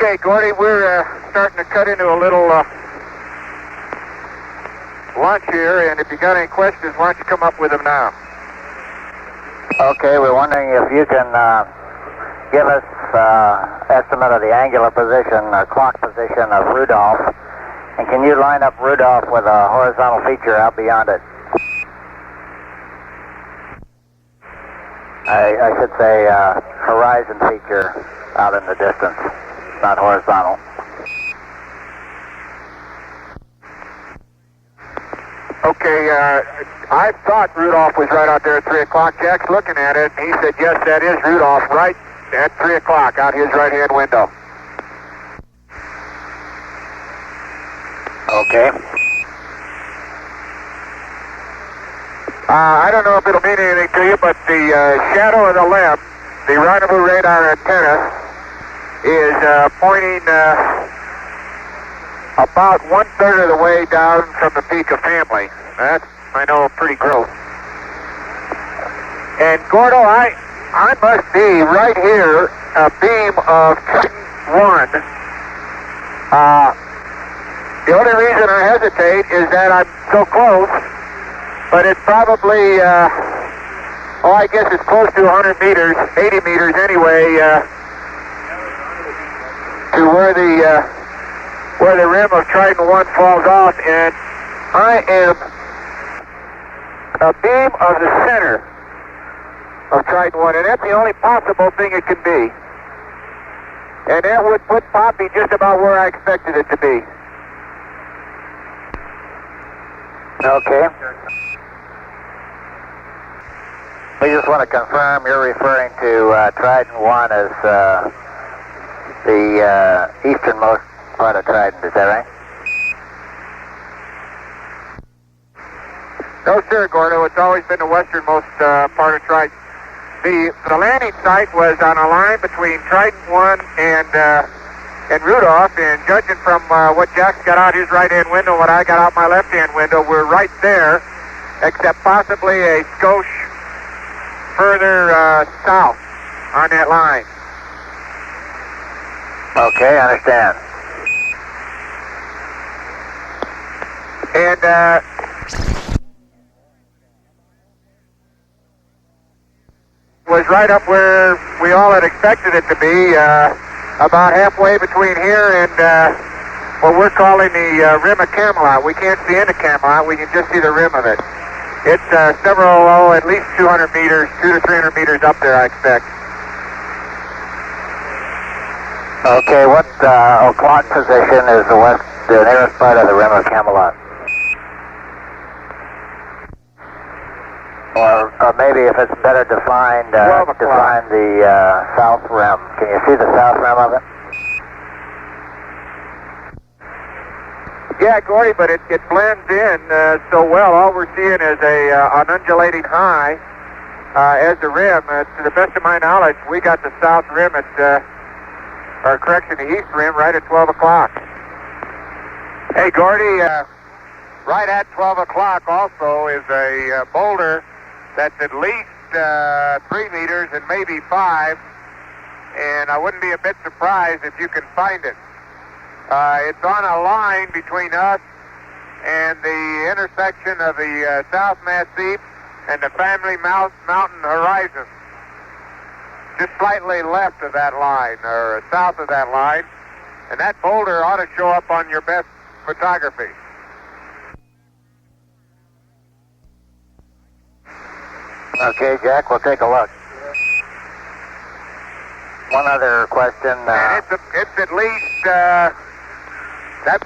Okay, Gordy, we're starting to cut into a little lunch here, and if you got any questions, why don't you come up with them now? Okay, we're wondering if you can give us estimate of the angular position, clock position of Rudolph, and can you line up Rudolph with a horizontal feature out beyond it? I should say horizon feature out in the distance, not horizontal. Okay, I thought Rudolph was right out there at 3 o'clock. Jack's looking at it, and he said, yes, that is Rudolph right at 3 o'clock out his right-hand window. Okay. I don't know if it'll mean anything to you, but the shadow of the limb, the rendezvous radar antenna, is pointing about 1/3 of the way down from the peak of Family. That's, I know, pretty gross. And Gordo, I must be right here, a beam of Trident 1. The only reason I hesitate is that I'm so close, but it's probably, I guess it's close to 100 meters, 80 meters anyway, to where the rim of Trident 1 falls off, and I am a beam of the center of Trident 1, and that's the only possible thing it can be. And that would put Poppy just about where I expected it to be. Okay. We just want to confirm you're referring to Trident 1 as the easternmost part of Trident, is that right? No, sir, Gordo. It's always been the westernmost part of Trident. The landing site was on a line between Trident 1 and Rudolph, and judging from what Jack's got out his right-hand window, what I got out my left-hand window, we're right there, except possibly a skosh further south on that line. Okay, I understand. And was right up where we all had expected it to be, about halfway between here and what we're calling the rim of Camelot. We can't see into Camelot, we can just see the rim of it. It's several, at least 200 meters, 200 to 300 meters up there, I expect. Okay, what clock position is the nearest part of the rim of Camelot? Or maybe if it's better defined, define the south rim. Can you see the south rim of it? Yeah, Gordy, but it blends in so well. All we're seeing is an undulating high as the rim. To the best of my knowledge, we got the south rim at, the east rim right at 12 o'clock. Hey, Gordy, right at 12 o'clock also is a boulder that's at least 3 meters and maybe 5, and I wouldn't be a bit surprised if you can find it. It's on a line between us and the intersection of the South Massif and the Family Mountain horizon. Just slightly left of that line, or south of that line, and that boulder ought to show up on your best photography. Okay, Jack, we'll take a look. One other question. And it's at least, that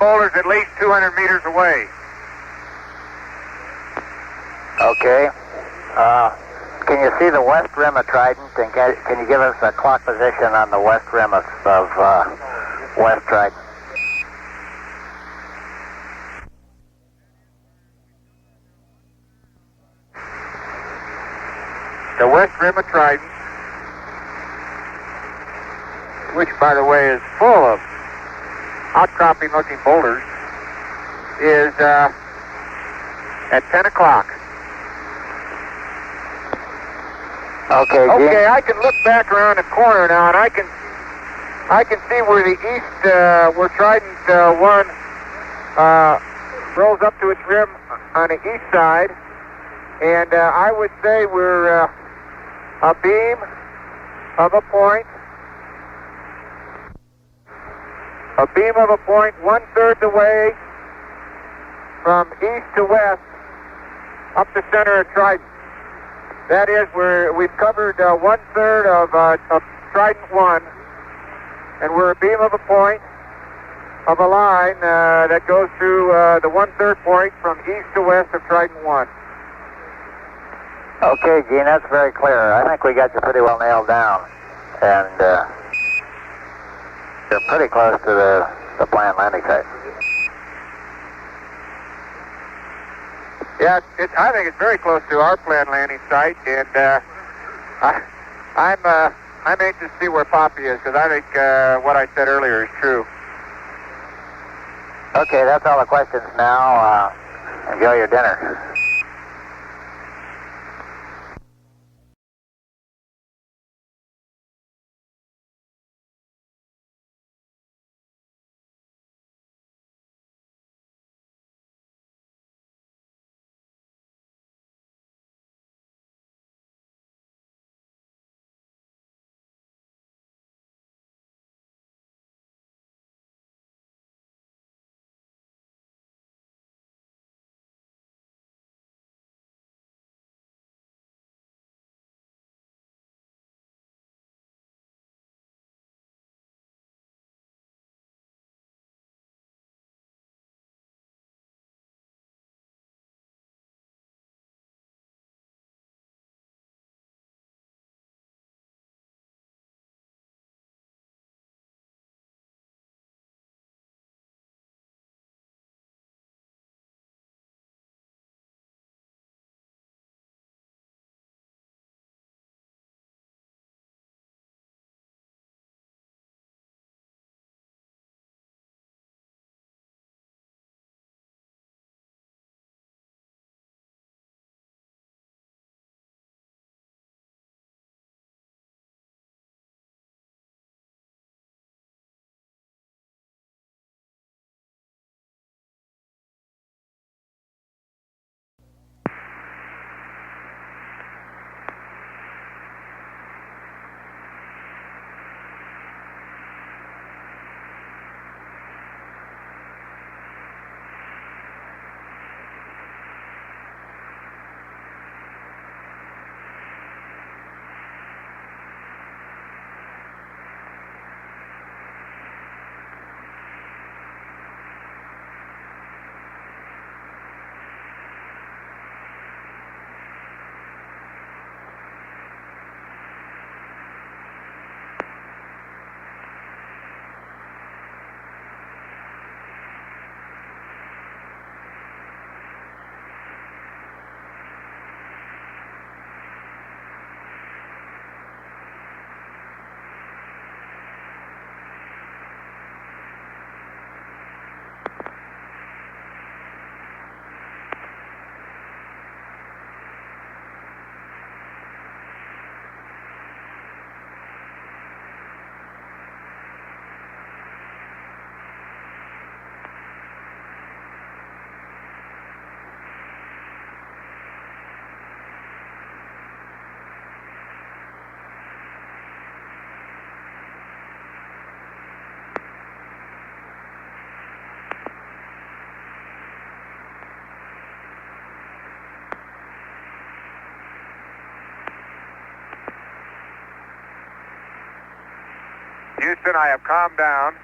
boulder's at least 200 meters away. Okay. Can you see the west rim of Trident, and can you give us a clock position on the west rim of West Trident? The west rim of Trident, which, by the way, is full of outcropping-looking boulders, is at 10 o'clock. Okay, okay, I can look back around the corner now, and I can I can see where the east, where Trident 1 rolls up to its rim on the east side, and I would say we're a beam of a point, 1/3 the way from east to west up the center of Trident. That is, we've covered 1/3 of Trident 1, and we're a beam of a point of a line that goes through the 1/3 point from east to west of Trident 1. Okay, Gene, that's very clear. I think we got you pretty well nailed down, and you're pretty close to the planned landing site. Yeah, I think it's very close to our planned landing site, and I'm anxious to see where Poppy is, because I think what I said earlier is true. Okay, that's all the questions now. Enjoy your dinner. Houston, I have calmed down,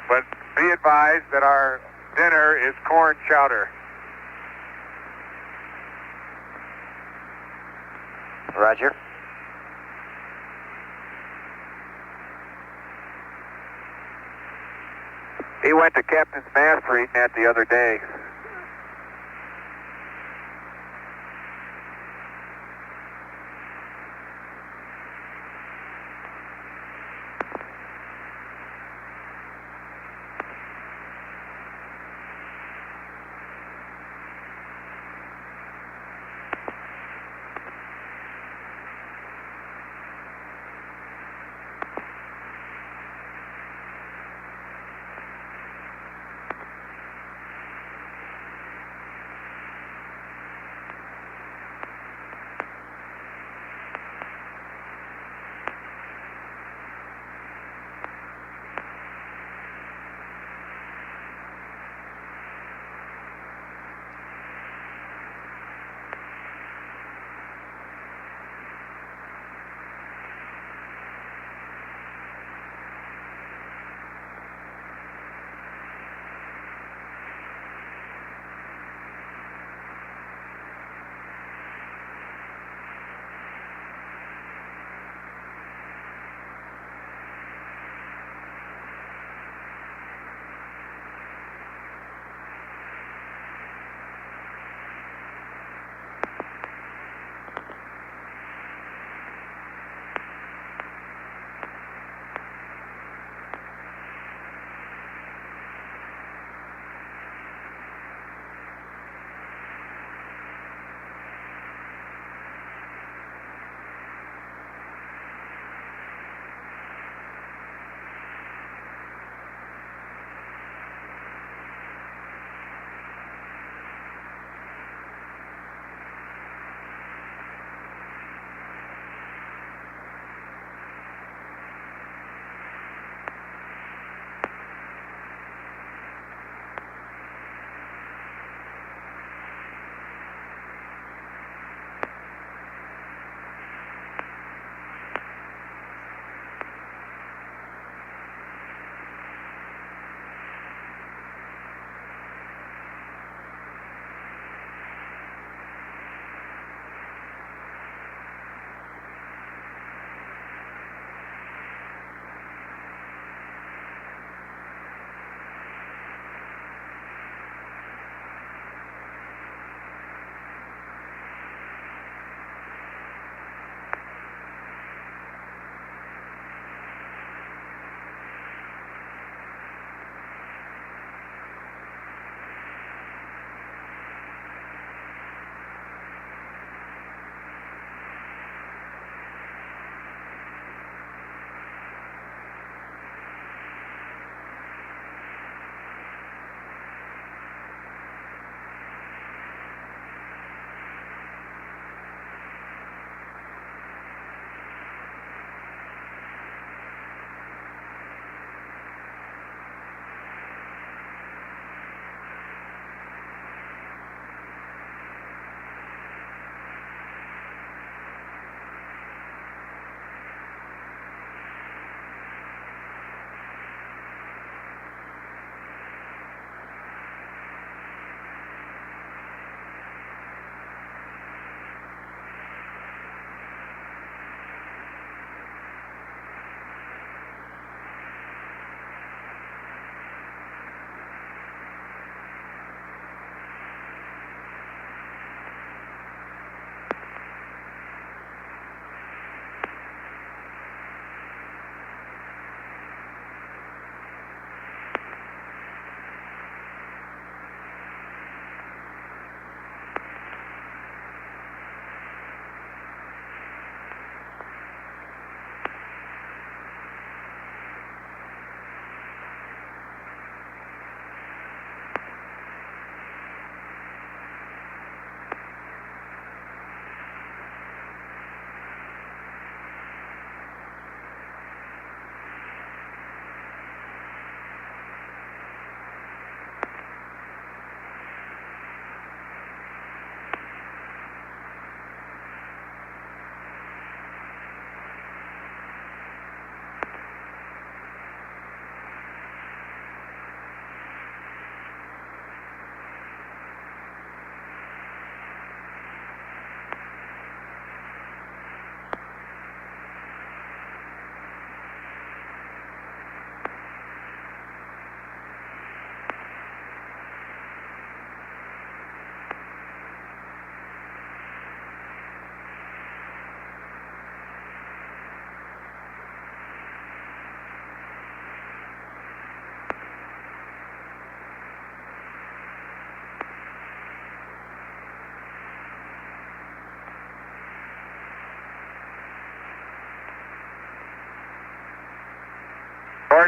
but be advised that our dinner is corn chowder. Roger. He went to Captain's Mast for eating that the other day.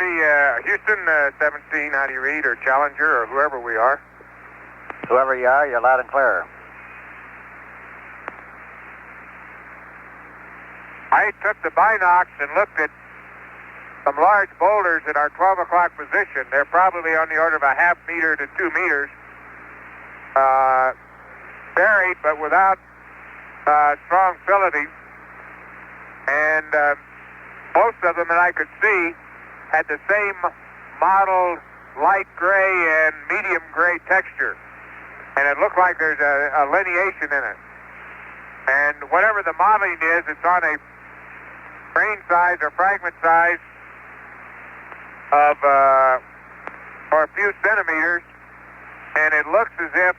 Gordy, Houston, 17, how do you read, or Challenger, or whoever we are? Whoever you are, you're loud and clear. I took the binocs and looked at some large boulders at our 12 o'clock position. They're probably on the order of a half meter to 2 meters. Buried, but without strong filleting. And most of them that I could see had the same mottled light gray and medium gray texture. And it looked like there's a lineation in it. And whatever the modeling is, it's on a grain size or fragment size of or a few centimeters, and it looks as if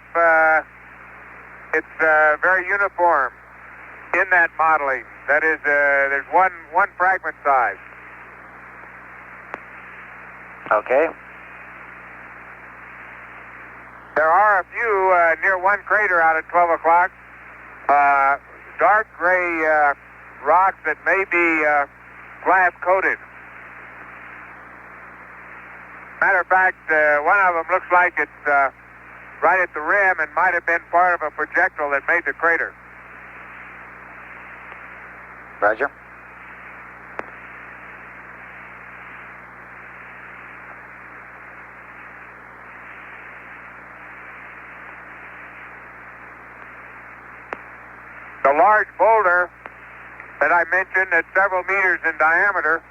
it's very uniform in that modeling. That is, there's one fragment size. Okay. There are a few near one crater out at 12 o'clock. Dark gray rocks that may be glass coated. Matter of fact, one of them looks like it's right at the rim and might have been part of a projectile that made the crater. Roger. The large boulder that I mentioned that's several meters in diameter,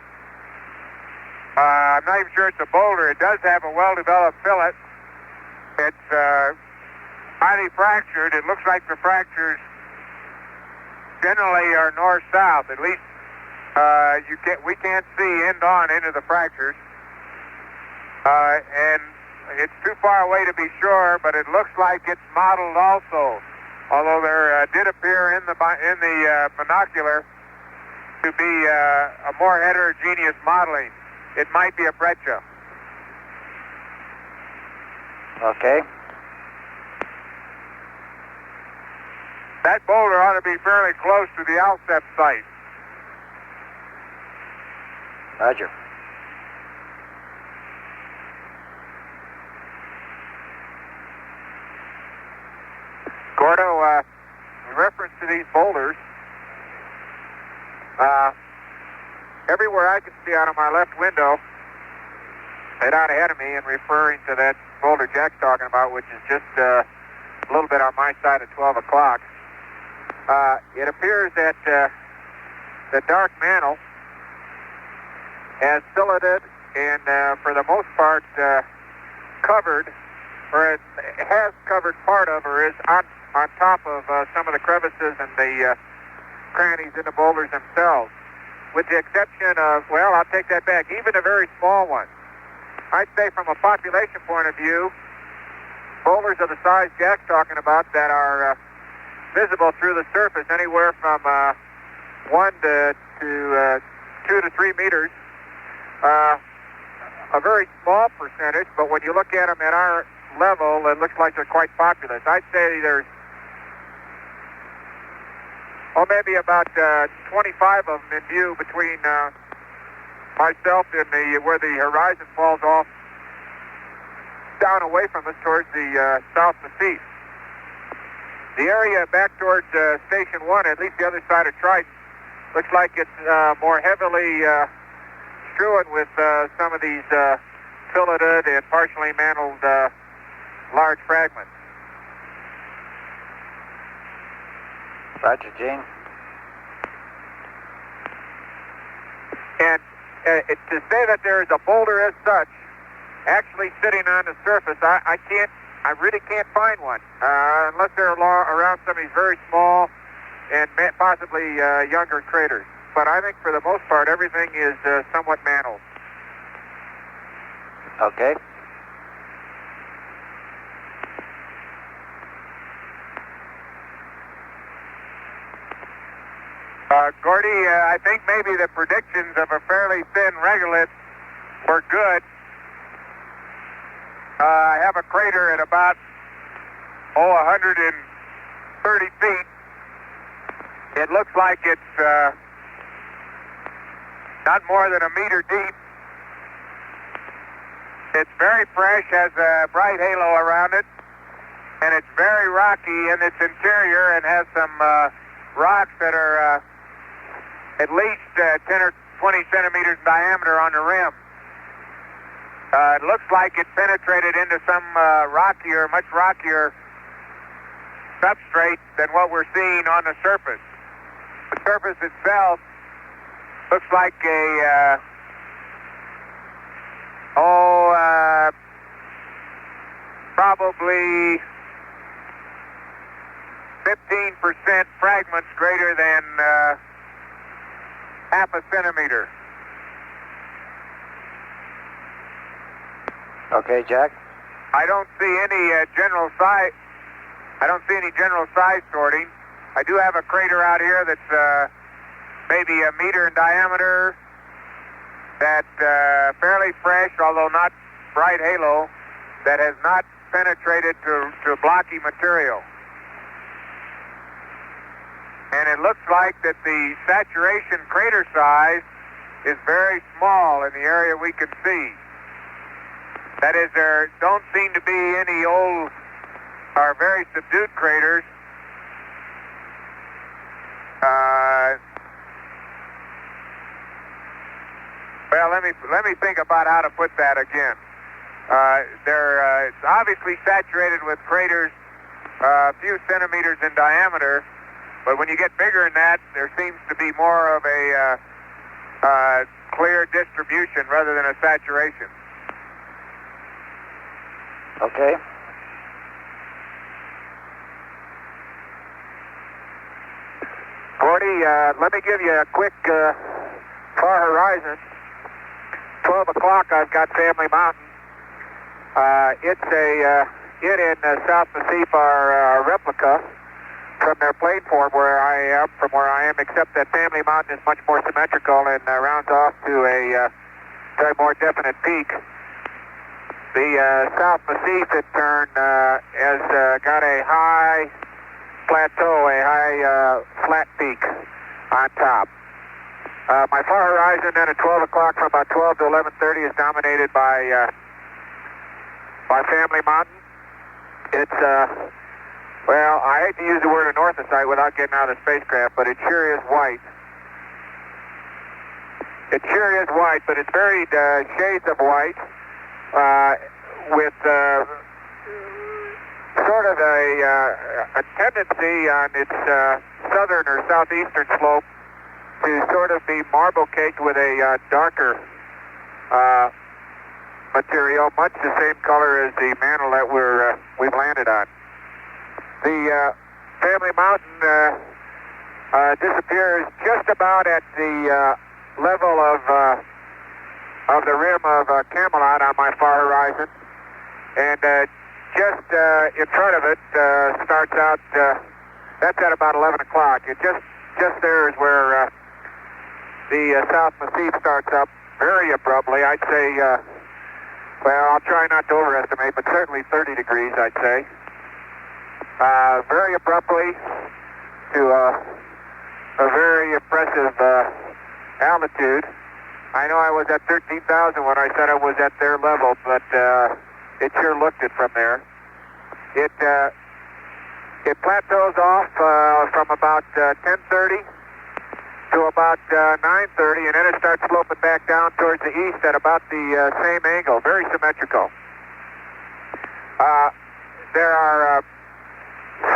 I'm not even sure it's a boulder. It does have a well-developed fillet. It's highly fractured. It looks like the fractures generally are north-south. At least we can't see end-on into the fractures. And it's too far away to be sure, but it looks like it's modeled also. Although there did appear in the binocular to be a more heterogeneous modeling. It might be a breccia. Okay. That boulder ought to be fairly close to the Alsep site. Roger. Gordo, in reference to these boulders, everywhere I can see out of my left window, head out ahead of me and referring to that boulder Jack's talking about, which is just a little bit on my side at 12 o'clock, it appears that the dark mantle has filleted and, for the most part, covered, or it has covered part of, or is on top of some of the crevices and the crannies in the boulders themselves. With the exception of, well, I'll take that back, even a very small one. I'd say from a population point of view, boulders of the size Jack's talking about that are visible through the surface anywhere from 1 to 2 to 3 meters, a very small percentage, but when you look at them at our level, it looks like they're quite populous. I'd say there's maybe about 25 of them in view between myself and where the horizon falls off down away from us towards the south Mesquite. The area back towards Station 1, at least the other side of Trident, looks like it's more heavily strewn with some of these filleted and partially mantled large fragments. Roger, Gene. And to say that there is a boulder as such actually sitting on the surface, I really can't find one unless they're around some of these very small and possibly younger craters. But I think for the most part, everything is somewhat mantled. Okay. Gordy, I think maybe the predictions of a fairly thin regolith were good. I have a crater at about 130 feet. It looks like it's not more than a meter deep, It's very fresh, has a bright halo around it, and it's very rocky in its interior and has some rocks that are at least 10 or 20 centimeters in diameter on the rim. It looks like it penetrated into some much rockier substrate than what we're seeing on the surface. The surface itself looks like a probably 15% fragments greater than half a centimeter. Okay, Jack. I don't see any general size. I don't see any general size sorting. I do have a crater out here that's maybe a meter in diameter. That fairly fresh, although not bright halo, that has not penetrated to blocky material. And it looks like that the saturation crater size is very small in the area we can see. That is, there don't seem to be any old or very subdued craters. Well, let me think about how to put that again. It's obviously saturated with craters a few centimeters in diameter, but when you get bigger than that, there seems to be more of a clear distribution rather than a saturation. Okay. Gordy, let me give you a quick far horizon. 12 o'clock, I've got Family Mountain. It in South Massif are a replica from their plateform from where I am, except that Family Mountain is much more symmetrical and rounds off to a more definite peak. The South Massif, in turn, has got a high plateau, a high flat peak on top. My far horizon then at 12 o'clock from about 12 to 11:30 is dominated by Family Mountain. It's, well, I hate to use the word anorthosite without getting out of the spacecraft, but it sure is white. It sure is white, but it's varied shades of white with sort of a tendency on its southern or southeastern slope to sort of be marble caked with a darker material, much the same color as the mantle that we've landed on. The Family Mountain disappears just about at the level of the rim of Camelot on my far horizon, and just in front of it starts out. That's at about 11 o'clock. It just there is where the South Massif starts up very abruptly. I'd say, well, I'll try not to overestimate, but certainly 30 degrees, I'd say. Very abruptly to a very impressive altitude. I know I was at 13,000 when I said I was at their level, but it sure looked it from there. It plateaus off from about 10:30 to about 9:30, and then it starts sloping back down towards the east at about the same angle, very symmetrical. There are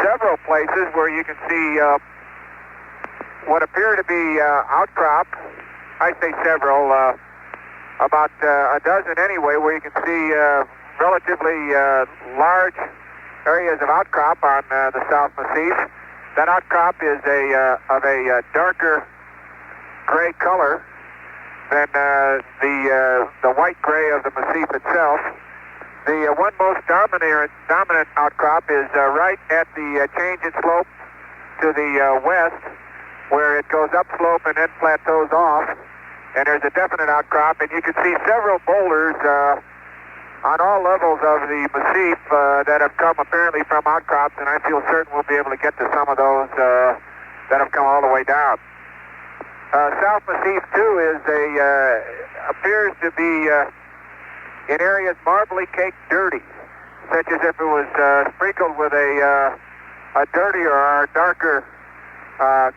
several places where you can see what appear to be outcrop. I say several, about a dozen anyway, where you can see relatively large areas of outcrop on the South Massif. That outcrop is of a darker gray color than the white gray of the Massif itself. The one most dominant outcrop is right at the change in slope to the west, where it goes upslope and then plateaus off. And there's a definite outcrop, and you can see several boulders on all levels of the Massif that have come apparently from outcrops, and I feel certain we'll be able to get to some of those that have come all the way down. South Massif, too, appears to be in areas marbly caked dirty, such as if it was sprinkled with a dirtier or darker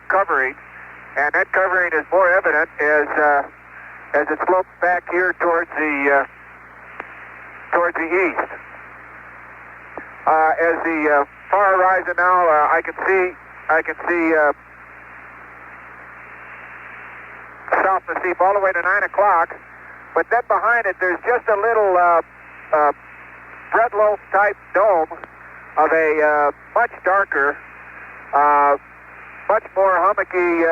covering, and that covering is more evident as it slopes back here towards the east. As the far horizon now, I can see South Massif all the way to 9 o'clock, but then behind it there's just a little bread loaf type dome of a much darker, much more hummocky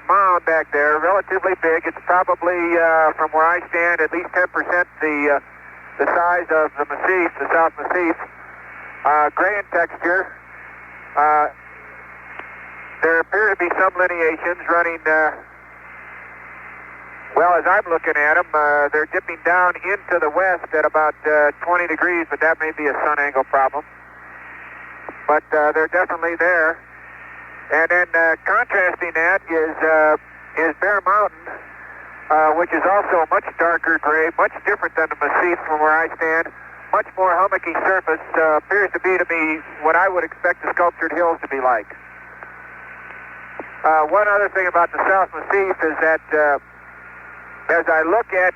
mound back there, relatively big. It's probably, from where I stand, at least 10% the size of the Massif, the South Massif. Gray in texture. There appear to be some lineations running, well, as I'm looking at them, they're dipping down into the west at about 20 degrees, but that may be a sun angle problem. But they're definitely there. And then contrasting that is Bear Mountain, which is also a much darker gray, much different than the Massif from where I stand. Much more hummocky surface, appears to me what I would expect the sculptured hills to be like. One other thing about the South Massif is that as I look at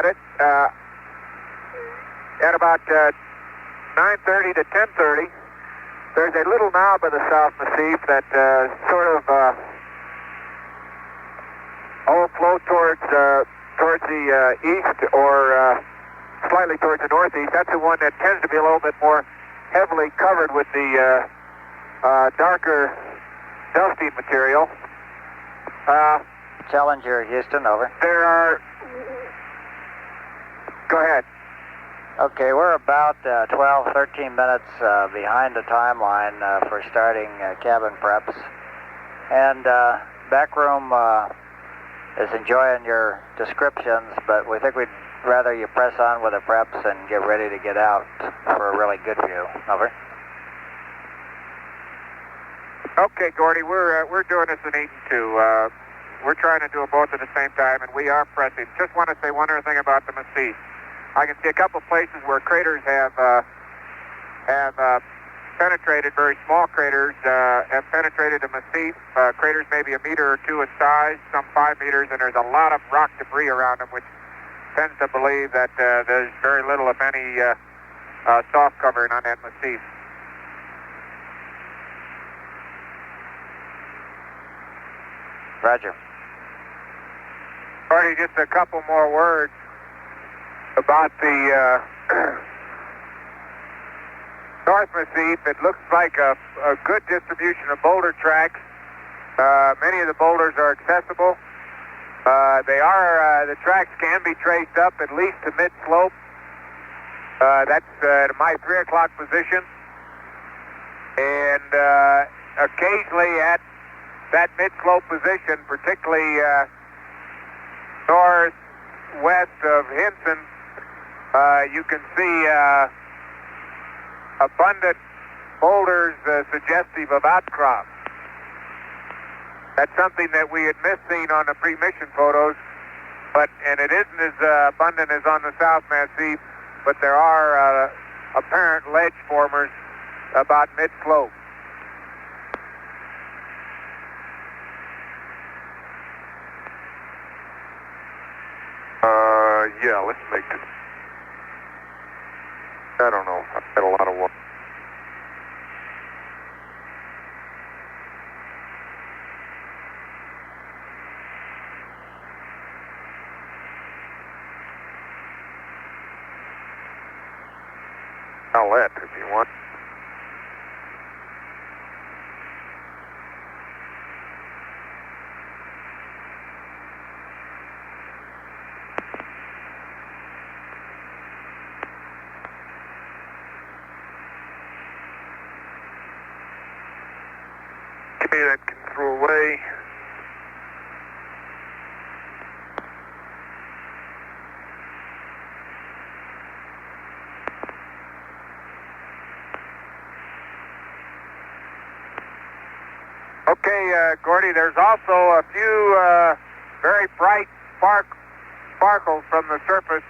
it at about 9:30 to 10:30, there's a little knob of the South Massif that sort of flow towards the east or slightly towards the northeast. That's the one that tends to be a little bit more heavily covered with the darker dusty material. Challenger, Houston, over. There are... Go ahead. Okay, we're about 12, 13 minutes behind the timeline for starting cabin preps. And backroom is enjoying your descriptions, but we think we'd rather you press on with the preps and get ready to get out for a really good view. Over. Okay, Gordy, we're doing this in Eaton too. We're trying to do them both at the same time, and we are pressing. Just want to say one other thing about the Massif. I can see a couple places where craters have penetrated, very small craters have penetrated the Massif. Craters maybe a meter or two in size, some 5 meters, and there's a lot of rock debris around them, which tends to believe that there's very little, if any, soft covering on that Massif. Roger. Alrighty, just a couple more words about the North Massif. It looks like a good distribution of boulder tracks. Many of the boulders are accessible. The tracks can be traced up at least to mid-slope. That's my 3 o'clock position. And occasionally at that mid-slope position, particularly northwest of Hinson, you can see abundant boulders suggestive of outcrops. That's something that we had missed seeing on the pre-mission photos, and it isn't as abundant as on the South Massif, but there are apparent ledge formers about mid-slope. Yeah, let's make it. I don't know. I've got a lot of work. I'll let if you want. That can throw away. Okay, Gordy, there's also a few very bright spark sparkles from the surface.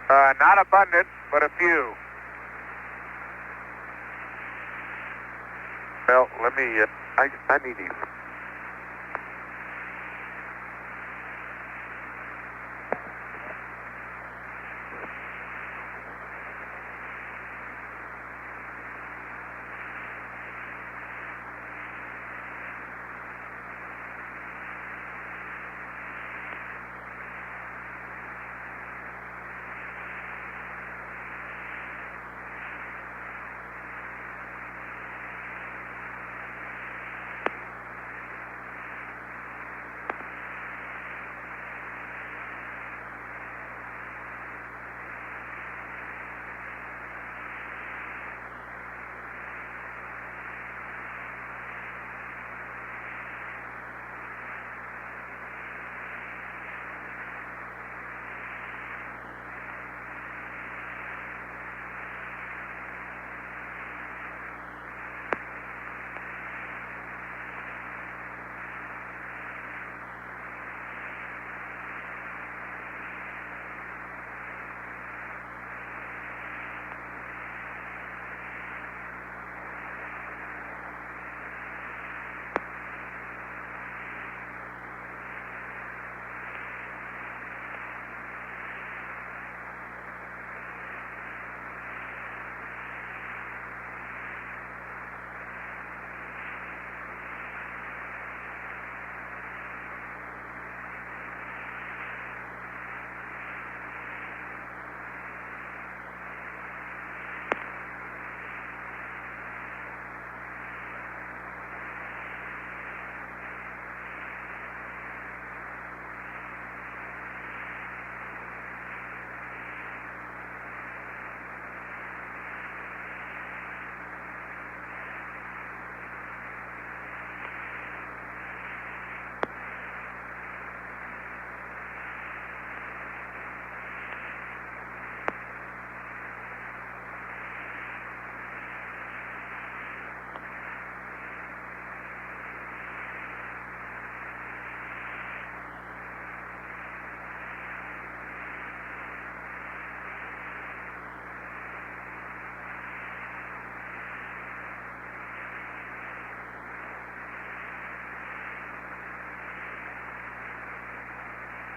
Not abundant, but a few. Well, let me, I need these.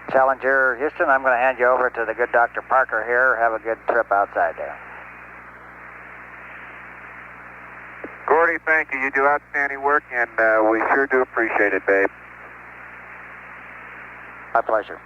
Challenger Houston, I'm going to hand you over to the good Dr. Parker here. Have a good trip outside there. Gordy, thank you. You do outstanding work, and we sure do appreciate it, babe. My pleasure.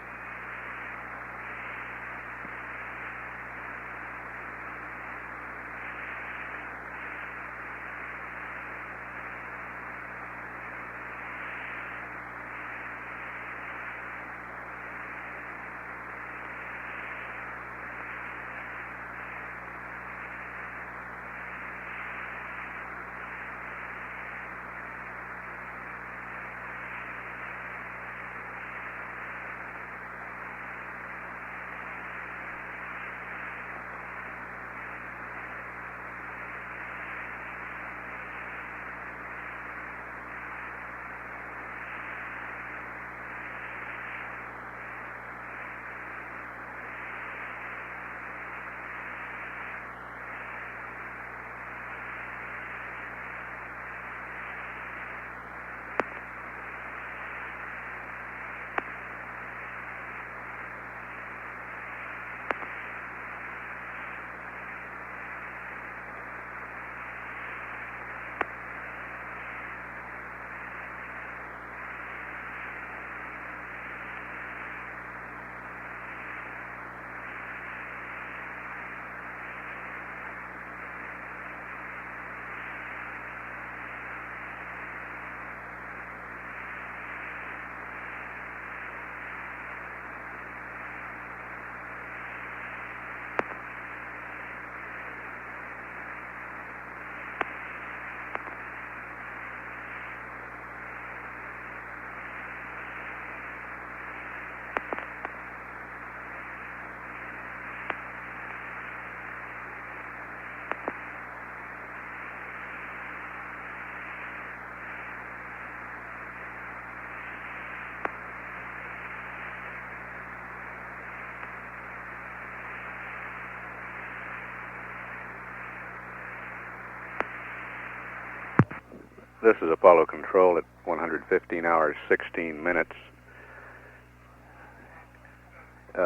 This is Apollo Control at 115 hours, 16 minutes.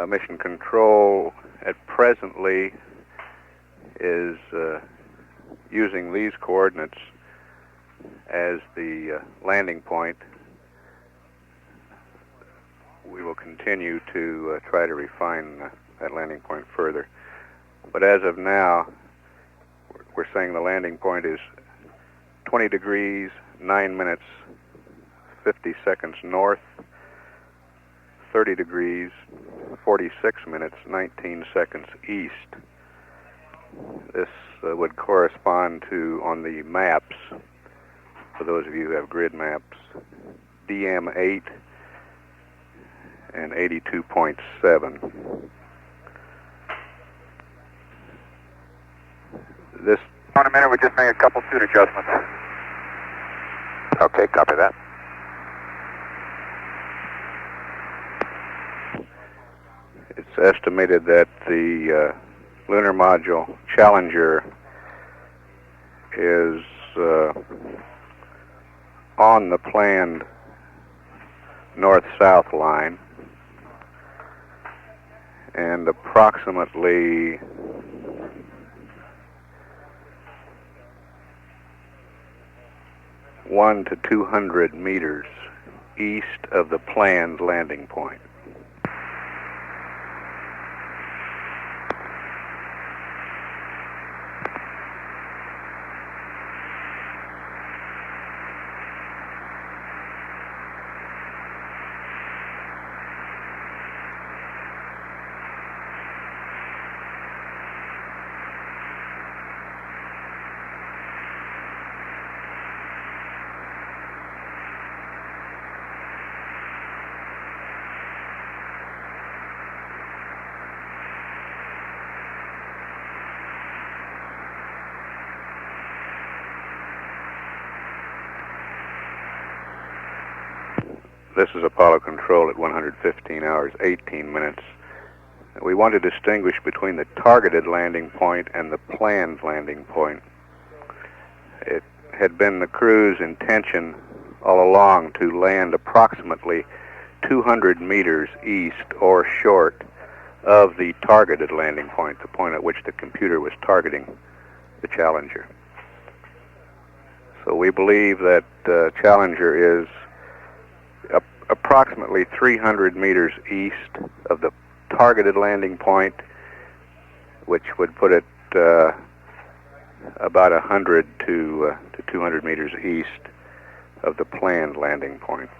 Mission Control at presently is using these coordinates as the landing point. We will continue to try to refine that landing point further. But as of now, we're saying the landing point is 20 degrees, 9 minutes, 50 seconds north, 30 degrees, 46 minutes, 19 seconds east. This would correspond to, on the maps, for those of you who have grid maps, DM8 and 82.7. This. On a minute, we just made a couple suit adjustments. Okay, copy that. It's estimated that the lunar module Challenger is on the planned north-south line and approximately 100 to 200 meters east of the planned landing point. This is Apollo Control at 115 hours, 18 minutes. We want to distinguish between the targeted landing point and the planned landing point. It had been the crew's intention all along to land approximately 200 meters east or short of the targeted landing point, the point at which the computer was targeting the Challenger. So we believe that Challenger is approximately 300 meters east of the targeted landing point, which would put it about 100 to 200 meters east of the planned landing point.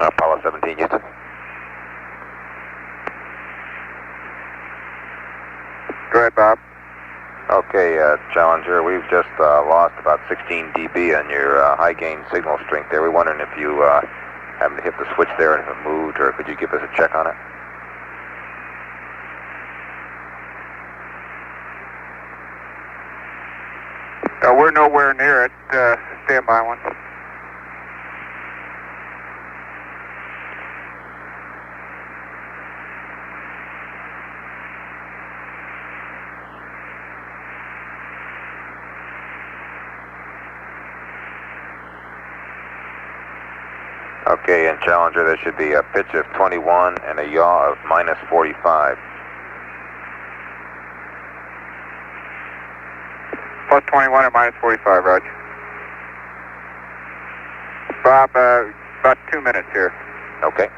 Apollo 17, Houston. Go ahead, Bob. Okay, Challenger, we've just lost about 16 dB on your high gain signal strength there. We're wondering if you happened to hit the switch there and if it moved, or could you give us a check on it? We're nowhere near it. Stand by one. Okay, and Challenger, there should be a pitch of 21 and a yaw of minus 45. Plus 21 and minus 45, Roger. Bob, about 2 minutes here. Okay.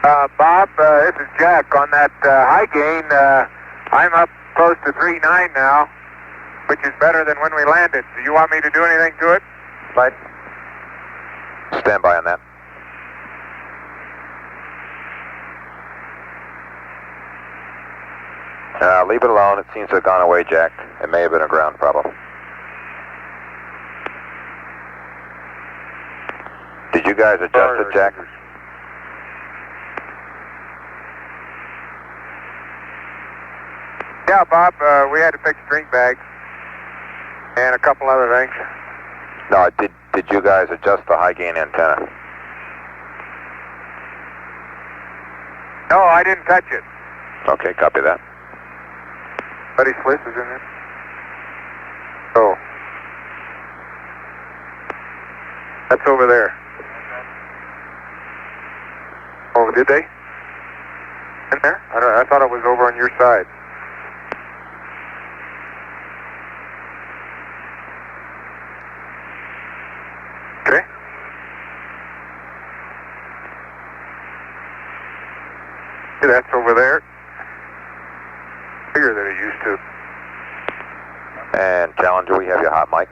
Bob, this is Jack. On that high gain, I'm up close to 3.9 now, which is better than when we landed. Do you want me to do anything to it? Right. Stand by on that. Leave it alone. It seems to have gone away, Jack. It may have been a ground problem. Did you guys adjust it, Jack? Yeah, Bob, we had to fix drink bags and a couple other things. No, did you guys adjust the high gain antenna? No, I didn't touch it. Okay, copy that. Buddy Swiss is in there. Oh. That's over there. Oh, did they? In there? I thought it was over on your side. Okay. See, that's over there. Bigger than it used to. And Challenger, we have your hot mic.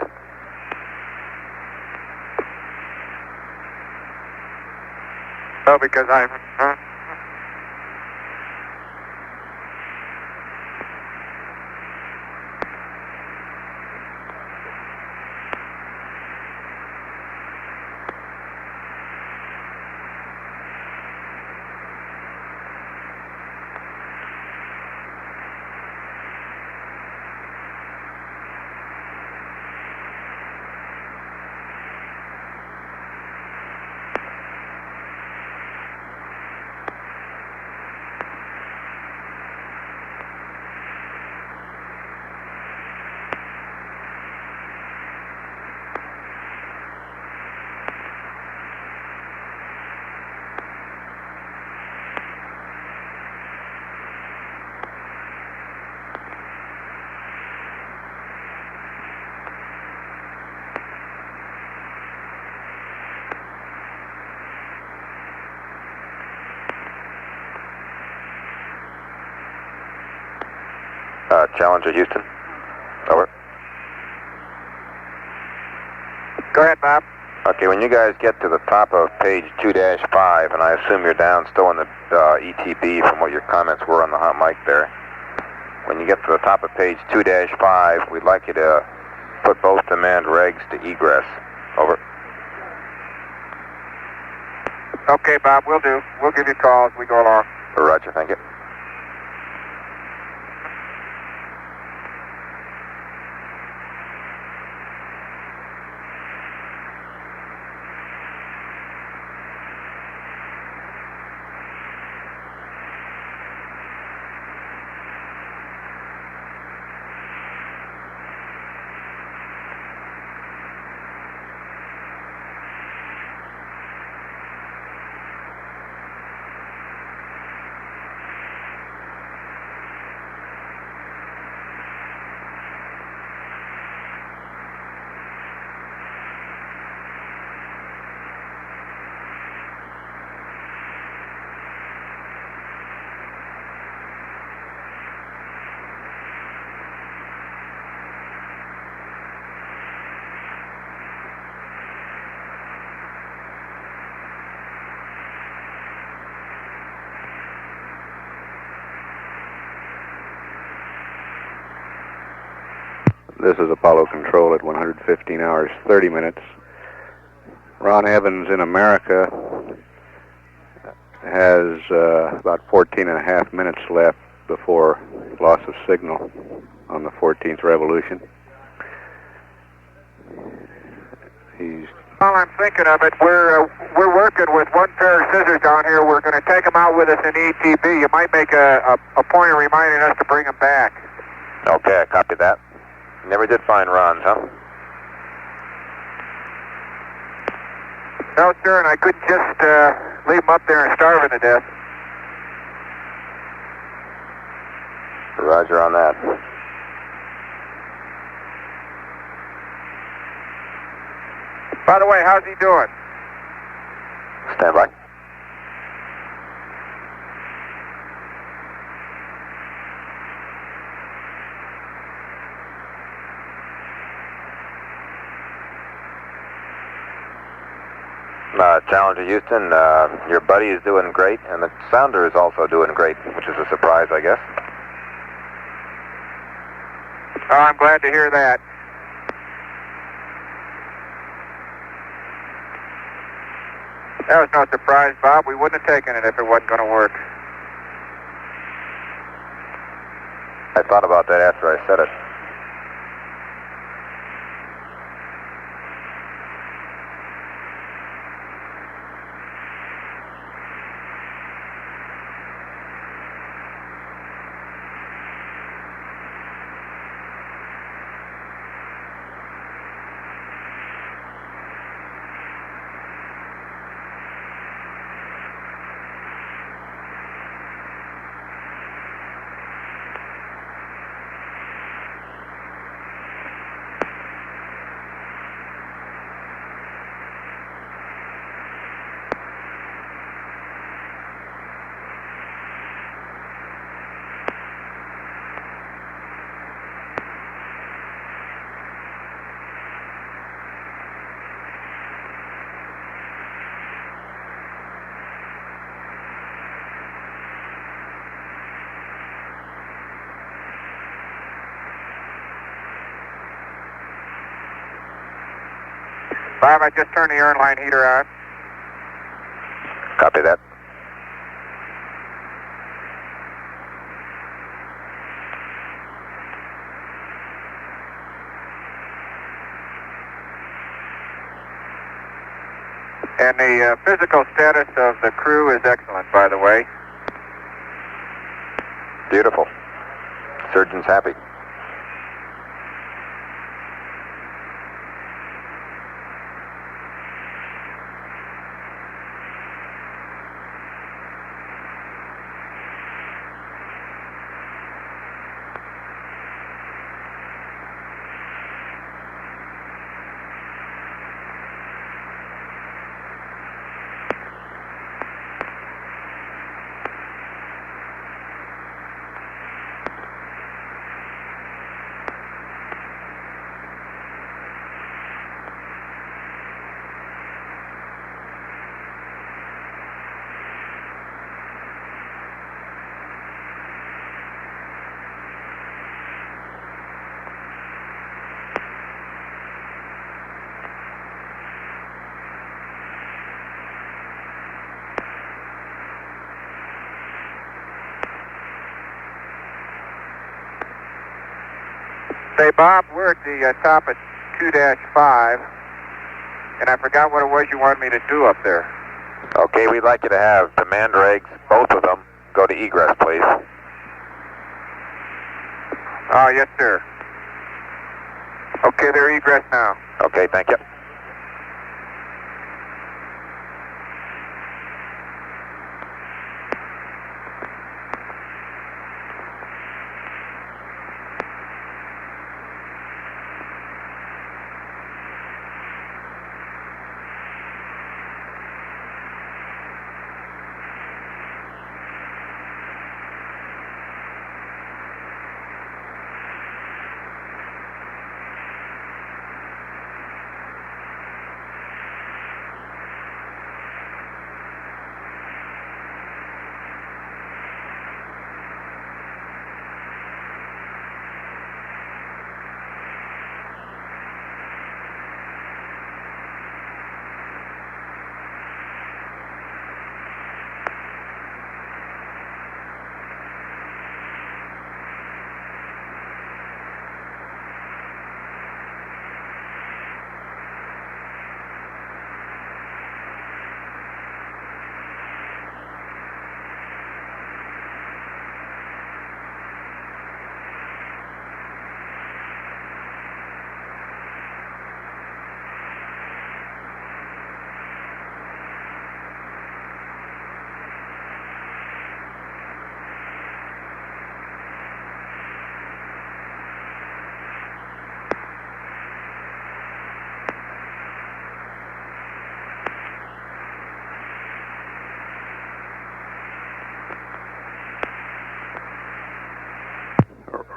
Oh, because I'm... Challenger, Houston. Over. Go ahead, Bob. Okay, when you guys get to the top of page 2-5, and I assume you're down still in the ETB from what your comments were on the hot mic there. When you get to the top of page 2-5, we'd like you to put both demand regs to egress. Over. Okay, Bob, we'll do. We'll give you a call as we go along. Roger, thank you. This is Apollo Control at 115 hours, 30 minutes. Ron Evans in America has about 14 and a half minutes left before loss of signal on the 14th revolution. While I'm thinking of it, we're working with one pair of scissors down here. We're going to take them out with us in ETB. You might make a point of reminding us to bring them back. Okay, I copy that. Never did find Ron's, huh? No, sir, and I couldn't just leave them up there and starving to death. Roger on that. By the way, how's he doing? Stand by. Challenger Houston. Your buddy is doing great, and the sounder is also doing great, which is a surprise, I guess. Oh, I'm glad to hear that. That was no surprise, Bob. We wouldn't have taken it if it wasn't going to work. I thought about that after I said it. Bob, I just turned the urn line heater on. Copy that. And the physical status of the crew is excellent, by the way. Beautiful. Surgeon's happy. Say, Bob, we're at the top of 2-5, and I forgot what it was you wanted me to do up there. Okay, we'd like you to have demand regs, both of them, go to egress, please. Oh, yes, sir. Okay, they're egress now. Okay, thank you.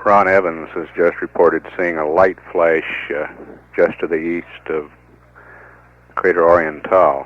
Ron Evans has just reported seeing a light flash just to the east of Crater Oriental.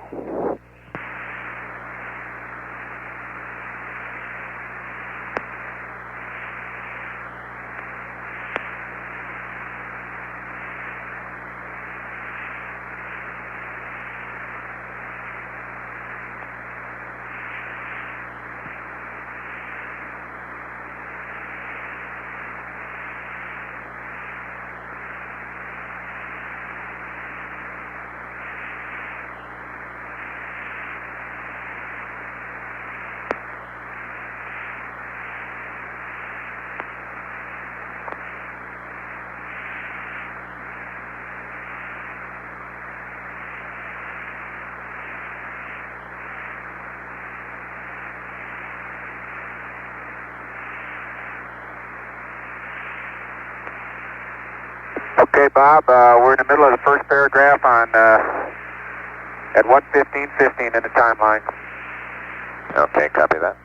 Okay, Bob, we're in the middle of the first paragraph on at 1:15:15 in the timeline. Okay, copy that.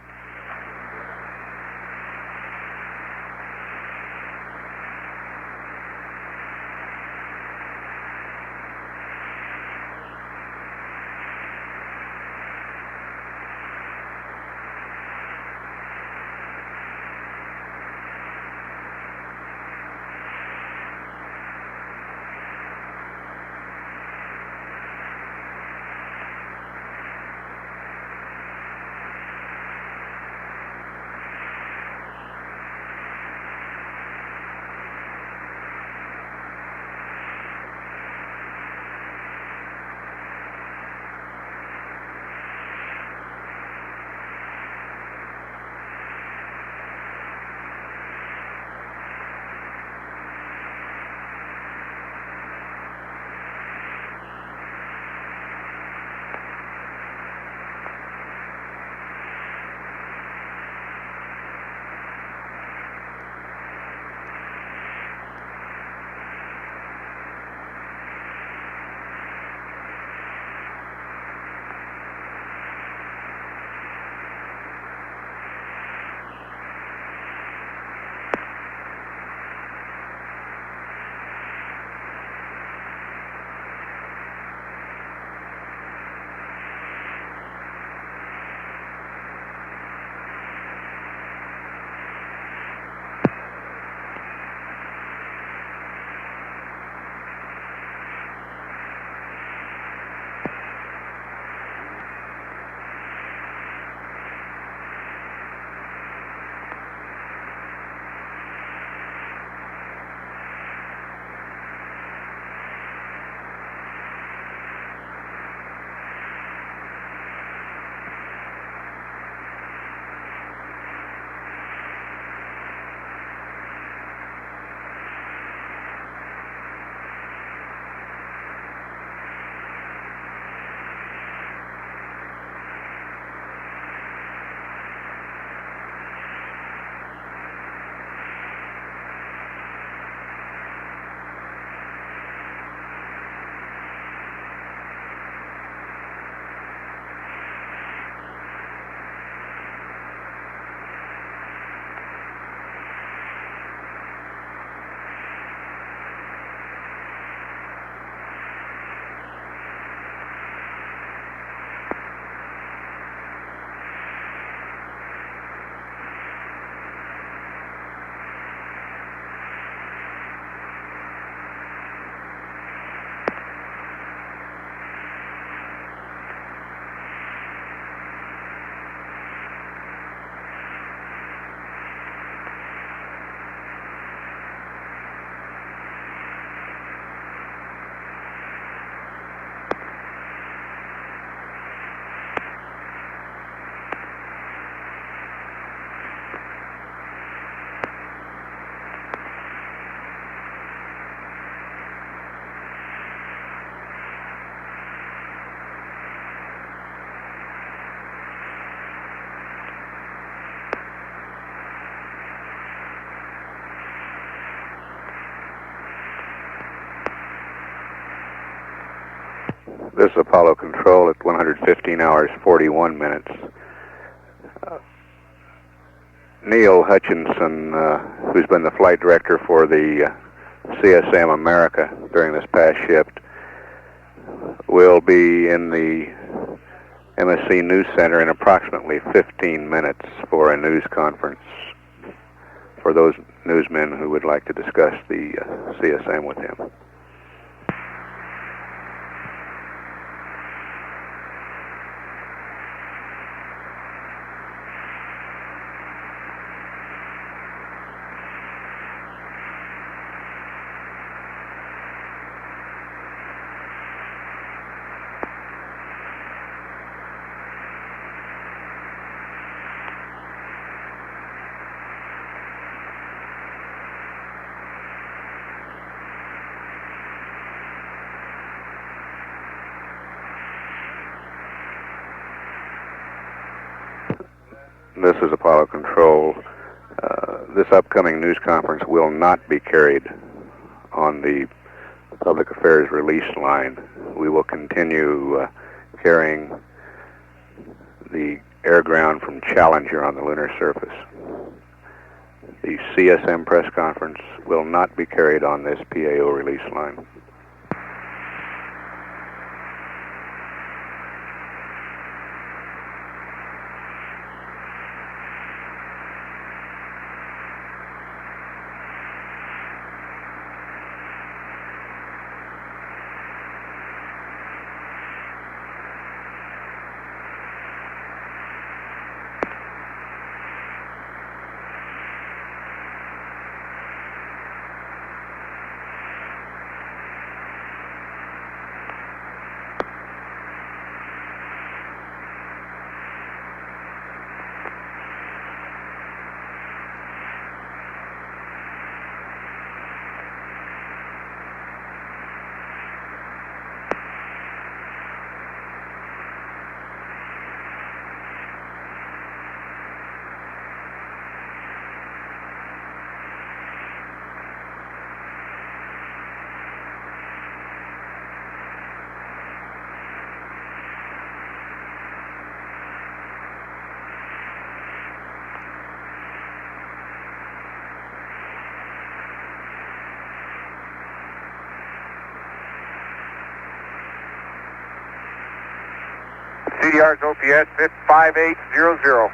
This is Apollo Control at 115 hours 41 minutes. Neil Hutchinson, who's been the flight director for the CSM America during this past shift, will be in the MSC News Center in approximately 15 minutes for a news conference for those newsmen who would like to discuss the CSM with him. This is Apollo Control. This upcoming news conference will not be carried on the Public Affairs release line. We will continue carrying the air ground from Challenger on the lunar surface. The CSM press conference will not be carried on this PAO release line. CDR's OPS 5800.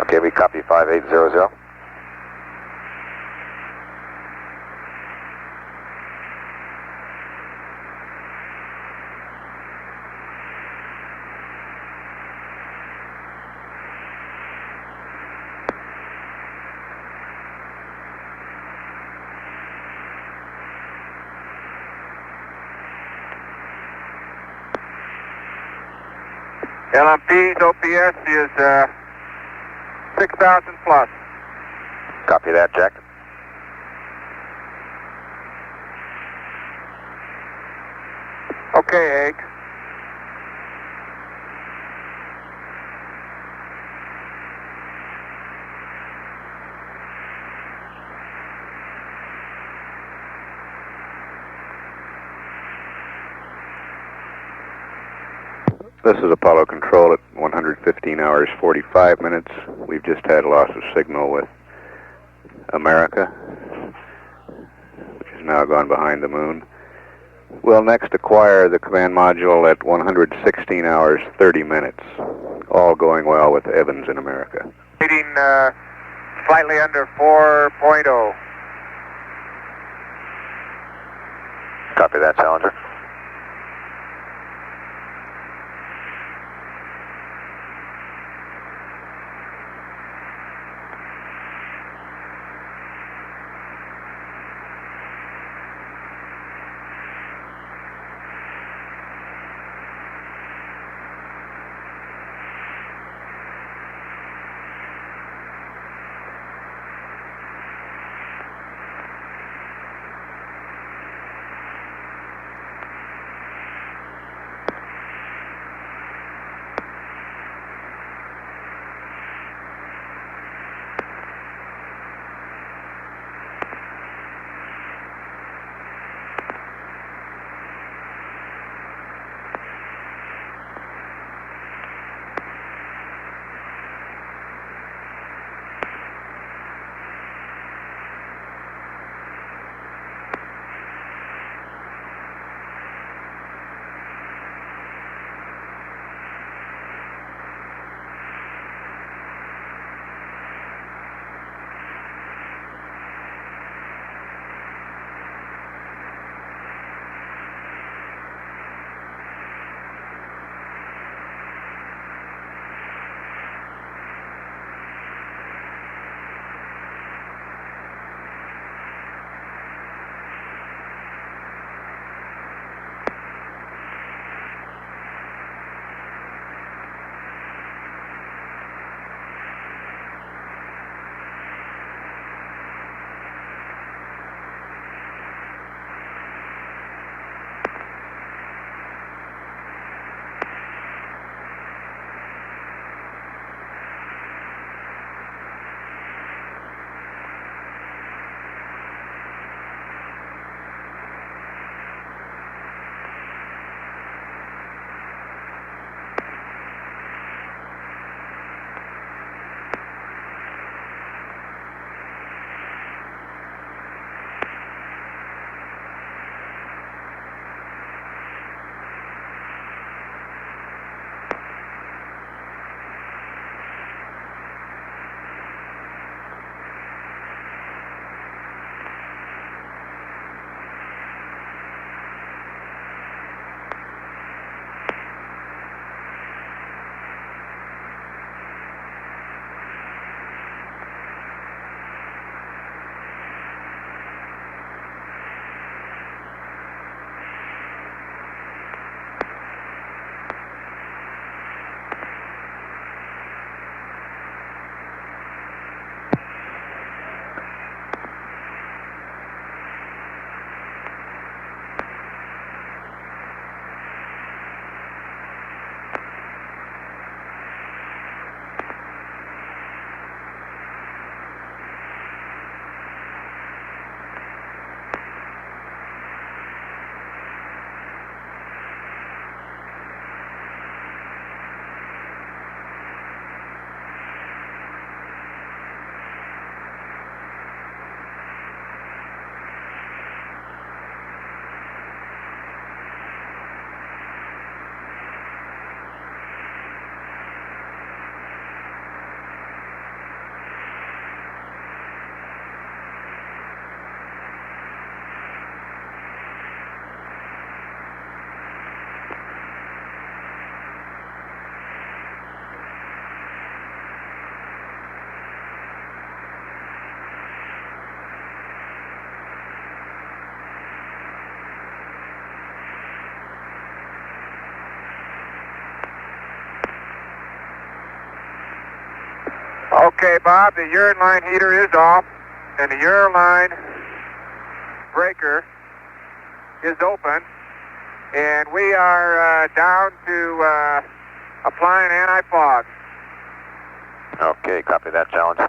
Okay, we copy 5800. LMP's OPS is 6,000 plus. Copy that, Jack. Okay, Egg. This is Apollo Control at 115 hours 45 minutes. We've just had loss of signal with America, which has now gone behind the moon. We'll next acquire the command module at 116 hours 30 minutes. All going well with Evans in America. Reading slightly under 4.0. Copy that, Challenger. Okay, Bob, the urine line heater is off, and the urine line breaker is open, and we are down to applying anti-fog. Okay, copy that challenge.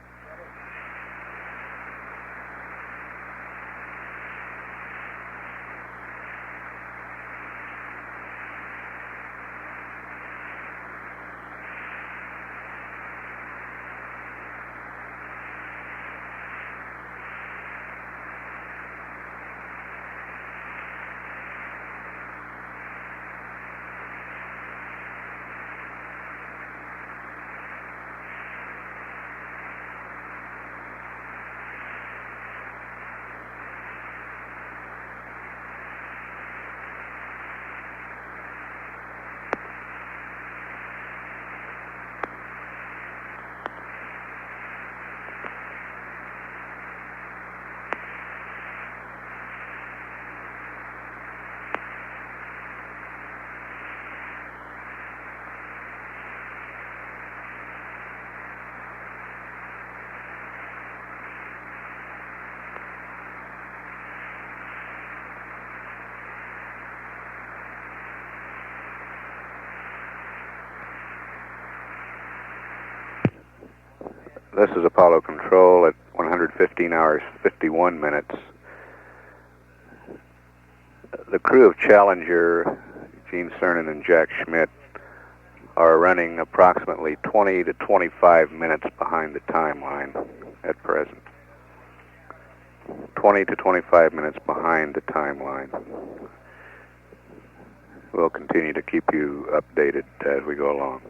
This is Apollo Control at 115 hours 51 minutes. The crew of Challenger, Gene Cernan and Jack Schmidt, are running approximately 20 to 25 minutes behind the timeline at present. 20 to 25 minutes behind the timeline. We'll continue to keep you updated as we go along.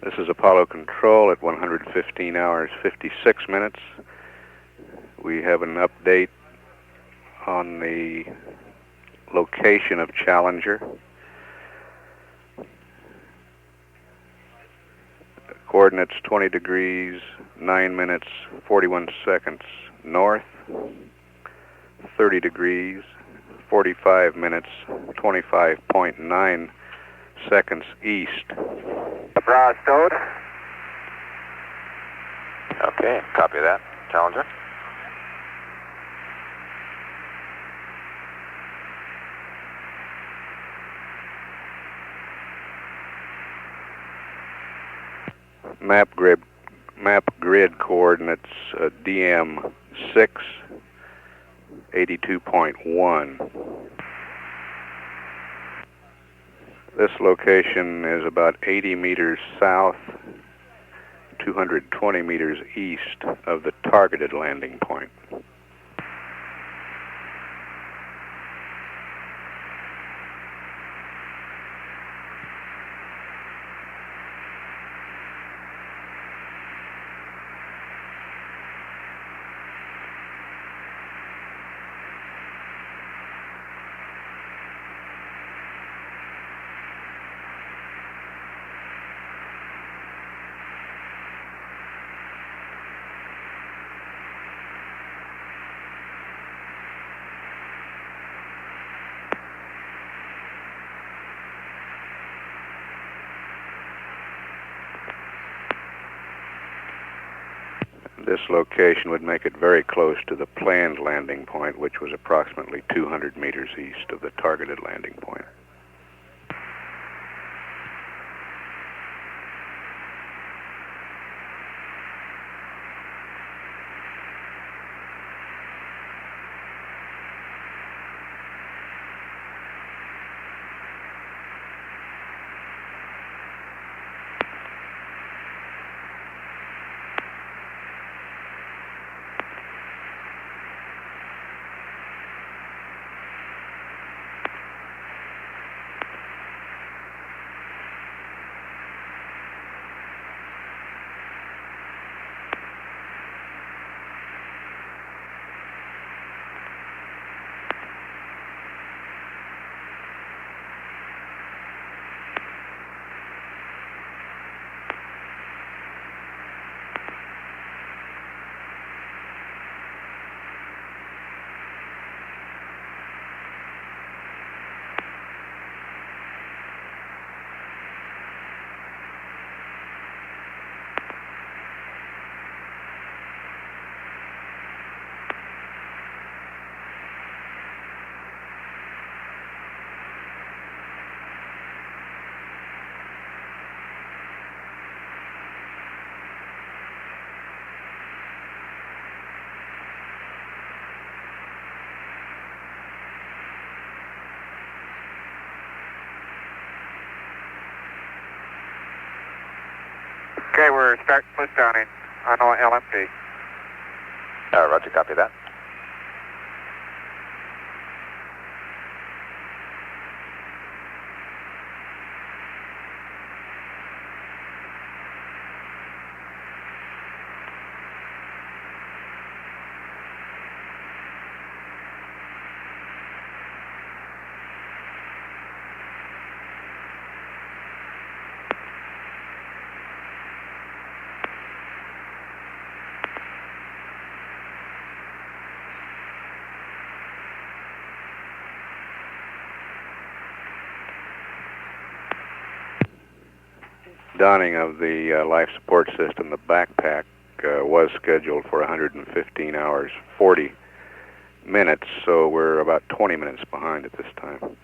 This is Apollo Control at 115 hours, 56 minutes. We have an update on the location of Challenger. Coordinates 20 degrees, 9 minutes, 41 seconds north, 30 degrees, 45 minutes, 25.9 seconds east. Bra stowed. Okay, copy that. Challenger. Map grid coordinates DM 6, 82.1. This location is about 80 meters south, 220 meters east of the targeted landing point. This location would make it very close to the planned landing point, which was approximately 200 meters east of the targeted landing point. Okay, we're starting push downing on LMP. Roger, copy that. Donning of the life support system, the backpack, was scheduled for 115 hours, 40 minutes, so we're about 20 minutes behind at this time.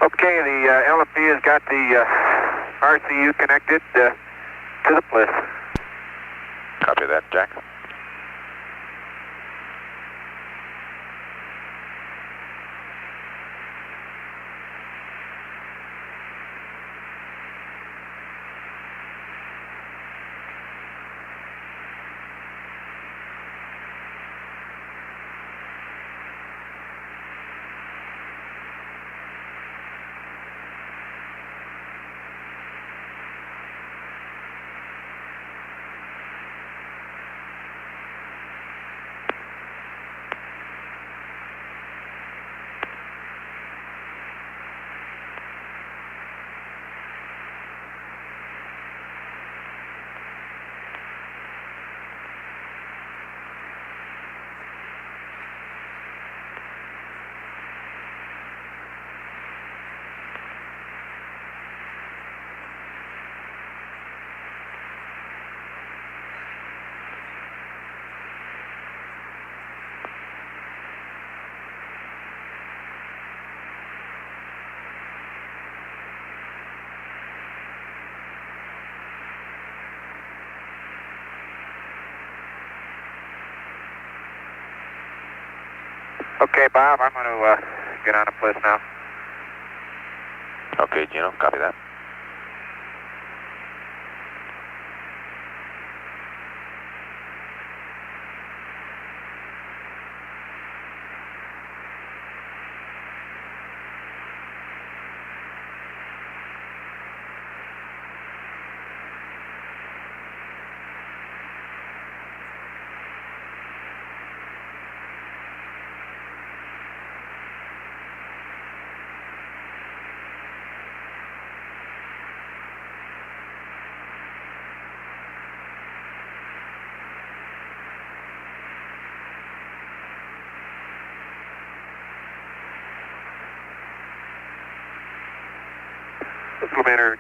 Okay, the LFP has got the RCU connected to the bliss. Copy that, Jack. Okay, Bob, I'm going to get on the bliss now. Okay, Gino, copy that. Implementer.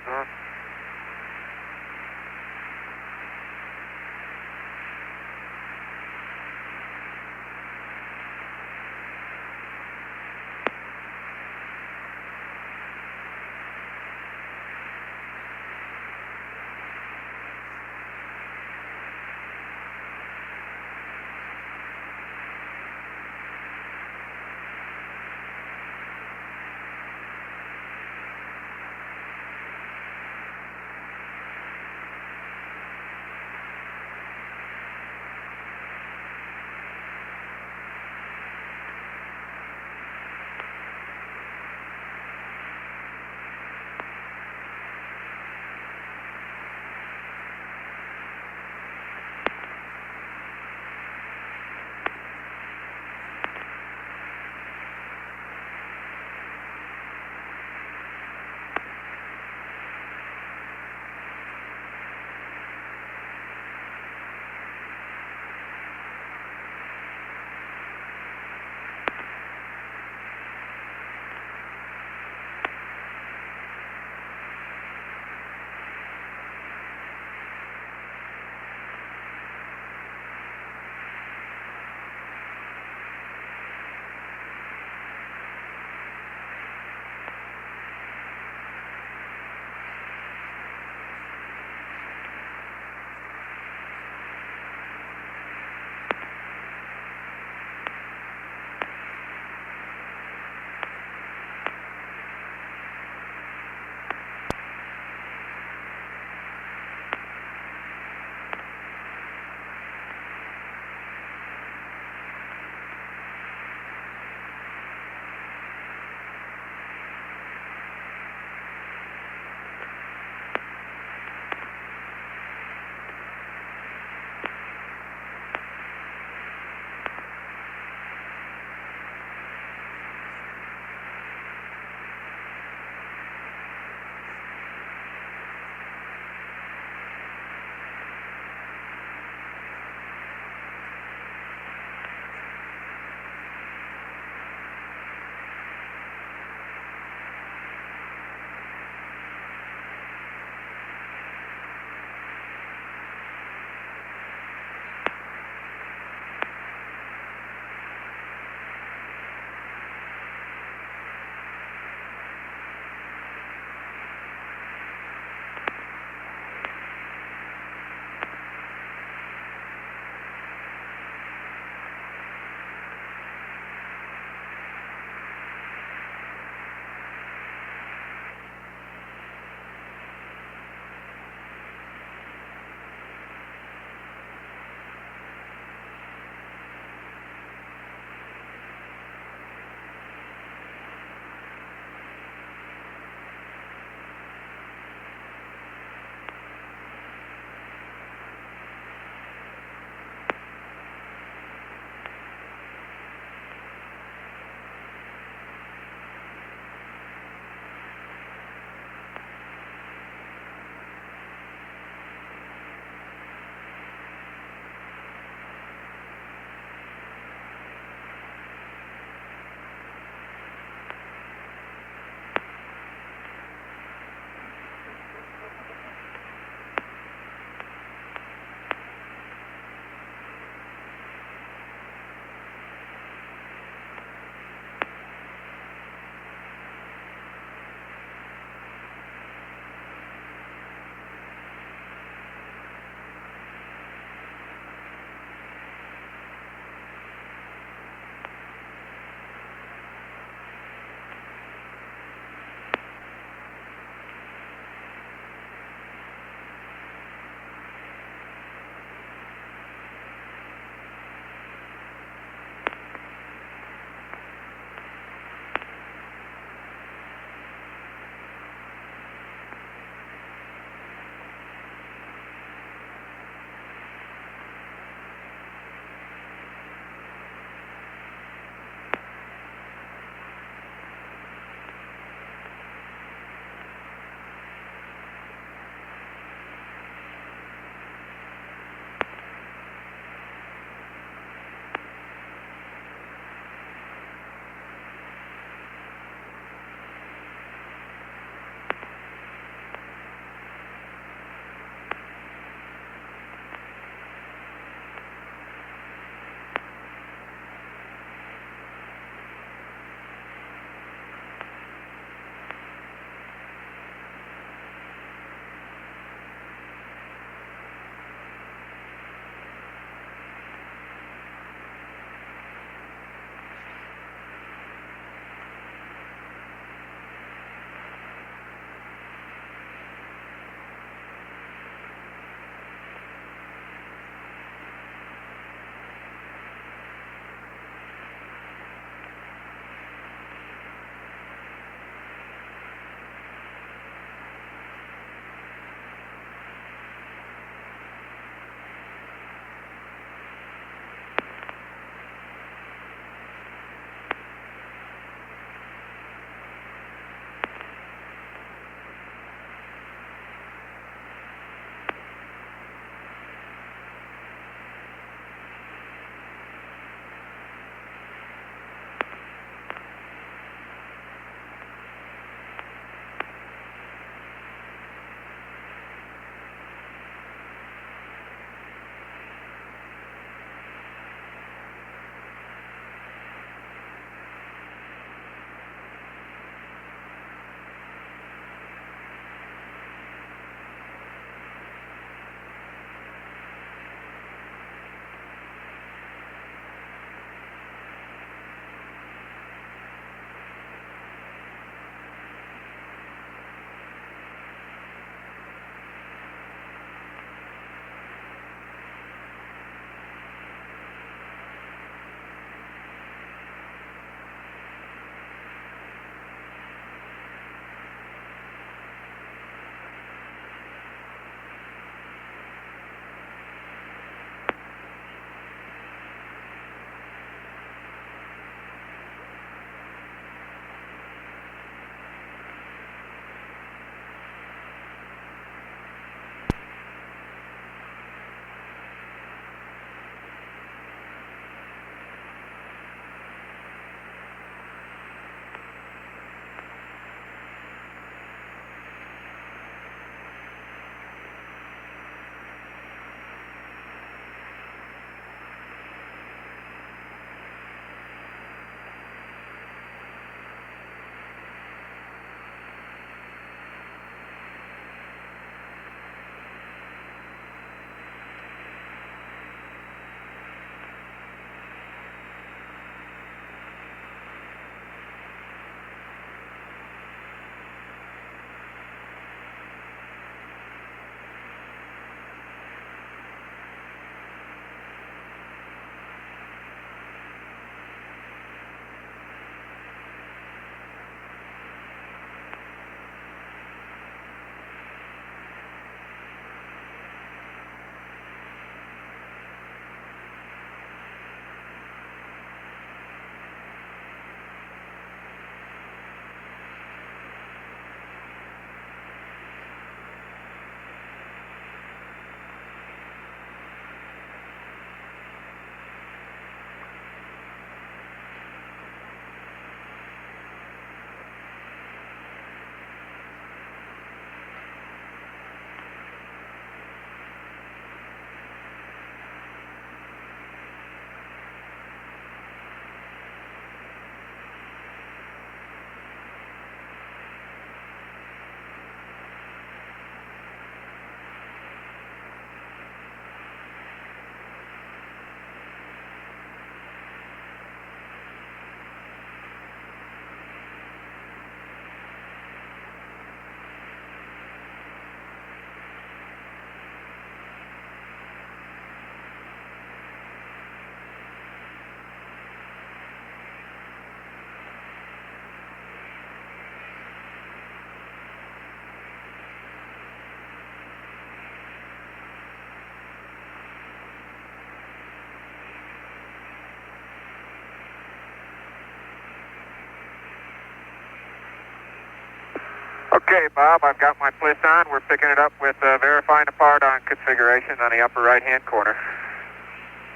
Okay, Bob, I've got my bliss on. We're picking it up with verifying the part on configuration on the upper right-hand corner.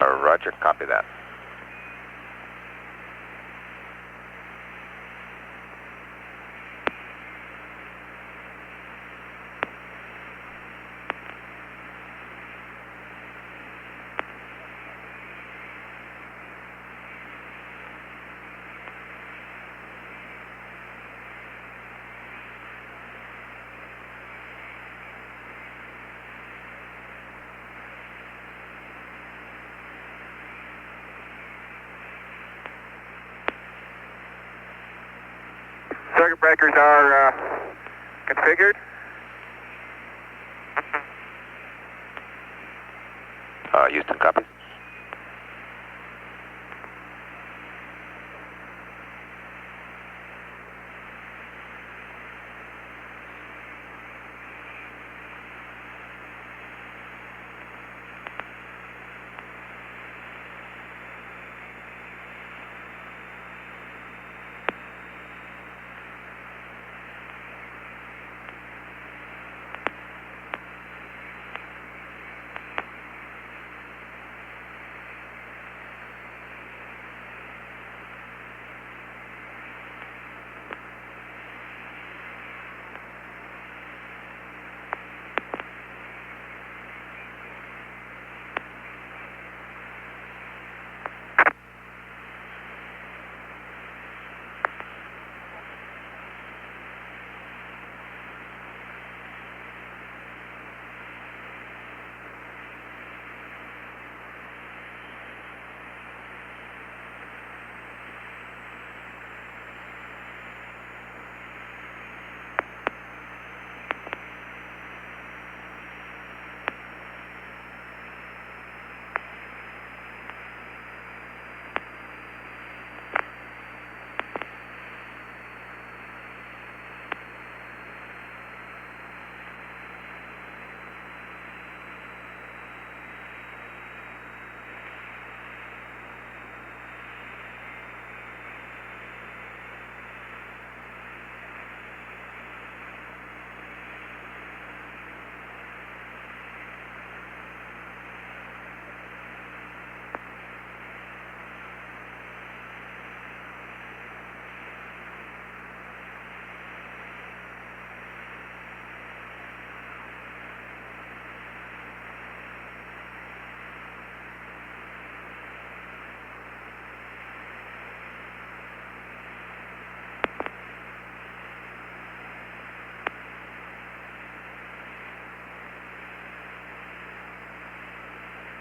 Roger, copy that. Circuit breakers are configured. Houston, copy.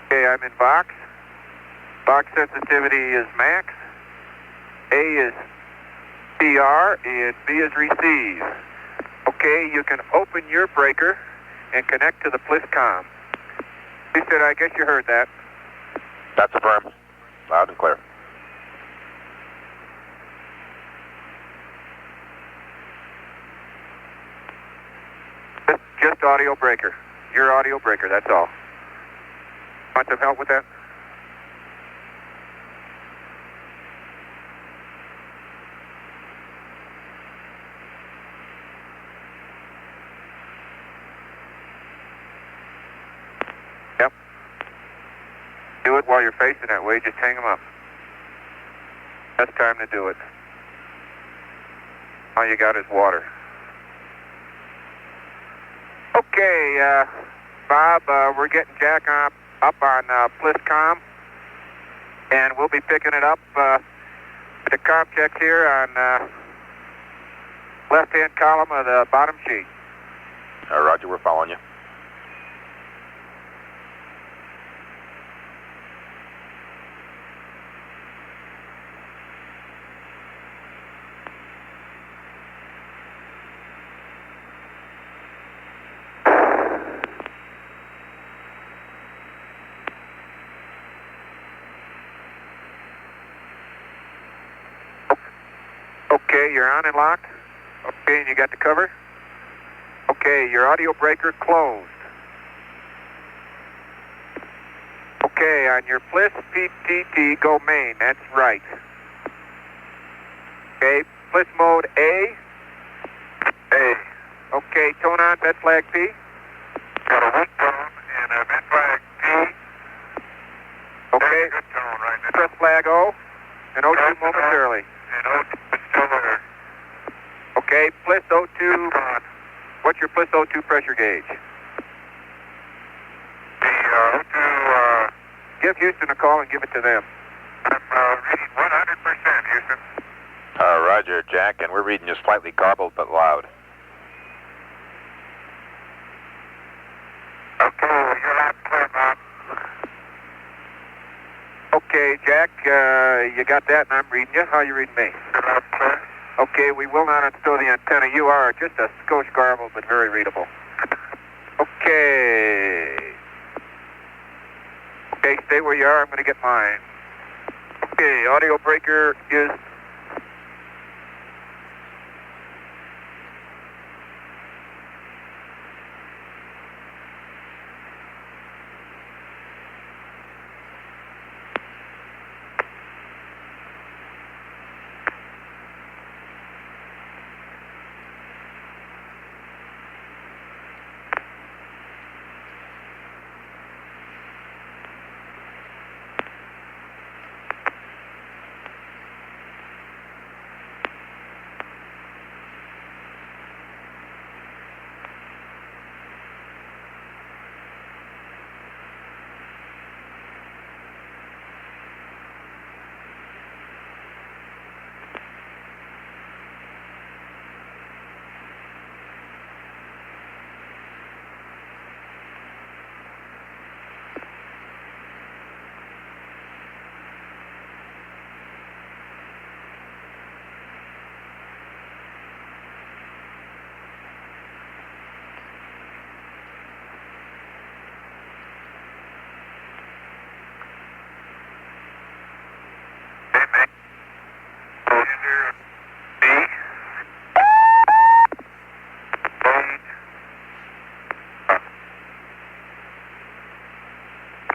Okay, I'm in box. Box sensitivity is max. A is PR and B is receive. Okay, you can open your breaker and connect to the PLISCOM. He said, I guess you heard that. That's affirmed. Loud and clear. Just audio breaker. Your audio breaker, that's all. Want some help with that? Yep. Do it while you're facing that way, just hang them up. Best time to do it. All you got is water. Okay, Bob, we're getting Jack up on PLISCOM, and we'll be picking it up with the comm checks here on left-hand column of the bottom sheet. Roger, we're following you. Okay, you're on and locked. Okay, and you got the cover. Okay, your audio breaker closed. Okay, on your PLIS PTT, go main. That's right. Okay, PLIS mode A. A. Okay, tone on, vent flag P. Got a weak tone and a vent flag P. Okay. Good tone right now. Press flag O and O2 Press momentarily. And O2 is still there. Okay, plus O2. It's gone. What's your plus O2 pressure gauge? The O2, Give Houston a call and give it to them. I'm reading 100%, Houston. Roger, Jack, and we're reading you slightly garbled but loud. Okay, you're loud and clear, Bob. Okay, Jack, you got that and I'm reading you. How are you reading me? You're loud and clear. Okay, we will not install the antenna. You are just a skosh garbled but very readable. Okay. Okay, stay where you are. I'm going to get mine. Okay, audio breaker is...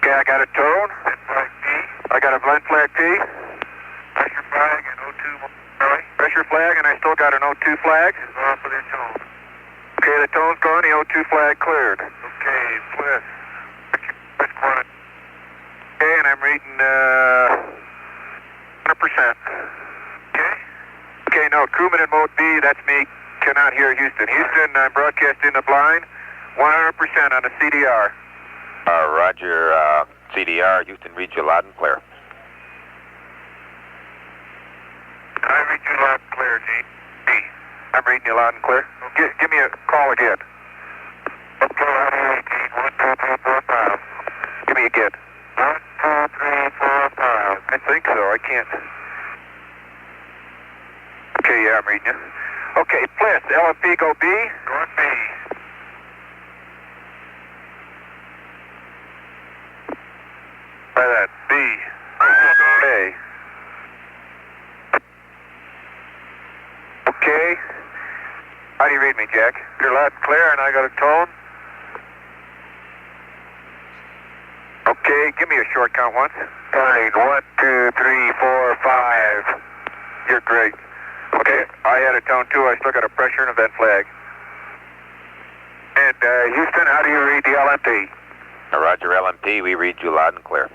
Okay, I got a tone. Vent flag P. I got a vent flag P. Pressure flag and O2 momentarily. Pressure flag, and I still got an O2 flag. Go off with your tone. Okay, the tone's gone. The O2 flag cleared. Okay, plus. Press quantity. Okay, and I'm reading 100%. Okay. Okay, no, crewman in mode B, that's me. Cannot hear Houston. Houston, I'm broadcasting the blind. 100% on the CDR. Roger, CDR, Houston reads you loud and clear. I read you loud and clear, G. B. I'm reading you loud and clear. Give me a call again. Okay, how do you read, G? 1, 2, 3, 4, 5. Give me again. 1, 2, 3, 4, 5. I think so. I can't. Okay, yeah, I'm reading you. Okay, Bliss, LFP go B. Going B. By that, B. A. Okay. How do you read me, Jack? You're loud and clear, and I got a tone. Okay, give me a short count once. Turning 1, 2, 3, 4, 5. You're great. Okay, I had a tone too. I still got a pressure and a vent flag. And Houston, how do you read the LMP? Roger, LMP, we read you loud and clear.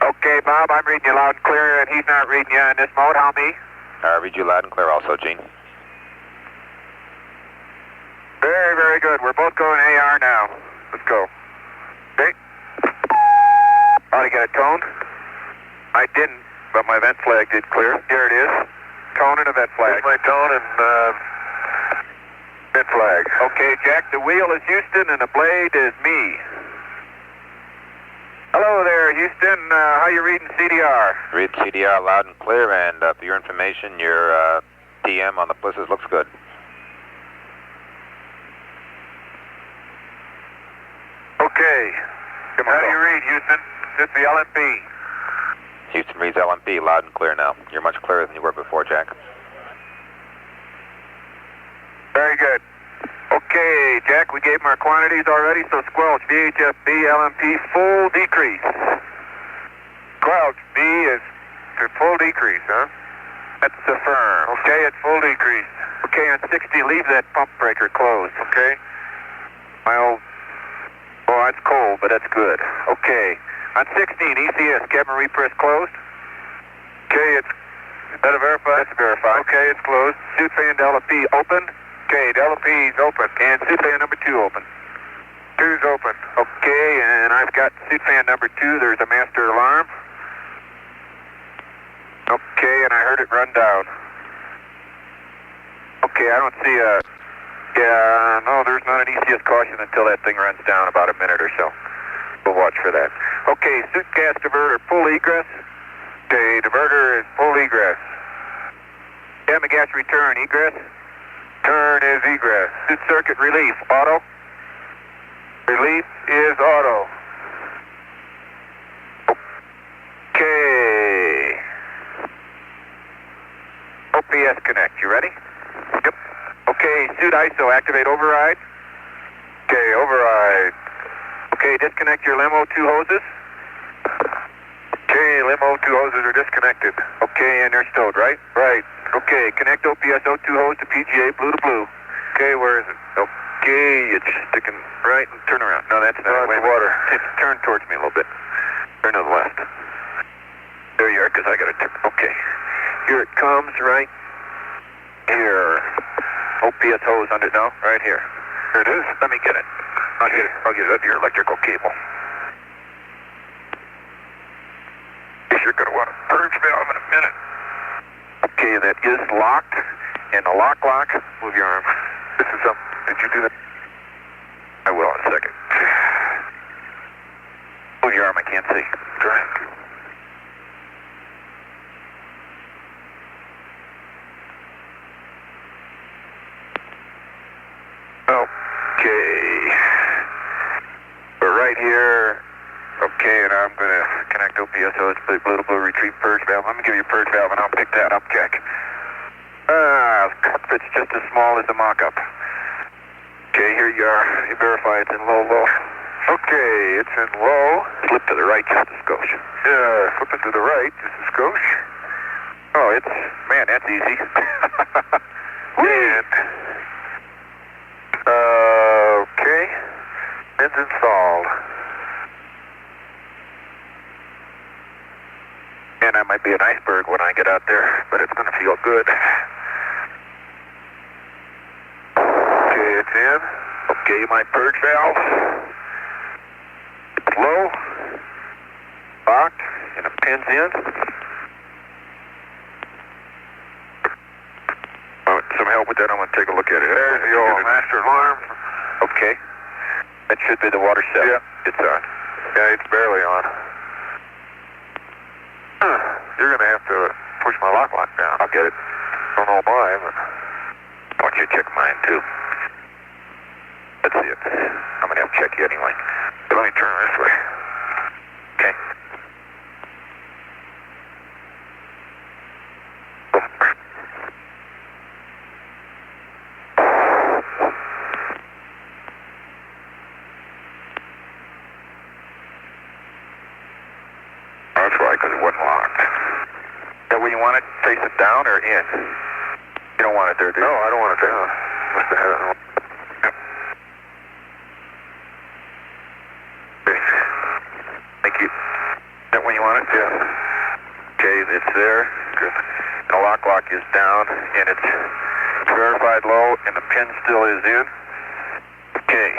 Okay, Bob, I'm reading you loud and clear, and he's not reading you in this mode. How me? Read you loud and clear also, Gene. Very, very good. We're both going AR now. Let's go. Okay. Ought to get a tone. I didn't, but my vent flag did clear. Here it is. Tone and a vent flag. Here's my tone and vent flag. Okay, Jack, the wheel is Houston and the blade is me. Hello there, Houston. How you reading CDR? Read CDR loud and clear, and for your information, your TM on the Blisses looks good. Okay. How do you read, Houston? This is the LMP. Houston reads LMP loud and clear now. You're much clearer than you were before, Jack. Very good. Okay, Jack, we gave him our quantities already, so squelch, VHF-B, LMP, full decrease. Squelch, B is to full decrease, huh? That's affirm. Okay, it's full decrease. Okay, on 60, leave that pump breaker closed. Okay. Oh, that's cold, but that's good. Okay. On 16, ECS, cabin repress closed. Okay, is that a verify? That's a verify. Okay, it's closed. Suit fan Delta P open. Okay, Delta P is open. And suit fan number 2 open. 2's open. Okay, and I've got suit fan number 2. There's a master alarm. Okay, and I heard it run down. Okay, I don't see a... Yeah, no, there's not an ECS caution until that thing runs down about a minute or so. We'll watch for that. Okay, suit gas diverter, full egress. Okay, diverter is full egress. Gamma gas return, egress. Turn is egress. Suit circuit relief, auto. Relief is auto. Okay. OPS connect, you ready? Yep. Okay, suit ISO, activate override. Okay, override. Okay, disconnect your limo 2 hoses. Okay, limo 2 hoses are disconnected. Okay, and they're stowed, right? Right. Okay, connect OPS O2 hose to PGA, blue to blue. Okay, where is it? Okay, it's sticking right and turn around. No, that's not it. Water. It's turn towards me a little bit. Turn to the left. There you are, because I got to turn. Okay. Here it comes, right here. OPS hose under, no, right here. Here it is. Let me get it. I'll get it up your electrical cable. You're going to want a purge valve in a minute. Okay, that is locked. And the lock, move your arm. This is up. Did you do that? I will in a second. Move your arm, I can't see. Try. Okay. We're right here. Okay, and I'm going to connect OPS hose to the blue retrieve purge valve. Let me give you a purge valve and I'll pick that up, Jack. The cockpit's just as small as the mock-up. Okay, here you are. You verify it's in low. Okay, it's in low. Flip to the right just a skosh. Yeah, flip it to the right just a skosh. Oh, man, that's easy. And, okay, it's installed. And I might be an iceberg when I get out there, but it's going to feel good. Okay, it's in. Okay, my purge valve. It's low. Locked. And the pin's in. Some help with that, I'm going to take a look at it. There's the old master alarm. Okay. That should be the water set. Yeah. It's on. Yeah, it's barely on. You're going to have to push my lock down. I'll get it. I don't know why, but I want you to check mine, too. Let's see it. I'm going to have to check you anyway. So let me turn this way. Okay. That's why, because it wasn't locked. Is that where you want it? Face it down or in? You don't want it there, do you? No, I don't want it down. Must have had it. Yep. Okay. Thank you. Is that where you want it? Yeah. Okay, it's there. Good. The lock is down, and it's verified low, and the pin still is in. Okay.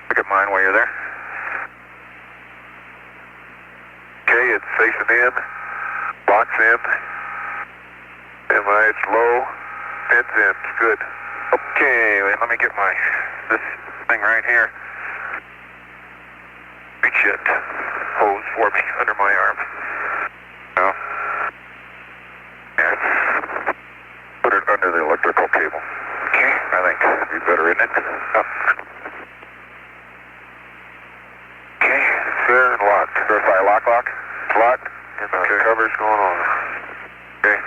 Look at mine while you're there. Okay, it's facing in, lock's in, and it's low, pin's in, it's good. Okay, wait, let me get this thing right here. Reach it, hose for me under my arm. No. Yeah. Put it under the electrical cable. Okay, I think that'd be better, isn't it? Oh. Okay, it's there and locked. Verify lock. It's locked, and the cover's going on. Okay.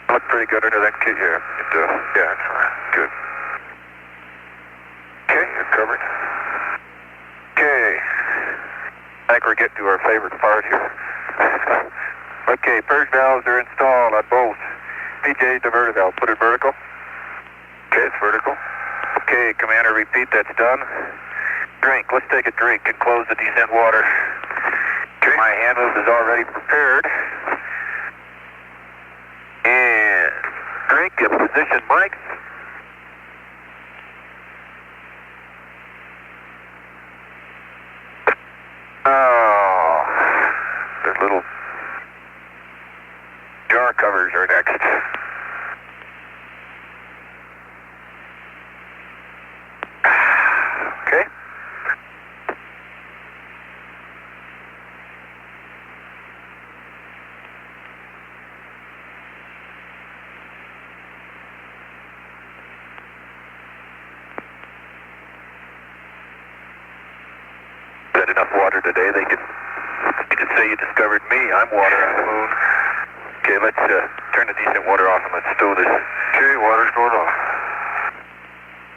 Look pretty good under that kit, yeah. It does. Yeah, it's fine. Good. Okay, it's covered. Okay. I think we're getting to our favorite part here. Okay, purge valves are installed on both. PJ diverter valve, put it vertical. Okay, it's vertical. Okay, Commander, repeat, that's done. Drink, let's take a drink and close the descent water. Okay. My hand hose is already prepared. And drink and position mics. Oh, the little jar covers are next. Okay. Got enough water today, they can say you discovered me. I'm water on the moon. Okay, let's turn the descent water off and let's stow this. Okay, water's going off.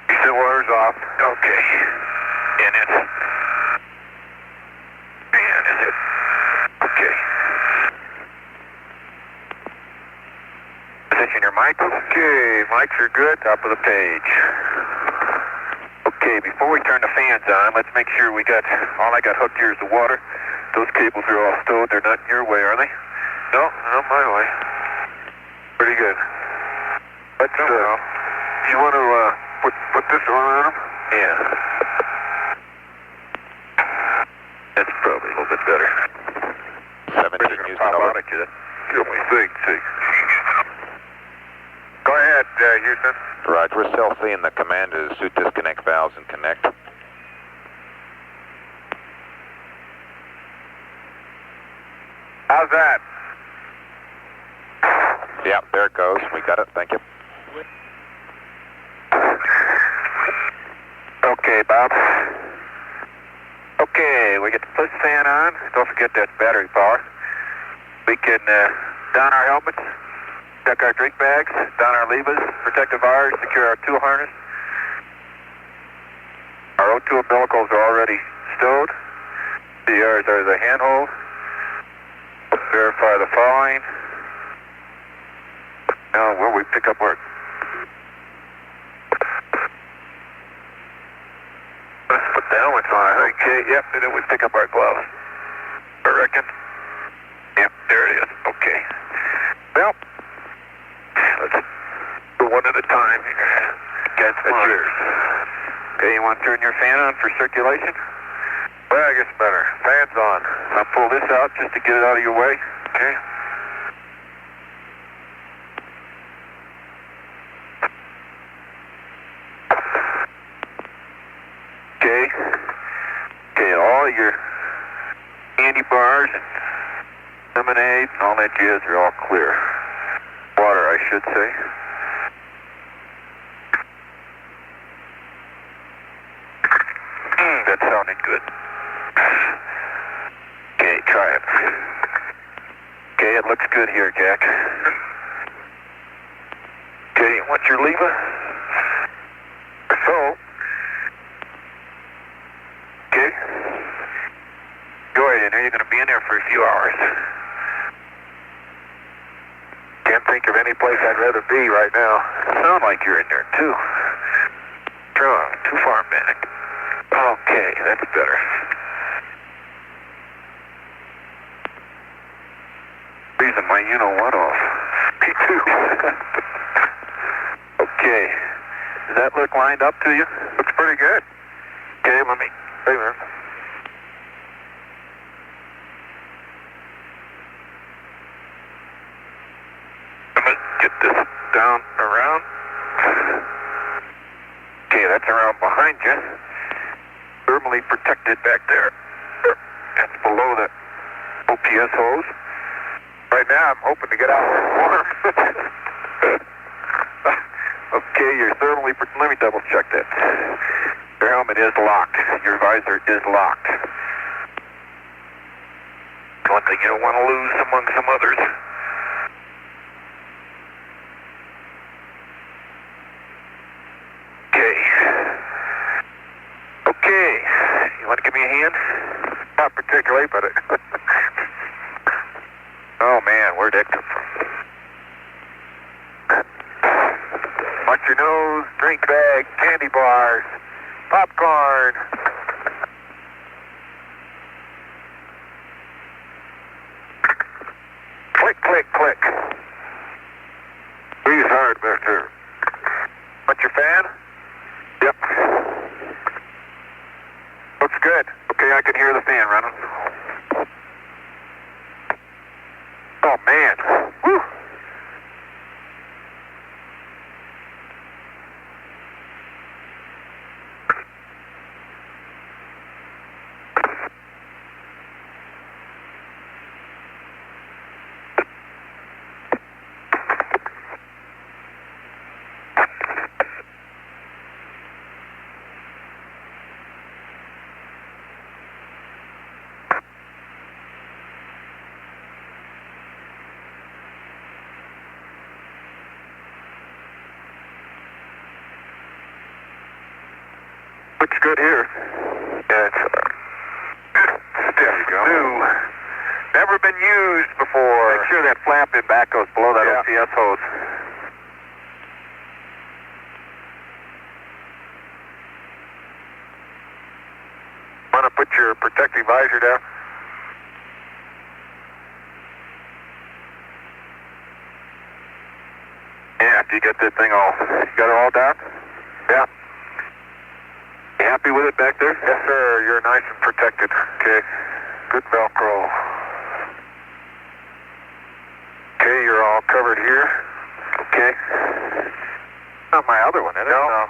Descent water's off. Okay. And it's... And is it... Okay. Position your mic. Okay, mics are good. Top of the page. Okay, before we turn the fans on, let's make sure we got... All I got hooked here is the water. Those cables are all stowed. They're not in your way, are they? No, not my way. Pretty good. Let's, you want to put this on them? Yeah. That's probably a little bit better. 17 Houston, over. Let me see. Go ahead, Houston. Roger, we're still seeing the command to suit disconnect valves and connect. How's that? Yeah, there it goes. We got it. Thank you. Okay, Bob. Okay, we get the push fan on. Don't forget that's battery power. We can don our helmets, check our drink bags, don our levers, protective wires, secure our tool harness. Our O2 umbilicals are already stowed. CRs are the handhold. Verify the following. Now, will we pick up our... Let's put the helmets on. Okay, yep, and then we pick up our gloves. I reckon. Yep, there it is. Okay. Well, let's do one at a time here. That's yours. Okay, you want to turn your fan on for circulation? Well, I guess better. Fan's on. I'll pull this out just to get it out of your way. Okay. Okay, all your candy bars and lemonade and all that jazz are all clear. Water, I should say. That sounded good. Okay, try it. Okay, it looks good here, Jack. Okay, you want your lever? So, okay. Go right in there. You're going to be in there for a few hours. Can't think of any place I'd rather be right now. Sound like you're in there, too. Too far back. Okay, that's better. Freezing my you-know-what off. Me too. Okay. Does that look lined up to you? Looks pretty good. Okay, let me... Wait a minute. Let me get this down around. Okay, that's around behind you. Thermally protected back there. That's below the OPS hose. Right now, I'm hoping to get out where it's warm. Okay, you're thermally... Let me double check that. Your helmet is locked. Your visor is locked. One thing you don't want to lose among some others. Okay, you want to give me a hand? Not particularly, but Oh man, where'd that come from? Watch your nose, drink bag, candy bars, popcorn. Click, click, click. Breathe hard, mister. What's your fan? Yep. Looks good. Okay, I can hear the fan running. Oh, man. Woo! Looks good here. Yeah, it's there you go. New. Never been used before. Make sure that flap in back goes below that OCS hose. Want to put your protective visor down? Yeah, if you get that thing all, you got it all down? Yeah. You happy with it back there? Yes, sir. You're nice and protected. Okay. Good Velcro. Okay, you're all covered here. Okay. Not my other one, is it? No.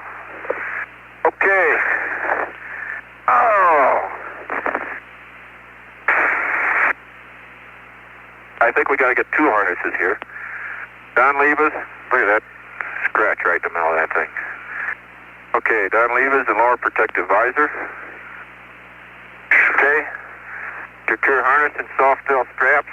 Okay. Oh. I think we got to get two harnesses here. Don Levas, look at that scratch right in the middle of that thing. Okay, Don Levas and lower protective visor. Okay. Secure harness and soft tail straps.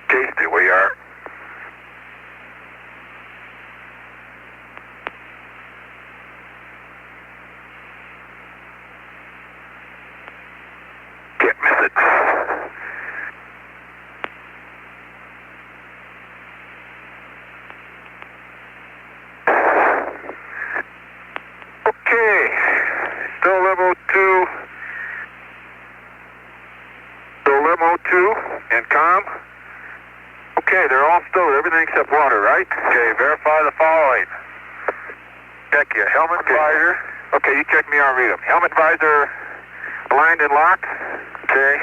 Okay, stay where you are. Can't miss it. Okay, still level 2. Still level 2 and calm. Okay, they're all stowed, everything except water, right? Okay, verify the following. Check your helmet visor. Okay, you check me, I'll read them. Helmet visor aligned and locked. Okay.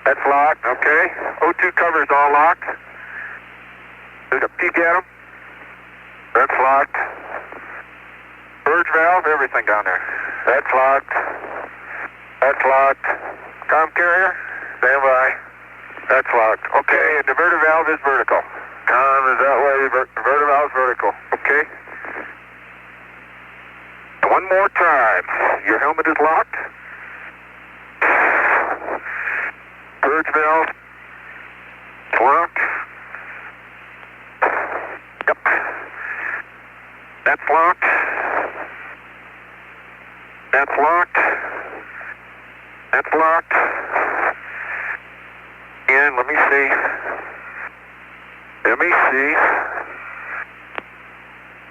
That's locked. Okay. O2 covers all locked. There's a peek at them. That's locked. Purge valve, everything down there. That's locked. That's locked. Com carrier, stand by. That's locked. Okay, and diverter valve is vertical. Com is that way, diverter valve is vertical. Okay. One more time. Your helmet is locked. Purge valve. Locked. Yep. That's locked. That's locked. That's locked. And let me see. Let me see.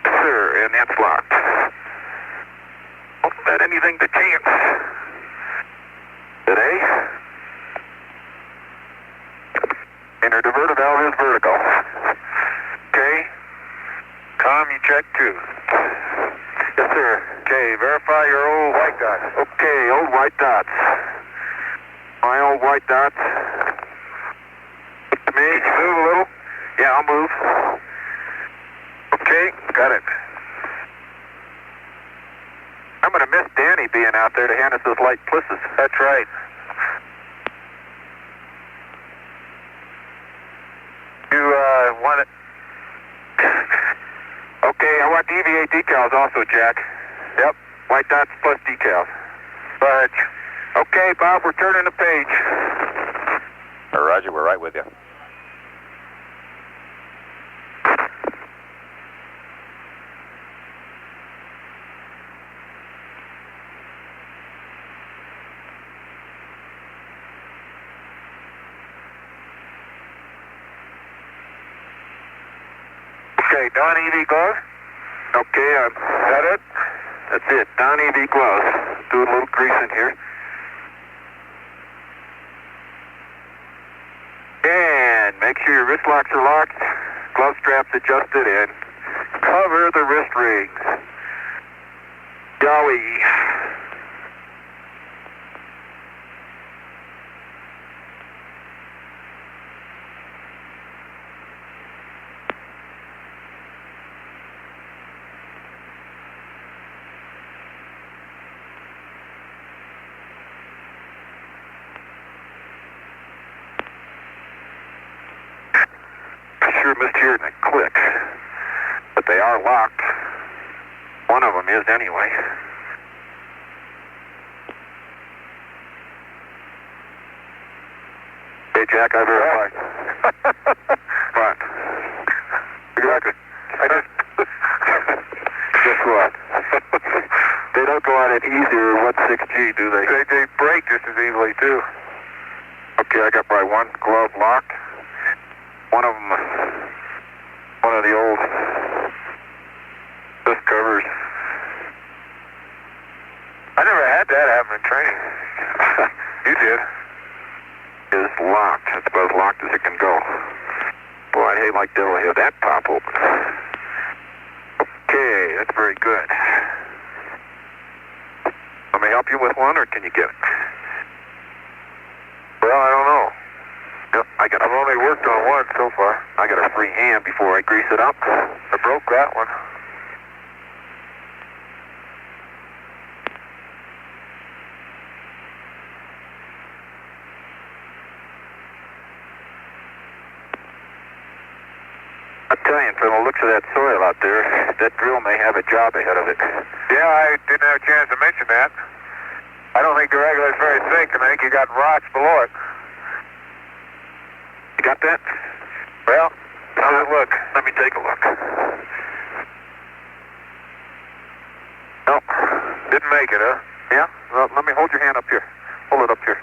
Sir, and that's locked. Don't let anything to chance. Today. And our diverter valve is vertical. Okay. Com, you check too. Yes, sir. Okay, verify your old white dots. Okay, old white dots. My old white dots. Look to me. Can you move a little? Yeah, I'll move. Okay, got it. I'm going to miss Danny being out there to hand us those light plisses. That's right. You want it? Okay, I want DVA decals also, Jack. Yep, white dots plus decals. But, okay, Bob, we're turning the page. Roger, we're right with you. Okay, Don EV gloves. Okay, is that it? That's it, Don EV gloves. Do a little grease in here. And make sure your wrist locks are locked, glove straps adjusted, and cover the wrist rings. Golly. I sure missed hearing a click, but they are locked. One of them is anyway. Hey, Jack, I verified. What? Exactly. I just... Guess what? They don't go on an easier 16G, do they? They break just as easily, too. Okay, I got my one glove locked. One of them, one of the old dust covers. I never had that happen in training. You did. It's locked. It's about as locked as it can go. Boy, I'd hate like devil to have that pop open. Okay, that's very good. Let me help you with one, or can you get it? Well, I don't know. Yep, I've only worked on one so far. I got a free hand before I grease it up. I broke that one. I'm telling you, from the looks of that soil out there, that drill may have a job ahead of it. Yeah, I didn't have a chance to mention that. I don't think the regular is very thick, and I think you got rocks below it. You got that? Well, how does it look? Let me take a look. Nope. Didn't make it, huh? Yeah? Well, let me hold your hand up here. Hold it up here.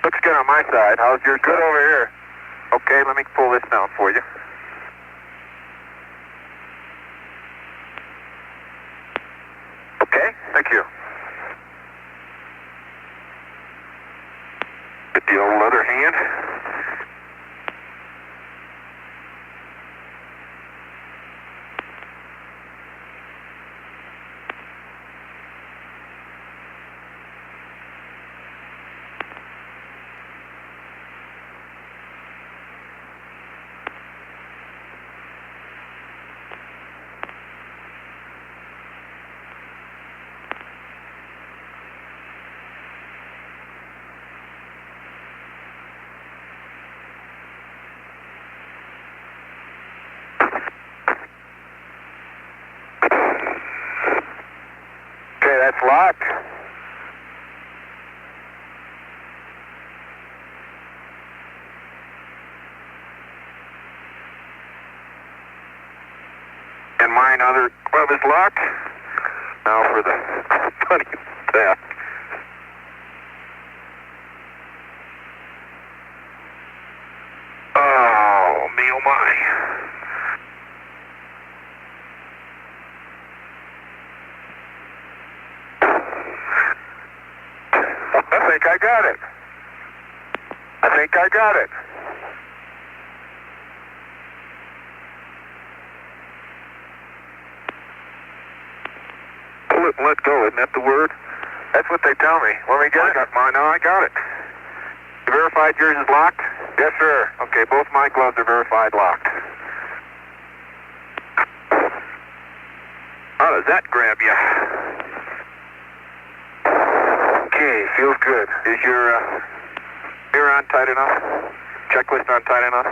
Looks good on my side. How's yours? Good over here. Okay, let me pull this down for you. Okay, thank you. Get the old leather hand. That's locked. And mine other glove is locked. Now for the funny theft. Oh, me oh my. I think I got it. I think I got it. Pull it and let go, isn't that the word? That's what they tell me. Let me get it. I got mine. No, I got it. You verified yours is locked? Yes, sir. Okay, both my gloves are verified locked. How does that grab you? Okay, feels good. Is your mirror on tight enough? Checklist on tight enough?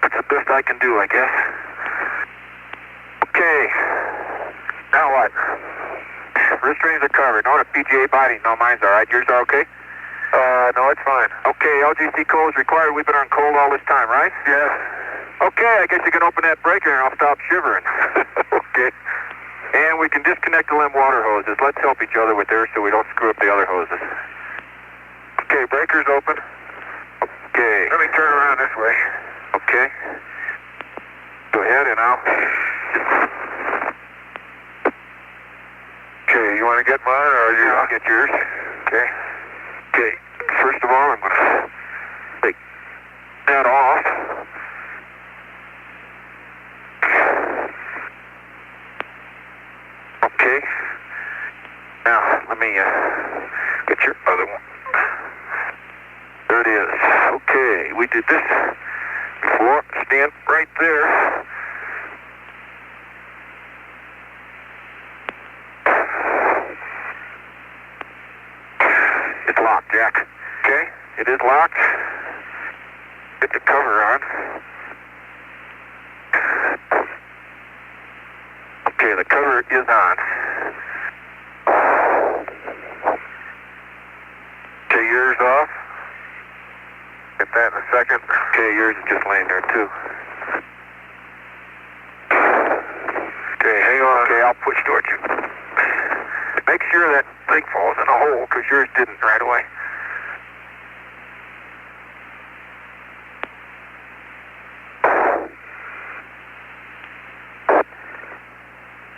That's the best I can do, I guess. Okay. Now what? Wrist rings are covered. No, the PGA body. No, mine's all right. Yours are okay? No, it's fine. Okay, LGC codes required. We've been on cold all this time, right? Yes. Okay, I guess you can open that breaker and I'll stop shivering. Okay. And we can disconnect the limb water hoses. Let's help each other with theirs so we don't screw up the other hoses. Okay, breaker's open. Okay. Let me turn around this way. Okay. Go ahead and I'll... Okay, you want to get mine or you? I'll get yours. Okay. Okay, first of all, I'm going to take that off. Okay. Now, let me get your other one. There it is. Okay, we did this before. Stand right there. It's locked, Jack. Okay, it is locked. Get the cover on. Okay, the cover is on. Okay, yours off. Get that in a second. Okay, yours is just laying there too. Okay, hang on. Okay, I'll push towards you. Make sure that thing falls in a hole, because yours didn't right away.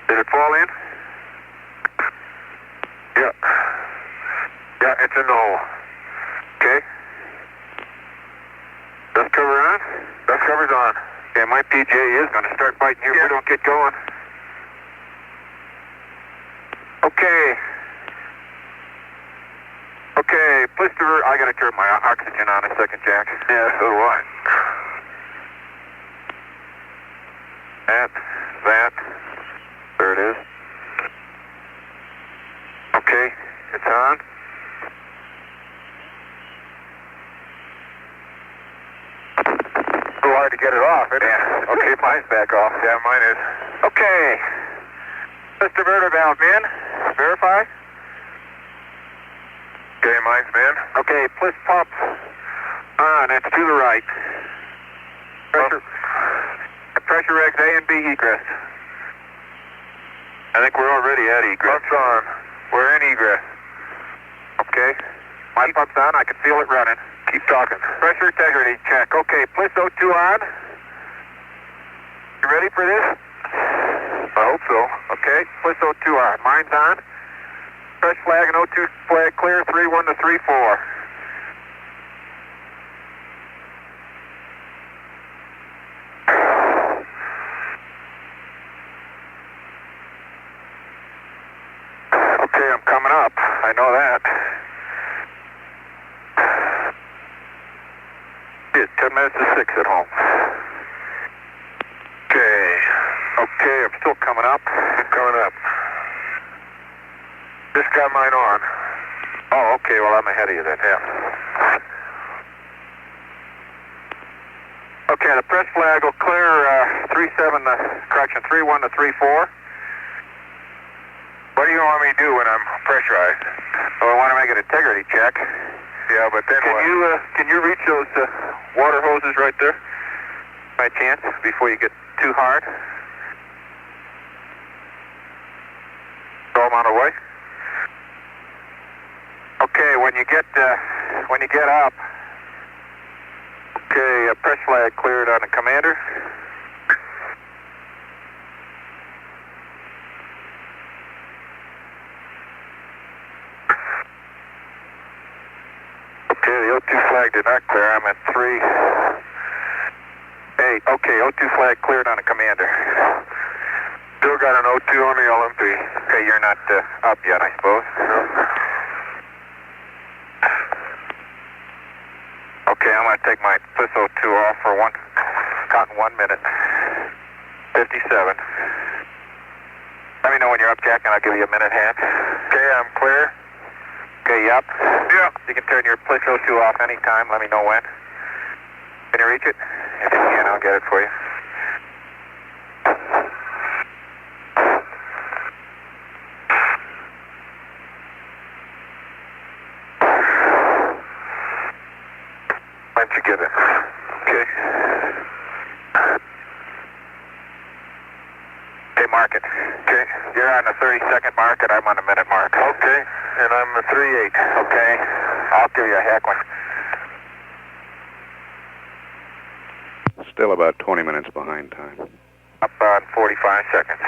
Did it fall in? Yeah. Yeah, it's in the hole. Okay. Dust cover on? Dust cover's on. Okay, my PJ is going to start biting here if we don't get going. Okay. Okay, please I got to turn my oxygen on a second, Jack. Yeah, so do I. That. There it is. Okay, it's on. So hard to get it off, isn't it? Okay, mine's back off. Yeah, mine is. Okay. Mr. Verter valve in. Verify. Okay, mine's been. Okay, please pump on. It's to the right. Pressure regs A and B egress. I think we're already at egress. Pump's on. We're in egress. Okay. My pump's on. I can feel it running. Keep talking. Pressure integrity check. Okay, please O2 on. You ready for this? I hope so. Okay, please O2 on. Mine's on. Press flag and O2 flag clear, 3-1 to 3-4. Okay, I'm coming up. I know that. It's 10 minutes to 6 at home. Okay, I'm still coming up. I'm coming up. Just got mine on. Oh, okay, well, I'm ahead of you then, yeah. Okay, the press flag will clear 3-1 to 3-4. What do you want me to do when I'm pressurized? Well, I want to make an integrity check. Yeah, but then can you reach those water hoses right there? By chance, before you get too hard? Throw them on the way? Okay, when you get up, okay, press flag cleared on the commander. Okay, the O2 flag did not clear. I'm at 3-8. Okay, O2 flag cleared on the commander. Still got an O2 on the LMP. Okay, you're not up yet, I suppose. No. Okay, I'm going to take my PLIS O2 off for 1 minute. 57. Let me know when you're up, Jack, and I'll give you a minute hand. Okay, I'm clear. Okay, you up? Yeah. You can turn your PLIS O2 off anytime. Let me know when. Can you reach it? If you can, I'll get it for you. Why don't you get it? Okay. mark it. Okay. You're on the 30-second mark, and I'm on the minute mark. Okay. And I'm the 3/8. Okay. I'll give you a heck one. Still about 20 minutes behind time. Up on 45 seconds.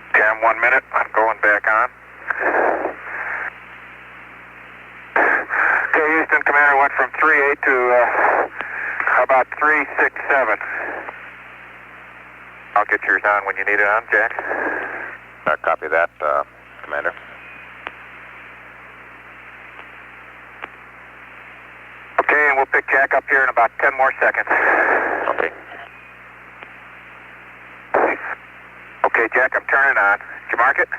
Okay, I'm 1 minute. I'm going back on. Okay, Houston, Commander went from 3/8 to about 3/6/7. I'll get yours on when you need it on, Jack. Copy that, Commander. Okay, and we'll pick Jack up here in about 10 more seconds. Okay. Okay, Jack, I'm turning on. Did you mark it?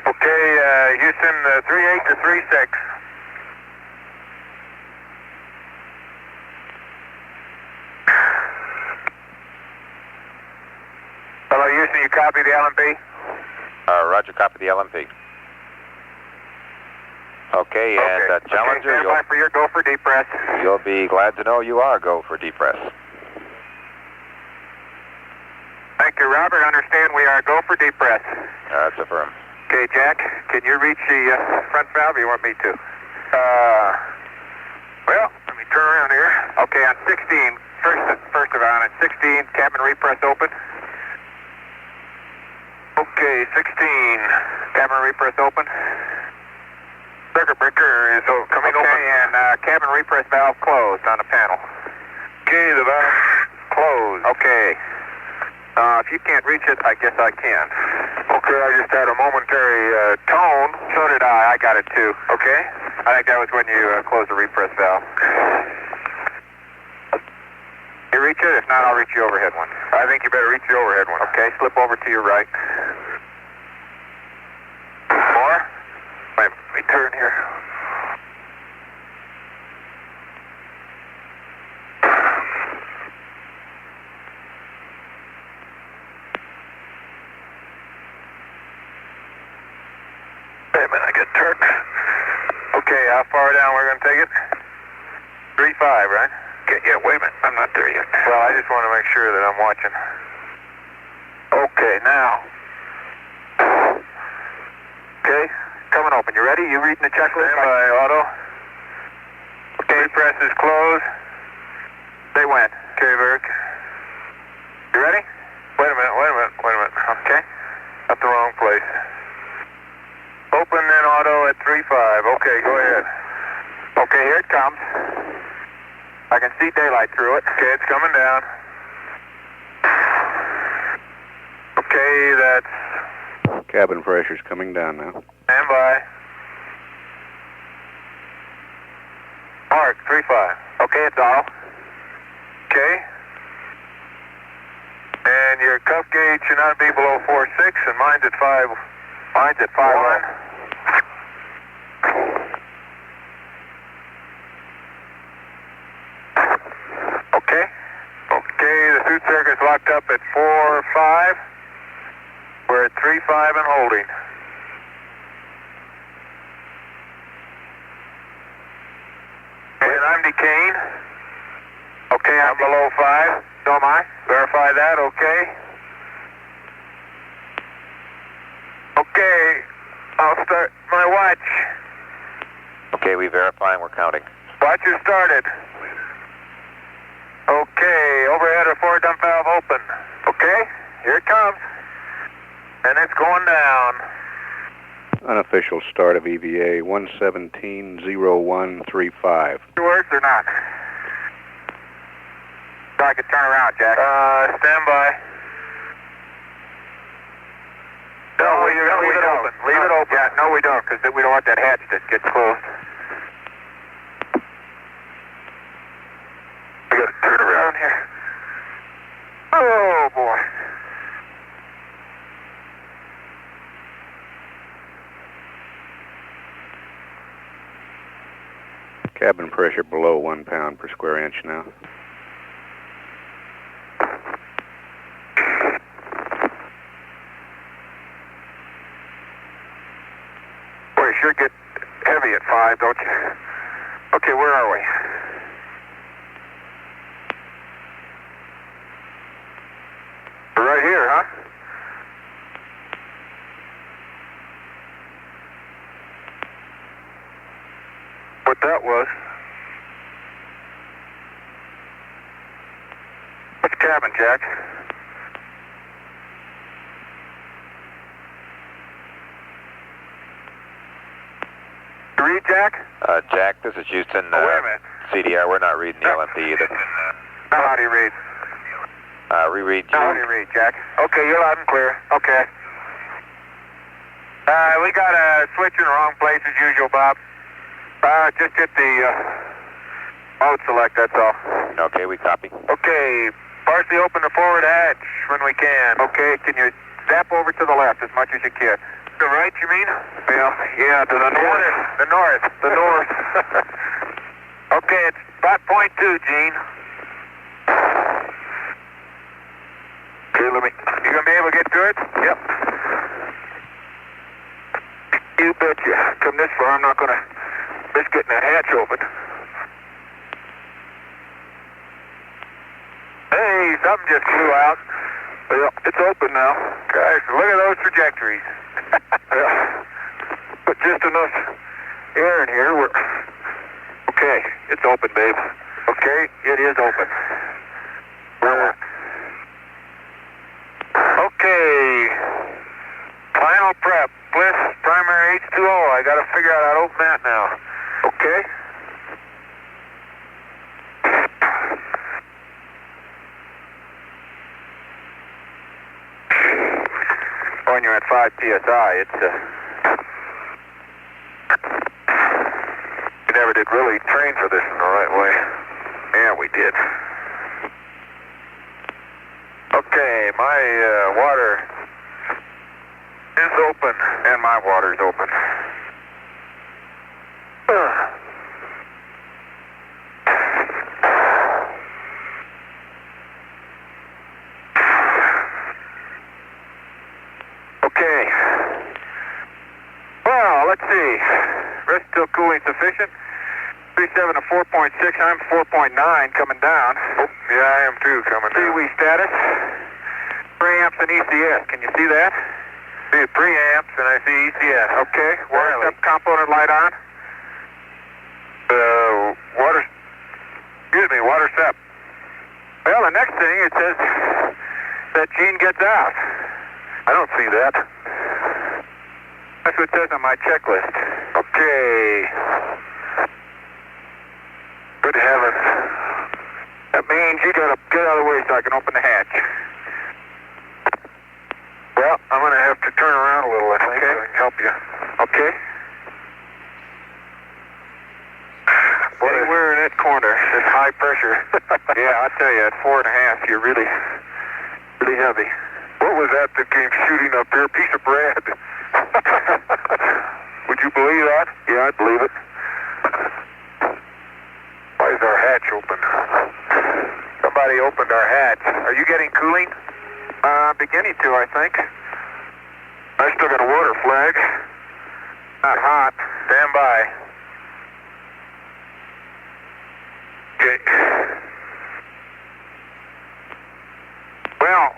Okay, Houston, 3/8 to 3/6. Hello, Houston, you copy the LMP? Roger, copy the LMP. Okay, and Challenger, okay, stand by for your go for depress. you'll be glad to know you are go for depress. Thank you, Robert. Understand we are go for depress. That's affirm. Okay, Jack, can you reach the front valve or you want me to? Well, let me turn around here. Okay, on 16, first of all, on 16, cabin repress open. Okay, 16, cabin repress open. Circuit breaker is coming open. And cabin repress valve closed on the panel. Okay, the valve closed. Okay. If you can't reach it, I guess I can. Okay, I just had a momentary tone. So did I. I got it too. Okay? I think that was when you closed the repress valve. You reach it? If not, I'll reach the overhead one. I think you better reach the overhead one. Okay, slip over to your right. More? Wait, let me turn here. Wait a minute, I get turned. Okay, how far down we're going to take it? 3.5, right? Okay, yeah, wait a minute. I'm not there yet. Well, I just want to make sure that I'm watching. Okay, now. Okay, coming open. You ready? You reading the checklist? Stand by, auto. Okay, press is closed. They went. Okay, Burke. You ready? Wait a minute. Okay. At the wrong place. Open then auto at 3.5. Okay, go ahead. Okay, here it comes. I can see daylight through it. Okay, it's coming down. Okay, that's... Cabin pressure's coming down now. Stand by. Mark, 3.5. Okay, it's auto. Okay. And your cuff gauge should not be below 4.6, and mine's at 5. Mine's at 5.1. Okay. Okay, the suit circuit's locked up at 4.5. We're at 3.5 and holding. And I'm decaying. Okay, I'm below 5. So am I. Verify that, okay. Okay, I'll start my watch. Okay, we verify and we're counting. Watch is started. Okay, overhead or forward dump valve open. Okay, here it comes. And it's going down. Unofficial start of EVA 117.0135. Words or not? So I can turn around, Jack. Stand by. No, leave it open. Leave it open. Yeah, no, we don't, because we don't want that hatch that gets closed. We got to turn around here. Oh, boy. Cabin pressure below 1 pound per square inch now. sure get heavy at 5, don't you? Okay, where are we? We're right here, huh? What that was? What's cabin, Jack? You read, Jack? Jack, this is Houston. Oh, wait a minute. CDR, we're not reading the LMP either. Now how do you read? Reread Now how do you read, Jack? Okay, you're loud and clear. Okay. We got a switch in the wrong place as usual, Bob. Just hit the mode select, that's all. Okay, we copy. Okay, partially open the forward hatch when we can. Okay, can you zap over to the left as much as you can? The right, you mean? Yeah, to the north. The north. The north. Okay, it's about .2, Gene. Okay, you gonna be able to get good? Yep. You betcha. Come this far, I'm not gonna risk getting that hatch open. Hey, something just flew out. Well, it's open now. Guys, look at those trajectories. Yeah. Put just enough air in here. Okay, it's open, babe. Okay, it is open. Okay. Final prep. Bliss, primary H2O. I gotta figure out how to open that now. Okay. When you're at 5 PSI, it's we never did really train for this in the right way. Yeah, we did. Okay, my water is open, and my water's open. Okay. Well, let's see. Rest still cooling sufficient. 37 to 4.6. I'm 4.9 coming down. Oh, yeah, I am too coming down. Seawee status. Preamps and ECS. Can you see that? See preamps and I see ECS. Okay. Water step component light on. Water step. Well, the next thing it says that Gene gets out. I don't see that. That's what it says on my checklist. Okay. Good heavens. That means you gotta get out of the way so I can open the hatch. Well, I'm gonna have to turn around a little, I think, so I can help you. Okay. Anywhere in that corner, it's high pressure. Yeah, I'll tell you, at 4.5, you're really heavy. What was that came shooting up here? A piece of bread. Would you believe that? Yeah, I'd believe it. Why is our hatch open? Somebody opened our hatch. Are you getting cooling? Beginning to, I think. I still got a water flag. Not hot. Stand by. Okay. Well,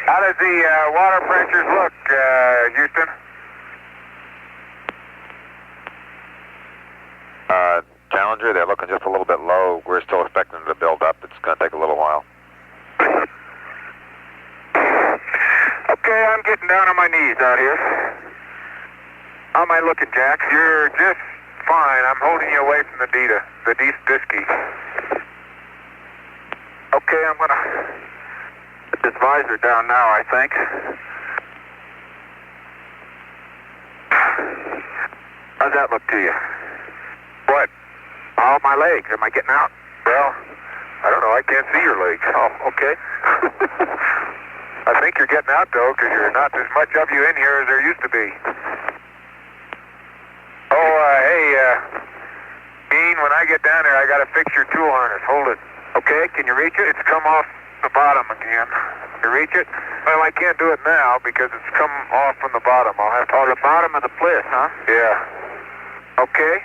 how does the water pressures look, Houston? Challenger, they're looking just a little bit low. We're still expecting them to build up. It's going to take a little while. Okay, I'm getting down on my knees out here. How am I looking, Jack? You're just fine. I'm holding you away from the disky. Okay, I'm going to put this visor down now, I think. How's that look to you? What? Oh, my legs. Am I getting out? Well, I don't know. I can't see your legs. Oh, okay. I think you're getting out, though, because there's not as much of you in here as there used to be. Oh, hey, Dean, when I get down there, I got to fix your tool harness. Hold it. Okay, can you reach it? It's come off the bottom again. You reach it? Well, I can't do it now because it's come off from the bottom. I'll have to... Oh, the bottom of the bliss, huh? Yeah. Okay.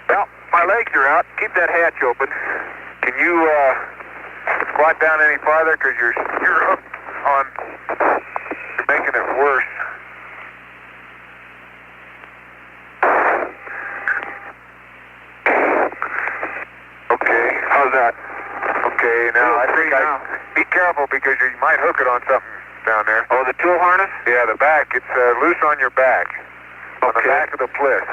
Well, my legs are out. Keep that hatch open. Can you squat down any farther? Because you're hooked on... You're making it worse. Okay, how's that? Okay, now I think be careful because you might hook it on something down there. Oh, the tool harness? Yeah, the back. It's loose on your back. Okay. On the back of the bliss.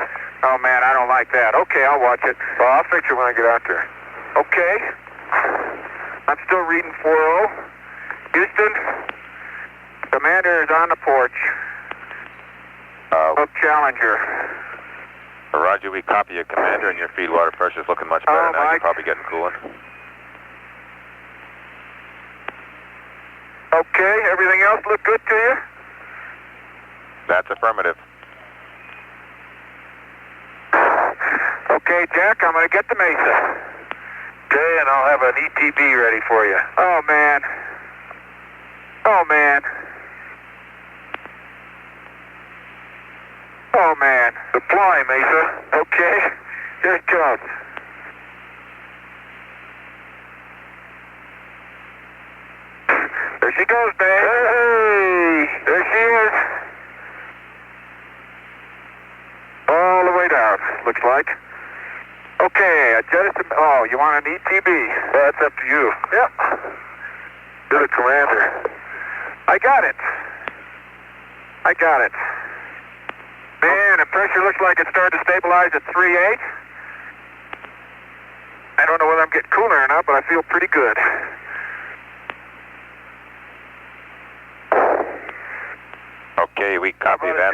Oh, man, I don't like that. Okay, I'll watch it. Well, I'll fix it when I get out there. Okay. I'm still reading 4-0. Houston, Commander is on the porch. Hook Challenger. Roger, we copy you, Commander, and your feed water pressure is looking much better now. You're probably getting coolant. Okay, everything else look good to you? That's affirmative. Okay, Jack, I'm going to get the Mesa. Okay, and I'll have an ETB ready for you. Oh, man. Oh, man. Oh, man. Deploy, Mesa. Okay, here it comes. There she goes, babe. Hey, there she is. All the way down, looks like. Okay, I jettison. Oh, you want an ETB? Well, that's up to you. Yep. You're the commander. I got it. I got it. Man, the pressure looks like it's starting to stabilize at 3/8. I don't know whether I'm getting cooler or not, but I feel pretty good. Okay, we copy that.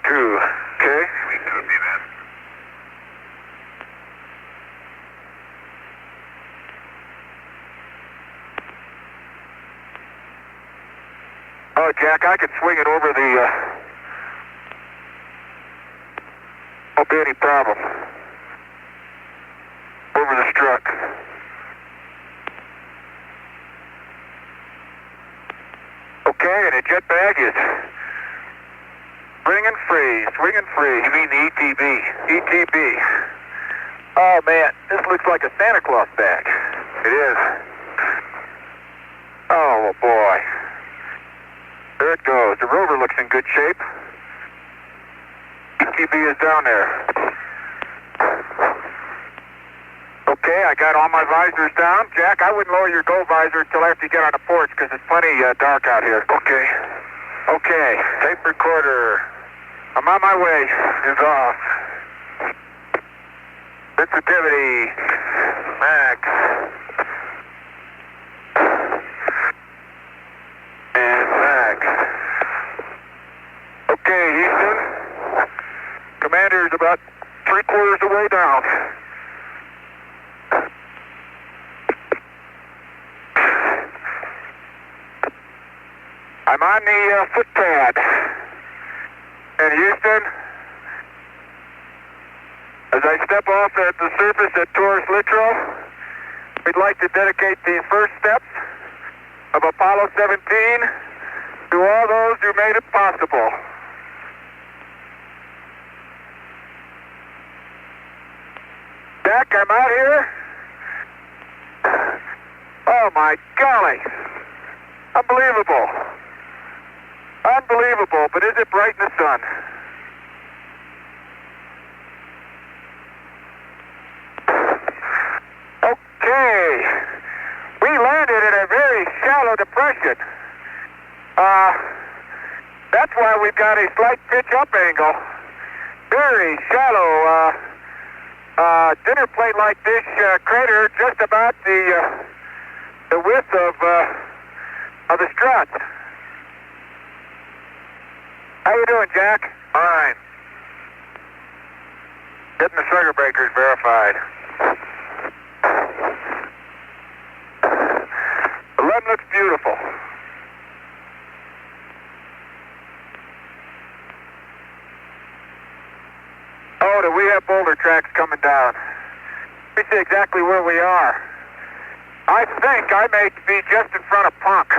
True. Okay. We copy that. Oh, Jack, I could swing it over the, won't be any problem. Over the strut. Okay, and the jet bag is swinging free, swinging free. You mean the ETB? ETB. Oh, man, this looks like a Santa Claus bag. It is. Oh, boy. There it goes. The Rover looks in good shape. ETB is down there. Okay, I got all my visors down. Jack, I wouldn't lower your go visor until after you get on the porch because it's plenty dark out here. Okay. Okay, tape recorder. I'm on my way. It's off. Sensitivity. Max. And max. Okay, Houston. Commander's about 3/4 of the way down. I'm on the footpad. And Houston, as I step off at the surface at Taurus Littrow, we'd like to dedicate these first steps of Apollo 17 to all those who made it possible. Jack, I'm out here. Oh my golly. Unbelievable. Unbelievable, but is it bright in the sun? Okay. We landed in a very shallow depression. That's why we've got a slight pitch up angle. Very shallow, dinner plate like this crater, just about the width of the strut. How you doing, Jack? Fine. Getting the circuit breakers verified. The LEM looks beautiful. Oh, do we have boulder tracks coming down? Let me see exactly where we are. I think I may be just in front of Punk.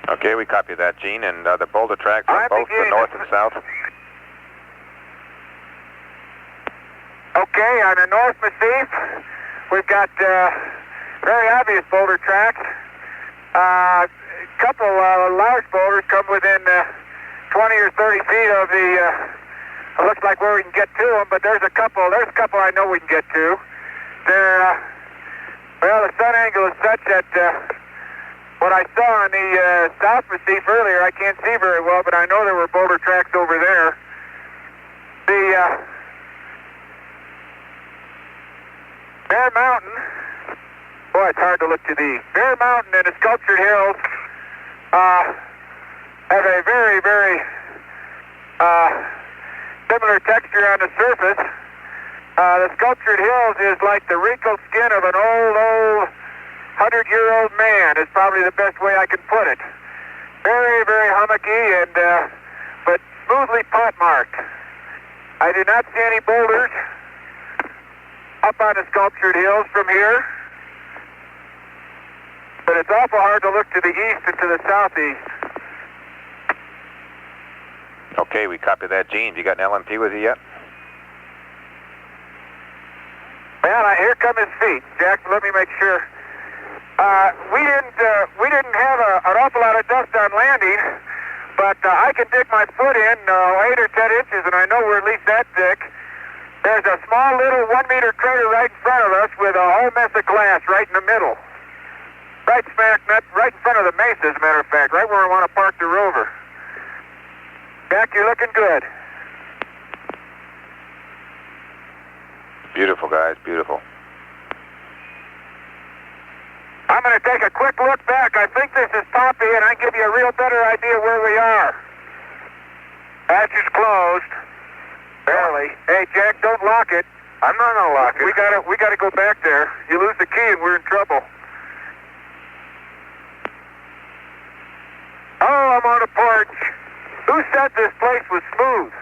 Okay, we copy that, Gene, and the boulder tracks on both the north and south. Okay, on the North Massif, we've got very obvious boulder tracks. A couple large boulders come within 20 or 30 feet of the, it looks like where we can get to them, but there's a couple I know we can get to. They're, well, the sun angle is such that what I saw on the South Massif earlier, I can't see very well, but I know there were boulder tracks over there. The Bear Mountain, boy, it's hard to look to the Bear Mountain and the Sculptured Hills have a very, very similar texture on the surface. The Sculptured Hills is like the wrinkled skin of an old 100-year-old man is probably the best way I can put it. Very, very hummocky and but smoothly pot-marked. I do not see any boulders up on the Sculptured Hills from here, but it's awful hard to look to the east and to the southeast. Okay, we copy that, Gene. You got an LMP with you yet? Well, here come his feet. Jack, let me make sure. We didn't have an awful lot of dust on landing, but I can dig my foot in 8 or 10 inches, and I know we're at least that thick. There's a small little 1-meter crater right in front of us with a whole mess of glass right in the middle. Right in front of the mesa, as a matter of fact, right where I want to park the Rover. Jack, you're looking good. Beautiful, guys, beautiful. I'm going to take a quick look back. I think this is Poppy, and I can give you a real better idea where we are. Hatch is closed. Barely. Hey, Jack, don't lock it. I'm not going to lock it. We gotta go back there. You lose the key and we're in trouble. Oh, I'm on a porch. Who said this place was smooth?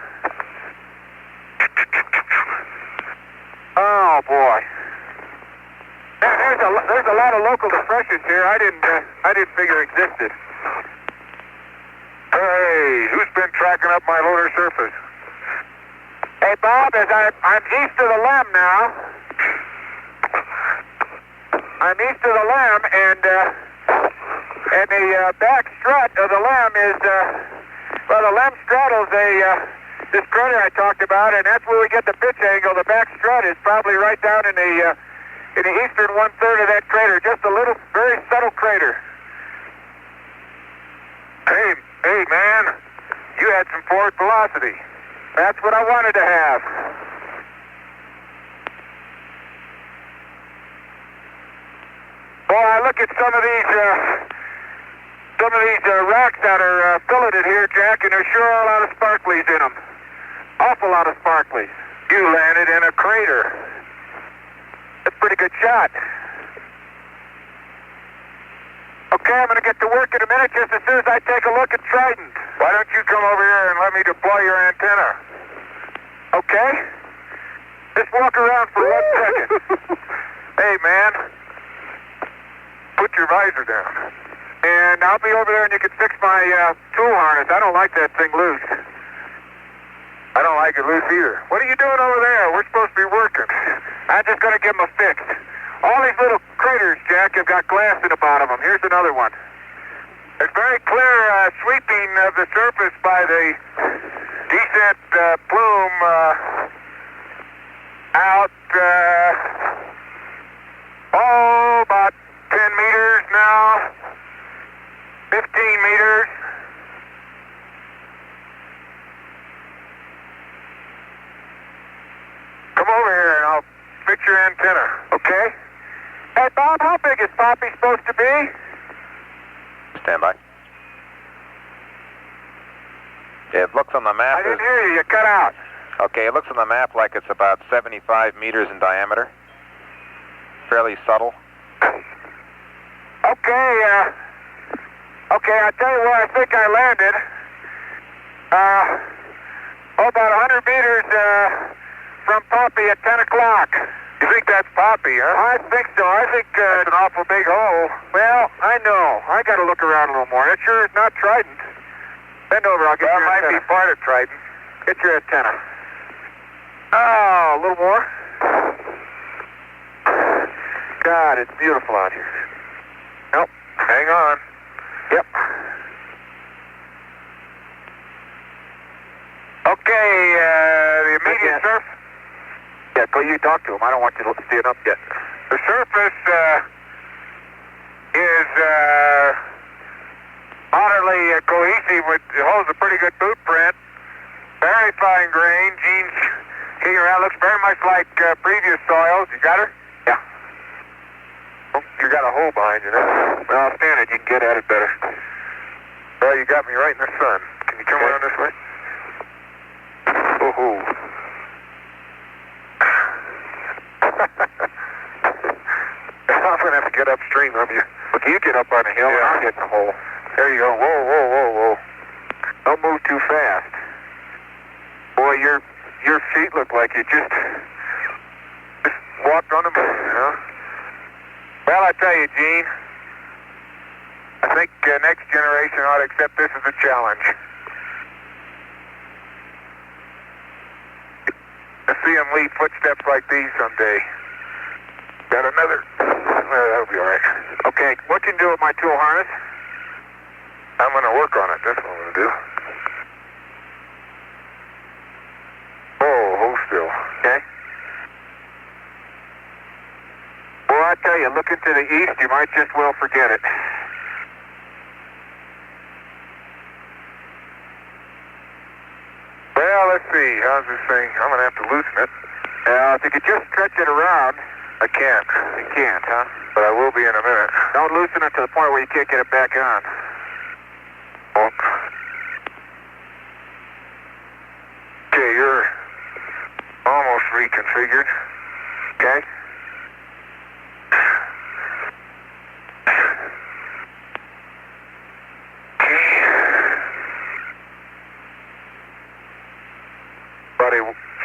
Oh, boy. There's a lot of local depressions here I didn't figure existed. Hey, who's been tracking up my lunar surface? Hey, Bob, as I'm east of the Lem now. I'm east of the Lem, and the back strut of the Lem is, well, the Lem straddles this crater I talked about, and that's where we get the pitch angle. The back strut is probably right down in the eastern 1/3 of that crater, just a little, very subtle crater. Hey, man, you had some forward velocity. That's what I wanted to have. Boy, I look at some of these rocks that are filleted here, Jack, and there's sure are a lot of sparklies in them. Awful lot of sparklies. You landed in a crater. That's a pretty good shot. Okay, I'm going to get to work in a minute just as soon as I take a look at Trident. Why don't you come over here and let me deploy your antenna? Okay? Just walk around for 1 second. Hey, man. Put your visor down. And I'll be over there and you can fix my tool harness. I don't like that thing loose. I don't like it loose either. What are you doing over there? We're supposed to be working. I'm just going to give them a fix. All these little craters, Jack, have got glass in the bottom of them. Here's another one. There's very clear sweeping of the surface by the descent plume out, about 10 meters now, 15 meters. Come over here and I'll fix your antenna, okay? Hey, Bob, how big is Poppy supposed to be? Stand by. It looks on the map. I didn't hear you. You cut out. Okay, it looks on the map like it's about 75 meters in diameter. Fairly subtle. Okay, I'll tell you where I think I landed. About 100 meters from Poppy at 10 o'clock. You think that's Poppy, huh? I think so. I think That's an awful big hole. well, I know. I got to look around a little more. It sure is not Trident. Bend over. I'll get Well, your it might be antenna. part of Trident. Get your antenna. Oh, a little more. God, it's beautiful out here. Nope. Hang on. Yep. Okay, the immediate surf. Yeah, go you talk to him. I don't want you to stand up yet. The surface is moderately cohesive. It holds a pretty good boot print. Very fine grain. Gene's kicking around. Looks very much like previous soils. You got her? Yeah. Oh, you got a hole behind you there. Well, stand it. You can get at it better. Well, you got me right in the sun. Can you come around this way? Oh. I'm going to have to get upstream of you. Look, you get up on the hill and Yeah. I'll get in the hole. There you go. Whoa. Don't move too fast. Boy, your feet look like you just walked on them, huh? Well, I tell you, Gene, I think next generation ought to accept this as a challenge. To see them leave footsteps like these someday. Got another. That'll be all right. Okay, what can you do with my tool harness? I'm going to work on it. That's what I'm going to do. Oh, hold still. Okay. Well, I tell you, looking to the east, you might just well forget it. Well, let's see. How's this thing? I'm going to have to loosen it. If you could just stretch it around. I can't. You can't, huh? But I will be in a minute. Don't loosen it to the point where you can't get it back on. Oh. Okay, you're almost reconfigured. Okay?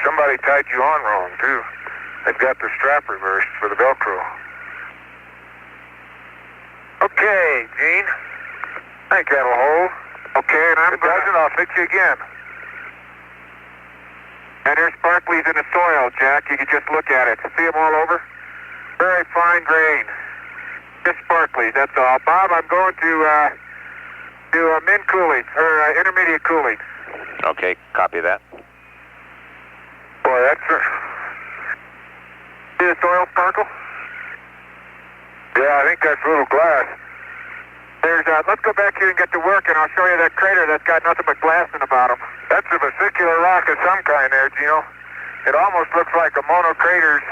Somebody tied you on wrong, too. They've got the strap reversed for the Velcro. Okay, Gene. I think that'll hold. Okay, and If it doesn't, I'll fix you again. And there's sparklies in the soil, Jack. You can just look at it. See them all over? Very fine grain. Just sparklies, that's all. Bob, I'm going to min cooling, or intermediate cooling. Okay, copy that. Boy, that's See the soil sparkle? yeah, I think that's a little glass. There's, let's go back here and get to work, and I'll show you that crater that's got nothing but glass in the bottom. That's a vesicular rock of some kind there, Gino. It almost looks like a monocrater's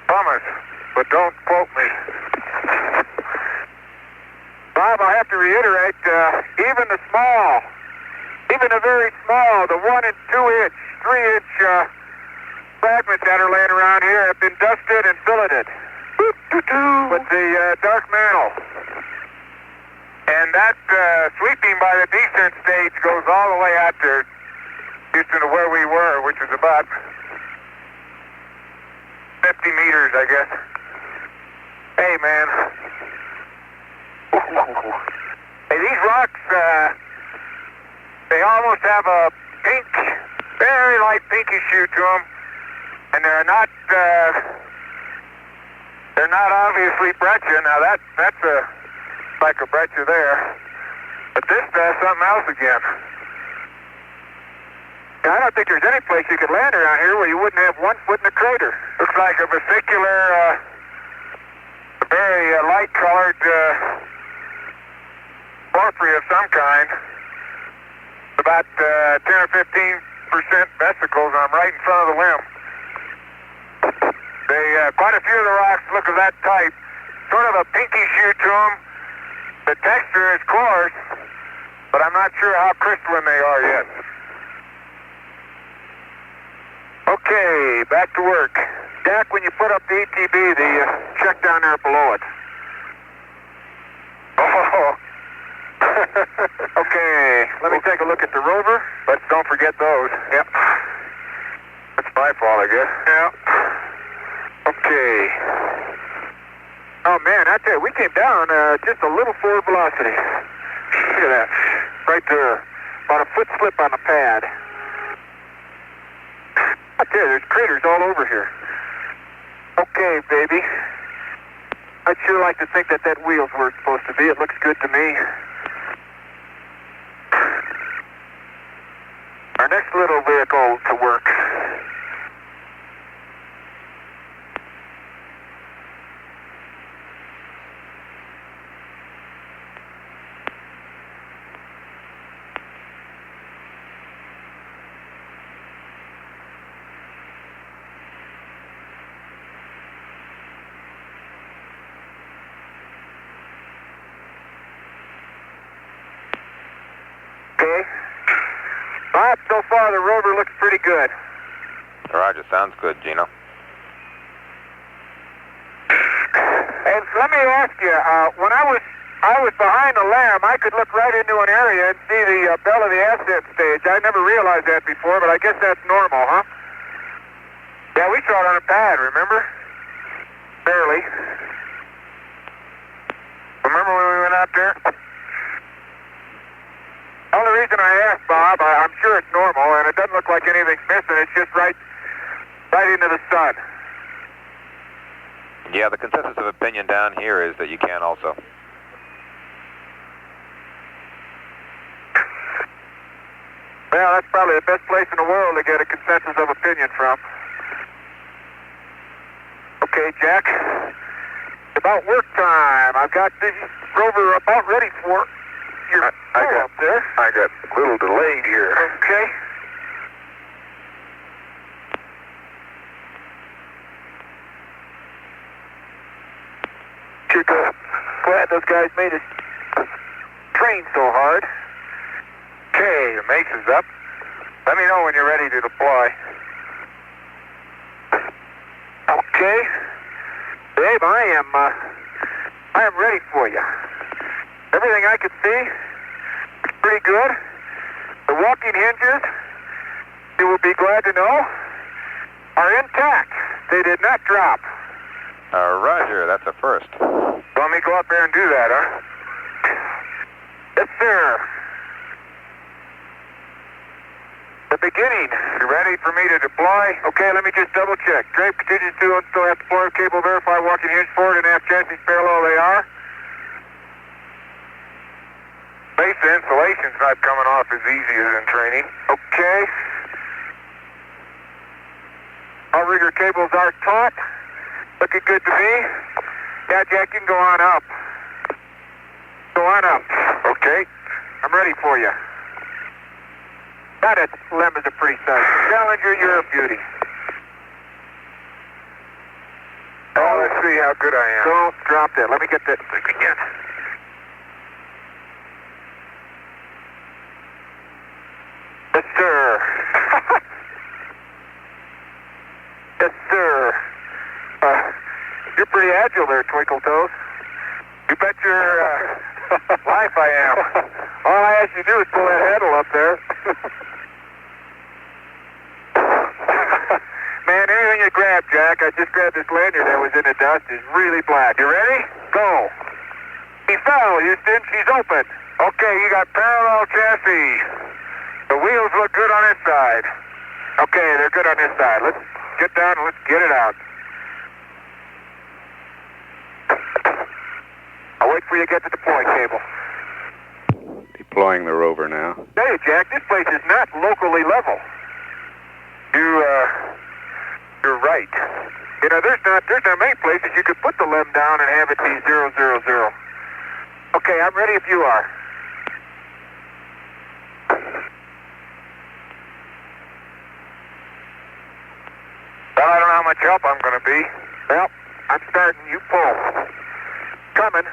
pumice, but don't quote me. Bob, I have to reiterate, even the very small, the 1 and 2 inch, 3 inch fragments that are laying around here have been dusted and filleted with the dark mantle. And that sweeping by the descent stage goes all the way out there, just into where we were, which is about 50 meters, I guess. Hey, man. Hey, these rocks, they almost have a pink, very light pinkish hue to them, and they're not obviously breccia. Now that's like a breccia there, but this does something else again. I don't think there's any place you could land around here where you wouldn't have 1 foot in the crater. Looks like a vesicular, very light-colored porphyry of some kind. About 10 or 15% vesicles. I'm right in front of the limb. Quite a few of the rocks look of that type. Sort of a pinkish hue to them. The texture is coarse, but I'm not sure how crystalline they are yet. Okay, back to work. Jack, when you put up the ETB, check down there below it. Oh, Okay, let me take a look at the Rover. Let's don't forget those. Yep. That's my fault, I guess. Yeah. Okay. Oh, man, I tell you, we came down just a little forward velocity. Look at that. Right there. About a foot slip on the pad. I tell you, there's craters all over here. Okay, baby. I'd sure like to think that that wheel's where it's supposed to be. It looks good to me. Our next little vehicle to work. Okay. Bob, so far the Rover looks pretty good. Roger, sounds good, Gino. And let me ask you, when I was behind the lamb, I could look right into an area and see the bell of the ascent stage. I never realized that before, but I guess that's normal, huh? Yeah, we saw it on a pad, remember? Barely. Remember when we went out there? The only reason I asked, Bob, I'm sure it's normal, and it doesn't look like anything's missing. It's just right into the sun. Yeah, the consensus of opinion down here is that you can also. Well, that's probably the best place in the world to get a consensus of opinion from. Okay, Jack. It's about work time. I've got this Rover about ready for your up there. I got a little delayed here. Okay. Sure glad those guys made us train so hard. Okay, the mace is up. Let me know when you're ready to deploy. Okay. Babe, I am ready for you. Everything I can see is pretty good. The walking hinges, you will be glad to know, are intact. They did not drop. Roger, that's a first. Want me to go up there and do that, huh? Yes, sir. The beginning. You ready for me to deploy? Okay, let me just double check. Drape continues to install have deploy cable, verify walking hinge forward and aft chassis parallel they are. Base insulation's not coming off as easy as in training. Okay. Outrigger cables are taut. Looking good to me. Yeah, Jack, you can go on up. Go on up. Okay. I'm ready for you. That limb is a pretty size. Challenger, you're a beauty. Oh, let's see how good I am. Don't drop that. Let me get that thing again. Yes, sir. Yes, sir. You're pretty agile there, Twinkle Toes. You bet your life I am. All I ask you to do is pull that handle up there. Man, anything you grab, Jack, I just grabbed this lanyard that was in the dust, is really black. You ready? Go. He fell, Houston. She's open. Okay, you got parallel chassis. The wheels look good on this side. Okay, they're good on this side. Let's get down and let's get it out. I'll wait for you to get the deploy cable. Deploying the Rover now. Hey, Jack, this place is not locally level. You're right. You know, there's not many places you could put the limb down and have it be 000. Okay, I'm ready if you are. Well, I don't know how much help I'm going to be. Well, I'm starting. You pull. Coming.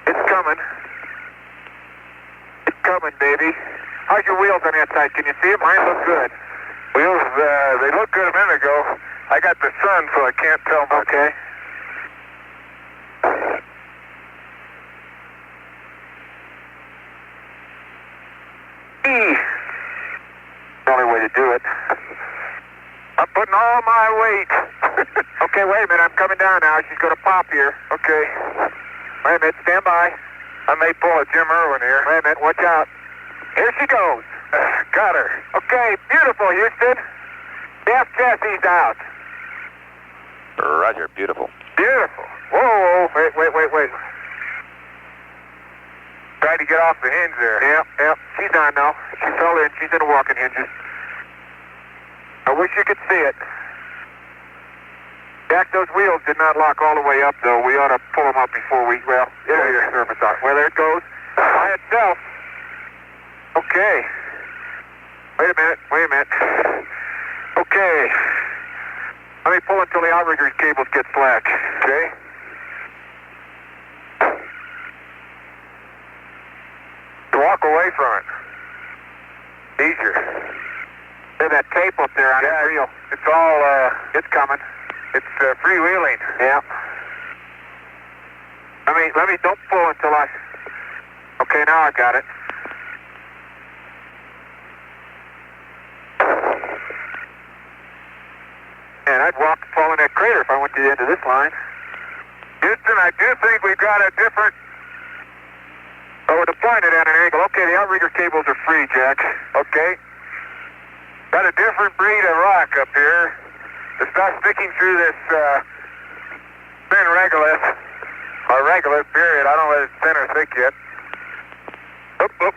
It's coming. It's coming, baby. How's your wheels on that side? Can you see them? Mine look good. Wheels, they looked good a minute ago. I got the sun, so I can't tell much. Okay. putting all my weight. Okay, wait a minute. I'm coming down now. She's going to pop here. Okay. Wait a minute. Stand by. I may pull a Jim Irwin here. Wait a minute. Watch out. Here she goes. Got her. Okay. Beautiful, Houston. Jeff Jesse's out. Roger, beautiful. Beautiful. Whoa. Wait. Tried to get off the hinge there. Yep. She's on now. She fell in. She's in the walking hinges. I wish you could see it. Jack, those wheels did not lock all the way up, though. We ought to pull them up before we, well, it'll your surface on. Well, there it goes. By itself. Okay. Wait a minute. Okay. Let me pull until the outrigger's cables get slack. Okay? Walk away from it. Easier. There's that tape up there on the reel. It's all, it's coming. It's freewheeling. Yeah. Let me, don't pull until I, okay, now I got it. Man, I'd fall in that crater if I went to the end of this line. Houston, I do think we've got a different, we're deploying it at an angle. Okay, the outrigger cables are free, Jack. Okay. Got a different breed of rock up here. It's not sticking through this thin regolith, or regolith period. I don't know if it's thin or thick yet. Oop.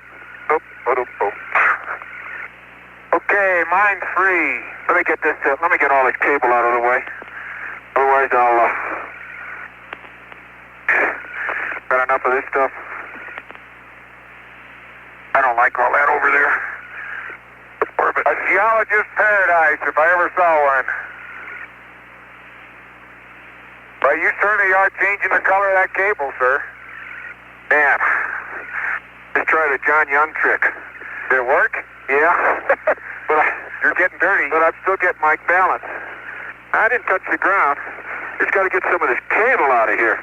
Okay, mine's free. Let me get this. Let me get all this cable out of the way. Otherwise, I'll got enough of this stuff. I don't like all that over there. A geologist's paradise, if I ever saw one. Well, you certainly are changing the color of that cable, sir. Man, just tried a John Young trick. Did it work? Yeah. But you're getting dirty. But I'm still getting my balance. I didn't touch the ground. Just got to get some of this cable out of here.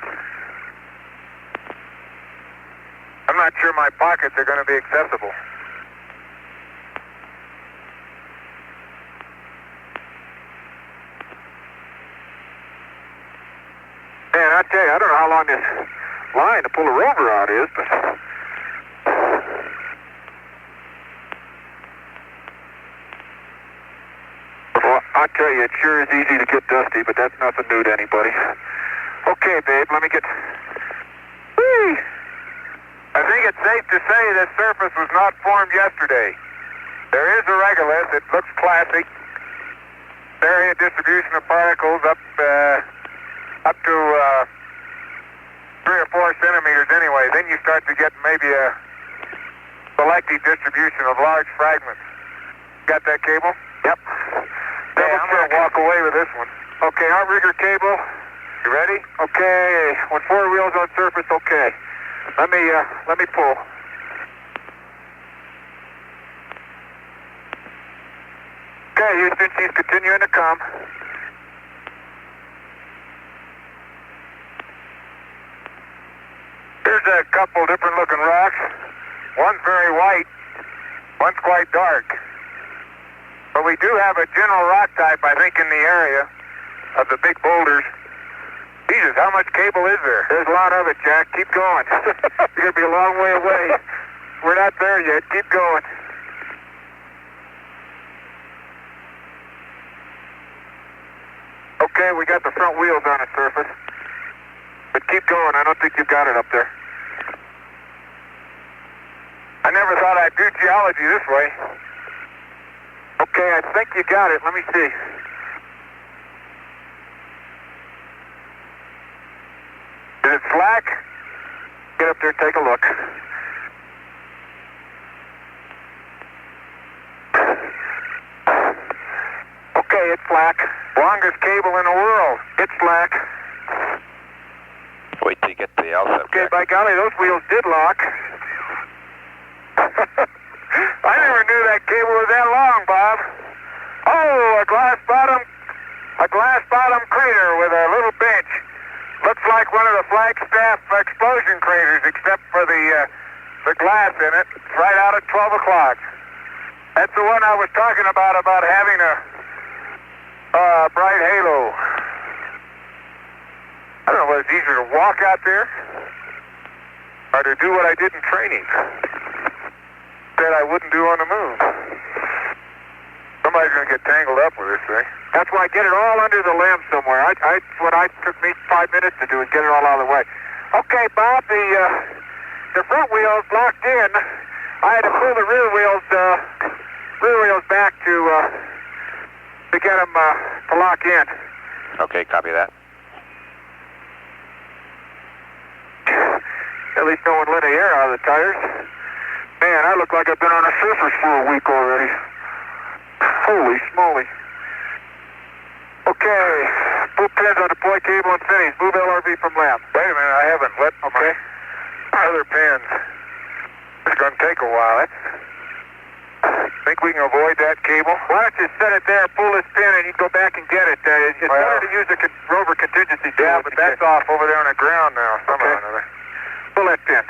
I'm not sure my pockets are going to be accessible. Man, I tell you, I don't know how long this line to pull a Rover out is, but... Well, I tell you, it sure is easy to get dusty, but that's nothing new to anybody. Okay, babe, let me get... Whee! I think it's safe to say this surface was not formed yesterday. There is a regolith. It looks classic. Area distribution of particles up to 3 or 4 centimeters anyway. Then you start to get maybe a selective distribution of large fragments. Got that cable? Yep. Hey, I'm going to walk away with this one. Okay, outrigger cable. You ready? Okay. When 4 wheels on surface, okay. Let me pull. Okay, Houston, she's continuing to come. Here's a couple different looking rocks. One's very white, one's quite dark. But we do have a general rock type, I think, in the area of the big boulders. Jesus, how much cable is there? There's a lot of it, Jack. Keep going. You're going to be a long way away. We're not there yet. Keep going. Okay, we got the front wheels on the surface. But keep going. I don't think you've got it up there. I never thought I'd do geology this way. Okay, I think you got it. Let me see. Is it slack? Get up there and take a look. Okay, it's slack. Longest cable in the world. It's slack. Wait till you get to the Alsep. Okay, by golly, those wheels did lock. I never knew that cable was that long, Bob. Oh, a glass bottom crater with a little bench. Looks like one of the Flagstaff explosion craters, except for the glass in it. It's right out at 12 o'clock. That's the one I was talking about having a Bright halo. I don't know whether it's easier to walk out there or to do what I did in training that I wouldn't do on the moon. Somebody's going to get tangled up with this thing. That's why I get it all under the limb somewhere. What I took me 5 minutes to do is get it all out of the way. Okay, Bob, the front wheels locked in. I had to pull the rear wheels back to get them to lock in. Okay, copy that. At least no one let the air out of the tires. Man, I look like I've been on a surface for a week already. Holy smoly. Okay, move pins on deploy cable and fittings. Move LRV from lab. Wait a minute, I haven't let my other pins. It's going to take a while. Think we can avoid that cable? Why don't you set it there, pull this pin, and you go back and get it. It's better to use the Rover contingency tool. Yeah, but that's off over there on the ground now, somehow or another. Pull that pin.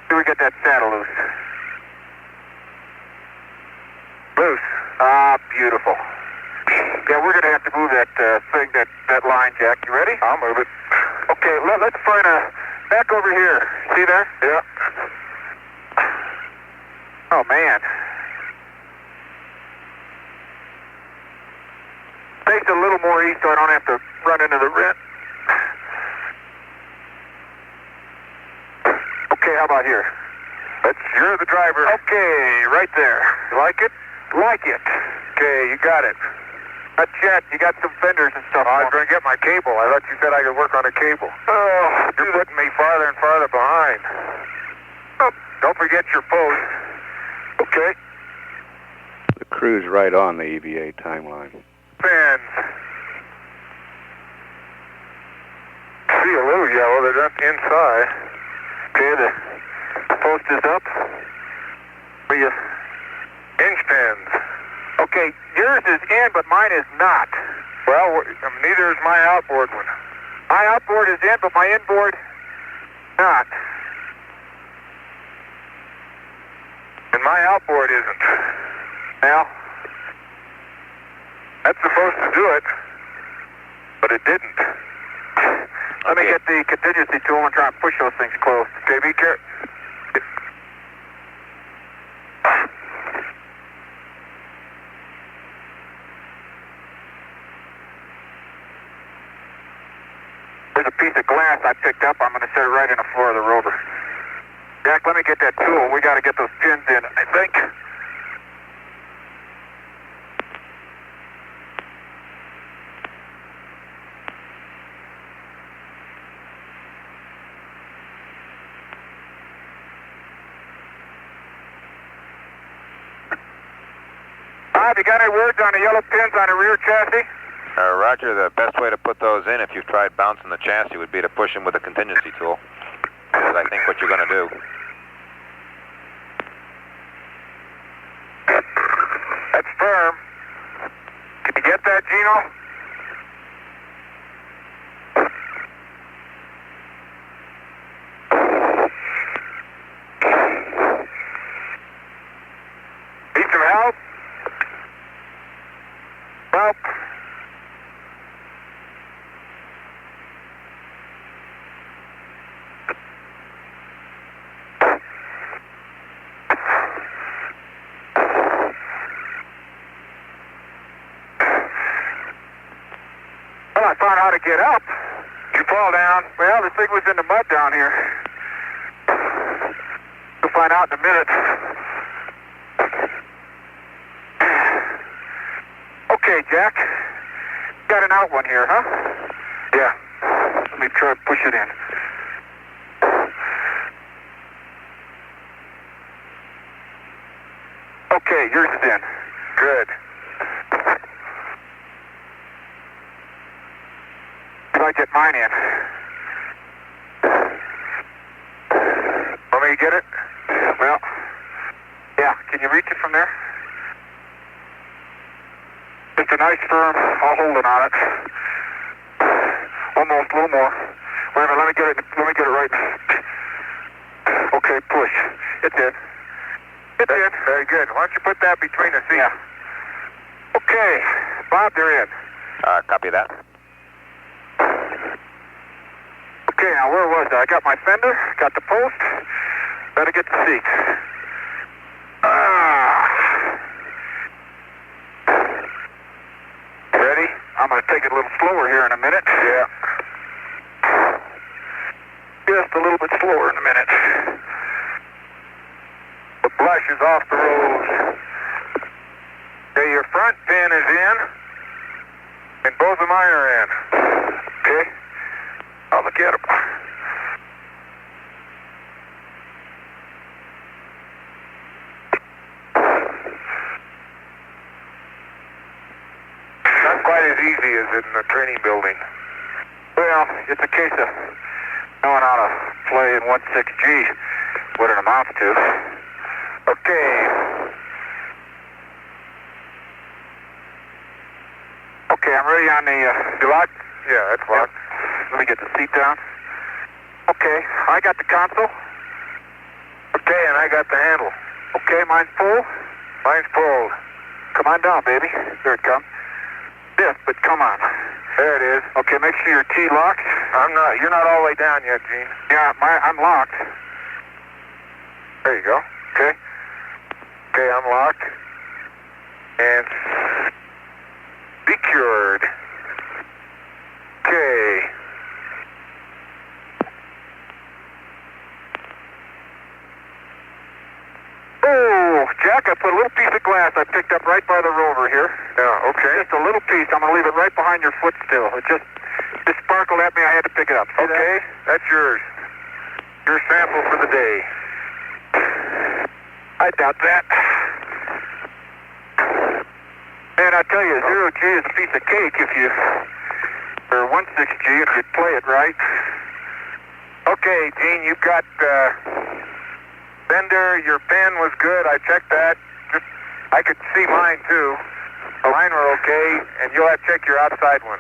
See we get that saddle loose. Loose. Ah, beautiful. Yeah, we're going to have to move that that line, Jack. You ready? I'll move it. Okay, let's find back over here. See there? Yeah. Oh, man. Face it a little more east so I don't have to run into the rim. Okay, how about here? You're the driver. Okay, right there. You like it? Like it. Okay, you got it. Not yet. You got some fenders and stuff. I was going to get my cable. I thought you said I could work on a cable. Oh, you're putting me farther and farther behind. Oh, don't forget your post. Okay. The crew's right on the EVA timeline. Fans. See a little yellow. They're just inside. Okay, the post is up. Where you? Inch pins. Okay, yours is in, but mine is not. Well, neither is my outboard one. My outboard is in, but my inboard not. And my outboard isn't. Now, that's supposed to do it, but it didn't. Let me get the contingency tool and try and push those things close. Okay, be careful. There's a piece of glass I picked up. I'm going to set it right in the floor of the Rover. Jack, let me get that tool. We got to get those pins in, I think. Have you got any words on the yellow pins on the rear chassis? Roger, the best way to put those in if you've tried bouncing the chassis would be to push them with a contingency tool. That's, I think, what you're going to do. That's firm. Can you get that, Gino? Need some help? Well, I found how to get up. did you fall down? Well, this thing was in the mud down here. We'll find out in a minute. Okay, Jack. Got an out one here, huh? Yeah. Let me try to push it in. Okay, yours is in. Good. I get mine in. Want me to get it? Well, yeah. Can you reach it from there? It's a nice firm. I'll hold it on it. Almost, a little more. Wait a minute. Let me get it right. Okay, push. It's in. It's in. Very good. Why don't you put that between the seats? Yeah. Okay. Bob, they're in. Copy that. Okay, now where was I? I got my fender, got the post, gotta get the seats. Ready? I'm gonna take it a little slower here in a minute. Yeah. Just a little bit slower in a minute. The blush is off the rose. Okay, your front pin is in, and both of mine are in. Okay? I'll look at them. Not quite as easy as in the training building. Well, it's a case of knowing how to play in 1/6G, what it amounts to. Okay. Okay, I'm ready on the, you locked? Yeah, that's locked. Yep. Let me get the seat down. Okay, I got the console. Okay, and I got the handle. Okay, mine's full? Mine's pulled. Come on down, baby. There it comes. Stiff, but come on. There it is. Okay, make sure your key locks. You're not all the way down yet, Gene. Yeah, I'm locked. There you go. Okay. Okay, I'm locked. And secured. Okay. Oh, Jack, I put a little piece of glass I picked up right by the Rover here. Yeah, okay. Just a little piece. I'm going to leave it right behind your foot still. It just sparkled at me. I had to pick it up. See okay, that's yours. Your sample for the day. I doubt that. Man, I tell you, 0G is a piece of cake if you, or 1/6G if you play it right. Okay, Gene, you've got fender, your pen was good, I checked that. I could see mine too. Mine were okay, and you'll have to check your outside one.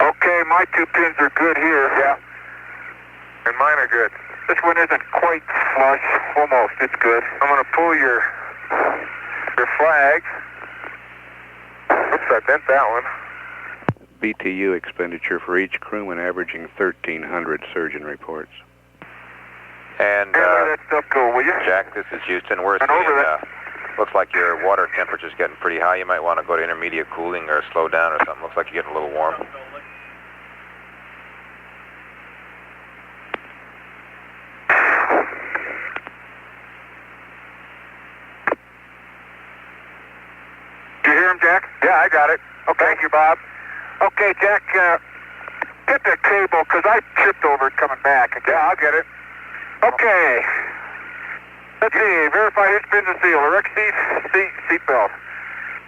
Okay, my 2 pins are good here. Yeah. And mine are good. This one isn't quite flush, almost, it's good. I'm going to pull your flag. Oops, I bent that one. BTU expenditure for each crewman averaging 1,300 surgeon reports. And let that stuff go, will you? Jack, this is Houston. We're seeing, looks like your water temperature's getting pretty high. You might want to go to intermediate cooling or slow down or something. Looks like you're getting a little warm. Did you hear him, Jack? Yeah, I got it. Okay. Thank you, Bob. Okay, Jack, get the cable, because I tripped over it coming back. Okay? Yeah, I'll get it. Okay. Let's see. Verify hitch pins and seal. Erect seat belt.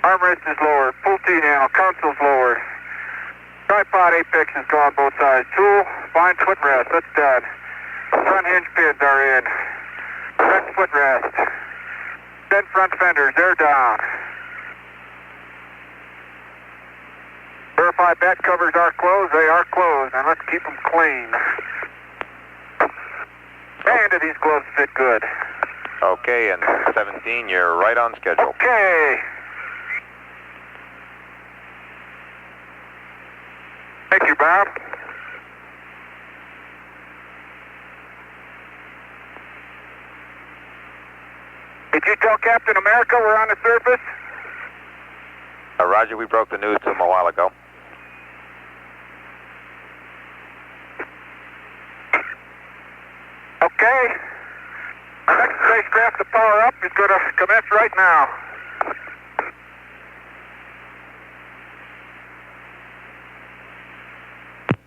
Armrest is lowered. Pull T-handle. Console's lowered. Tripod apex is gone both sides. Tool. Fine footrest. That's done. Front hinge pins are in. Front footrest. Then front fenders. They're down. Verify back covers are closed. They are closed. And let's keep them clean. And do these gloves fit good? Okay, and 17, you're right on schedule. Okay. Thank you, Bob. Did you tell Captain America we're on the surface? Roger, we broke the news to him a while ago. Okay. Our next spacecraft to power up is going to commence right now.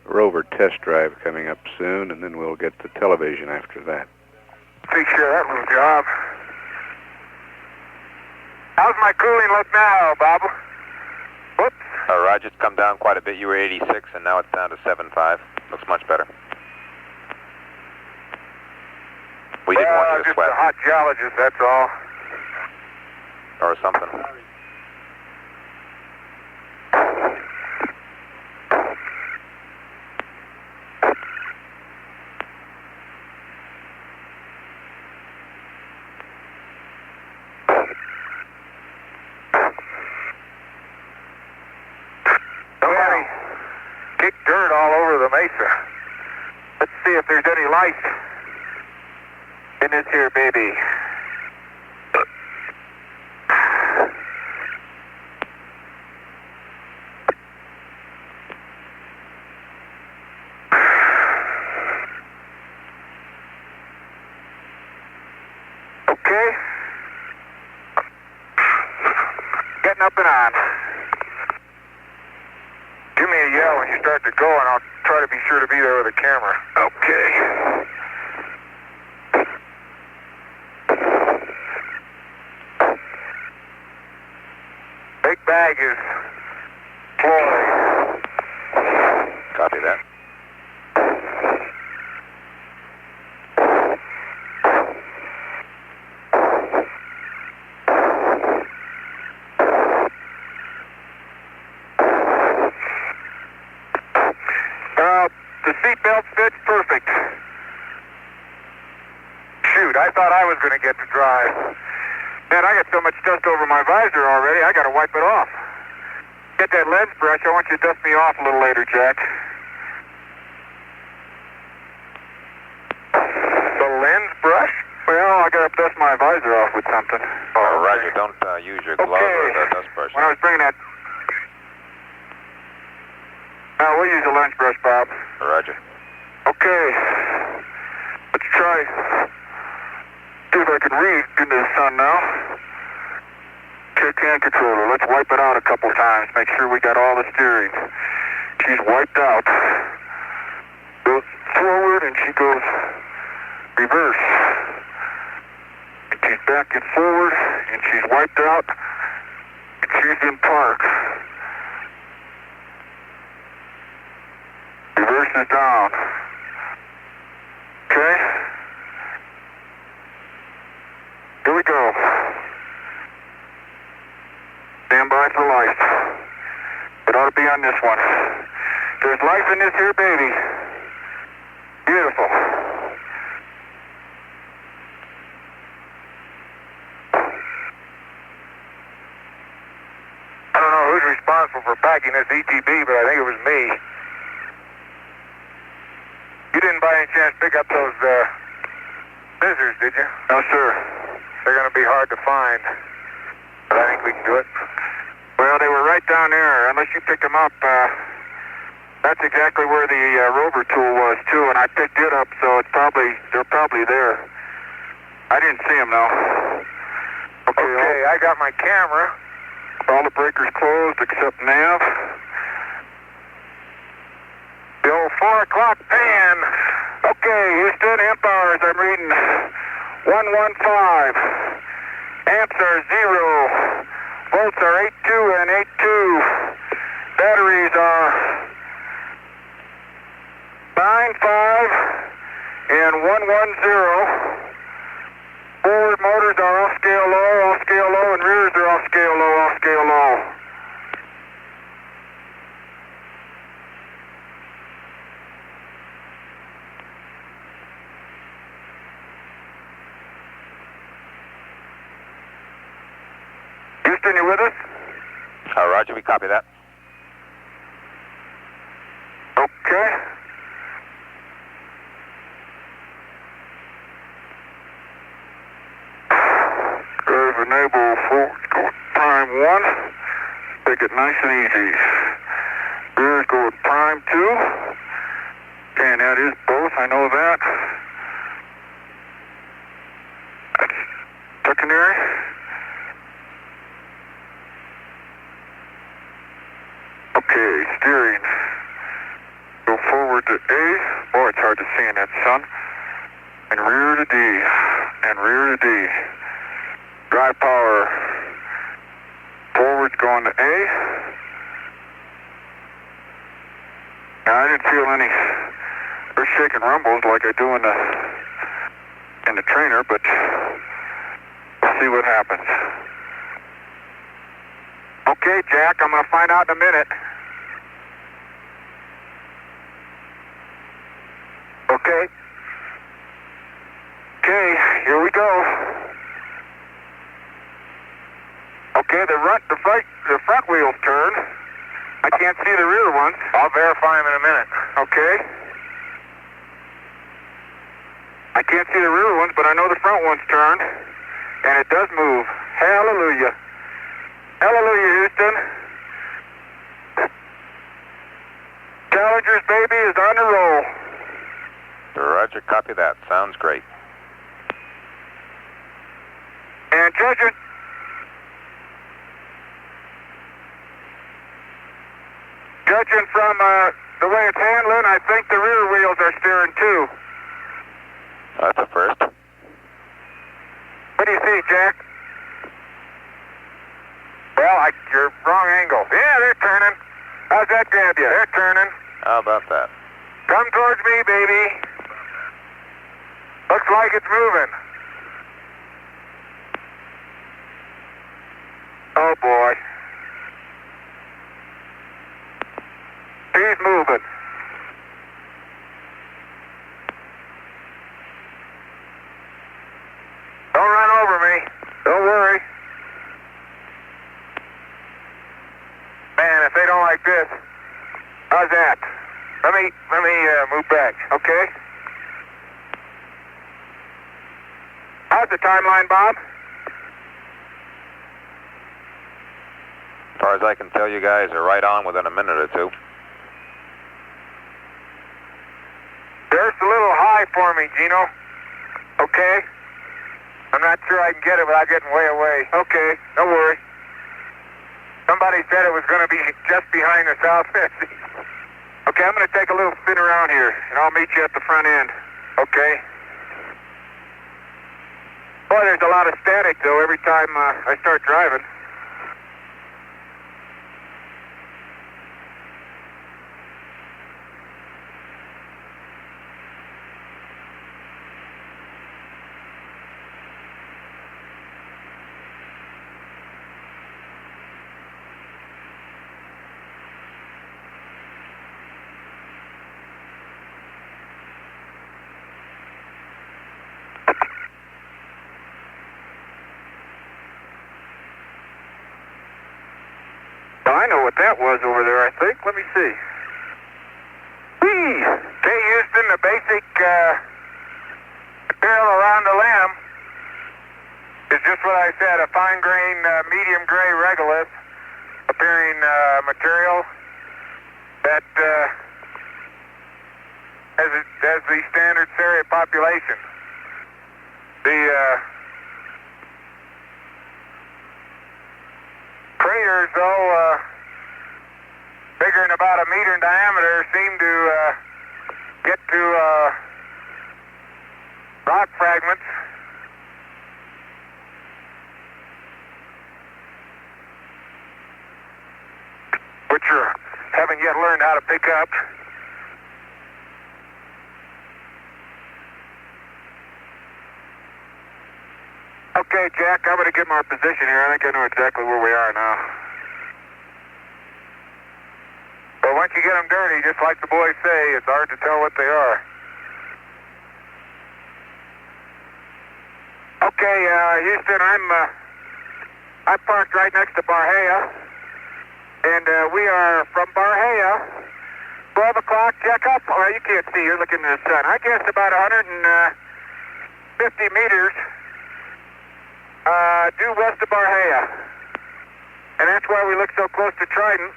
Rover test drive coming up soon, and then we'll get the television after that. Take care of that little job. How's my cooling look now, Bob? Whoops. Roger, it's come down quite a bit. You were 86, and now it's down to 7.5. Looks much better. We didn't want you to just sweat. A hot geologist, that's all. Or something. kicked dirt all over the mesa. Let's see if there's any life in this here baby. Okay. Getting up and on. Give me a yell when you start to go, and I'll try to be sure to be there with the camera. Okay. Big bag is Floyd. Copy that. The seatbelt fits perfect. Shoot, I thought I was going to get to drive. Man, I got so much dust over my visor already, I got to wipe it off. Get that lens brush. I want you to dust me off a little later, Jack. The lens brush? Well, I got to dust my visor off with something. Oh, Roger, don't use your glove or the dust brush. When I was bringing that... we'll use a lens brush, Bob. Roger. Okay. Let's try. See if I can read into the sun now. Check hand controller. Let's wipe it out a couple times. Make sure we got all the steering. She's wiped out. Goes forward and she goes reverse. And she's back and forward and she's wiped out. And she's in park. Reverse is down. Okay. Here we go. Stand by for life. It ought to be on this one. There's life in this here baby. Beautiful. I don't know who's responsible for packing this ETB, but I think it was me. You didn't by any chance pick up those scissors, did you? No, sir. They're going to be hard to find, but I think we can do it. Well, they were right down there. Unless you picked them up, that's exactly where the Rover tool was, too, and I picked it up, so they're probably there. I didn't see them, though. Okay, I got my camera. All the breakers closed except nav. The old 4 o'clock pan. Okay, Houston, amp hours I'm reading 115. Amps are 0. Volts are 82 and 82. Batteries are 95 and 110. Forward motors are off scale low, and rears are off scale low. Houston, you with us? Roger, we copy that. Okay. There's enable forward, go prime 1. Take it nice and easy. Rears go with prime 2. And that is both, I know that. That's secondary. Okay, steering. Go forward to A. Boy, it's hard to see in that sun. And rear to D. And rear to D. Drive power. Forward's going to A. Now, I didn't feel any earth-shaking rumbles like I do in the trainer, but we'll see what happens. Okay, Jack, I'm going to find out in a minute. Okay. Okay, here we go. Okay, the front wheels turn. I can't see the rear ones. I'll verify them in a minute. Okay. I can't see the rear ones, but I know the front one's turned. And it does move. Hallelujah. Hallelujah, Houston. Challenger's baby is on the roll. Roger, copy that. Sounds great. And judging from the way it's handling, I think the rear wheels are steering too. That's a first. What do you see, Jack? Well, you're wrong angle. Yeah, they're turning. How's that grab you? They're turning. How about that? Come towards me, baby. Looks like it's moving. Oh, boy. He's moving. Don't run over me. Don't worry. Man, if they don't like this, how's that? Let me move back, okay? How's the timeline, Bob? As far as I can tell, you guys are right on within a minute or two. There's a little high for me, Gino. Okay? I'm not sure I can get it without getting way away. Okay, don't worry. Somebody said it was going to be just behind the south fence. Okay, I'm going to take a little spin around here, and I'll meet you at the front end. Okay? Boy, there's a lot of static, though, every time I start driving. I know what that was over there, I think. Let me see. Whee! Okay, Houston, the basic material around the limb is just what I said, a fine grain, medium gray regolith appearing material that has the standard area population. The craters, though, bigger than about a meter in diameter, seem to get to rock fragments. Which you haven't yet learned how to pick up. Okay, Jack, I'm going to get my position here. I think I know exactly where we are now. But once you get them dirty, just like the boys say, it's hard to tell what they are. Okay, Houston, I'm parked right next to Barhea, and we are from Barhea, 12 o'clock, check up. Well, you can't see, you're looking at the sun. I guess about 150 meters due west of Barhea. And that's why we look so close to Trident.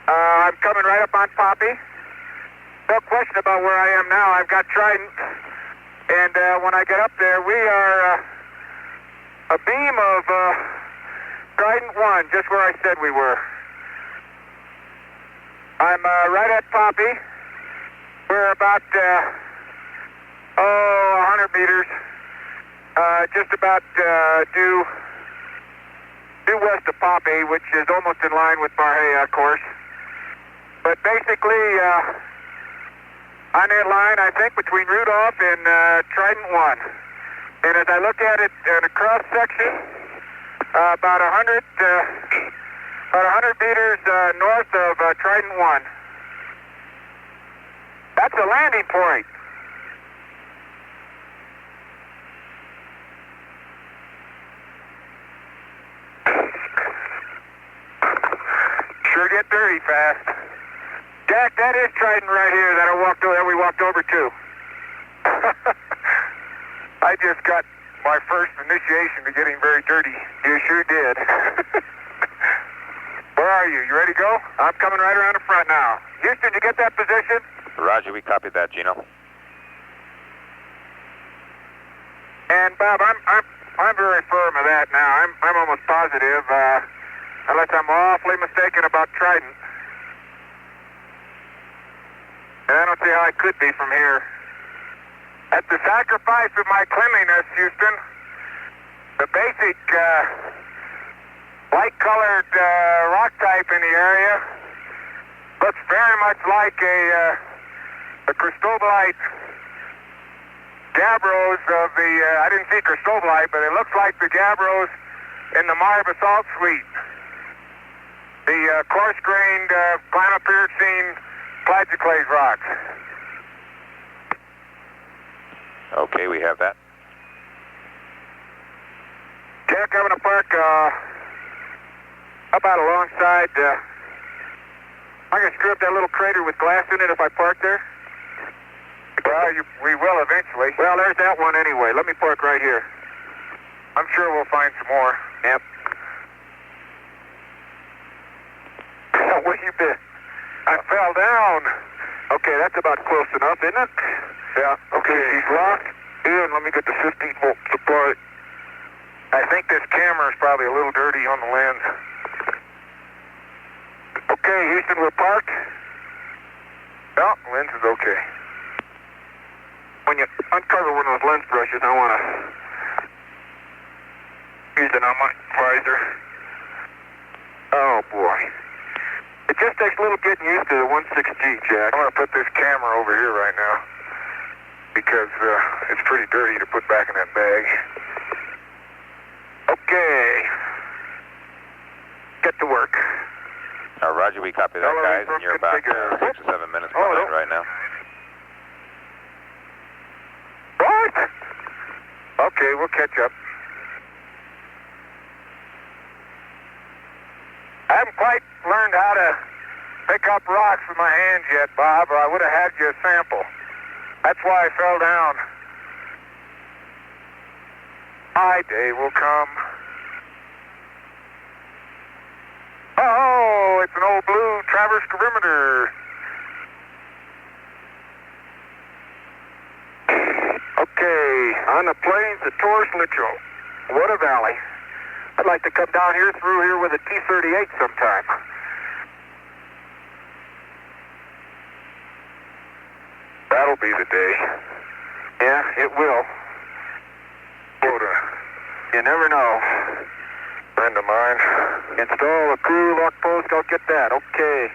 I'm coming right up on Poppy. No question about where I am now. I've got Trident. And when I get up there, we are a beam of Trident 1, just where I said we were. I'm right at Poppy. We're about, 100 meters. Just about due west of Poppy, which is almost in line with Barhea, of course. But basically, on that line, I think, between Rudolph and Trident 1. And as I look at it in a cross-section, about 100 meters north of Trident 1. That's a landing point. Sure get dirty pretty fast. Jack, that is Trident right here that we walked over to. I just got my first initiation to getting very dirty. You sure did. Where are you? You ready to go? I'm coming right around the front now. Houston, you get that position? Roger, we copied that, Gino. And Bob, I'm very firm of that now. I'm almost positive, unless I'm awfully mistaken about Trident. And I don't see how I could be from here. At the sacrifice of my cleanliness, Houston, the basic light-colored rock type in the area looks very much like a cristobalite gabbros of the, I didn't see cristobalite, but it looks like the gabbros in the Mare basalt suite. The coarse-grained, climate-piercing plagioclase rocks. Okay, we have that. Jack, I'm going to park about alongside, I'm going to screw up that little crater with glass in it if I park there. Well, we will eventually. Well, there's that one anyway. Let me park right here. I'm sure we'll find some more. Yep. Where you been? I fell down. Okay, that's about close enough, isn't it? Yeah. Okay, he's locked in. Let me get the 15-volt supply. I think this camera is probably a little dirty on the lens. Okay, Houston, we're parked. No, lens is okay. When you uncover one of those lens brushes, I want to use it on my visor. Oh, boy. It just takes a little getting used to the 16G, Jack. I'm going to put this camera over here right now because it's pretty dirty to put back in that bag. Okay. Get to work. Roger, we copy that, guys, and you're about 6 or 7 minutes behind right now. What? Okay, we'll catch up. I haven't quite learned how to pick up rocks with my hands yet, Bob, or I would have had you a sample. That's why I fell down. My day will come. Oh, it's an old blue traverse calorimeter. Okay, on the plains of Torres Licho. What a valley. I'd like to come down here through here with a T-38 sometime. That'll be the day. Yeah, it will. You never know. Friend of mine. Install a crew lock post, I'll get that. Okay.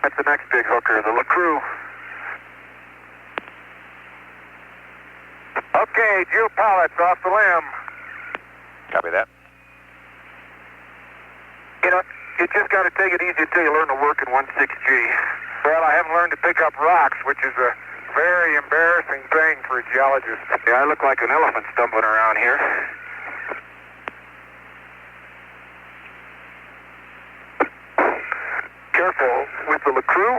That's the next big hooker, the LaCrew. Okay, geopallets off the limb. Copy that. You know, you just got to take it easy until you learn to work in 16G. Well, I haven't learned to pick up rocks, which is a very embarrassing thing for a geologist. Yeah, I look like an elephant stumbling around here. Careful with the LaCrew.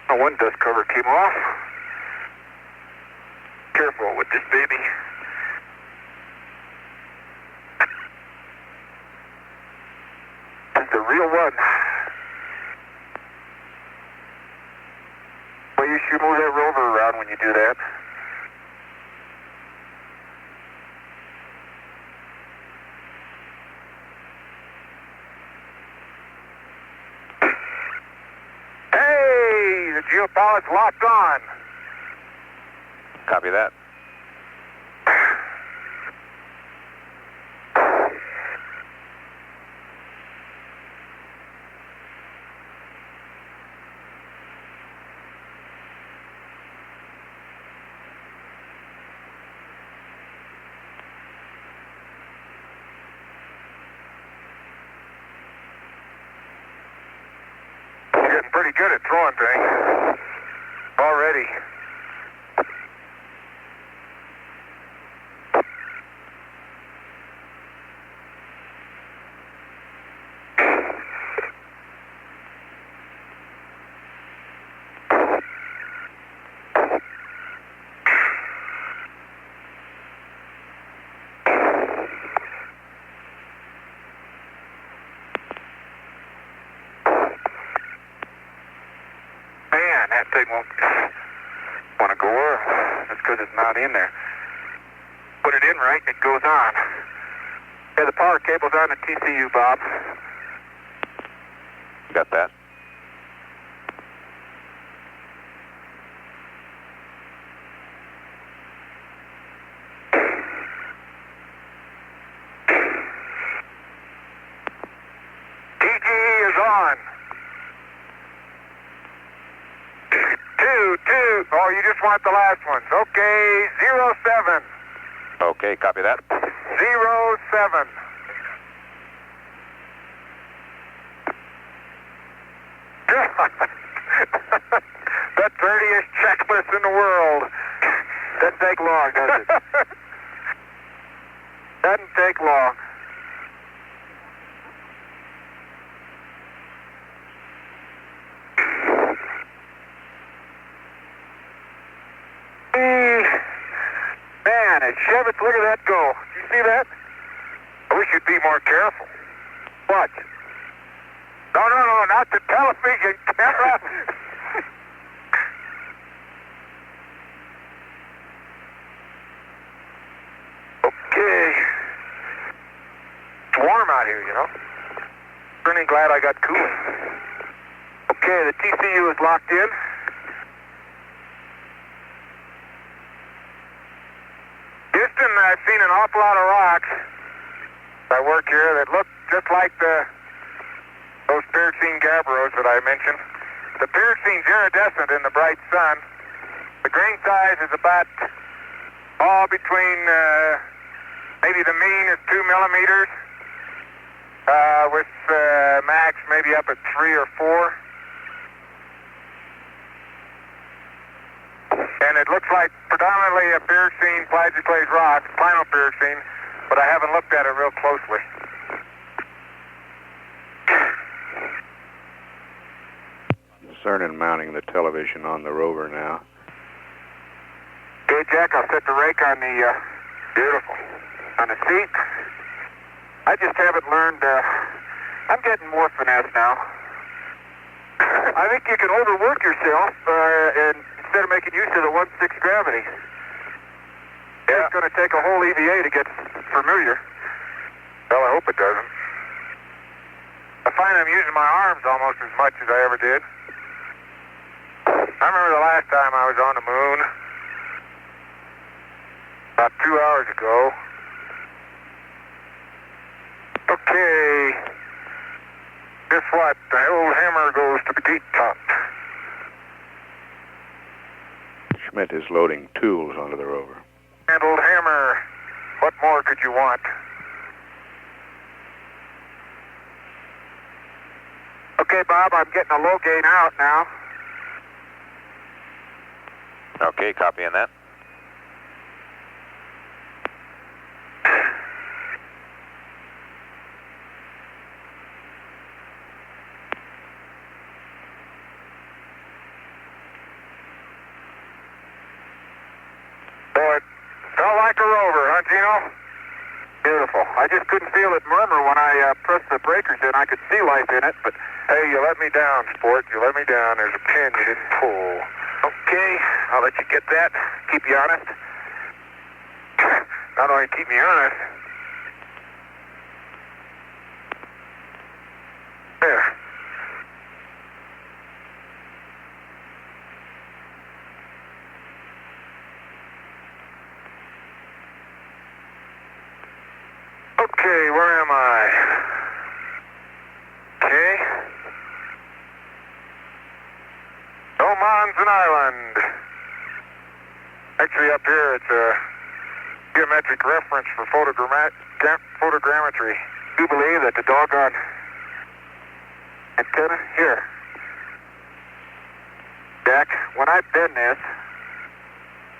Oh, one dust cover came off. Careful with this baby. This is the real one. Well, you should move that Rover around when you do that. Hey, the geopallet's locked on. Copy that. Getting pretty good at throwing things already. that thing won't want to go whirl. That's because it's not in there. Put it in right and it goes on. Yeah, the power cable's on the TCU, Bob. Got that. TGE is on. 2. Oh, you just want the last ones. Okay, 07. Okay, copy that. 07. The dirtiest checklist in the world. Doesn't take long, does it? Doesn't take long. Man, Shevitz, look at that go. Do you see that? I wish you'd be more careful. What? No, not the television camera. Okay. It's warm out here, you know. Pretty glad I got cooling. Okay, the TCU is locked in. Houston, I've seen an awful lot of rocks. I work here that look just like those pyroxene gabbros that I mentioned. The pyroxene's iridescent in the bright sun. The grain size is about between maybe the mean is 2 millimeters, with max maybe up at 3 or 4. And it looks like predominantly a pyroxene plagioclase rock, plano pyroxene, but I haven't looked at it real closely. Cernan mounting the television on the Rover now. Okay, Jack, I'll set the rake on the, beautiful, on the seat. I just haven't learned, I'm getting more finesse now. I think you can overwork yourself, and instead of making use of the 1/6 gravity. Yeah. It's going to take a whole EVA to get familiar. Well, I hope it doesn't. I find I'm using my arms almost as much as I ever did. I remember the last time I was on the moon, about 2 hours ago. Okay. Guess what? The old hammer goes to the gate top. Schmidt is loading tools onto the Rover. Handled hammer. What more could you want? Okay, Bob, I'm getting a low gain out now. Okay, copying that. So it felt like a Rover, huh, Gino? Beautiful. I just couldn't feel it murmur when I pressed the breakers in. I could see life in it, but hey, you let me down, sport. You let me down. There's a pin you didn't pull. Okay, I'll let you get that. Keep you honest. Not only keep me honest. There. Okay, where am I? Okay. Oman's an island. Actually, up here it's a geometric reference for photogrammetry. Do you believe that the doggone antenna here, Jack, when I bend this,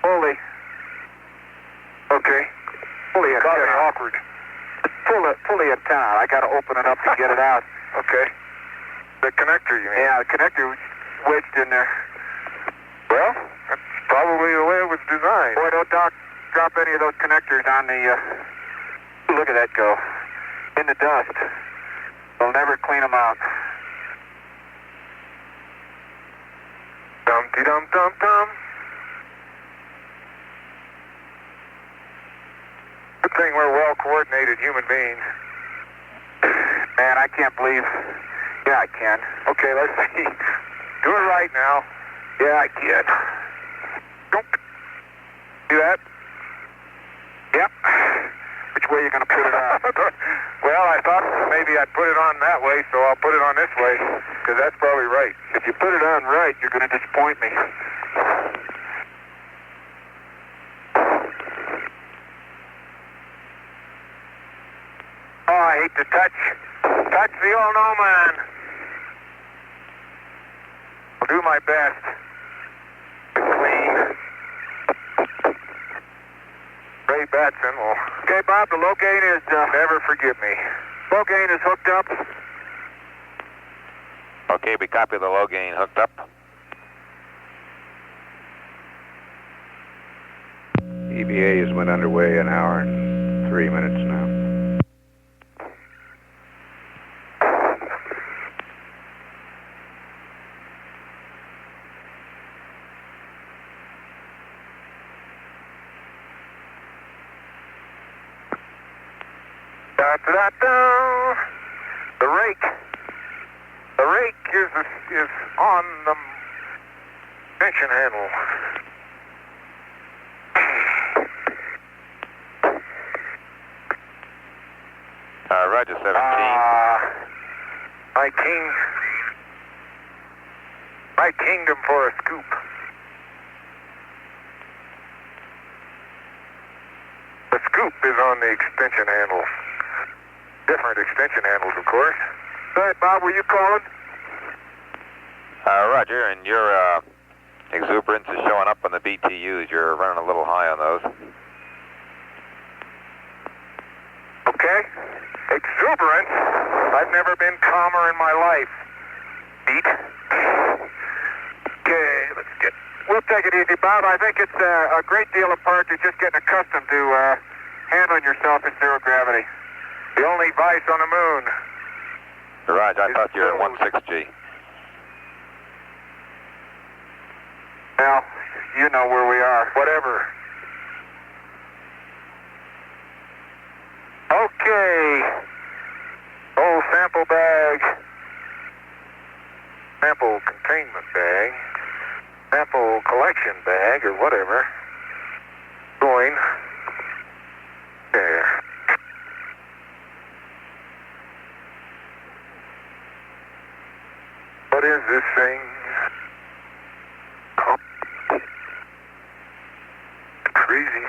fully antenna. Awkward. Pull the antenna. I got to open it up to get it out. Okay. The connector, you mean? Yeah, the connector was wedged in there. Well, that's probably the way it was designed. Boy, don't drop any of those connectors on the, look at that go. In the dust. They'll never clean them out. Dum, Dum-dum-dum. Good thing we're well-coordinated human beings. Man, I can't believe... Yeah, I can. Okay, let's see. Do it right now. Yeah, I can. Don't do that. Yep. Which way are you going to put it on? Well, I thought maybe I'd put it on that way, so I'll put it on this way, because that's probably right. If you put it on right, you're going to disappoint me. Oh, I hate to touch the old no man. I'll do my best. Clean. Ray Batson will... Okay, Bob, the low gain is... Never forgive me. Low gain is hooked up. Okay, we copy the low gain hooked up. EVA has been underway an hour and 3 minutes now. Da-da-da-da. The rake is on the tension handle. Roger, 17. I kinged him for a scoop. The scoop is on the extension handle. Different extension handles, of course. All right, Bob, were you calling? Roger, and your exuberance is showing up on the BTUs. You're running a little high on those. Okay. Exuberance? I've never been calmer in my life. Beat. Okay, we'll take it easy, Bob. I think it's a great deal apart to just getting accustomed to handling yourself in zero gravity. The only vice on the moon. Roger, I thought you were in 16G. Well, you know where we are. Whatever. Okay. Oh, sample bag. Sample containment bag. Sample collection bag, or whatever. Going. There. What is this thing? Oh. Crazy.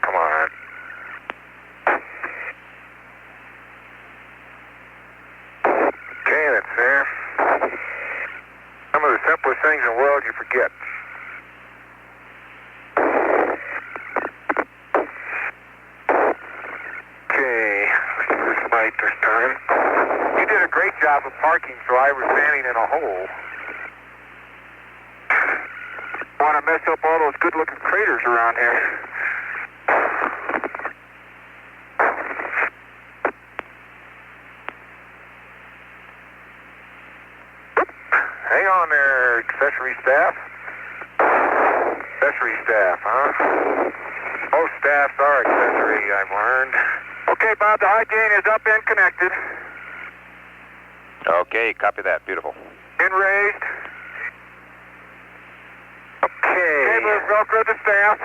Come on. Okay, that's there. Some of the simplest things in the world you forget. Okay, let's do this light this time. You did a great job of parking, so I was standing in a hole. Want to mess up all those good-looking craters around here. Hang on there, accessory staff. Accessory staff, huh? Most staffs are accessory, I've learned. Okay, Bob, the high gain is up and connected. Okay, copy that. Beautiful. And raised. Okay. Cables Velcro to staff.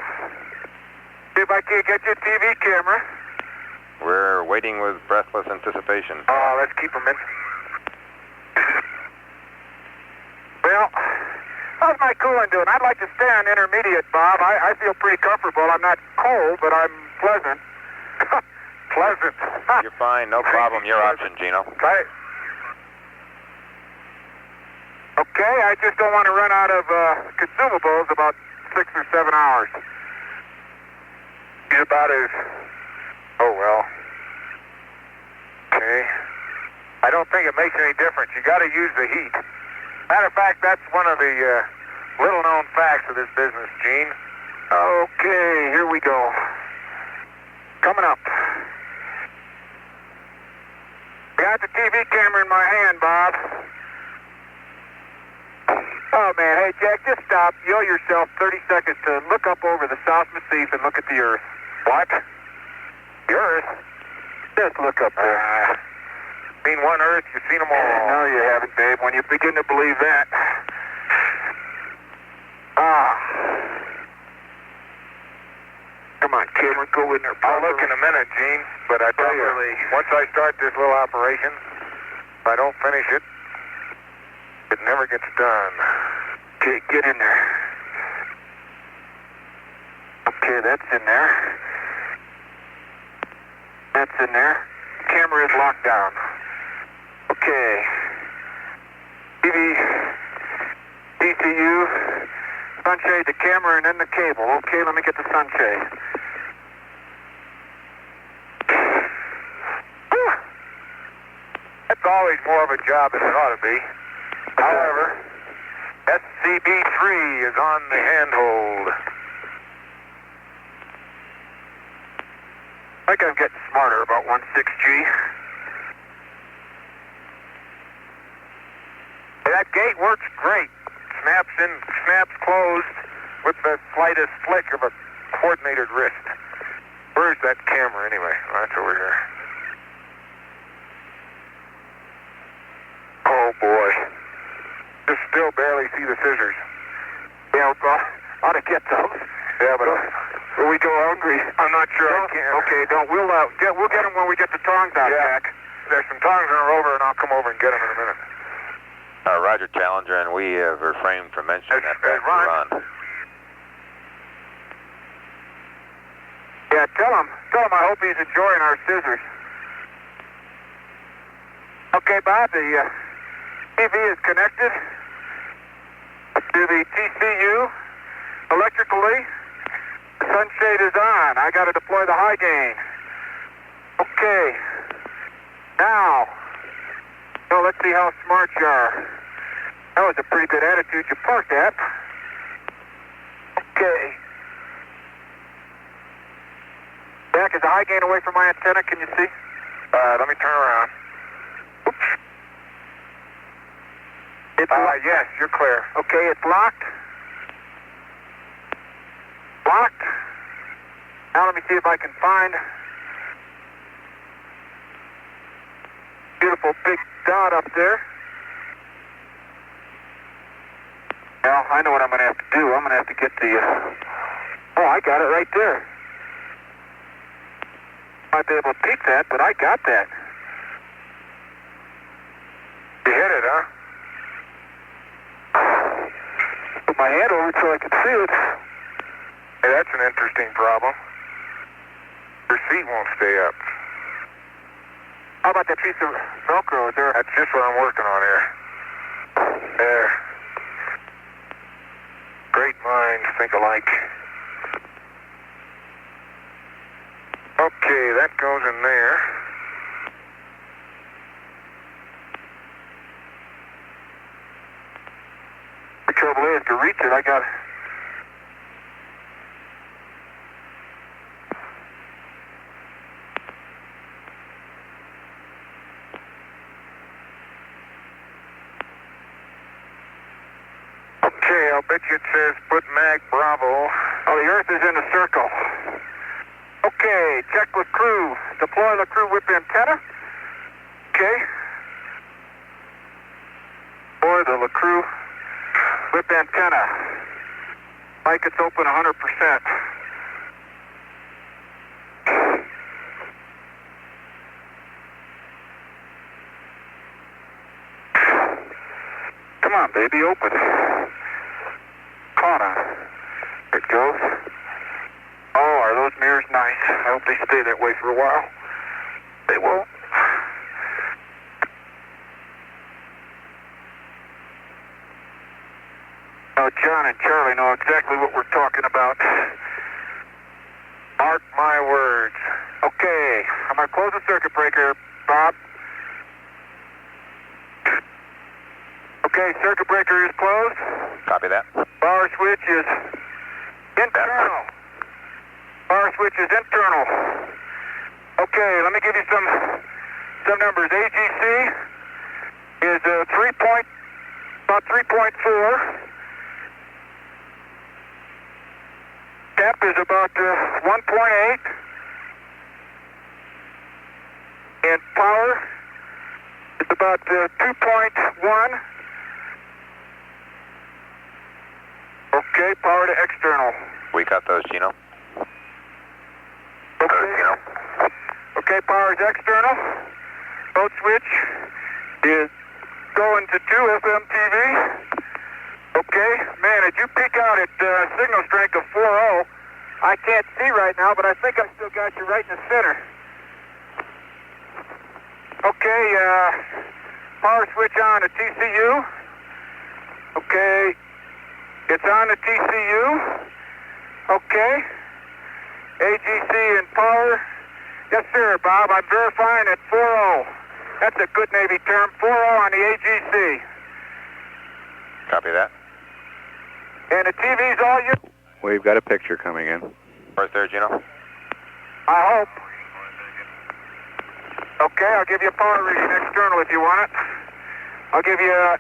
See if I can't get you a TV camera. We're waiting with breathless anticipation. Let's keep them in. Well, how's my cooling doing? I'd like to stay on intermediate, Bob. I feel pretty comfortable. I'm not cold, but I'm pleasant. Pleasant. You're fine. No problem. Your option, Gino. Okay. Okay, I just don't want to run out of consumables about 6 or 7 hours. He's about as... Oh, well. Okay. I don't think it makes any difference. You got to use the heat. Matter of fact, that's one of the little-known facts of this business, Gene. Okay, here we go. Coming up. Got the TV camera in my hand, Bob. Oh, man. Hey, Jack, just stop. You owe yourself 30 seconds to look up over the South Massif and look at the Earth. What? The Earth? Just look up there. Seen one Earth, you've seen them all. No, you haven't, babe. When you begin to believe that. Come on, Cameron, go in there. I'll look in a minute, Gene, but I tell you, once I start this little operation, if I don't finish it, it never gets done. Okay, get in there. Okay, that's in there. That's in there. Camera is locked down. Okay. TV, DCU, sunshade the camera and then the cable. Okay, let me get the sunshade. That's always more of a job than it ought to be. However, SCB3 is on the handhold. I think I'm getting smarter about 16G. That gate works great. Snaps in, snaps closed with the slightest flick of a coordinated wrist. Where's that camera anyway? Oh, that's over here. Oh boy. Just still barely see the scissors. Yeah, ought to get those. Yeah, but Will we go hungry? I'm not sure I can. Okay, don't. We'll get them when we get the tongs out, Yeah. Jack. There's some tongs in a Rover, and I'll come over and get them in a minute. Roger, Challenger, and we have refrained from mentioning that Hey, back to Ron. Ron. Yeah, tell him I hope he's enjoying our scissors. Okay, Bob, the TV is connected to the TCU electrically. The sunshade is on. I got to deploy the high gain. Okay. Now, let's see how smart you are. That was a pretty good attitude you parked at. Okay. Jack, is the high gain away from my antenna? Can you see? Let me turn around. Oops. It's Yes, you're clear. Okay, it's locked. Locked. Now let me see if I can find beautiful big dot up there. Well, I know what I'm going to have to do. I'm going to have to get the... Oh, I got it right there. Might be able to peek that, but I got that. You hit it, huh? Put my hand over it so I can see it. Hey, that's an interesting problem. Your seat won't stay up. How about that piece of Velcro? Is there... That's just what I'm working on here. There. Great minds think alike. Okay, that goes in there. The trouble is, to reach it, I got... Okay, I'll bet you it says put mag Bravo. Oh, the Earth is in a circle. Okay, check with crew. Deploy the crew whip antenna. Okay. Or the crew whip antenna. Like it's open 100%. Come on, baby, open. Caught on. There it goes. Oh, are those mirrors nice? I hope they stay that way for a while. They won't. Oh, John and Charlie know exactly what we're talking about. Mark my words. Okay, I'm going to close the circuit breaker, Bob. Okay, circuit breaker is closed. Copy that. Power switch is internal. Power switch is internal. Okay, let me give you some numbers. AGC is 3.2 About 3.4. Tap is about 1.8. And power is about 2.1. Okay, power to external. We got those, Gino. Okay. Okay, power is external. Mode switch is going to 2 FM TV. Okay, man, did you peek out at signal strength of 4.0? I can't see right now, but I think I still got you right in the center. Okay, power switch on to TCU. Okay, it's on to TCU. Okay, AGC and power. Yes, sir, Bob, I'm verifying at 4.0. That's a good Navy term, 4.0 on the AGC. Copy that. And the TV's all you? We've got a picture coming in. Where's there, Gino? I hope. Okay, I'll give you a power reading external if you want it. I'll give you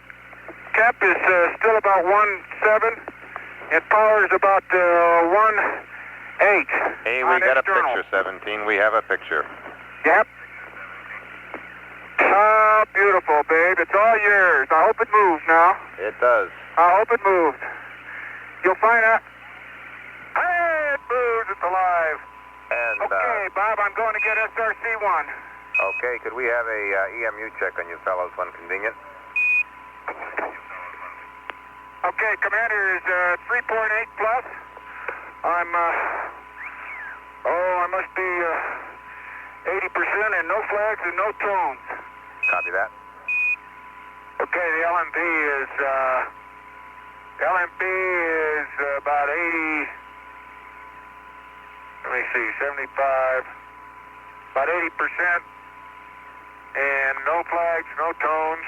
cap is still about 1.7, and power is about 1.8. Hey, we got external. A picture, 17. We have a picture. Yep. Oh, beautiful, babe. It's all yours. I hope it moves now. It does. I hope it moves. You'll find out. Hey, it moves. It's alive. And, okay, Bob, I'm going to get SRC-1. Okay, could we have a EMU check on you fellows when convenient? Okay, Commander is 3.8 plus. I must be 80% and no flags and no tones. Copy that. Okay, the LMP is about 80, let me see, 75, about 80%, and no flags, no tones.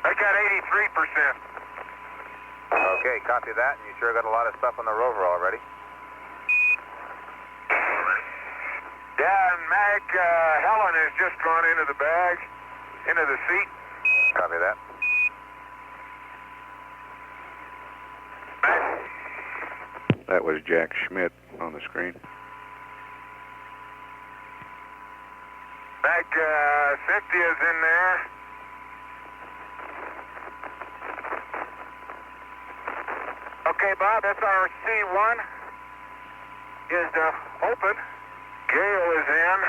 I got 83%. Okay, copy that, and you sure got a lot of stuff on the Rover already. Yeah, and Mag, Helen has just gone into the bag, into the seat. Copy that. Mag, That was Jack Schmidt on the screen. Cynthia's in there. Okay, Bob, SRC-1 is open. Gale is in.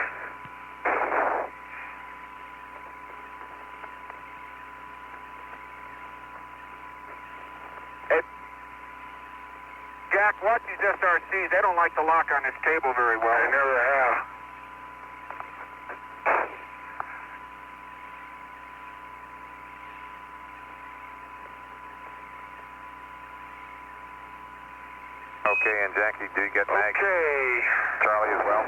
Hey, Jack, watch these SRCs. They don't like to lock on this table very well. They never have. Okay, and Jackie, do you get Mag? Okay. Charlie as well?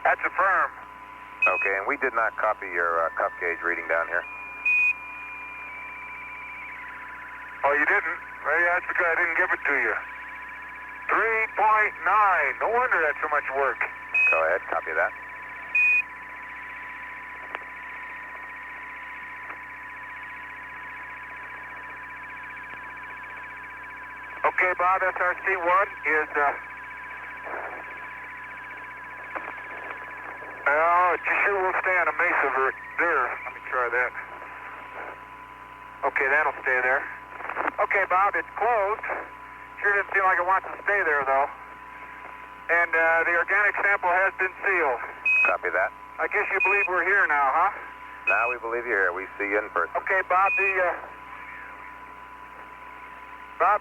That's a firm. Okay, and we did not copy your cuff gauge reading down here. Oh, you didn't? Well, yeah, that's because I didn't give it to you. 3.9. No wonder that's so much work. Go ahead, copy that. Okay, Bob, SRC-1 is, oh, it sure will stay on a mesa over there. Let me try that. Okay, that'll stay there. Okay, Bob, it's closed. Sure doesn't seem like it wants to stay there, though. And the organic sample has been sealed. Copy that. I guess you believe we're here now, huh? Now we believe you're here. We see you in person. Okay, Bob,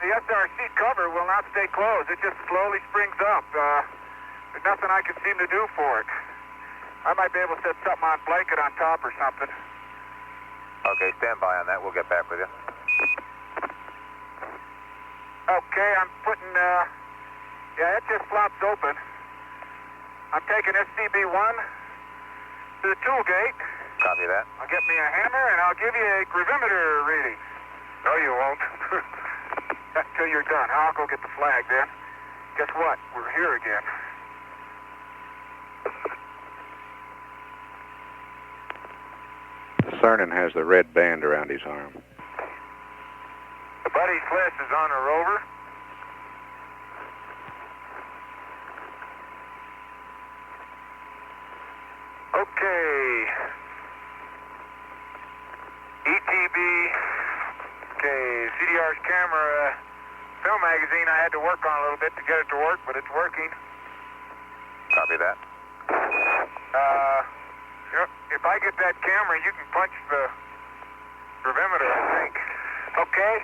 the SRC cover will not stay closed. It just slowly springs up. There's nothing I can seem to do for it. I might be able to set something on blanket on top or something. Okay, stand by on that. We'll get back with you. Okay, I'm putting, yeah, it just flops open. I'm taking SCB-1 to the tool gate. Copy that. I'll get me a hammer and I'll give you a gravimeter reading. No, you won't. Until you're done. I'll go get the flag then. Guess what? We're here again. Cernan has the red band around his arm. The Buddy Sliss is on a Rover. Okay. ETB. Okay, CDR's camera film magazine I had to work on a little bit to get it to work, but it's working. Copy that. You know, if I get that camera, you can punch the gravimeter, I think. Okay.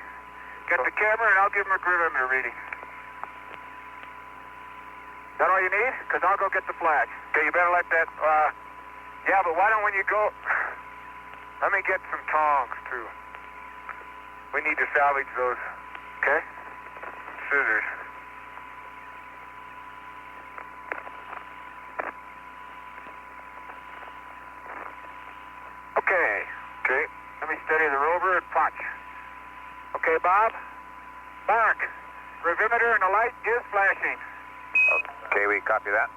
Get the camera and I'll give him a gravimeter reading. Is that all you need? Because I'll go get the flag. Okay, you better let that, yeah, but why don't when you go, let me get some tongs too. We need to salvage those, okay? Scissors. Okay, let me steady the Rover and punch. Okay, Bob? Mark, gravimeter and the light is flashing. Okay, we copy that.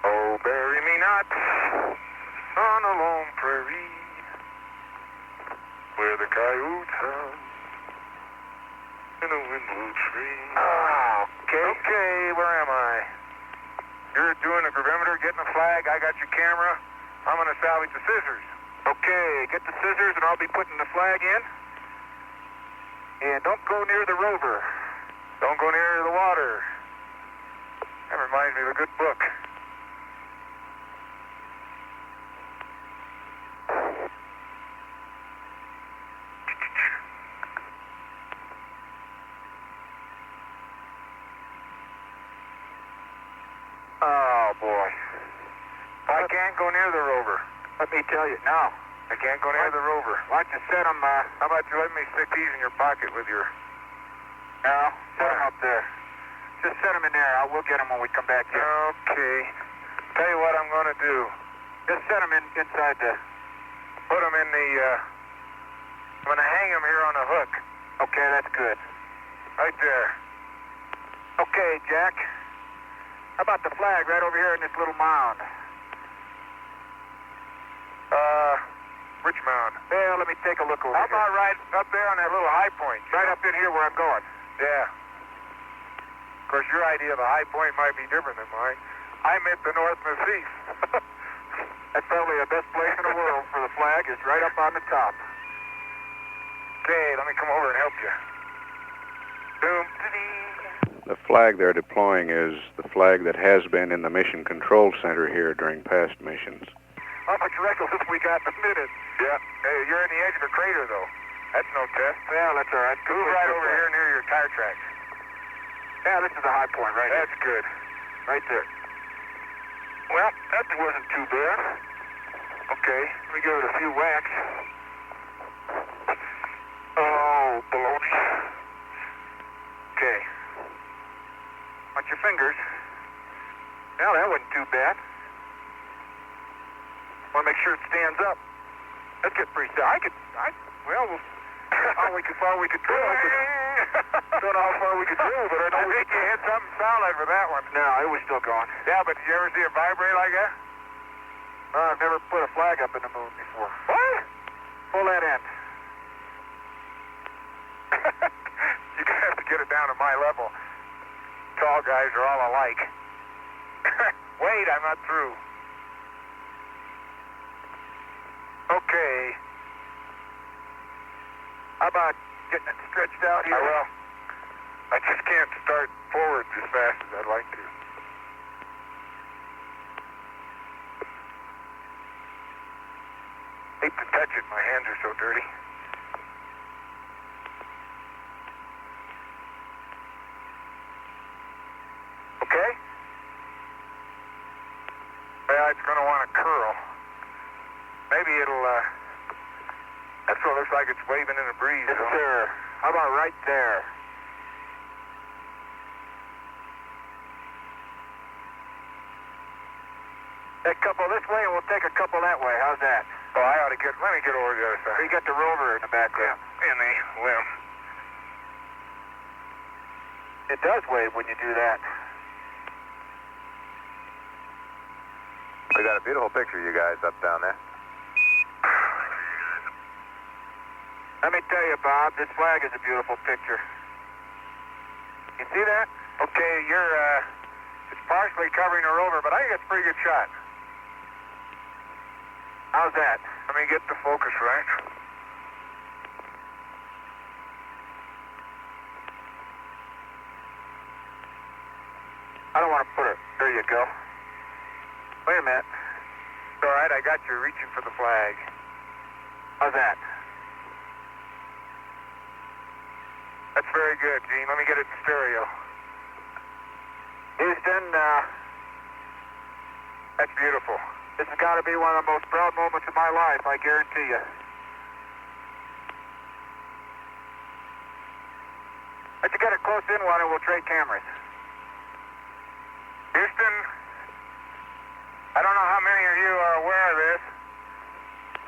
Oh, bury me not on a lone prairie where the coyotes howl in a windlow tree. Okay, where am I? You're doing a gravimeter, getting a flag. I got your camera. I'm going to salvage the scissors. Okay, get the scissors and I'll be putting the flag in. And don't go near the Rover. Don't go near the water. That reminds me of a good book. Oh, boy. I can't go near the Rover. Let me tell you. No. I can't go near the Rover. Why don't you set them, how about you let me stick these in your pocket with your... No, set them up there. Just set them in there. We'll get them when we come back here. Okay. Tell you what I'm going to do. Just set them inside the... Put them in the, I'm going to hang them here on a hook. Okay, that's good. Right there. Okay, Jack. How about the flag right over here in this little mound? Which mound? Well, let me take a look over here. How about right up there on that little high point? Right up in here where I'm going. Yeah. Of course, your idea of a high point might be different than mine. I meant the north and the east. That's probably the best place in the world for the flag is right up on the top. Okay, let me come over and help you. Boom. The flag they're deploying is the flag that has been in the Mission Control Center here during past missions. How much reckless we got in a minute. Yeah. Hey, you're in the edge of a crater, though. That's no test. Yeah, that's all right. Move right over here near your tire tracks. Yeah, this is a high point right here. That's good. Right there. Well, that wasn't too bad. Okay, let me give it a few whacks. Oh, baloney. Okay. Watch your fingers. Well, that wasn't too bad. Want to make sure it stands up. Let's get pretty still. Well, how far we could drill. Don't know how far we could drill, but I know we could hit something solid for that one. No, it was still going. Yeah, but did you ever see it vibrate like that? I've never put a flag up in the moon before. What? Pull that in. You're going to have to get it down to my level. Tall guys are all alike. Wait, I'm not through. Okay. How about getting it stretched out here? I will. I just can't start forward as fast as I'd like to. Hate to touch it. My hands are so dirty. Okay? Well, it's going to want to curl. Maybe it'll, that's what it looks like it's waving in the breeze. Yes, sir. How about right there? Take a couple this way and we'll take a couple that way. How's that? Oh, let me get over the other side. You got the Rover in the background. Yeah, in the limb. It does wave when you do that. We got a beautiful picture, you guys, up down there. Let me tell you, Bob, this flag is a beautiful picture. You see that? Okay, it's partially covering the rover, but I think it's a pretty good shot. How's that? Let me get the focus right. I don't want to put it. There you go. Wait a minute. It's all right, I got you reaching for the flag. How's that? That's very good, Gene. Let me get it in stereo. Houston, that's beautiful. This has got to be one of the most proud moments of my life, I guarantee you. Let's get a close-in one and we'll trade cameras. Houston, I don't know how many of you are aware of this,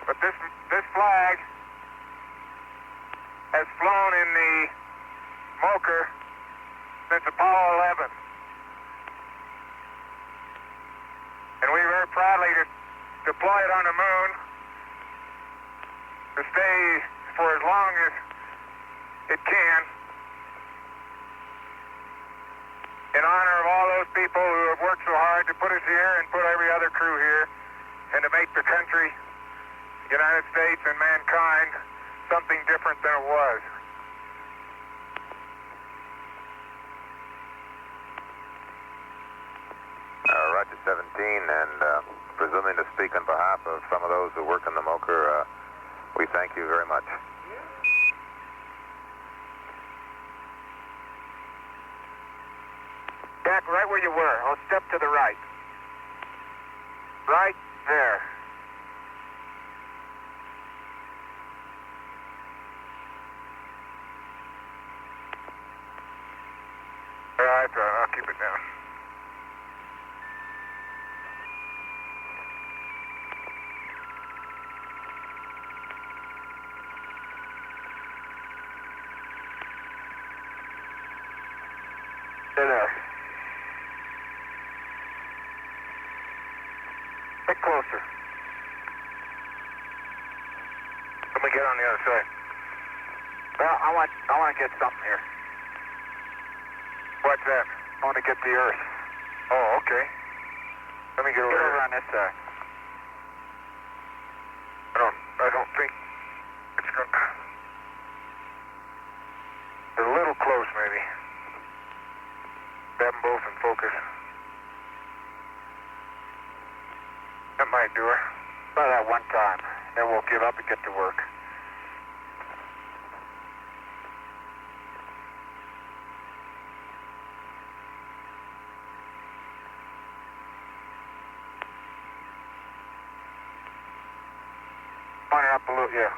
but this flag has flown in the Moker since Apollo 11. And we very proudly deploy it on the moon to stay for as long as it can in honor of all those people who have worked so hard to put us here and put every other crew here and to make the country, the United States and mankind something different than it was. Roger 17, and presuming to speak on behalf of some of those who work in the Moker, we thank you very much. Jack, right where you were. I'll step to the right. Right there. All right, I'll keep it down. Stay there. Get closer. Let me get on the other side. Well, I want to get something here. What's that? I want to get the Earth. Oh, okay. Let me get over on this side. I don't think it's going to... They're a little close, maybe. Have them both in focus. That might do her. Try that one time. Then we'll give up and get to work. Point it up a little, yeah.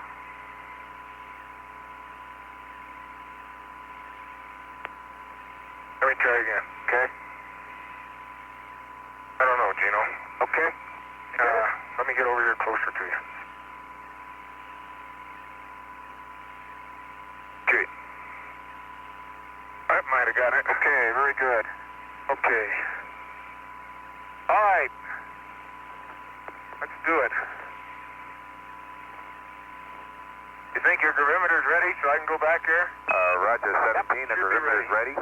Let me try again, okay? I don't know, Gino. Okay? Let me get over here closer to you. Okay. That might have got it. Okay, very good. Okay. All right. Let's do it. You think your gravimeter's ready so I can go back there? Roger 17, the perimeter is ready.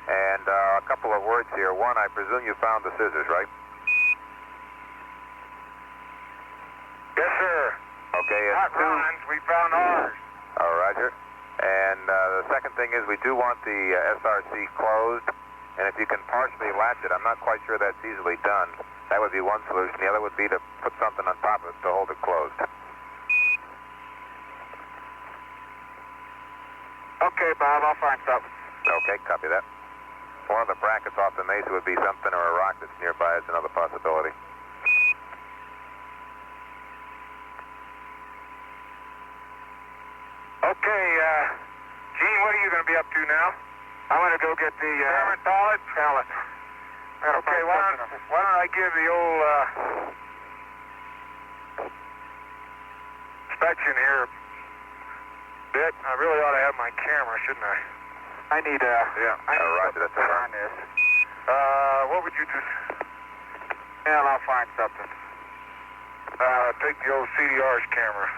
And a couple of words here. One, I presume you found the scissors, right? Yes, sir. Okay, and Not Ron's, we found ours. Oh, Roger. And the second thing is we do want the SRC closed. And if you can partially latch it, I'm not quite sure that's easily done. That would be one solution. The other would be to put something on top of it to hold it closed. Okay, Bob, I'll find something. Okay, copy that. One of the brackets off the mesa would be something, or a rock that's nearby is another possibility. Okay, Gene, what are you going to be up to now? I'm going to go get the... pallet? Pallet. Okay, why don't I give the old inspection here a bit? I really ought to have my camera, shouldn't I? I need Roger, that's something on this. What would you just... Yeah, I'll find something. Take the old CDR's camera.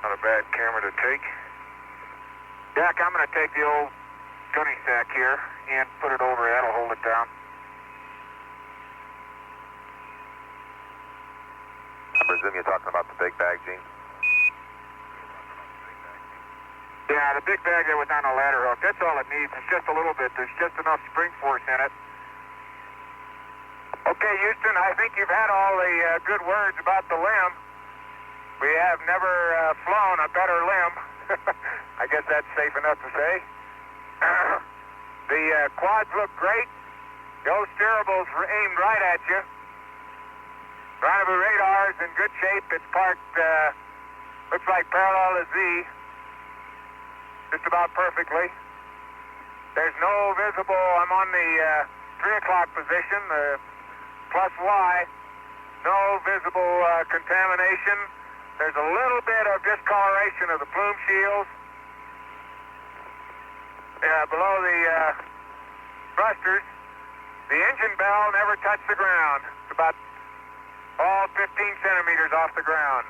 Not a bad camera to take. Jack, I'm going to take the old gunny sack here and put it over. That'll hold it down. I presume you're talking about the big bag, Gene? Yeah, the big bag there was on a ladder hook. That's all it needs. It's just a little bit. There's just enough spring force in it. Okay, Houston, I think you've had all the good words about the limb. We have never flown a better limb. I guess that's safe enough to say. The quads look great. The old steerables were aimed right at you. Rendezvous radar is in good shape. It's parked, looks like parallel to Z. Just about perfectly. There's no visible, I'm on the 3 o'clock position, the plus Y. No visible contamination. There's a little bit of discoloration of the plume shields. Below the thrusters. The engine bell never touched the ground. It's about all 15 centimeters off the ground.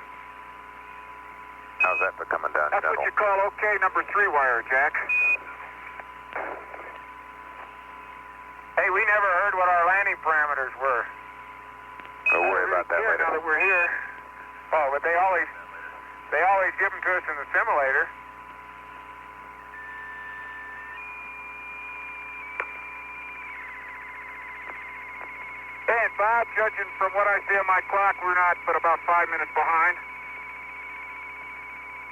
How's that for coming down, That's General? what you call okay number 3 wire, Jack. Hey, we never heard what our landing parameters were. Don't worry about that later. Now that we're here. Oh, but they always give them to us in the simulator. And Bob, judging from what I see on my clock, we're not but about 5 minutes behind.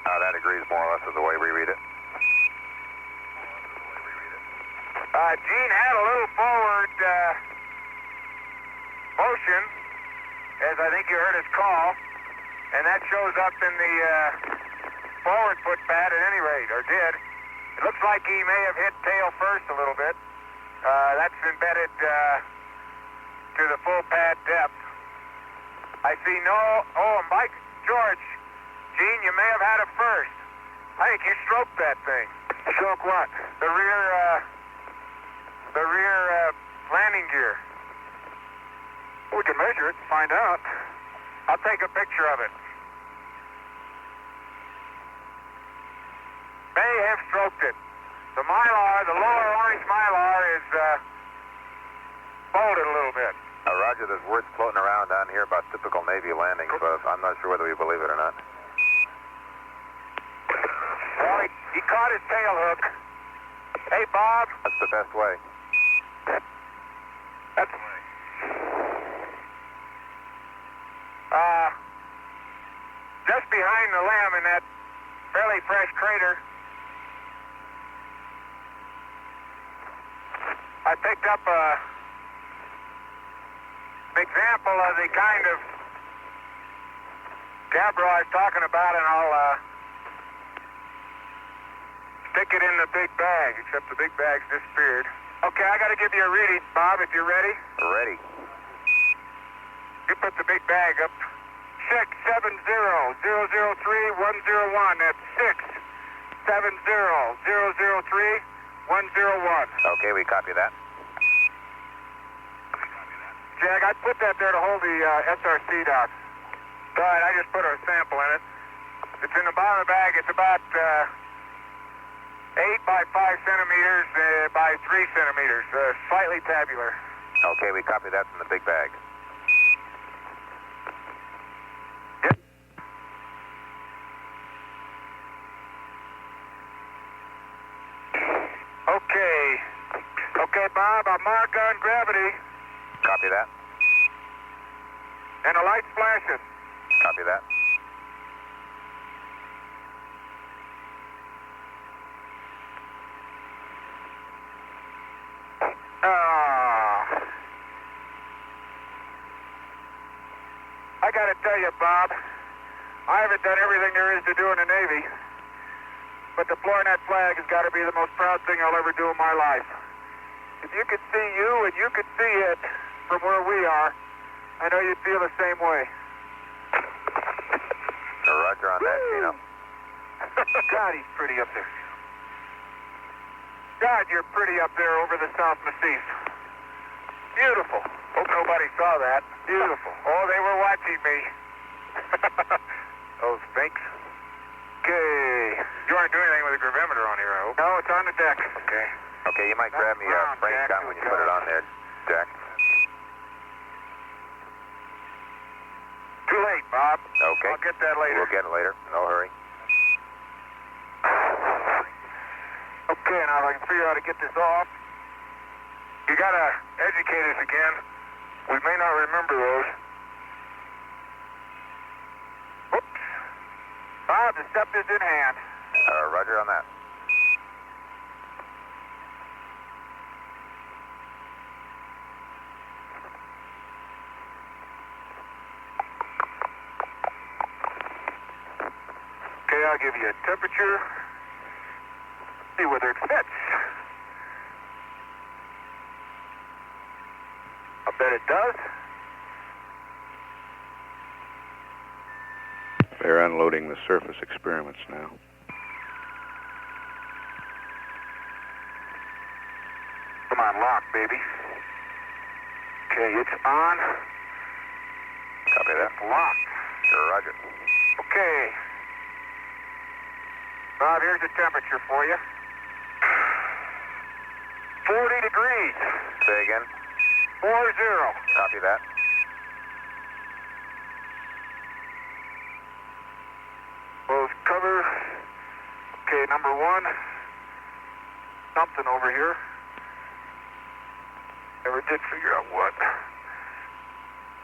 That agrees more or less with the way we read it. Gene had a little forward motion, as I think you heard his call, and that shows up in the forward foot pad at any rate, or did. It looks like he may have hit tail first a little bit. That's embedded to the full pad depth. I see no... Oh, Mike, George, Gene, you may have had it first. I think you stroked that thing. Stroke what? The rear landing gear. We can measure it and find out. I'll take a picture of it. May have stroked it. The mylar, the lower orange mylar is folded a little bit. Roger, there's words floating around down here about typical Navy landings, but I'm not sure whether we believe it or not. Well, he caught his tail hook. Hey, Bob. That's the best way. That's... just behind the limb in that fairly fresh crater, I picked up an example of the kind of gabbro I was talking about, and I'll stick it in the big bag, except the big bag's disappeared. Okay, I got to give you a reading, Bob, if you're ready. Ready. You put the big bag up. 670-003-101. That's 670-003-101. Okay, we copy that. Jag, I put that there to hold the SRC dock. All right, I just put a sample in it. It's in the bottom of the bag. It's about 8 by 5 centimeters by 3 centimeters. Slightly tabular. Okay, we copy that from the big bag. Okay, Bob, I'll mark on gravity. Copy that. And the light's flashing. Copy that. I gotta tell you, Bob, I haven't done everything there is to do in the Navy, but deploying that flag has got to be the most proud thing I'll ever do in my life. If you could see you and you could see it from where we are, I know you'd feel the same way. Roger on that, Steno. God, he's pretty up there. God, you're pretty up there over the South Massif. Beautiful. Hope nobody saw that. Beautiful. Oh, they were watching me. Those finks. Okay. You aren't doing anything with the gravimeter on here, I hope. No, it's on the deck. Okay. Okay, you might grab me a frame gun when you put it on there, Jack. Too late, Bob. Okay. I'll get that later. We'll get it later. No hurry. Okay, now I can figure out how to get this off. You gotta educate us again. We may not remember those. Oops. Bob, the step is in hand. Roger on that. Okay, I'll give you a temperature. See whether it fits. I bet it does. They're unloading the surface experiments now. Come on, lock, baby. Okay, it's on. Copy that. Locked. Sure, roger. Okay. Bob, here's the temperature for you. 40 degrees. Say again. 40. Copy that. Close cover. Okay, number one. Something over here. Never did figure out what.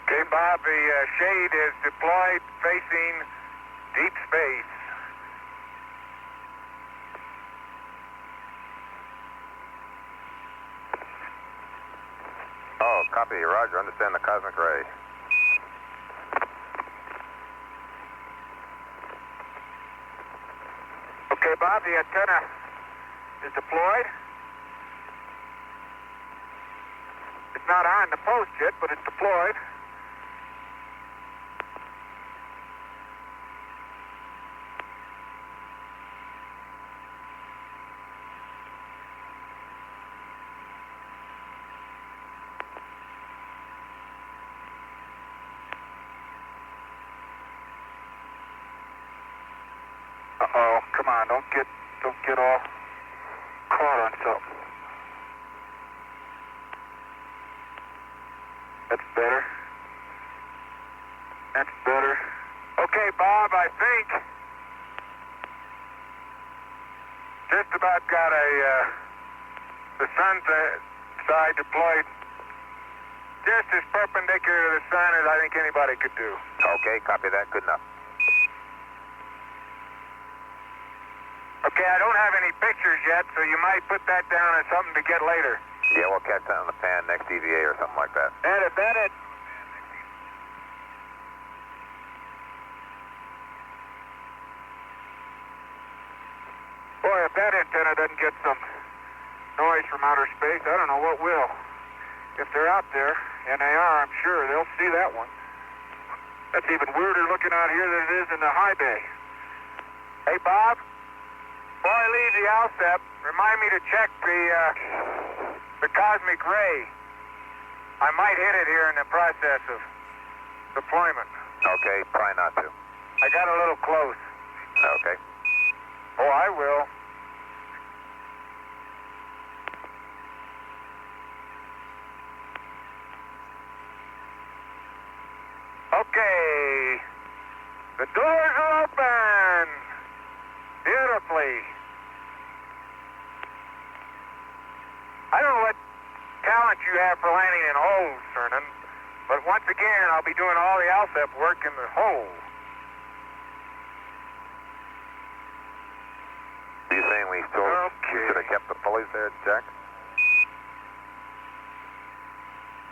Okay, Bob, the shade is deployed facing deep space. Oh, copy. Roger. Understand the cosmic ray. Okay, Bob, the antenna is deployed. It's not on the post yet, but it's deployed. Uh-oh, come on, don't get all caught on something. That's better. That's better. Okay, Bob, I think just about got the sun side deployed just as perpendicular to the sun as I think anybody could do. Okay, copy that. Good enough. Okay, I don't have any pictures yet, so you might put that down as something to get later. Yeah, we'll catch that on the pan next EVA or something like that. Edit. Boy, if that antenna doesn't get some noise from outer space, I don't know what will. If they're out there, and they are, I'm sure they'll see that one. That's even weirder looking out here than it is in the high bay. Hey, Bob, before I leave the Alsep, remind me to check the cosmic ray. I might hit it here in the process of deployment. Okay, try not to. I got a little close. Okay. Oh, I will. Okay. The doors are open. Beautifully. I don't know what talent you have for landing in holes, Cernan, but once again, I'll be doing all the Alsep work in the hole. Are you saying we should have kept the pulleys there, Jack?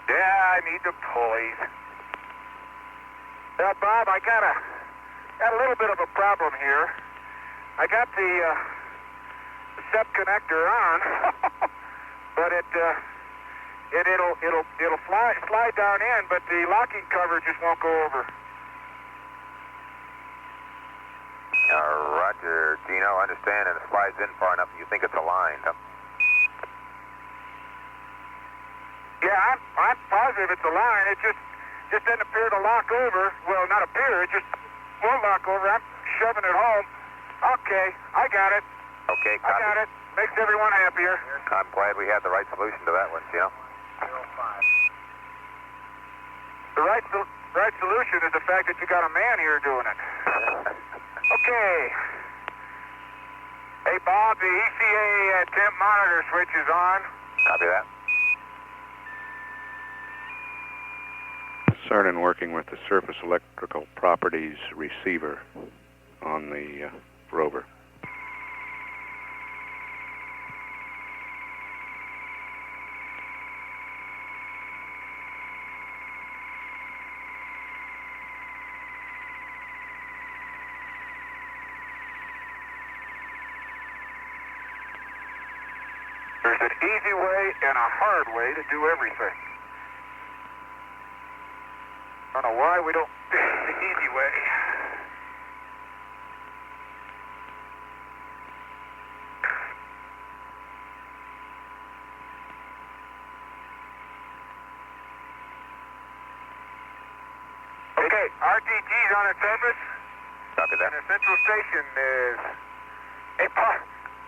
Yeah, I need the pulleys. Now, Bob, I got a little bit of a problem here. I got the SEP connector on, but it'll slide down in, but the locking cover just won't go over. Roger, Gino, understand, and it slides in far enough you think it's aligned, huh? Yeah, I'm positive it's a line. It just doesn't appear to lock over. Well, not appear, it just won't lock over. I'm shoving it home. Okay, I got it. Okay, I got it. Makes everyone happier. I'm glad we had the right solution to that one, Gino. The right solution is the fact that you got a man here doing it. Okay. Hey, Bob, the ECA temp monitor switch is on. Copy that. Cernan working with the surface electrical properties receiver on the Rover. There's an easy way and a hard way to do everything. I don't know why we don't pick the easy way. Okay, RTG's on its surface. Copy that. And the central station is... Hey, Paul,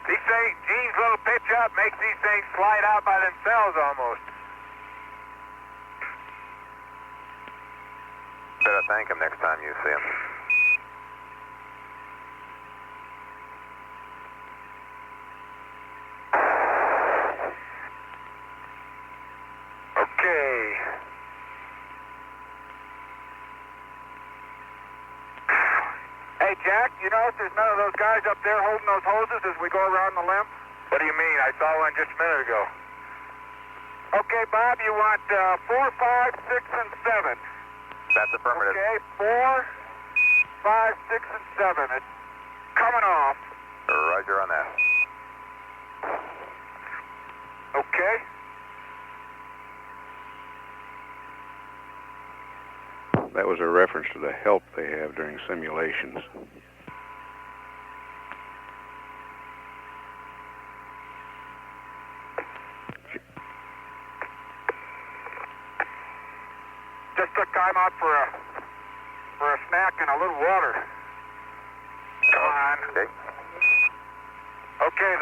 they say Gene's little pitch up makes these things slide out by themselves almost. Better thank him next time you see him. Okay. Hey, Jack, you notice there's none of those guys up there holding those hoses as we go around the limb? What do you mean? I saw one just a minute ago. Okay, Bob, you want 4, 5, 6, and 7. That's affirmative. Okay, 4, 5, 6, and 7. It's coming off. Roger on that. Okay. That was a reference to the help they have during simulations. Just took time out for a snack and a little water. Come on. Okay. Okay,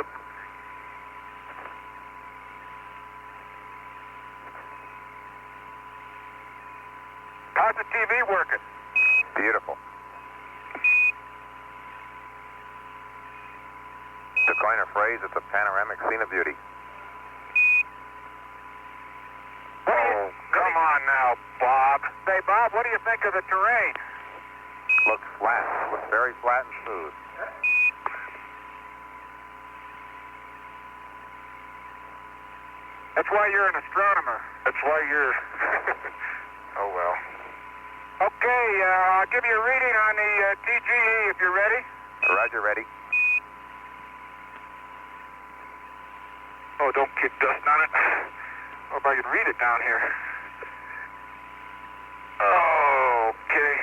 how's the TV working? Beautiful. To coin a phrase, it's a panoramic scene of beauty. Oh, come on now, Bob. Say, Bob, what do you think of the terrain? Looks flat. Looks very flat and smooth. That's why you're an astronomer. That's why you're... Oh, well. Okay, I'll give you a reading on the TGE if you're ready. Roger, ready. Oh, don't kick dust on it. Oh, if I could read it down here. Oh, okay.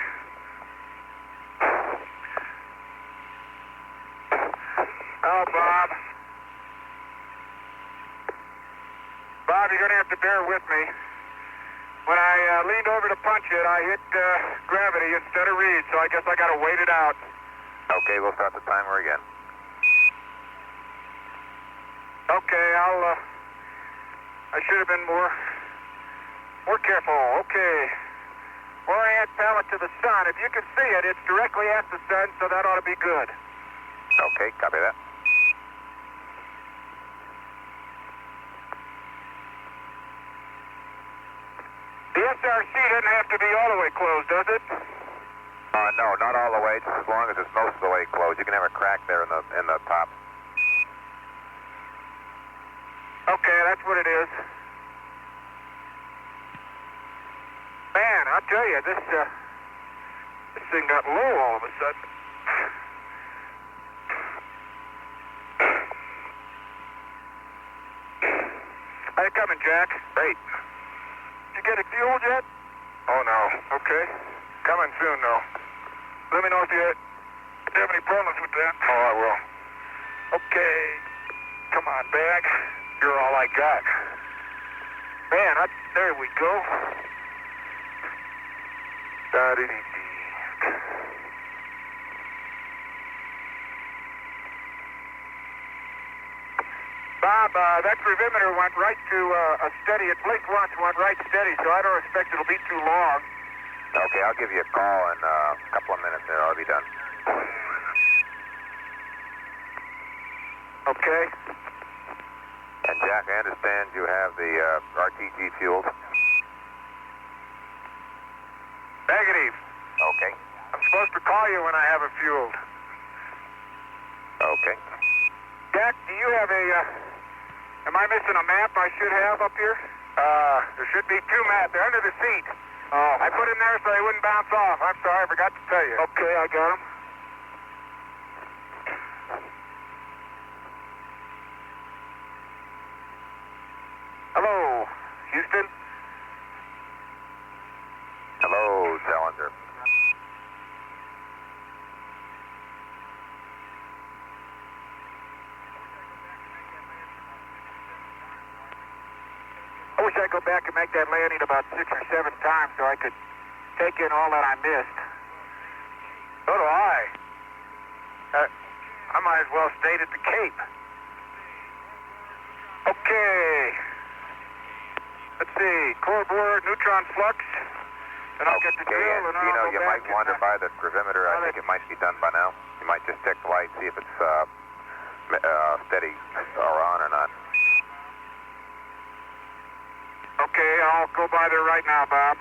Oh, Bob. Bob, you're going to have to bear with me. When I leaned over to punch it, I hit gravity instead of read, so I guess I got to wait it out. Okay, we'll start the timer again. Okay, I should have been more careful. Okay. Orient pallet to the sun. If you can see it, it's directly at the sun, so that ought to be good. Okay, copy that. The SRC doesn't have to be all the way closed, does it? No, not all the way, just as long as it's most of the way closed. You can have a crack there in the top. Okay, that's what it is. Man, I'll tell you, this thing got low all of a sudden. How you coming, Jack? Great. Did you get it fueled yet? Oh, no. Okay. Coming soon, though. Let me know if you have any problems with that. Oh, I will. Okay. Come on, back. You're all I got. Man, there we go. Bob, that gravimeter went right to a steady. It blinked once, went right steady, so I don't expect it'll be too long. Okay, I'll give you a call in a couple of minutes there. I'll be done. Okay. And Jack, I understand you have the RTG fueled. Negative. Okay. I'm supposed to call you when I have it fueled. Okay. Jack, do you have a, am I missing a map I should have up here? There should be 2 maps. They're under the seat. Oh. I put them there so they wouldn't bounce off. I'm sorry, I forgot to tell you. Okay, I got them. Hello, Houston? Hello, Challenger. I wish I'd go back and make that landing about 6 or 7 times so I could take in all that I missed. So do I. I might as well stayed at the Cape. Okay. Let's see. Core bore, neutron flux. Then I'll get the drill and and I'll Steno, go you back might wander by the gravimeter. I think it might be done by now. You might just check the light, see if it's steady or on or not. Okay, I'll go by there right now, Bob.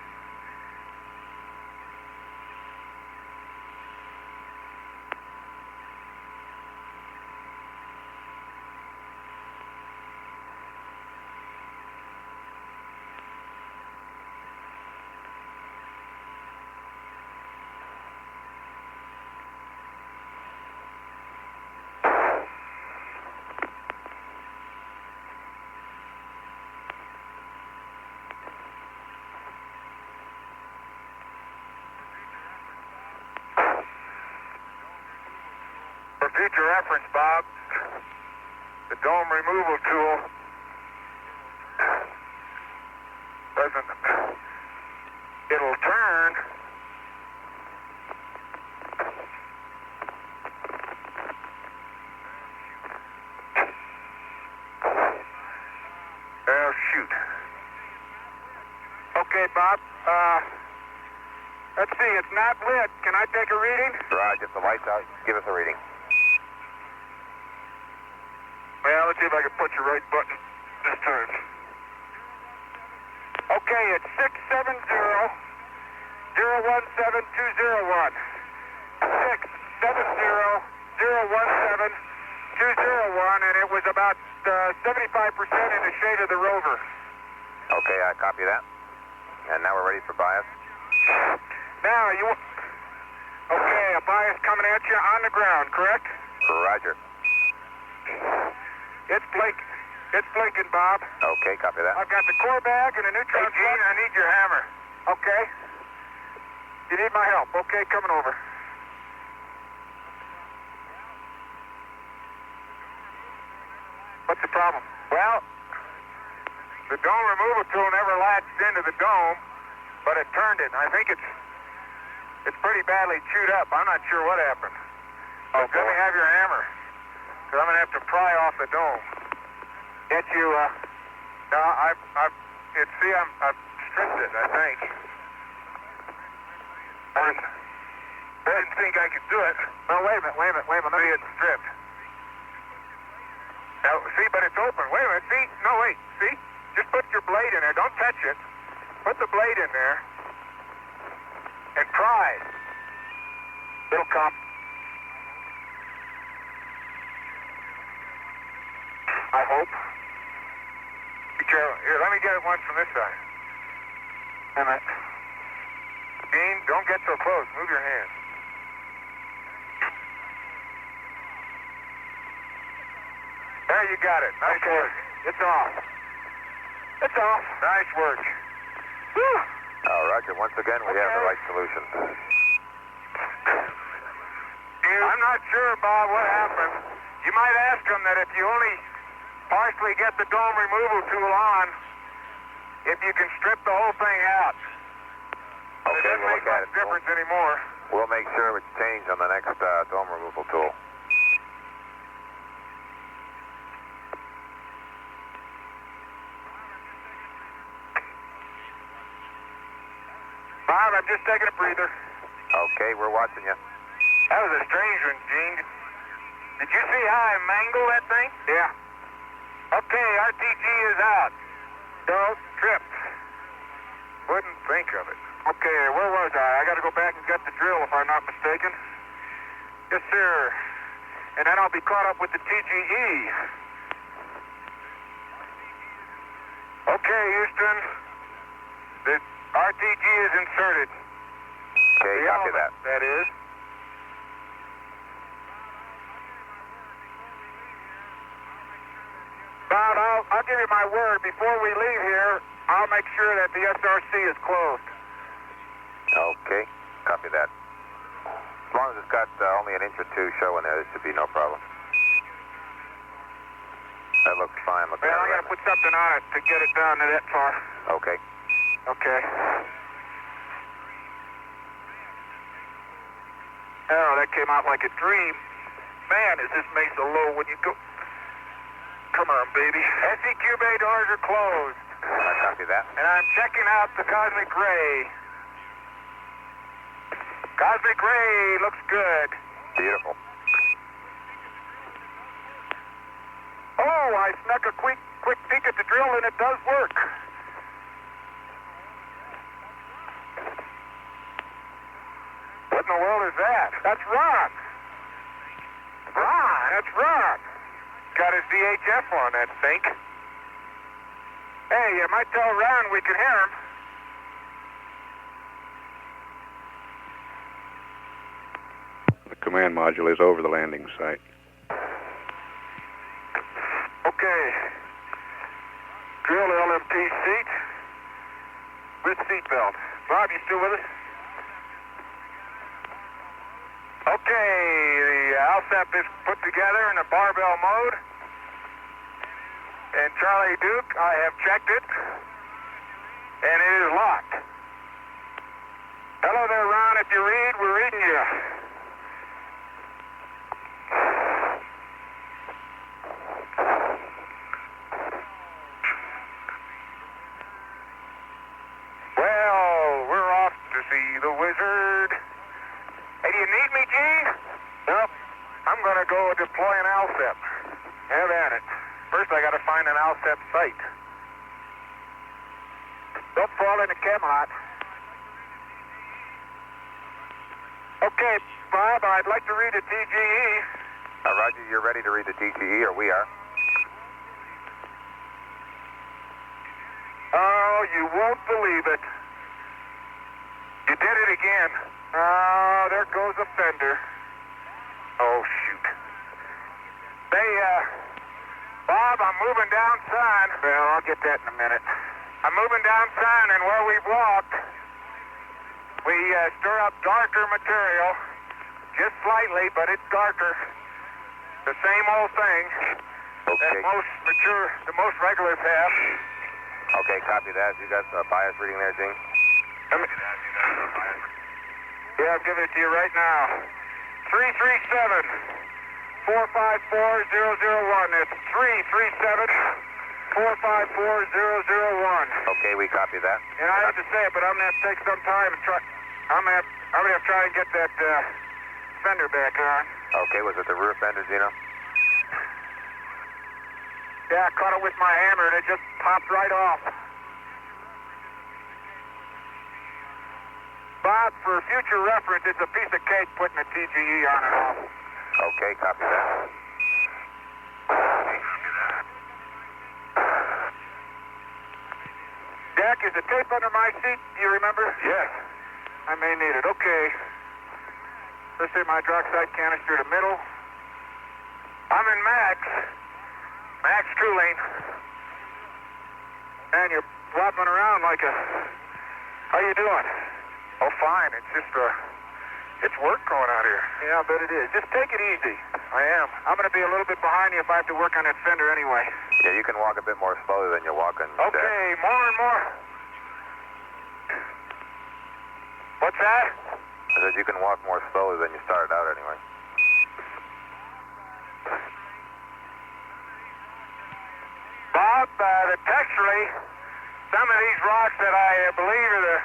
For future reference, Bob, the dome removal tool doesn't, it'll turn. Oh, shoot. Okay, Bob, let's see, it's not lit. Can I take a reading? Roger, if the light's out, give us a reading. Well, let's see if I can put your right button this time. Okay, it's 670-017-201. 670-017-201, and it was about 75% in the shade of the Rover. Okay, I copy that. And now we're ready for bias. Now, okay, a bias coming at you on the ground, correct? Roger. It's blinking, Bob. Okay, copy that. I've got the core bag and a neutron flux. Gene, I need your hammer. Okay. You need my help. Okay, coming over. What's the problem? Well, the dome removal tool never latched into the dome, but it turned it. I think it's pretty badly chewed up. I'm not sure what happened. But let me have your hammer, because I'm going to have to pry off the dome. Get you, no, I've stripped it, I think. I didn't think I could do it. No, wait a minute, let me get stripped. Now, see, but it's open. Wait a minute, see? No, wait, see? Just put your blade in there. Don't touch it. Put the blade in there and pry. It'll come. I hope. Be careful. Here, let me get it once from this side. Wait a minute. Dean, don't get so close. Move your hand. There, you got it. Nice work. It's off. It's off. Nice work. Whew. Roger, once again, we have the right solution. I'm not sure, Bob, what happened. You might ask them that if you only partially get the dome removal tool on, if you can strip the whole thing out. Okay, It doesn't we'll make look at much it. difference anymore. We'll make sure it's changed on the next dome removal tool. Bob, I'm just taking a breather. Okay, we're watching you. That was a strange one, Gene. Did you see how I mangled that thing? Yeah. Okay, RTG is out. Don't trip. Wouldn't think of it. Okay, where was I? I gotta go back and get the drill if I'm not mistaken. Yes, sir. And then I'll be caught up with the TGE. Okay, Houston. The RTG is inserted. Okay, The copy element, that. that is. Bob, I'll give you my word. Before we leave here, I'll make sure that the SRC is closed. Okay, copy that. As long as it's got only an inch or two showing there, there should be no problem. That looks fine. Looking Well, at I it gotta right put something on it to get it down to that far. now. Okay. Okay. Oh, that came out like a dream. Man, is this mesa low when you go... Come on, baby. SEQ bay doors are closed. I copy that. And I'm checking out the cosmic ray. Cosmic ray looks good. Beautiful. Oh, I snuck a quick peek at the drill and it does work. What in the world is that? That's Ron. Ron, that's Ron. Got his VHF on that thing. Hey, you might tell Ron we can hear him. The command module is over the landing site. Okay. Drill LMP seat with seatbelt. Bob, you still with us? Okay, the Alsep is put together in a barbell mode. And Charlie Duke, I have checked it. And it is locked. Hello there, Ron. If you read, we're reading you. Well, we're off to see the wizard. Hey, do you need me, Gene? Nope. I'm going to go deploy an Alsep. Have at it. First, I got to find an Alsep site. Don't fall into Camelot. Okay, Bob, I'd like to read a TGE. Roger, you're ready to read the TGE, or we are. Oh, you won't believe it. You did it again. Oh, there goes a fender. Oh, shoot. Hey, Bob, I'm moving down sign. Well, I'll get that in a minute. I'm moving down sign, and where we've walked, we stir up darker material. Just slightly, but it's darker. The same old thing Okay. that most mature, the most regulars have. Okay, copy that. You got a bias reading there, Gene? Yeah, I'm giving it to you right now. 337 454 001. That's 337 454 001. Okay, we copy that. And I hate to say it, but I'm gonna have to take some time and try. I'm gonna have to try and get that fender back on. Okay, was it the rear fender, Gino? Yeah, I caught it with my hammer and it just popped right off. Bob, for future reference, it's a piece of cake putting a TGE on and off. Okay, copy that. Jack, is the tape under my seat? Do you remember? Yes. I may need it. Okay. Let's say my hydroxide canister to middle. I'm in Max cooling. And you're flopping around like a... How you doing? Oh, fine. It's just, it's work going out here. Yeah, I bet it is. Just take it easy. I am. I'm going to be a little bit behind you if I have to work on that fender anyway. Yeah, you can walk a bit more slowly than you're walking. Okay, more and more. What's that? I said you can walk more slowly than you started out anyway. Bob, the texturally, some of these rocks that I believe are the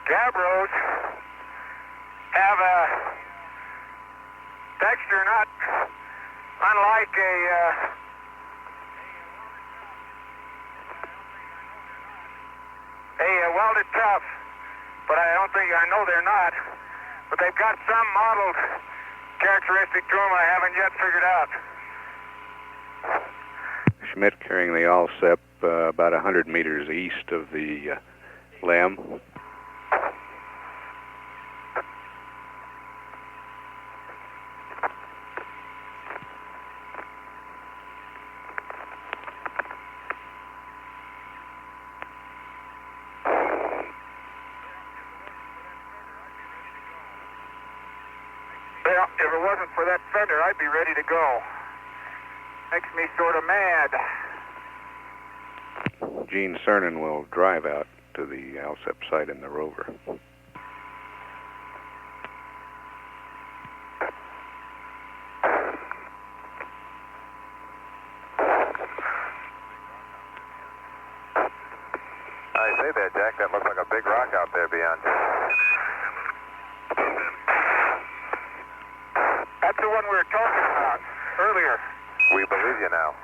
gabbros have a texture not unlike a welded tough, but I know they're not, but they've got some modeled characteristic to them I haven't yet figured out. Schmidt carrying the Alsep about 100 meters east of the limb. Well, if it wasn't for that fender, I'd be ready to go. Makes me sort of mad. Gene Cernan will drive out to the Alsep site in the Rover. I say there, Jack, that looks like a big rock out there beyond. That's the one we were talking about earlier. We believe you now.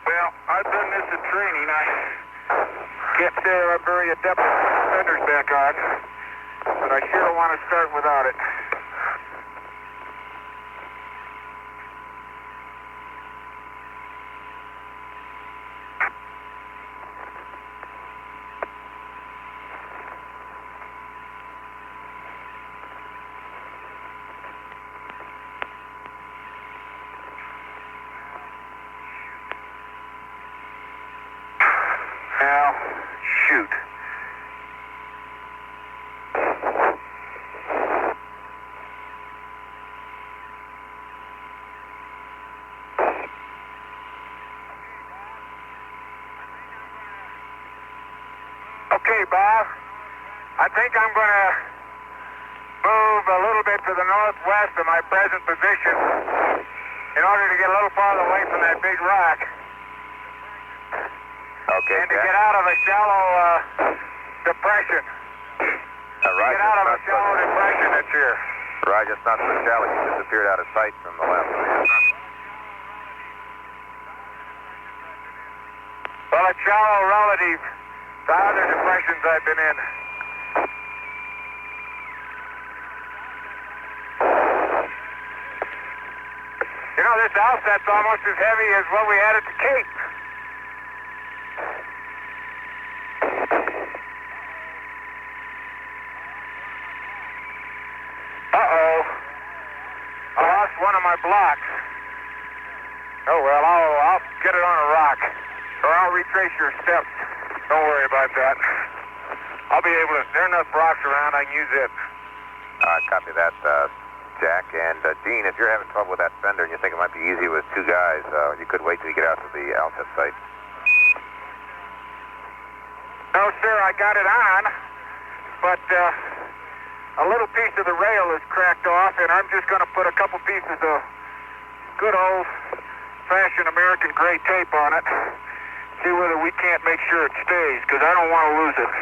Well, I've done this in training. I can't say I'm very adept at putting fenders back on, but I sure don't want to start without it. Now, shoot. Okay, Bob. I think I'm going to move a little bit to the northwest of my present position in order to get a little farther away from that big rock. Okay, And to Jack. get out of a shallow depression. Right, Get out of a shallow depression that's here. Right, just not so shallow. You disappeared out of sight from the left. Well, it's shallow relative to other depressions I've been in. You know, this Alsep's almost as heavy as what we had at the Cape. Uh-oh. I lost one of my blocks. Oh, well, I'll get it on a rock. Or I'll retrace your steps. Don't worry about that. I'll be able to... There are enough rocks around, I can use it. Copy that, Jack. And, Gene, if you're having trouble with that fender and you think it might be easy with two guys, you could wait till you get out to the Alsep site. No, sir, I got it on. But, a little piece of the rail is cracked off, and I'm just going to put a couple pieces of good old-fashioned American gray tape on it. See whether we can't make sure it stays, because I don't want to lose it.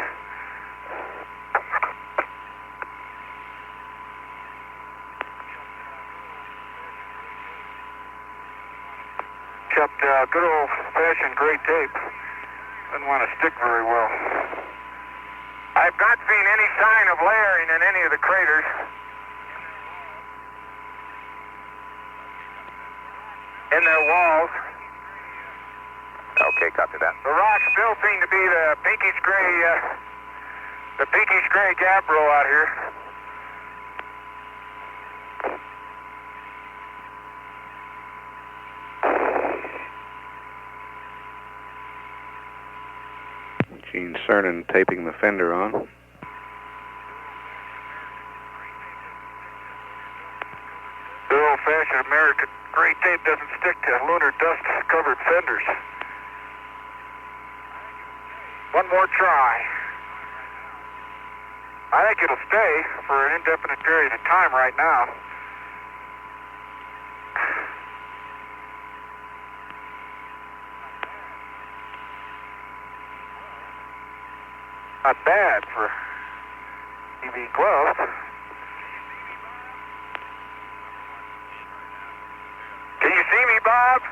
Except good old-fashioned gray tape doesn't want to stick very well. I've not seen any sign of layering in any of the craters. In their walls. Okay, copy that. The rocks still seem to be the pinkish gray gabbro out here. Gene Cernan taping the fender on. The old-fashioned American gray tape doesn't stick to lunar dust-covered fenders. One more try. I think it'll stay for an indefinite period of time right now. Not bad for EV gloves. Can you see me, Bob?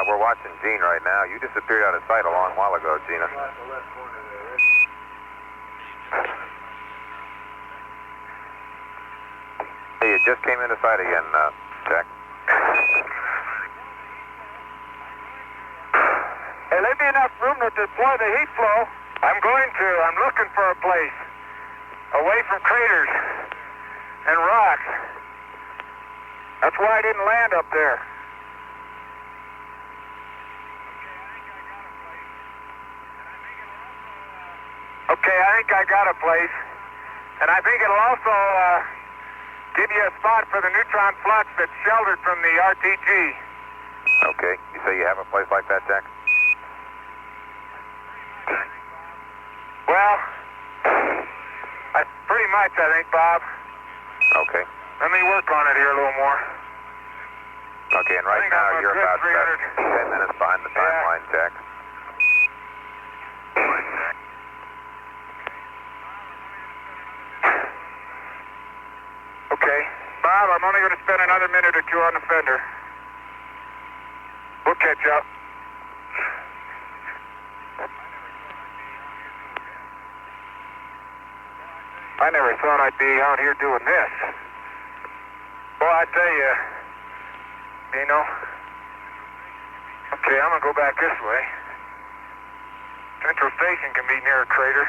We're watching Gene right now. You disappeared out of sight a long while ago, Gina. Hey, you just came into sight again, Jack. Hey, leave me enough room to deploy the heat flow. I'm going to. I'm looking for a place away from craters and rocks. That's why I didn't land up there. Okay, I think I got a place. And I think it'll also give you a spot for the neutron flux that's sheltered from the RTG. Okay. You say you have a place like that, Jack? Well, pretty much, I think, Bob. Okay. Let me work on it here a little more. Okay, and right now you're about 10 minutes behind the timeline, Jack. Okay. Bob, I'm only going to spend another minute or two on the fender. We'll catch up. I never thought I'd be out here doing this. Boy, I tell you, okay, I'm going to go back this way. Central Station can be near a crater.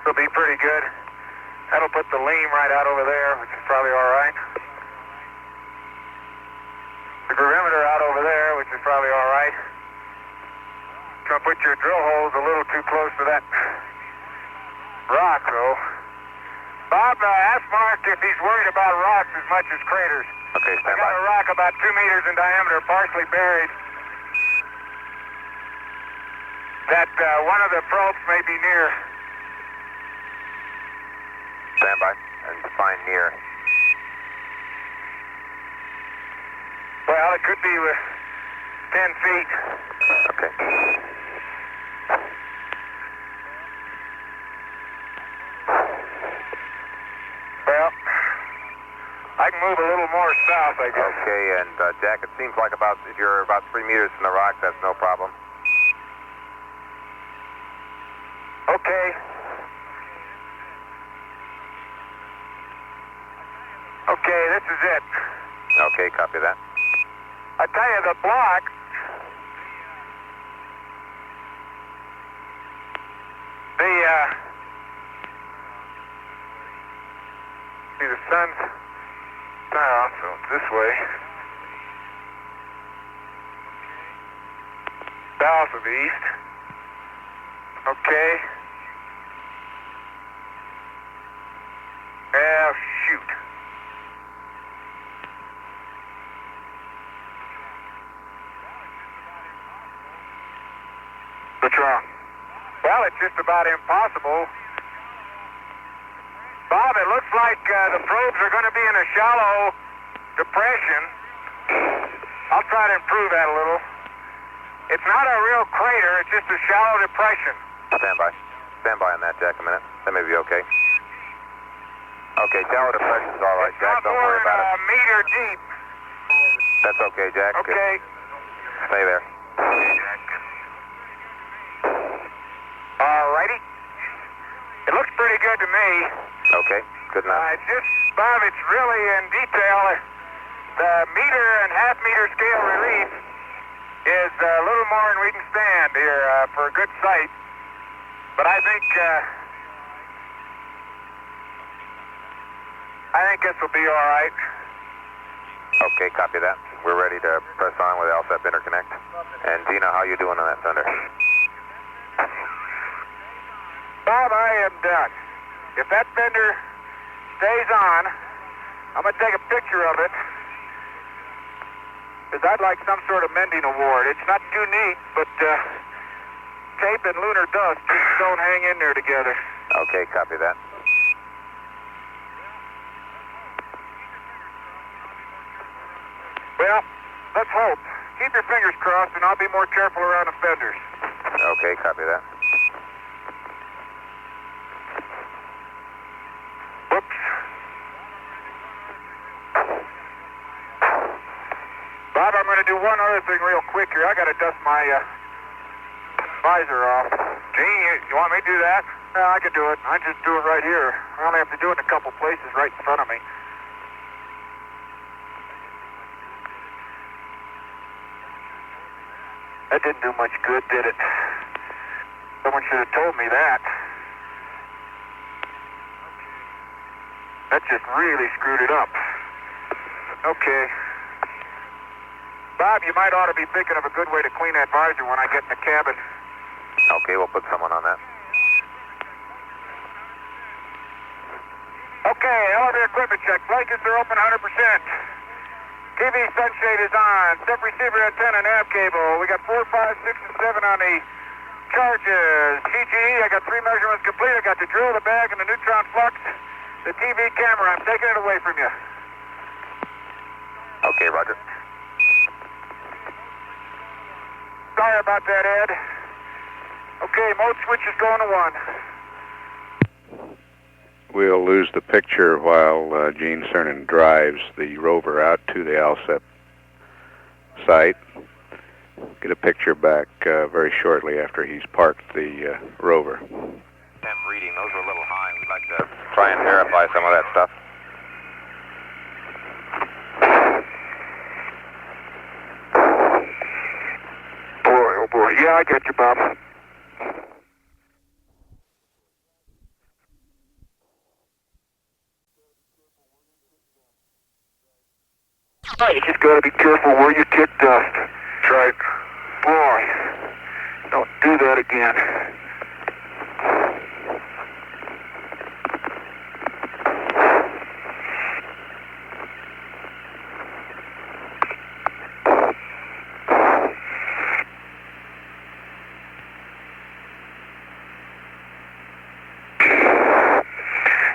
It'll be pretty good. That'll put the lean right out over there, which is probably all right. The perimeter out over there, which is probably all right. Gonna put your drill holes a little too close to that rock, though. Bob, ask Mark if he's worried about rocks as much as craters. Okay, stand I got by. a rock about 2 meters in diameter, partially buried. That one of the probes may be near. Stand by and define near. Well, it could be 10 feet. Okay. Well, I can move a little more south, I guess. Okay, and Jack, it seems like if you're about 3 meters from the rock, that's no problem. Okay. Okay, this is it. Okay, copy that. I tell you, the block, see the sun's south, so it's this way. South of east. Okay. Well, shoot. What's wrong? Well, it's just about impossible. Bob, it looks like the probes are going to be in a shallow depression. I'll try to improve that a little. It's not a real crater, it's just a shallow depression. Stand by. Stand by on that, Jack, a minute. That may be okay. Okay, shallow depression's all right, Jack. Don't worry about it. It's not more than a meter deep. That's okay, Jack. Okay. Stay there. All righty. It looks pretty good to me. Okay, good enough. It's just, Bob, it's really in detail. The meter and half meter scale relief is a little more than we can stand here for a good sight. But I think this will be all right. Okay, copy that. We're ready to press on with Alsep interconnect. And Gina, how you doing on that thunder? Bob, I am done. If that fender stays on, I'm going to take a picture of it, because I'd like some sort of mending award. It's not too neat, but tape and lunar dust just don't hang in there together. Okay, copy that. Well, let's hope. Keep your fingers crossed, and I'll be more careful around the fenders. Okay, copy that. Whoops. Bob, I'm going to do one other thing real quick here. I got to dust my visor off. Gene, you want me to do that? No, I can do it. I just do it right here. I only have to do it in a couple places right in front of me. That didn't do much good, did it? Someone should have told me that. That just really screwed it up. Okay. Bob, you might ought to be thinking of a good way to clean that visor when I get in the cabin. Okay, we'll put someone on that. Okay, elevator equipment check. Blankets are open 100%. TV sunshade is on. Step receiver antenna, nav cable. We got 4, 5, 6, and 7 on the charges. TGE, I got 3 measurements complete. I got the drill, the bag, and the neutron flux. The TV camera, I'm taking it away from you. Okay, roger. Sorry about that, Ed. Okay, mode switch is going to 1. We'll lose the picture while Gene Cernan drives the Rover out to the Alsep site. Get a picture back very shortly after he's parked the Rover. Temp reading, those are a little high. We'd like to try and verify some of that stuff. Boy, oh boy. Yeah, I get you, Bob. You just got to be careful where you kick dust. That's right. Boy, don't do that again.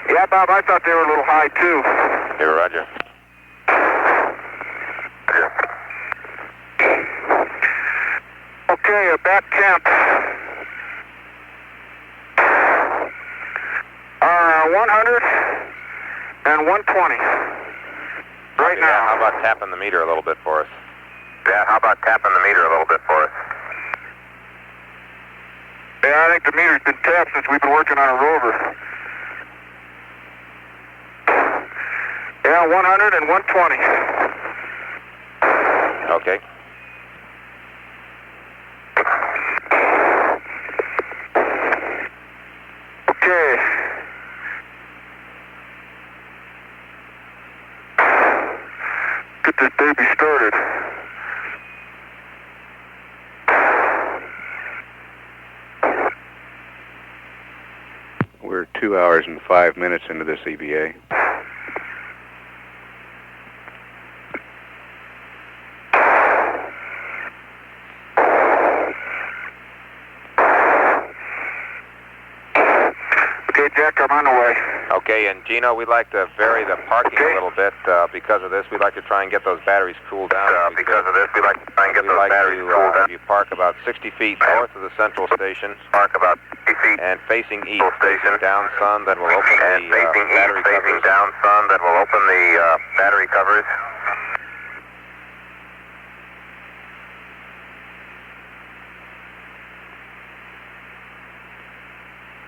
Yeah, Bob, I thought they were a little high, too. Here, roger. Okay, about temp. 100 and 120. Right now. How about tapping the meter a little bit for us? Yeah, how about tapping the meter a little bit for us? Yeah, I think the meter's been tapped since we've been working on a Rover. Yeah, 100 and 120. Okay. Okay. Get this baby started. We're 2 hours and 5 minutes into this EVA. Okay, Jack, I'm on the way. Okay, and Gino, we'd like to vary the parking a little bit because of this. We'd like to try and get those batteries cooled down. Because of this, we'd like to try and get those batteries cooled down. You park about 60 feet north of the central station. Park about 60 feet. And facing east, Station. facing down sun, that will open And the facing battery east, facing covers. down sun, that will open the battery covers.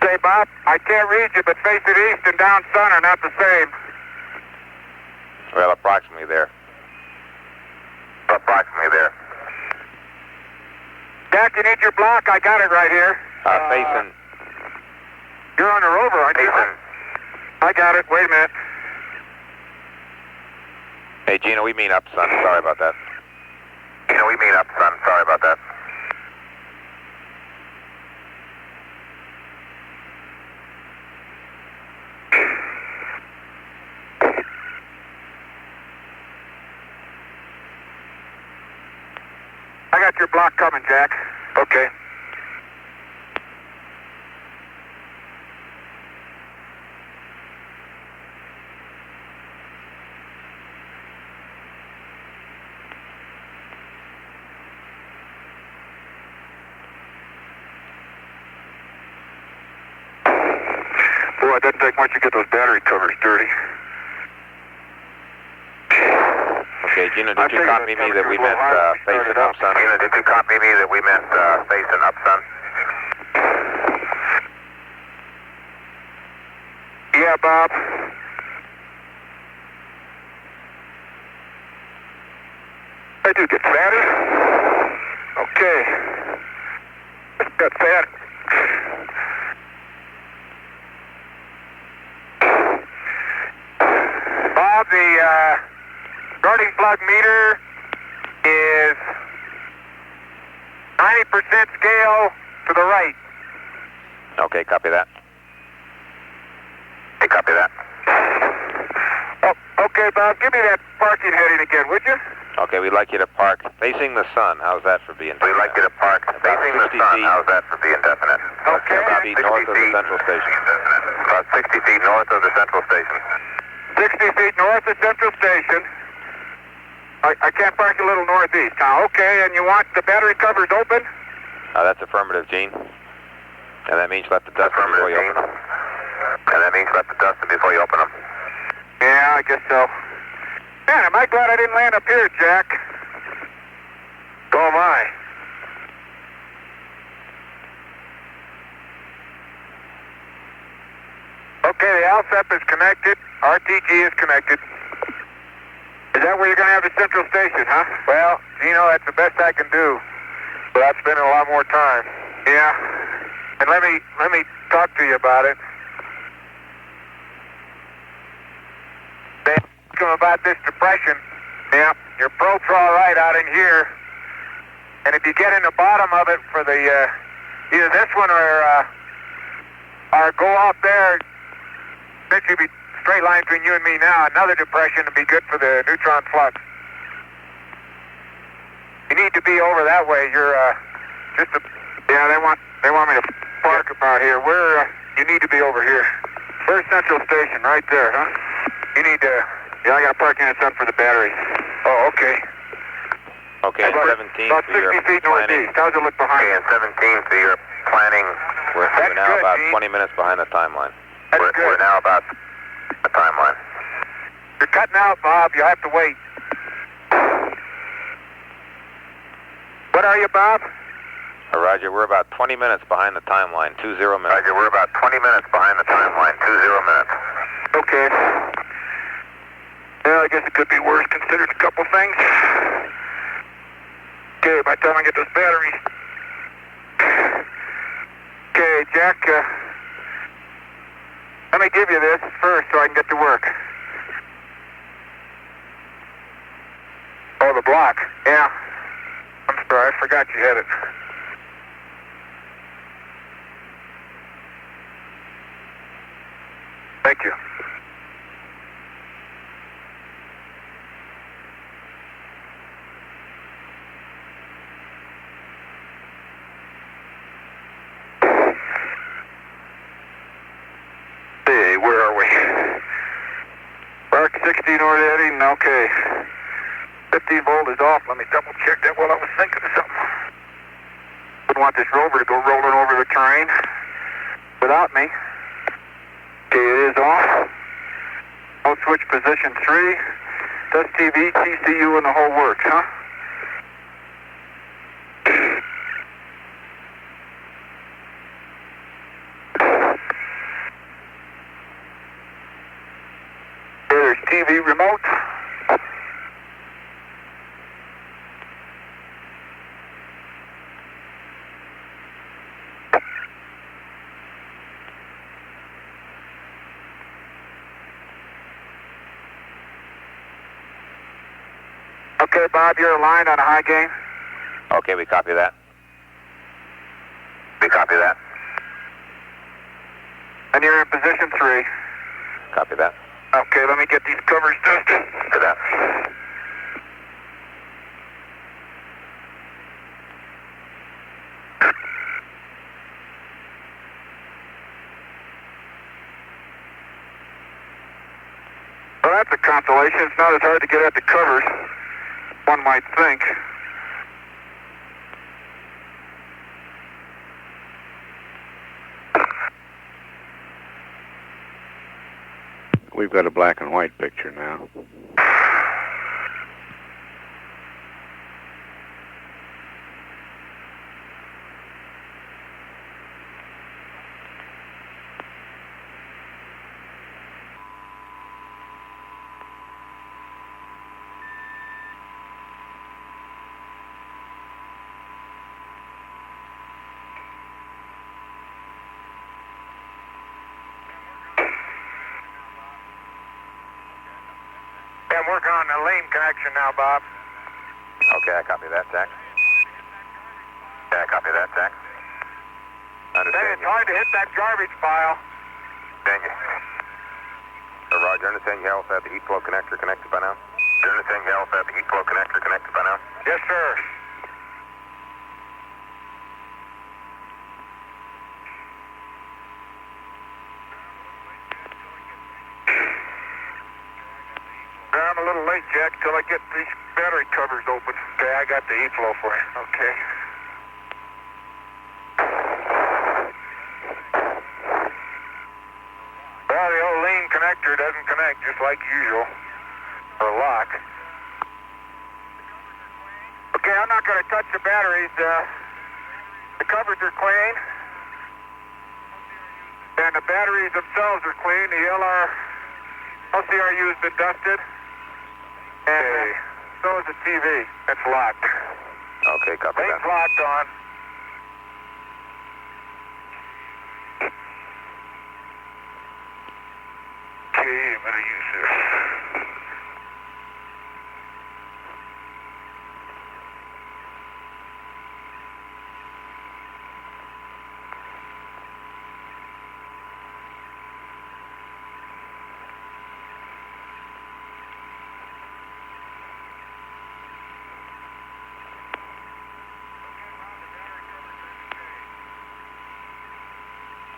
Say, Bob, I can't read you, but face it east and down sun are not the same. Well, approximately there. Approximately there. Jack, you need your block? I got it right here. Facing. You're on the Rover, aren't you? Facing. I got it. Wait a minute. Hey, Gino, we mean up, son. Sorry about that. we mean up, son. Sorry about that. I got your block coming, Jack. Okay. Boy, it doesn't take much to get those battery covers dirty. Okay, Gina, did you copy me that we meant facing up, son? Gina, did you copy me that we meant facing up, son? Yeah, Bob. I do get fatter. Okay. Just got fat. Bob, the starting plug meter is 90% scale to the right. Okay, copy that. Hey, copy that. Oh, okay, Bob, give me that parking heading again, would you? Okay, we'd like you to park facing the sun. How's that for being definite? We'd like you to park facing the sun. How's that for being definite? Okay. About 60 feet north of the central station. About 60 feet north of the central station. 60 feet north of Central Station. I can't park a little northeast, huh? Okay, and you want the battery covers open? That's affirmative, Gene. And that means let the dust in before you open them. And that means let the dust in before you open them. Yeah, I guess so. Man, am I glad I didn't land up here, Jack. So am I. Okay, the Alsep is connected. RTG is connected. Is that where you're going to have the central station, huh? Well, that's the best I can do. But I'm spending a lot more time. Yeah. And let me talk to you about it. About this depression. Yeah, your probe's all right out in here. And if you get in the bottom of it for the either this one or go off there, this should be straight line between you and me now. Another depression would be good for the neutron flux. You need to be over that way. You're yeah. They want me to park about here. You need to be over here. Where's Central Station? Right there, huh? You need to. Yeah, I got a parking spot for the battery. Oh, okay. Okay, about 17 about for your 60 feet planning. northeast. How's it look behind Okay, you? and 17 for your planning. We're now good, about Gene. 20 minutes behind the timeline. That's We're good. now about the timeline. You're cutting out, Bob. You'll have to wait. What are you, Bob? Roger, we're about 20 minutes behind the timeline, 20 minutes. Roger, we're about 20 minutes behind the timeline, 20 minutes. Okay. Well, I guess it could be worse considering a couple things. Okay, by the time I get those batteries. Okay, Jack, let me give you this first so I can get to work. Oh, the block. Yeah. I'm sorry, I forgot you had it. Thank you. Hey, where are we? Park 16 north heading, okay. 15 volt is off. Let me double check that while I was thinking of something. Wouldn't want this Rover to go rolling over the terrain without me. Okay, it is off. Mode switch position 3. Test TV, TCU, and the whole works, huh? There's TV remote. Okay, Bob, you're aligned on a high gain. Okay, we copy that. We copy that. And you're in position 3. Copy that. Okay, let me get these covers dusted. For that. Well, that's a consolation. It's not as hard to get at the covers, one might think. We've got a black and white picture now. I'm working on the lane connection now, Bob. Okay, I copy that, Jack. Yeah, I copy that, Jack. It's hard to hit that garbage pile. Dang it. Roger, understand you also have the heat flow connector connected by now? Understand you also have the heat flow connector connected by now? Yes, sir. I'm a little late, Jack, till I get these battery covers open. Okay, I got the E-flow for you. Okay. Well, the old lean connector doesn't connect just like usual. Or lock. Okay, I'm not going to touch the batteries. The covers are clean. And the batteries themselves are clean. The LCRU has been dusted. And so is the TV. It's locked. Okay, copy Lane's that. locked on. Okay, I'm going to use this.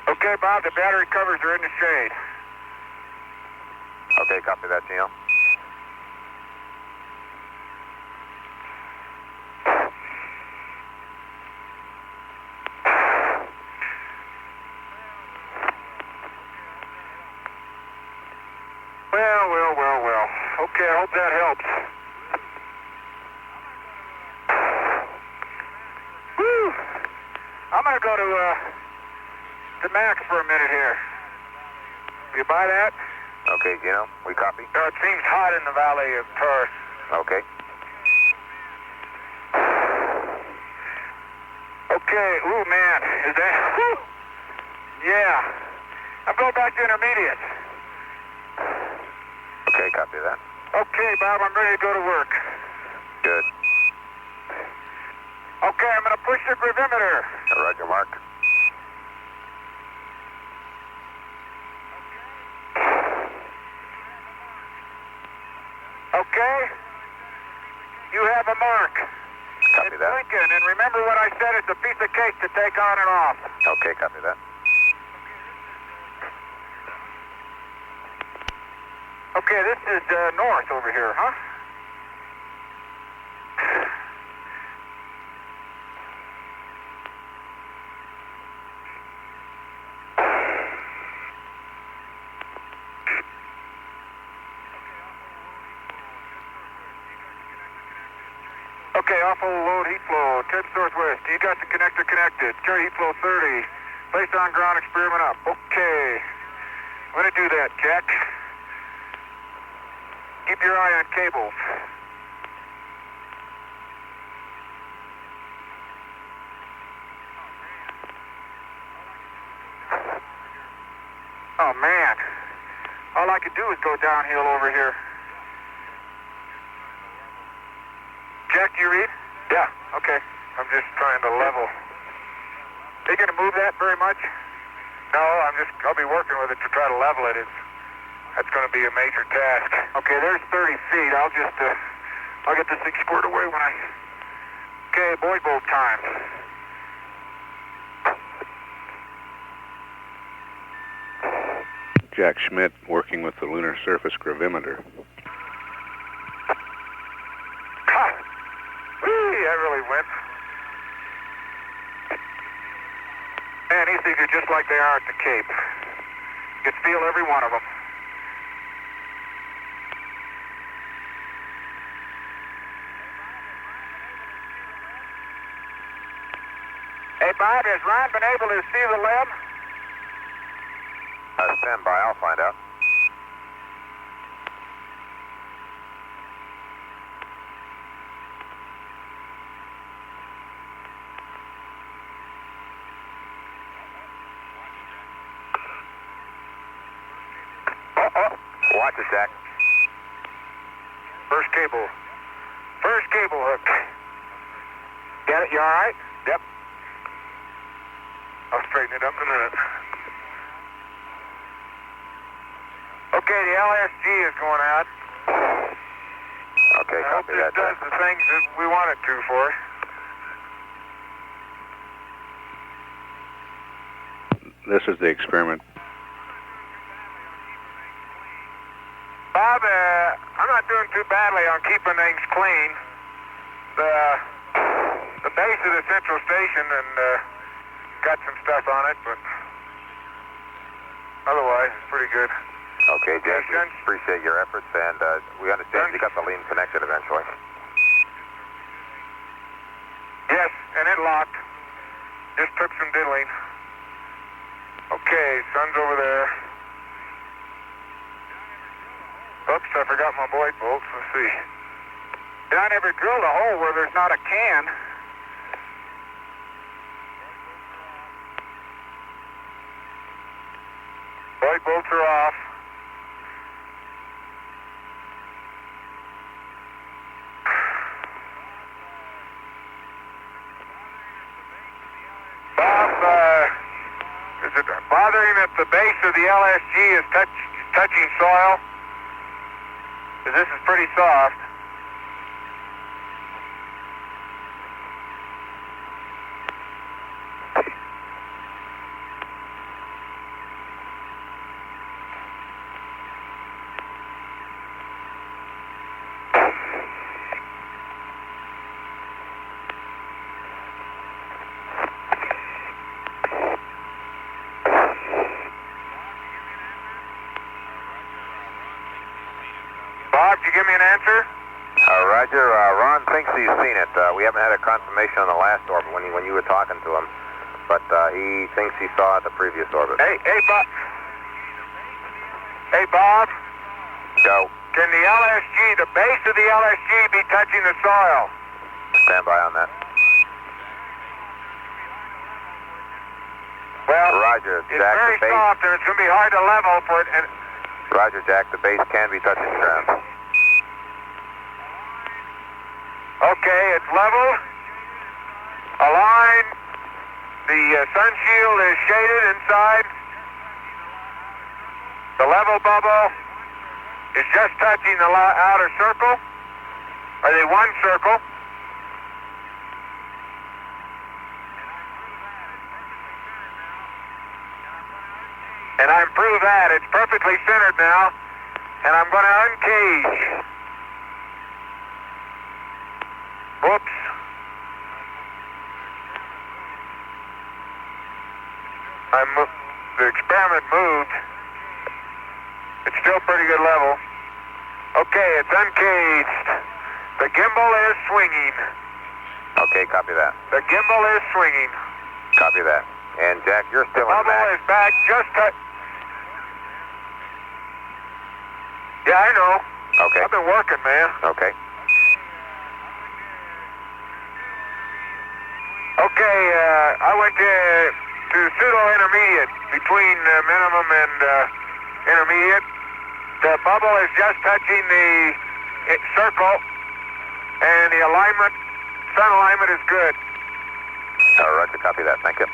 Okay, Bob, the battery covers are in the shade. Okay, copy that, Gino. Well. Okay, I hope that helps. Whew. I'm going to go to Max for a minute here. You buy that? Okay, Gino, we copy. It seems hot in the valley of Taurus. Okay. Okay, ooh, man, is that... Whew. Yeah. I'm going back to intermediate. Okay, copy that. Okay, Bob, I'm ready to go to work. Good. Okay, I'm going to push the gravimeter. Roger, Mark. Okay? You have a mark. Copy It's that. Lincoln, and remember what I said, it's a piece of cake to take on and off. Okay, copy that. Okay, this is north over here, huh? Okay, awful load heat flow, tip northwest. You got the connector connected. Carry heat flow 30. Place on ground, experiment up. Okay. I'm going to do that, Jack. Keep your eye on cables. Oh, man. All I could do is go downhill over here. Jack, do you read? Yeah, okay. I'm just trying to level. Are you going to move that very much? No, I'll be working with it to try to level it. That's going to be a major task. Okay, there's 30 feet. I'll get this thing squared away when I... Okay, buoy boat time. Jack Schmidt working with the lunar surface gravimeter. Whee, that really went. Man, these things are just like they are at the Cape. You can feel every one of them. Hey, Bob, has Ron been able to see the limb? Stand by, I'll find out. Watch it, Jack. First cable hook. Got it? You all right? Yep. I'll straighten it up in a minute. Okay, the LSG is going out. Okay, I hope copy this that, does Jack. the things that we want it to for us. This is the experiment. Bob, I'm not doing too badly on keeping things clean. The base of the central station and got some stuff on it, but otherwise it's pretty good. Okay, Jack, we Patience. appreciate your efforts, and we understand you got the lean connected eventually. Yes, and it locked. Just took some diddling. Okay, sun's over there. Oops, I forgot my buoy bolts. Let's see. I never drilled a hole where there's not a can. Buoy bolts are off. Bob, is it bothering at the base of the LSG is touching soil? 'Cause this is pretty soft. Bob, did you give me an answer? Roger, Ron thinks he's seen it. We haven't had a confirmation on the last orbit when you were talking to him, but he thinks he saw it the previous orbit. Hey, Bob. Hey, Bob. Go. Can the LSG, the base of the LSG, be touching the soil? Stand by on that. Well, Roger, it's Jack, very the base. soft, and it's going to be hard to level for it. And Roger, Jack, the base can be touching the ground. okay, it's level. Aligned. The sun shield is shaded inside. The level bubble is just touching the outer circle. Are they one circle? And I improve that. It's perfectly centered now. And I'm going to uncage. Whoops. The experiment moved. It's still pretty good level. Okay, it's uncaged. The gimbal is swinging. Okay, copy that. The gimbal is swinging. Copy that. And Jack, you're still in the Bubble max. is back just Yeah, I know. Okay. I've been working, man. Okay. Okay, I went to pseudo-intermediate, between minimum and intermediate. The bubble is just touching the circle, and the alignment, sun alignment is good. Roger, copy that. Thank you.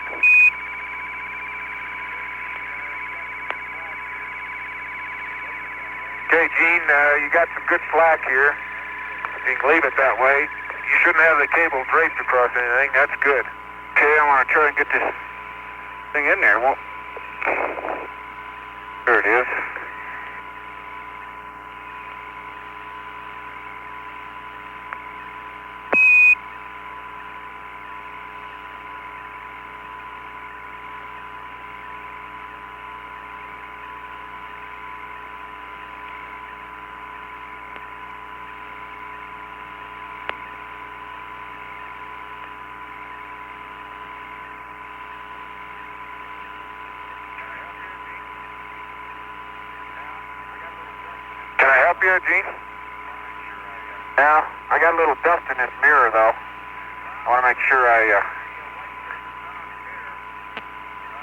Okay, Gene, you got some good slack here. If you can leave it that way. You shouldn't have the cable draped across anything. That's good. Okay, I want to try and get this thing in there. Well, there it is. Can I help you, Gene? Yeah, I got a little dust in this mirror, though. I want to make sure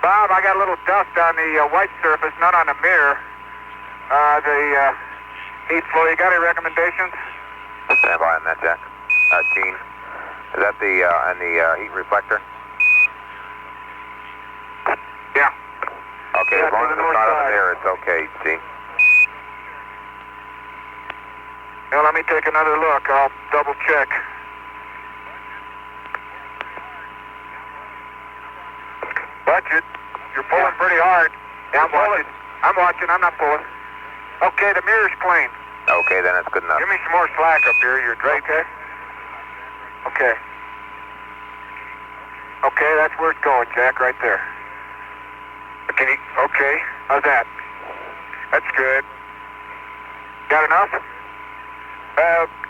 Bob, I got a little dust on the white surface, not on the mirror. The heat flow, you got any recommendations? Stand by on that, Jack. Gene, is that on the heat reflector? Yeah. Okay, Yeah, as long to as the it's north not on the side. mirror, it's okay, Gene. Now, let me take another look. I'll double check. Watch it. You're pulling pretty hard. Yeah, I'm watching. I'm watching. I'm not pulling. Okay, the mirror's clean. Okay, then it's good enough. Give me some more slack up here. You're draped. Okay. Okay. Okay, that's where it's going, Jack, right there. Can you? Okay. How's that? That's good. Got enough?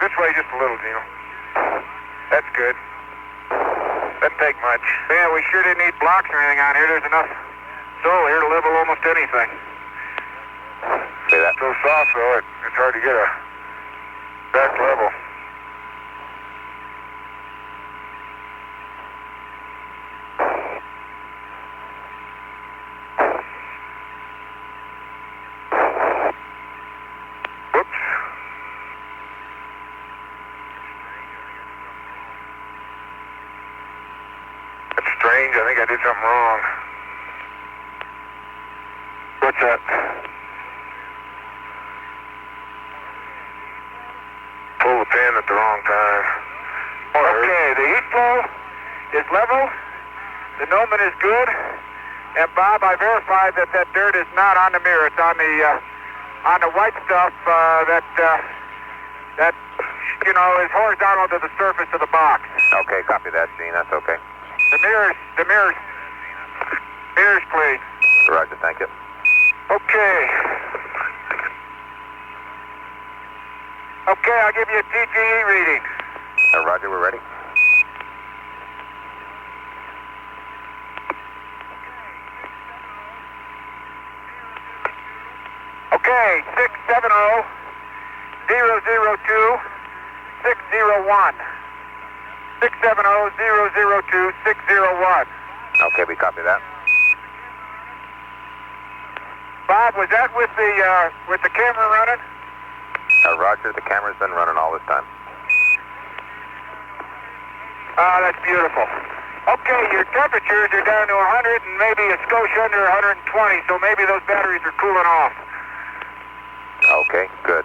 This way just a little, Gino. That's good. Doesn't take much. Yeah, we sure didn't need blocks or anything on here. There's enough soil here to level almost anything. See that? So soft, though, it's hard to get a best level. Whoops. That's strange. I think I did something wrong. What's that? Pull the pin at the wrong time. Okay, the heat flow is level. The Nomen is good. And Bob, I verified that that dirt is not on the mirror. It's on the white stuff that you know is horizontal to the surface of the box. Okay, copy that, Gene. That's okay. The mirror's clean. Roger, thank you. Okay. Okay, I'll give you a TGE reading. Roger, we're ready. Okay, 670 002 601. 670 002 601. Okay, we copy that. Bob, was that with the camera running? Roger, the camera's been running all this time. Ah, that's beautiful. Okay, your temperatures are down to 100 and maybe a skosh under 120, so maybe those batteries are cooling off. Okay, good.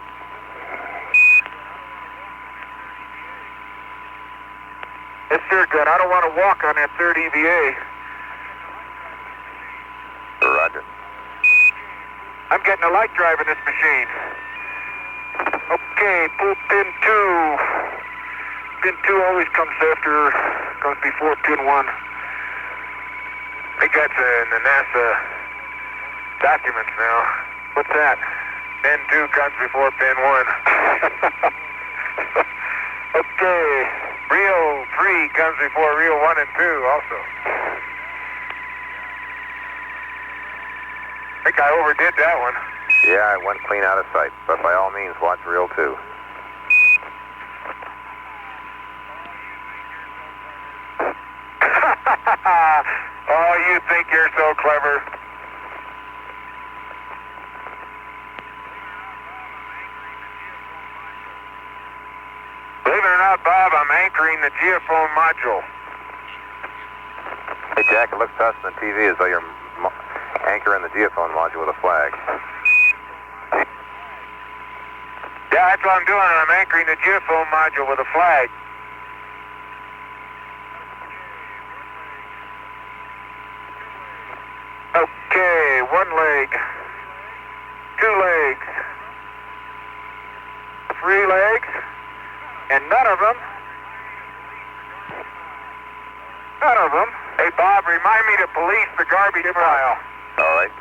It's sure good. I don't want to walk on that third EVA. Roger. I'm getting a light drive in this machine. Okay, pull pin 2. Pin 2 always comes before pin 1. I think that's in the NASA documents now. What's that? Pin 2 comes before pin 1. Okay, reel 3 comes before reel 1 and 2 also. I think I overdid that one. Yeah, it went clean out of sight, but by all means, watch reel 2. Oh, you think you're so clever. Believe it or not, Bob, I'm anchoring the Geophone module. Hey, Jack, it looks to us on the TV as though you're anchoring the geophone module with a flag. Yeah, that's what I'm doing. I'm anchoring the geophone module with a flag. Okay, one leg, 2 legs, 3 legs, and none of them. Hey, Bob, remind me to police the garbage pile. All right.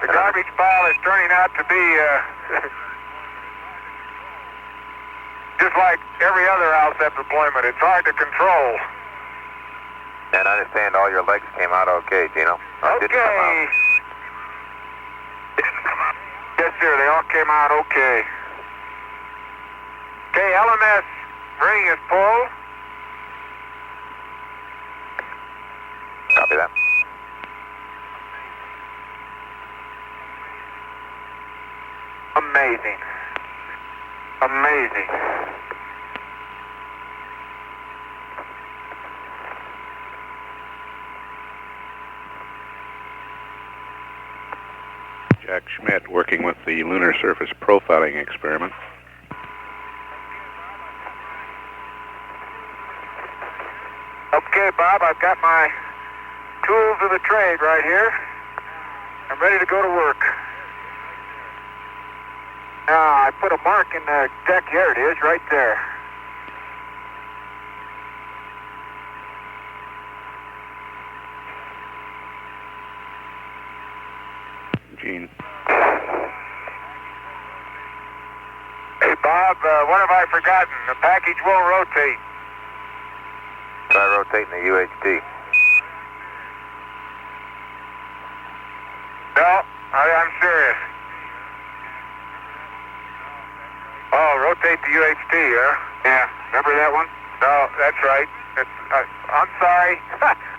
The garbage pile is turning out to be just like every other Alsep deployment. It's hard to control. And I understand all your legs came out okay, Gino. Okay. Yes, sir. They all came out okay. Okay, LMS ring is pulled. Copy that. Amazing. Amazing. Jack Schmidt working with the lunar surface profiling experiment. Okay, Bob, I've got my tools of the trade right here. I'm ready to go to work. Now, I put a mark in the deck. Here it is, right there. Gene. Hey, Bob, what have I forgotten? The package won't rotate. Try rotating the UHD. No, I'm serious. Oh, rotate the UHD, huh? Yeah, remember that one? No, that's right. I'm sorry.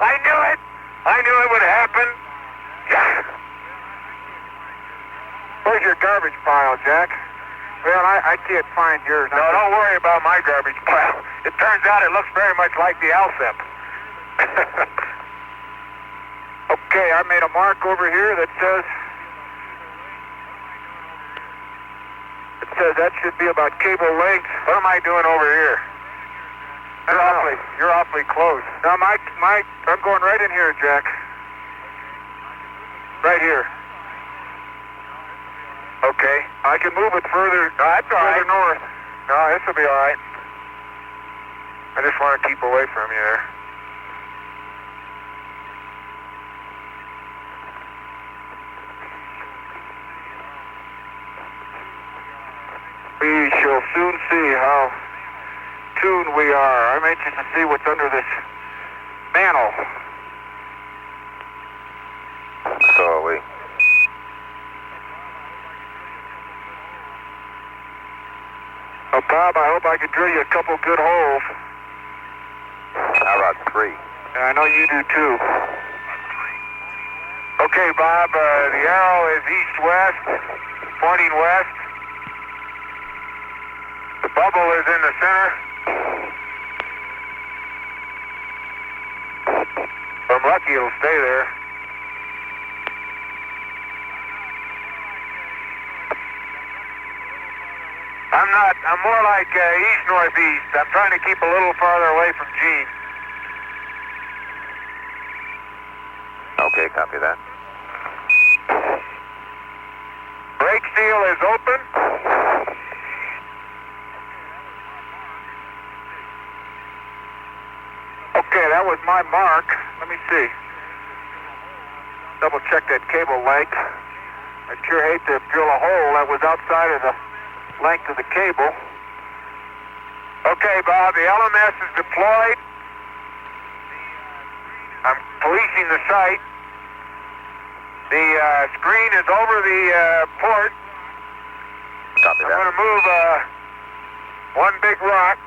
I knew it! I knew it would happen. Where's your garbage pile, Jack? Well, I can't find yours. No, don't worry about my garbage pile. It turns out it looks very much like the Alsep. Okay, I made a mark over here that says that should be about cable length. What am I doing over here? You're awfully close. No, I'm going right in here, Jack. Right here. Okay, I can move it further. No, that's all right. Further north. No, this will be all right. I just want to keep away from you there. We shall soon see how tuned we are. I'm anxious to see what's under this mantle. So are we. Oh, Bob, I hope I could drill you a couple good holes. How about 3? I know you do too. Okay, Bob, the arrow is east-west, pointing west. The bubble is in the center. If I'm lucky, it'll stay there. I'm more like east-northeast. I'm trying to keep a little farther away from Gene. Okay, copy that. Brake seal is open. Okay, that was my mark. Let me see. Double check that cable length. I sure hate to drill a hole that was outside of the length of the cable. Okay, Bob, the LMS is deployed. I'm policing the site. The screen is over the port. Copy I'm that. going to move one big rock.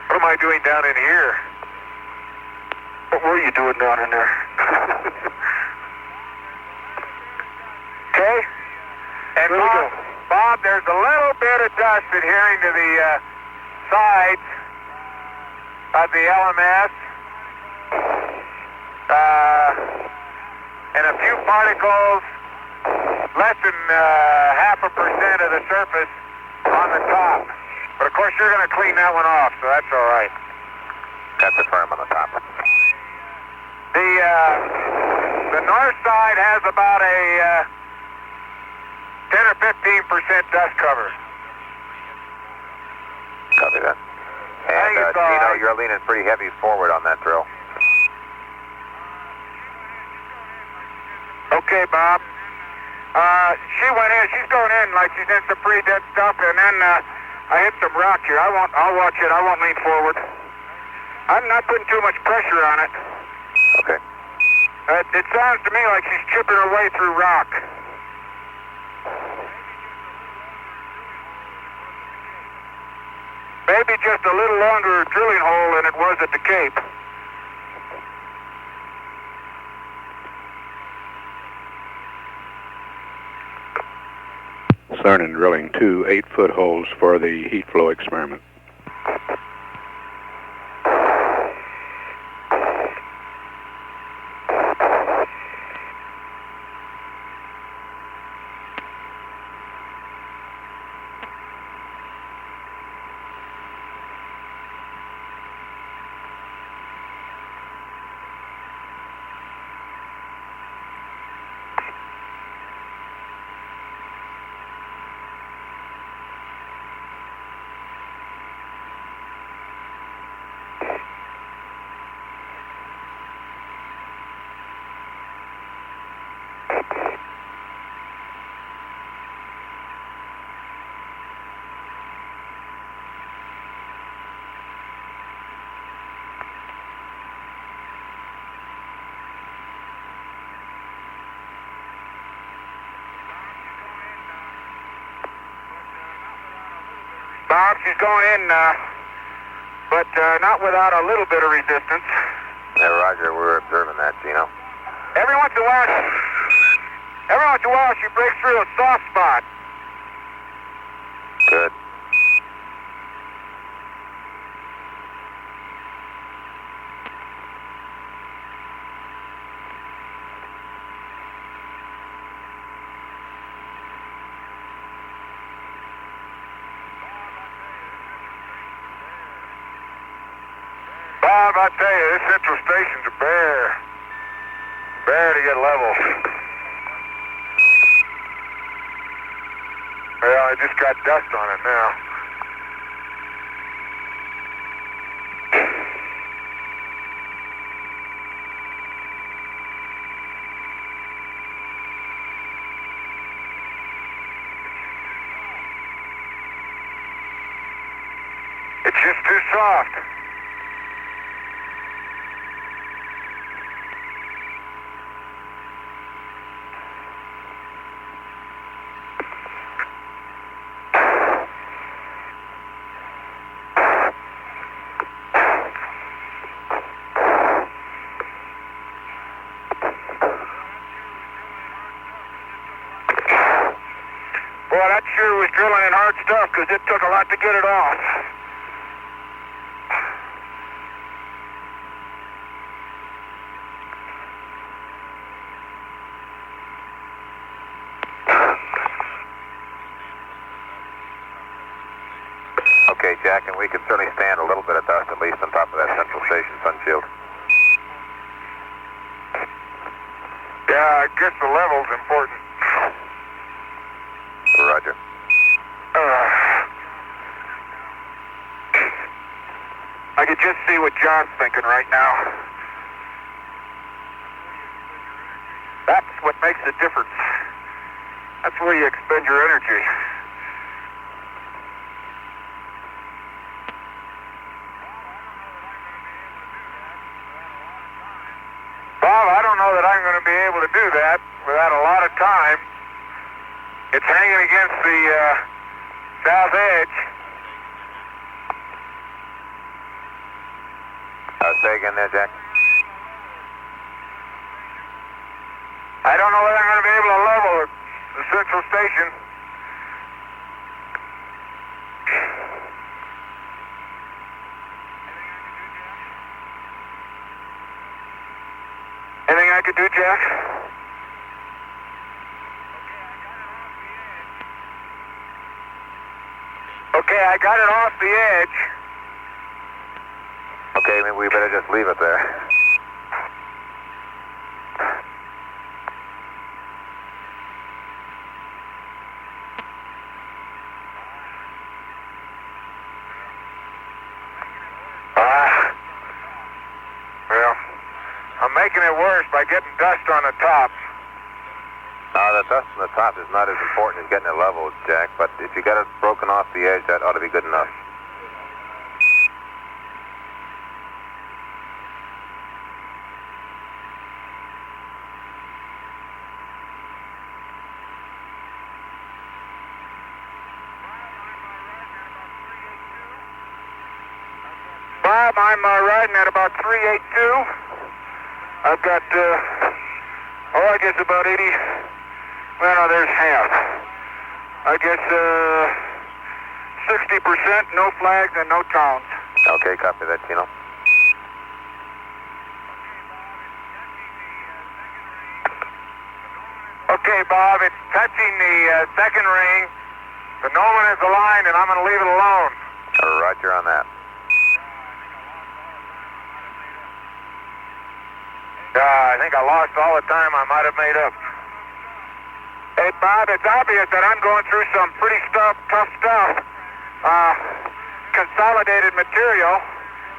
What am I doing down in here? What were you doing down in there? Okay. And Bob, Bob, there's a little bit of dust adhering to the sides of the LMS. And a few particles, less than 0.5% of the surface on the top. But of course you're going to clean that one off, so that's all right. Got the firm on the top. The north side has about a 10 or 15% dust cover. Copy that. And Steno, you're leaning pretty heavy forward on that drill. Okay, Bob. She went in. She's going in like she's in some pretty dead stuff, and then I hit some rock here. I'll watch it. I won't lean forward. I'm not putting too much pressure on it. Okay. It sounds to me like she's chipping her way through rock. Maybe just a little longer drilling hole than it was at the Cape. Cernan drilling 2 8-foot holes for the heat flow experiment. Bob, she's going in, but not without a little bit of resistance. Yeah, Roger, we're observing that, Steno. Every once in a while, she breaks through a soft spot. Good. Bob, I tell you, this central station's a bear. Bear to get level. Well, I just got dust on it now. It's just too soft. Boy, that sure was drilling in hard stuff because it took a lot to get it off. Okay, Jack, and we can certainly stand a little bit of dust, at least on top of that central station sun shield. Yeah, I guess the level's important. Roger. I could just see what John's thinking right now. That's what makes the difference. That's where you expend your energy. Bob, I don't know that I'm going to be able to do that without a lot of time. It's hanging against the south edge. Say again there, Jack. I don't know whether I'm going to be able to level the central station. Anything I could do, Jack? Okay, I got it off the edge. Okay, maybe we better just leave it there. Well, I'm making it worse by getting dust on the top. The dust on the top is not as important as getting it level, Jack, but if you got it broken off the edge, that ought to be good enough. Bob, I'm riding at about 382. I've got, I guess about 80. Well, no, there's half. I guess 60%, no flags and no tones. Okay, copy that, Tino. Okay, Bob, it's touching the second ring. The Nolan is aligned, and I'm going to leave it alone. Roger on that. I think I lost all the time I might have made up. Hey, Bob, it's obvious that I'm going through some pretty tough stuff. Consolidated material,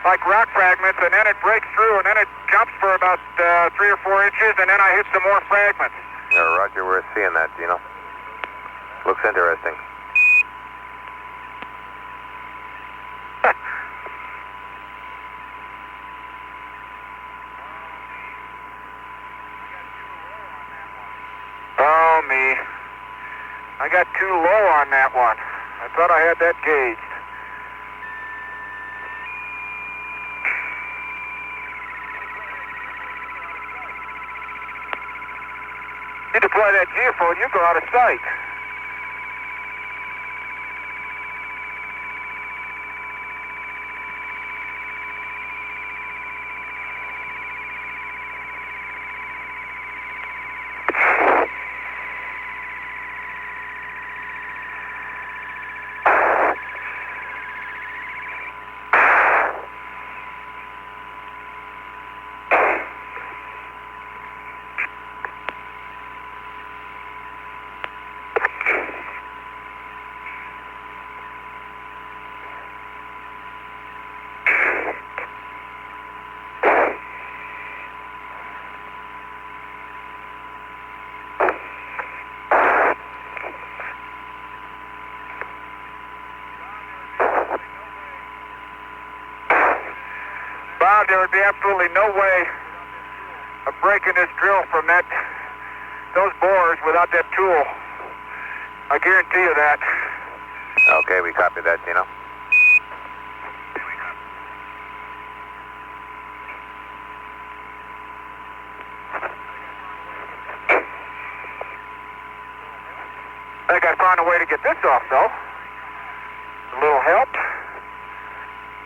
like rock fragments, and then it breaks through, and then it jumps for about 3 or 4 inches, and then I hit some more fragments. Roger, we're seeing that, Tino. Looks interesting. Oh, me. I got too low on that one. I thought I had that gauged. You deploy that geophone, you go out of sight. Bob, there would be absolutely no way of breaking this drill from those bores without that tool. I guarantee you that. Okay, we copy that, Tino. I think I found a way to get this off, though. A little help.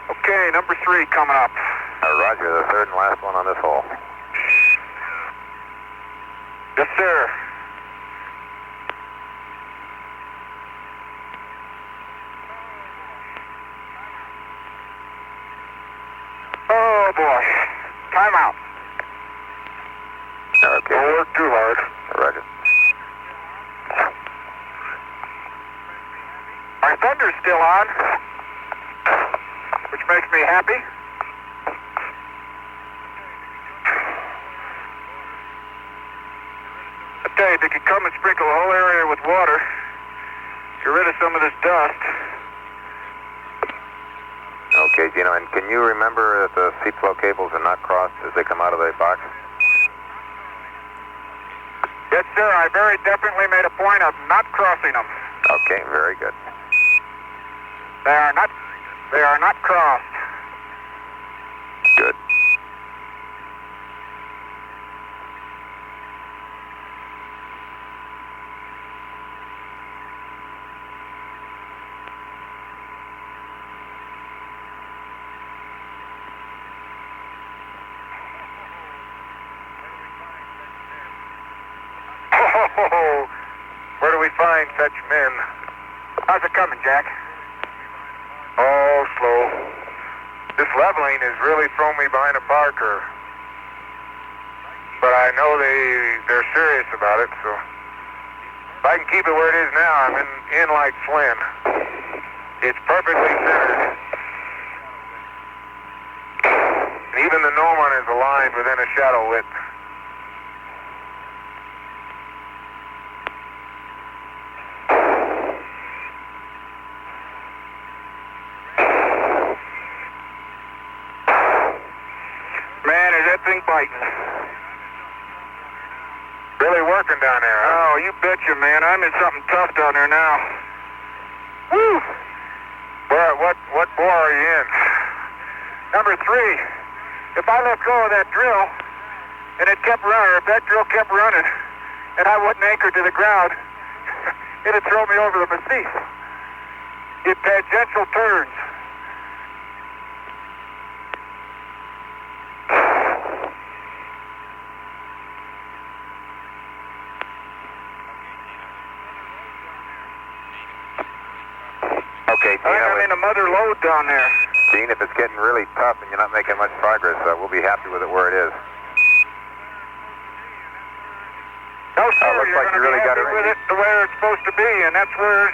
Okay, number 3 coming up. Roger, the third and last one on this hole. Yes, sir. Oh, boy. Time out. Okay. Don't work too hard. Roger. My thunder's still on, which makes me happy. I tell you, if you could come and sprinkle the whole area with water, get rid of some of this dust. Okay, Gino, and can you remember that the seat flow cables are not crossed as they come out of the box? Yes, sir, I very definitely made a point of not crossing them. Okay, very good. They are not crossed. Good. Oh, where do we find such men? How's it coming, Jack? Oh, slow. This leveling has really thrown me behind a bar curve. But I know they're serious about it, so if I can keep it where it is now, I'm in like Flynn. It's perfectly centered. And even the gnomon is aligned within a shadow width. Man, is that thing biting. Really working down there, huh? Oh, you betcha, man. I'm in something tough down there now. Woo! What bore are you in? Number 3. If I let go of that drill, and it kept running, or if that drill kept running, and I wasn't anchored to the ground, it'd throw me over the massif. It tangential turns. Okay, Gene, I'm in a mother lode down there. Gene, if it's getting really tough and you're not making much progress, we'll be happy with it where it is. No, sir, looks you're like you going to really be got happy it with right. it the way it's supposed to be, and that's where...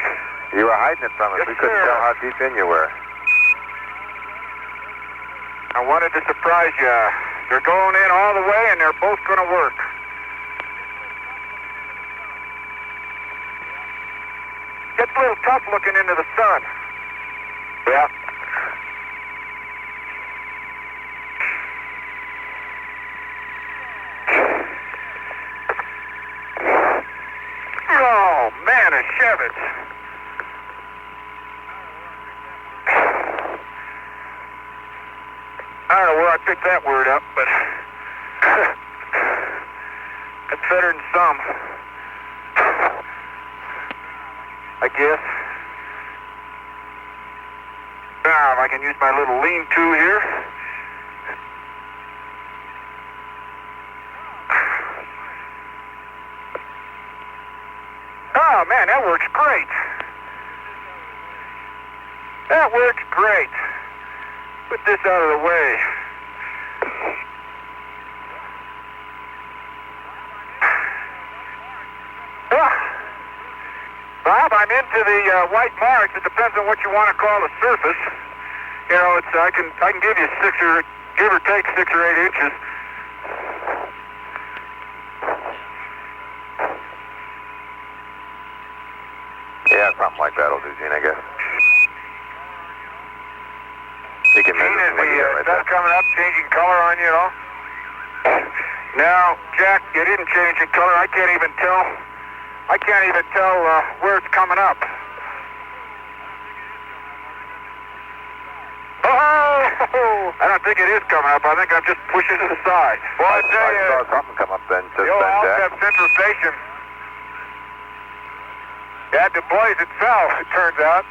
You were hiding it from us. Yes, We couldn't sir. tell how deep in you were. I wanted to surprise you. They're going in all the way, and they're both going to work. Gets a little tough looking into the sun. Yeah. Oh, man, a Chevette. I don't know where I picked that word up, but it's better than some, I guess. Now, if I can use my little lean-to here. Oh, man, that works great. That works great. Put this out of the way. Bob, I'm into the white marks. It depends on what you want to call the surface. You know, it's I can give you give or take 6 or 8 inches. Yeah, something like that'll do, Gene, I guess. You can measure Gene, from what you get is right the sun there. coming up, changing color on you at all? No, Jack, you didn't change the color. I can't even tell where it's coming up. Oh! I don't think it is coming up. I think I'm just pushing to the side. Well, I tell you, I saw something come up then, just the old then, Jack. Alsep Central Station, that deploys itself, it turns out.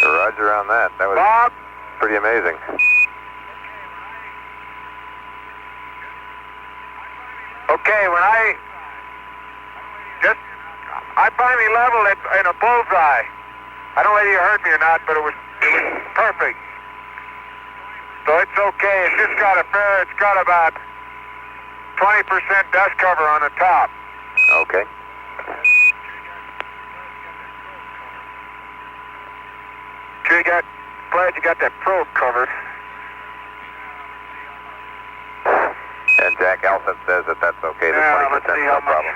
Roger on that. That was Bob, pretty amazing. okay, when I finally leveled it in a bullseye. I don't know whether you heard me or not, but it was perfect. So it's okay. It's just got it's got about 20% dust cover on the top. Okay. Glad you got that probe covered. And Jack, Alsep says that that's okay. The Yeah, 20% let's see no how much. problem.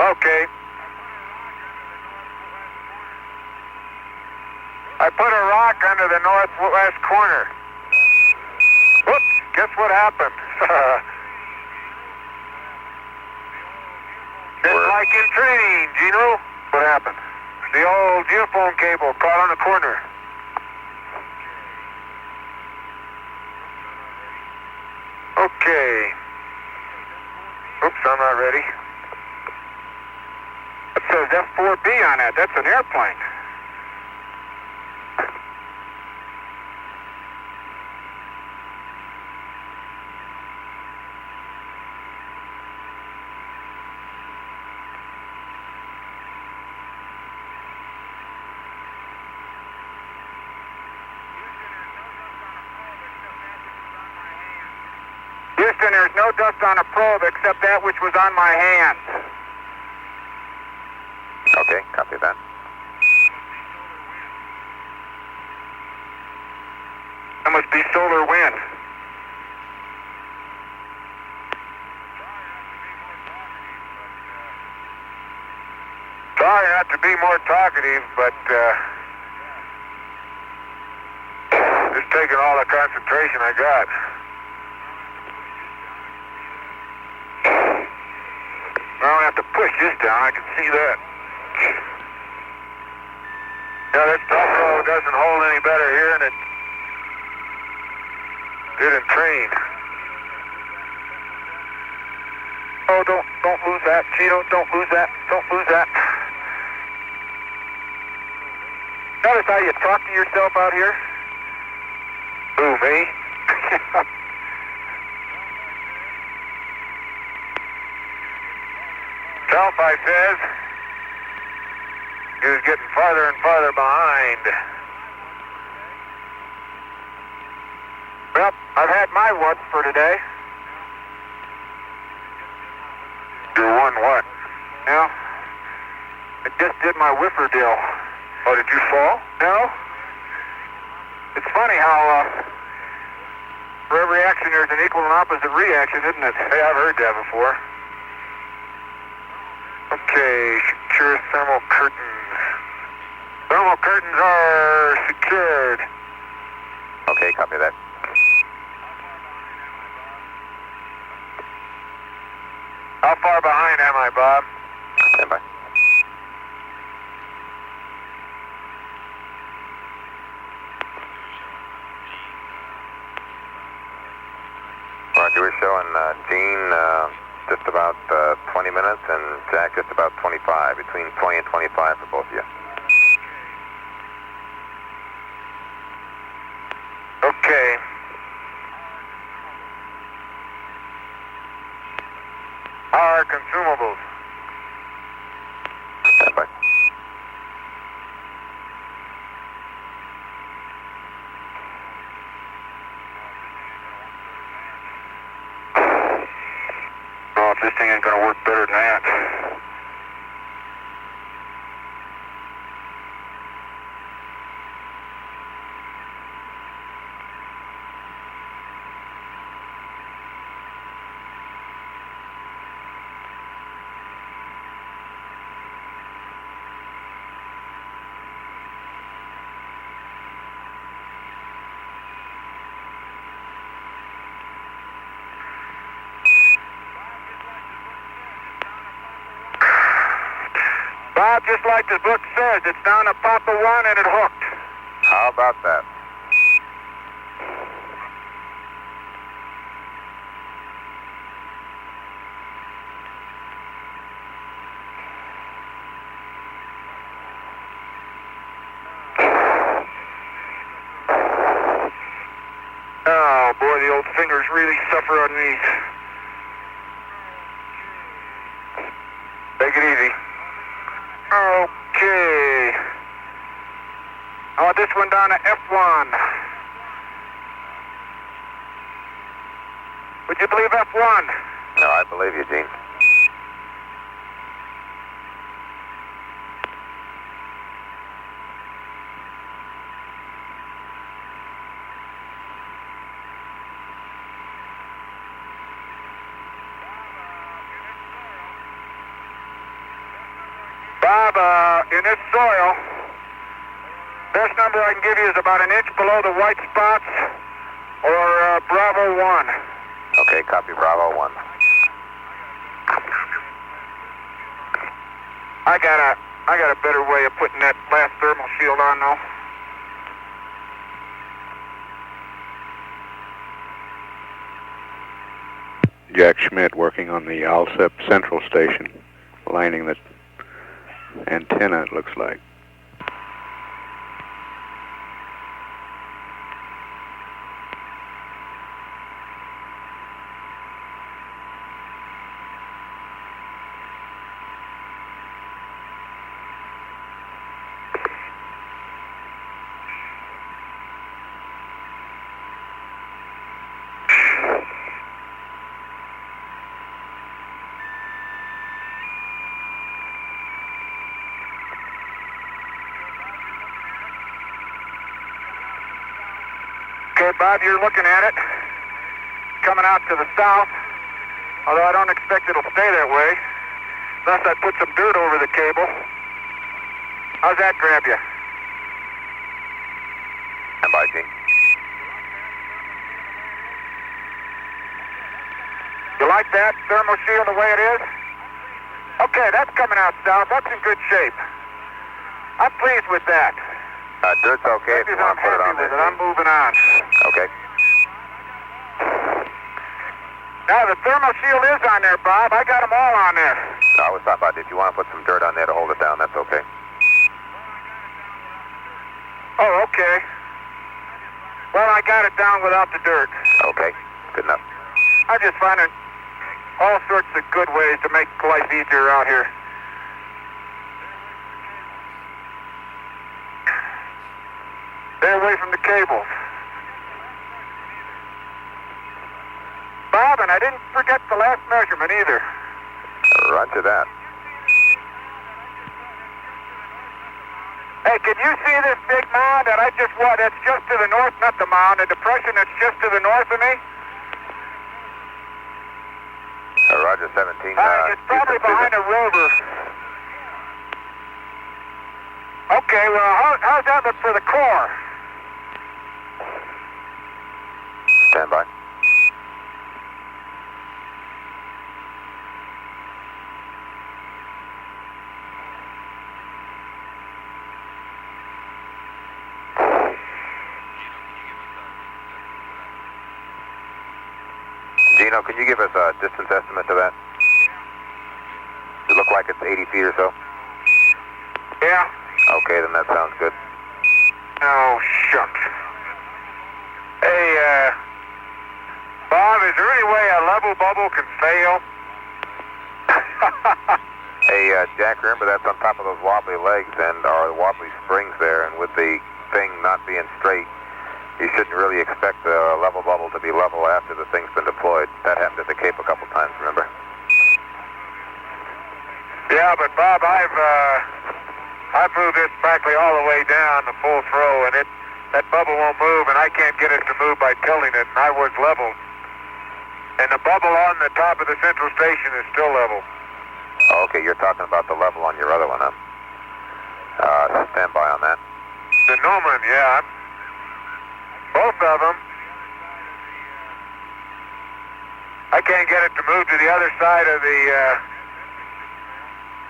Okay. I put a rock under the northwest corner. Whoops, guess what happened? Just like in training, Gino. What happened? The old Geophone cable caught on the corner. Okay. Oops, I'm not ready. It says F4B on that. That's an airplane. Houston, there's no dust on a probe except that which was on my hands. Okay, copy that. That must be solar wind. Sorry not to be more talkative, but just taking all the concentration I got. I don't have to push this down, I can see that. Yeah, this top row doesn't hold any better here than it did in train. Oh, don't lose that, Cheeto, don't lose that, don't lose that. Notice how you talk to yourself out here? Who, me? Calphi says he was getting farther and farther behind. Well, I've had my one for today. Your one what? Yeah. I just did my whiffer deal. Oh, did you fall? No. It's funny how for every action there's an equal and opposite reaction, isn't it? Hey, I've heard that before. Okay, secure thermal curtains. Thermal curtains are secured. Okay, copy that. How far behind am I, Bob? Stand by. Roger, we're showing Gene just about 20 minutes and Jack just about 25, between 20 and 25 for both of you. Okay. Our consumables. Stand by. Oh, if this thing ain't gonna work better than that. Bob, just like the book says, it's down to Papa 1 and it hooked. How about that? Oh, boy, the old fingers really suffer on these. Take it easy. Okay. I want this one down to F1. Would you believe F1? No, I believe you, Gene. Bob, in this soil, best number I can give you is about an inch below the white spots, or Bravo 1. Okay, copy Bravo 1. I got a better way of putting that last thermal shield on, though. Jack Schmidt working on the Alsep Central Station, lining the antenna, it looks like. Okay, Bob, you're looking at it. Coming out to the south, although I don't expect it'll stay that way, unless I put some dirt over the cable. How's that grab you? Stand by, Gene. You like that thermal shield the way it is? Okay, that's coming out south. That's in good shape. I'm pleased with that. Dirt's okay if you want to put it on there. I'm moving on. Okay. Now, the thermal shield is on there, Bob. I got them all on there. No, I was talking about if you want to put some dirt on there to hold it down, that's okay. Oh, okay. Well, I got it down without the dirt. Okay, good enough. I'm just finding all sorts of good ways to make life easier out here. Stay away from the cables. Bob, and I didn't forget the last measurement either. Roger that. Hey, can you see this big mound that I just that's just to the north, not the mound, the depression that's just to the north of me? Roger 17. It's probably behind a Rover. Okay, well, how's that look for the core? Stand by. Gino, can you give us a distance estimate to that? Does it look like it's 80 feet or so? Yeah. Okay, then that sounds good. Oh, shucks. Hey, Bob, is there any way a level bubble can fail? Hey, Jack, remember that's on top of those wobbly legs and or wobbly springs there, and with the thing not being straight, you shouldn't really expect the level bubble to be level after the thing's been deployed. That happened at the Cape a couple times, remember? Yeah, but Bob, I've moved this practically all the way down to full throw, and that bubble won't move, and I can't get it to move by tilting it, and I was leveled. And the bubble on the top of the central station is still level. Oh, okay, you're talking about the level on your other one, huh? Stand by on that. The Noman, yeah. Both of them. I can't get it to move to the other side of the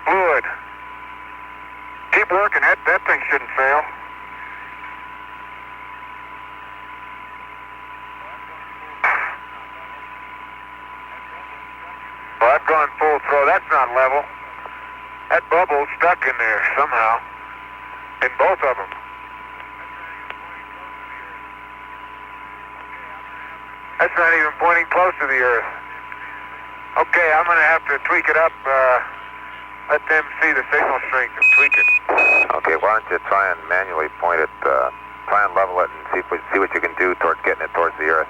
fluid. Keep working. That thing shouldn't fail. Well, I've gone full throw. That's not level. That bubble's stuck in there somehow. In both of them. That's not even pointing close to the Earth. Okay, I'm going to have to tweak it up. Let them see the signal strength and tweak it. Okay, why don't you try and manually point it, try and level it and see what you can do towards getting it towards the Earth.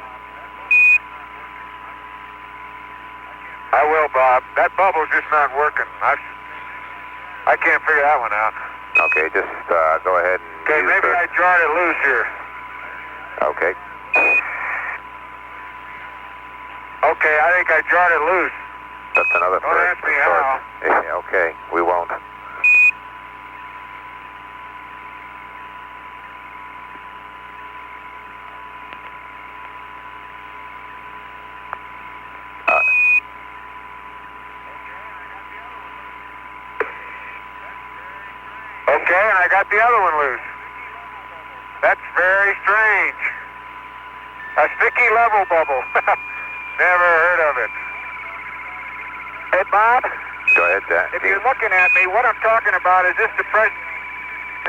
I will, Bob. That bubble's just not working. I can't figure that one out. Okay, just go ahead and Okay, maybe I jarred it loose here. Okay. Okay, I think I jarred it loose. That's another Don't ask me how. Yeah, okay, we won't. Okay, and I got the other one loose. That's very strange. A sticky level bubble. Never heard of it. Hey, Bob? Go ahead, Jack. If you're looking at me, what I'm talking about is this depression.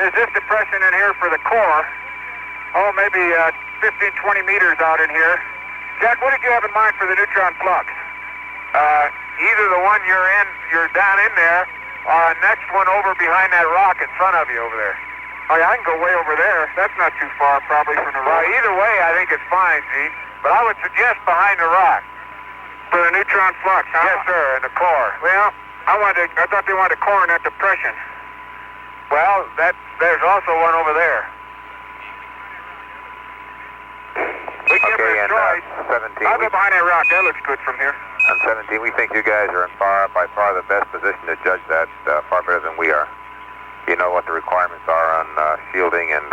Is this depression in here for the core? Oh, maybe 15, 20 meters out in here. Jack, what did you have in mind for the neutron flux? Either the one you're down in there, or the next one over behind that rock in front of you over there. Oh, yeah, I can go way over there. That's not too far, probably, from the rock. Either way, I think it's fine, Gene. But I would suggest behind the rock. For the neutron flux, huh? Yes, sir, in the core. Well, I thought they wanted a core in that depression. Well, there's also one over there. give Okay, me a and choice. 17. I'll go behind that rock. That looks good from here. On 17, we think you guys are in by far the best position to judge that, far better than we are. You know what the requirements are on shielding and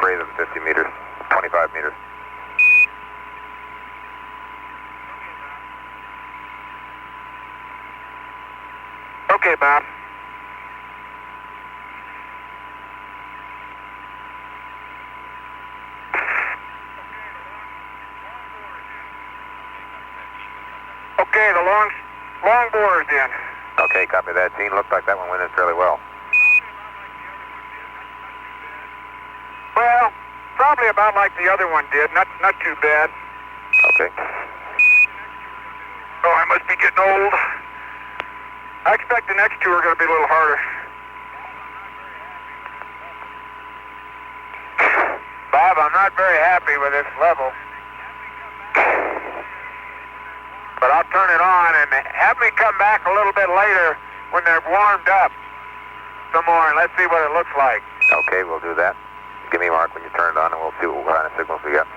greater than 50 meters, 25 meters. Okay, Bob. Okay, the long bore is in. Okay, copy that, Gene. Looked like that one went in fairly well. Well, probably about like the other one did. Not too bad. Okay. Oh, I must be getting old. I expect the next two are going to be a little harder. Bob, I'm not very happy with this level. But I'll turn it on and have me come back a little bit later when they're warmed up some more, and let's see what it looks like. Okay, we'll do that. Give me a mark when you turn it on, and we'll see what kind of signals we got.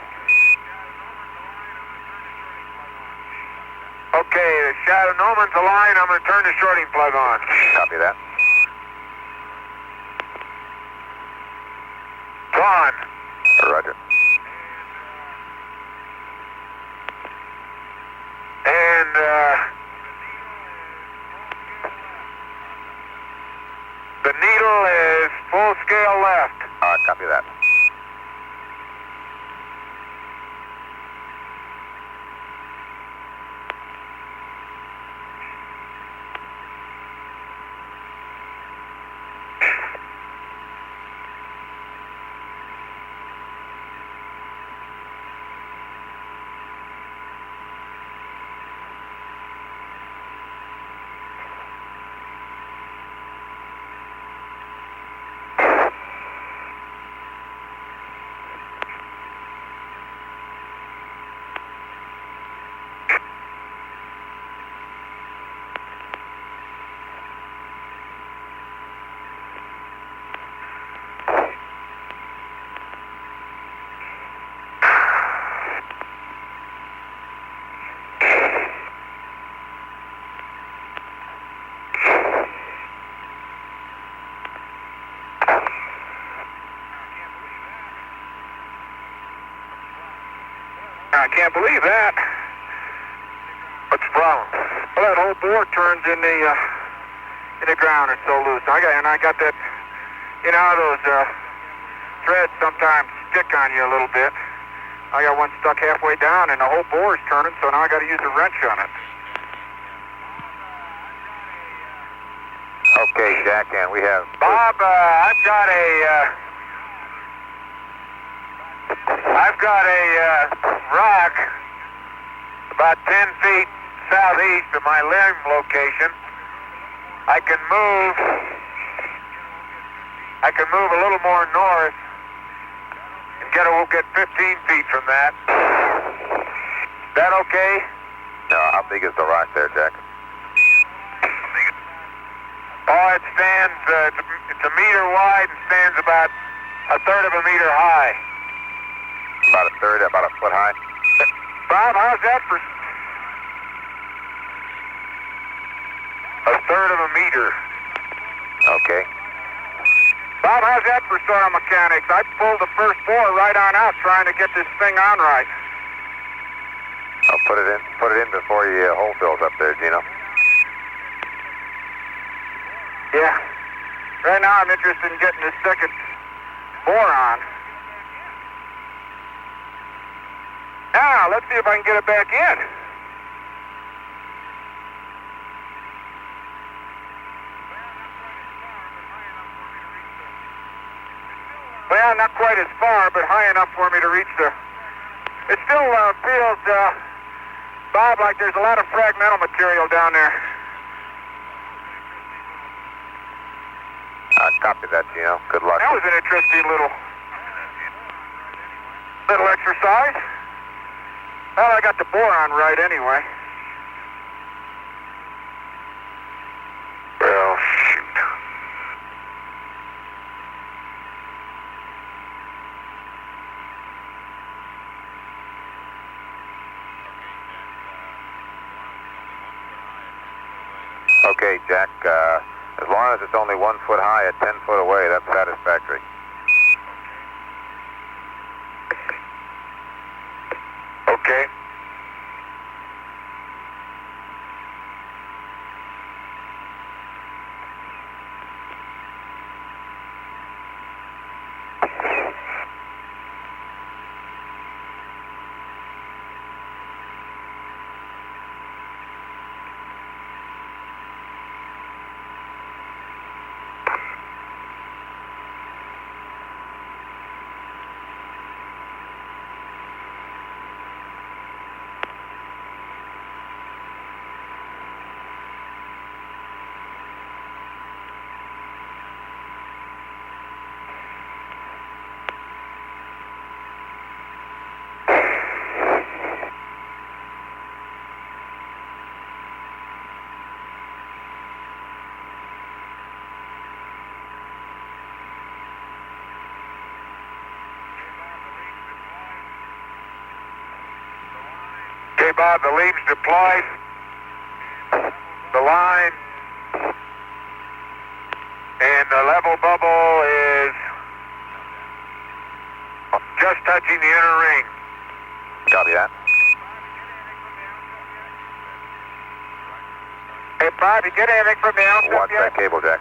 Okay, the shadow Noman's aligned. I'm going to turn the shorting plug on. Copy that. It's on. Roger. And, the needle is full scale left. Copy that. I can't believe that. What's the problem? Well, that whole bore turns in the ground. It's so loose. I got that. You know, those threads sometimes stick on you a little bit. I got one stuck halfway down, and the whole bore is turning. So now I got to use a wrench on it. Okay, Jack, and we have... Bob, I've got a rock about 10 feet southeast of my limb location. I can move a little more north and we'll get 15 feet from that. Is that okay? No, how big is the rock there, Jack? Oh, it stands, it's a meter wide and stands about a third of a meter high. About a third, about a foot high? Bob, how's that for a third of a meter? Okay. Bob, how's that for soil mechanics? I pulled the first bore right on out trying to get this thing on right. I'll put it in before your hole fills up there, Gino. Yeah. Right now I'm interested in getting this second bore on. Now, let's see if I can get it back in. Well, not quite as far, but high enough for me to reach the... It still feels, Bob, like there's a lot of fragmental material down there. Copy that, Gino. Good luck. That was an interesting little exercise. Well, I got the bore on right anyway. Well, shoot. Okay, Jack. As long as it's only 1 foot high at 10 foot away, that's satisfactory. Okay. Okay, Bob, the leads deployed. The line and the level bubble is just touching the inner ring. Copy that. Hey, Bob, you get anything from the Alsep Watch yet? that cable, Jack.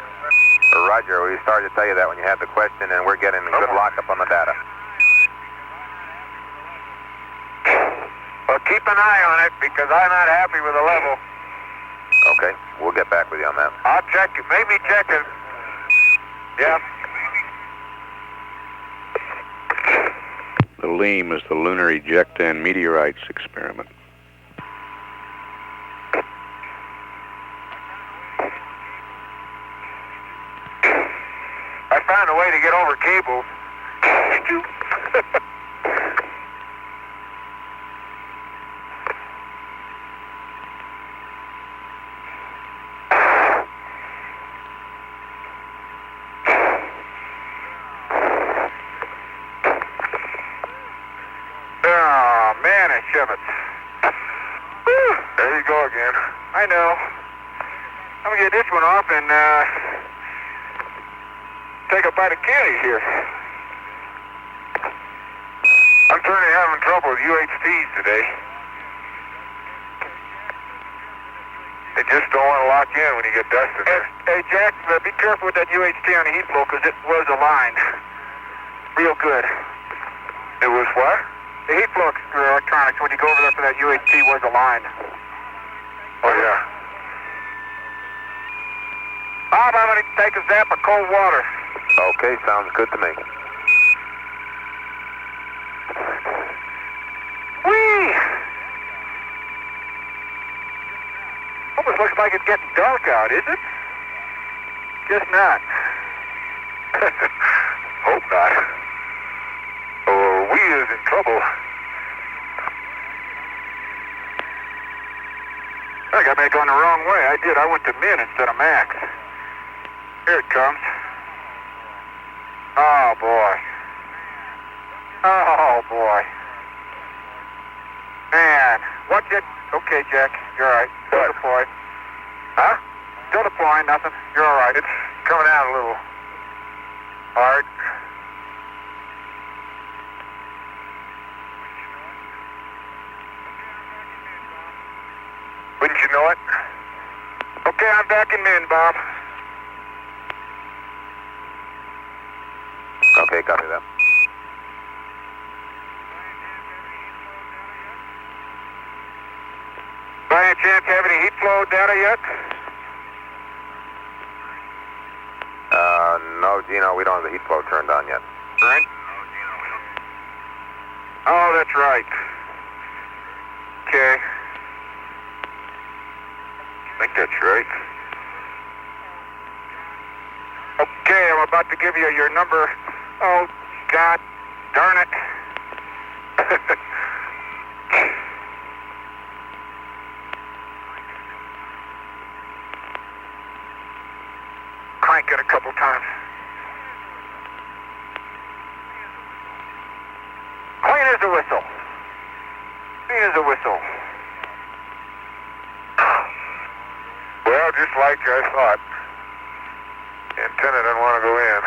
Roger, we started to tell you that when you had the question, and we're getting a good lockup on the data. Well, keep an eye on it because I'm not happy with the level. Okay, we'll get back with you on that. I'll check it. Maybe check it. Yep. The LEAM is the Lunar Ejecta and Meteorites experiment. I found a way to get over cables. Oh, man, I shove it. Whew, there you go again. I know. I'm going to get this one off and take a bite of candy here. I'm certainly having trouble with UHTs today. They just don't want to lock in when you get dust in there. Hey, Jack, be careful with that UHT on the heat flow because it was aligned. Real good. It was what? The heat flow electronics, when you go over there for that UHT, was aligned. Oh, yeah. Bob, I'm going to take a zap of cold water. Okay, sounds good to me. Whee! Almost looks like it's getting dark out, is it? Guess not. Hope not. Oh, we is in trouble. I got me going the wrong way. I did. I went to min instead of max. Here it comes. Oh, boy. Oh, boy. Man, watch it. Okay, Jack, you're all right. Still deployed. Huh? Still deploying, nothing. You're all right. It's coming out a little hard. Wouldn't you know it? Okay, I'm back in min, Bob. Okay, copy that. By any chance have any heat flow data yet? No, Gino, we don't have the heat flow turned on yet. Right? Oh, that's right. Okay. I think that's right. Okay, I'm about to give you your number. Oh, God darn it. Crank it a couple times. Clean as a whistle. Clean as a whistle. Well, just like like I thought. The antenna didn't want to go in.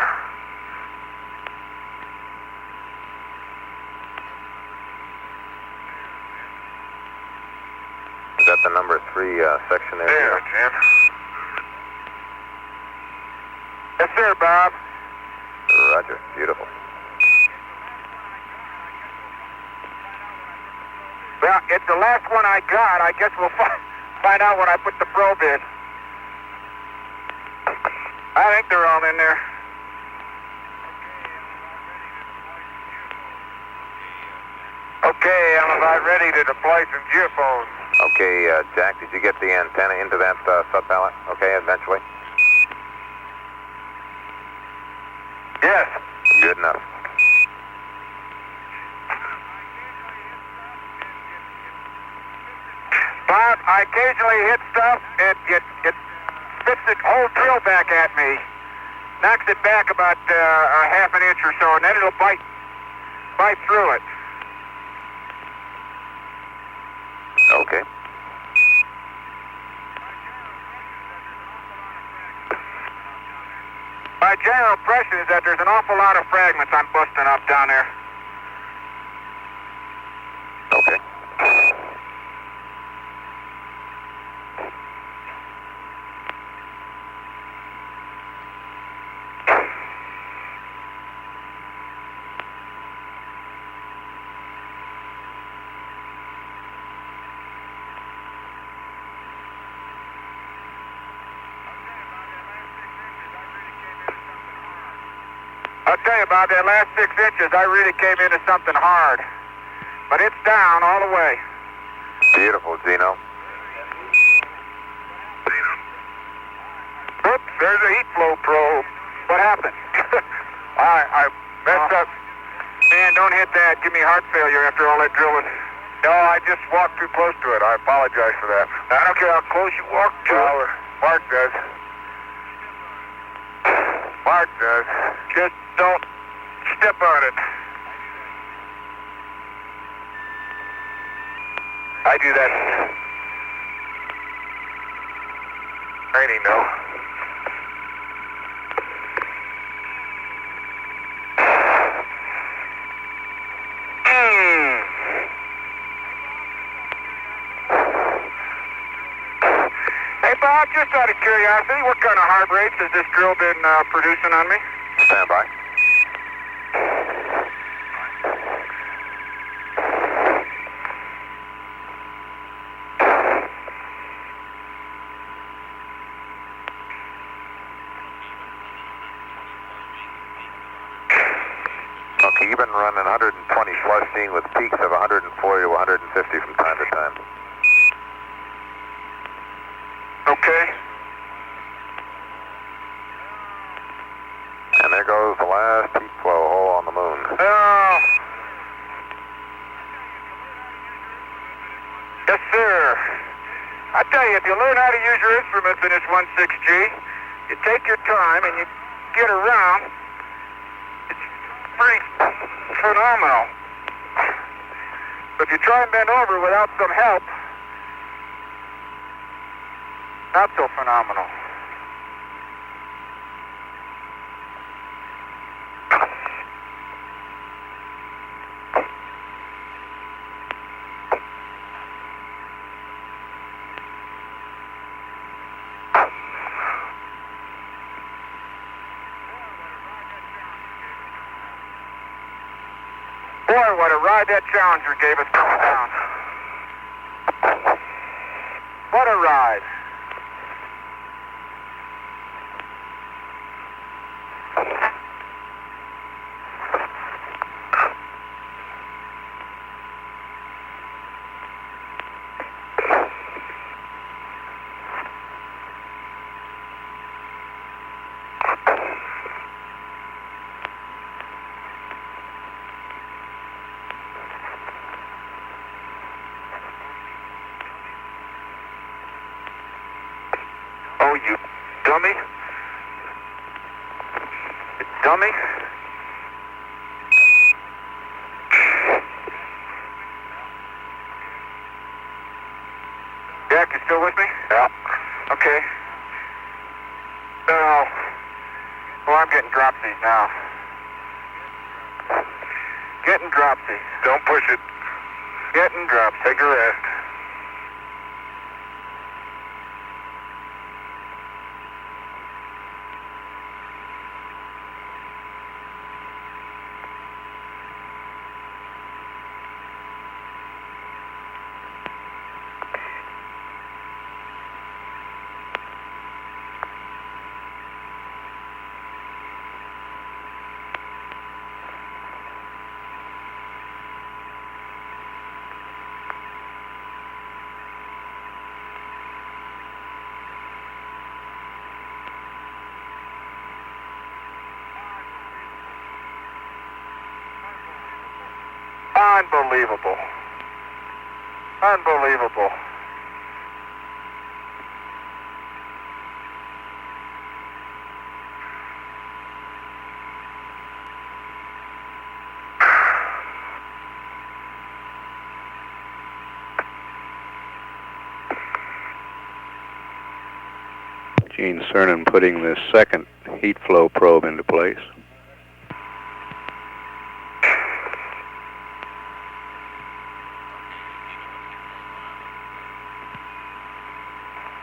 Is that the number 3 section there? There, Jim. Yes, sir, Bob. Roger. Beautiful. Well, it's the last one I got. I guess we'll find out when I put the probe in. I think they're all in there. Okay, I'm about ready to deploy some geophones. Okay, Jack, did you get the antenna into that sub-pallet? Okay, eventually? Yes. Good enough. Bob, I occasionally hit stuff, it spits the whole drill back at me. Knocks it back about a half an inch or so, and then it'll bite through it. Okay. My general impression is that there's an awful lot of fragments I'm busting up down there. Okay. I'll tell you about that last 6 inches, I really came into something hard. But it's down all the way. Beautiful, Zeno. Oops, there's a heat flow probe. What happened? I messed up. Man, don't hit that. Give me heart failure after all that drilling. No, I just walked too close to it. I apologize for that. I don't care how close you walk to it. Mark does. Mark does. Just don't step on it. I do that. Training, though. Hey, Bob, just out of curiosity, what kind of heart rates has this drill been producing on me? Stand by. Okay, you've been running 120 flushing with peaks of 140 to 150 from time to time. Okay. And there goes the last heat flow hole on the moon. Oh. Yes, sir. I tell you, if you learn how to use your instruments in this 16G, you take your time and you get around, it's pretty phenomenal. But if you try and bend over without some help, not so phenomenal. Boy, what a ride that Challenger gave us coming down. What a ride. Oh, you dummy. You dummy. Jack, you still with me? Yeah. Okay. getting dropsy now. Getting dropsy. Don't push it. Getting dropsy. Take a rest. Unbelievable. Unbelievable. Gene Cernan putting the second heat flow probe into place.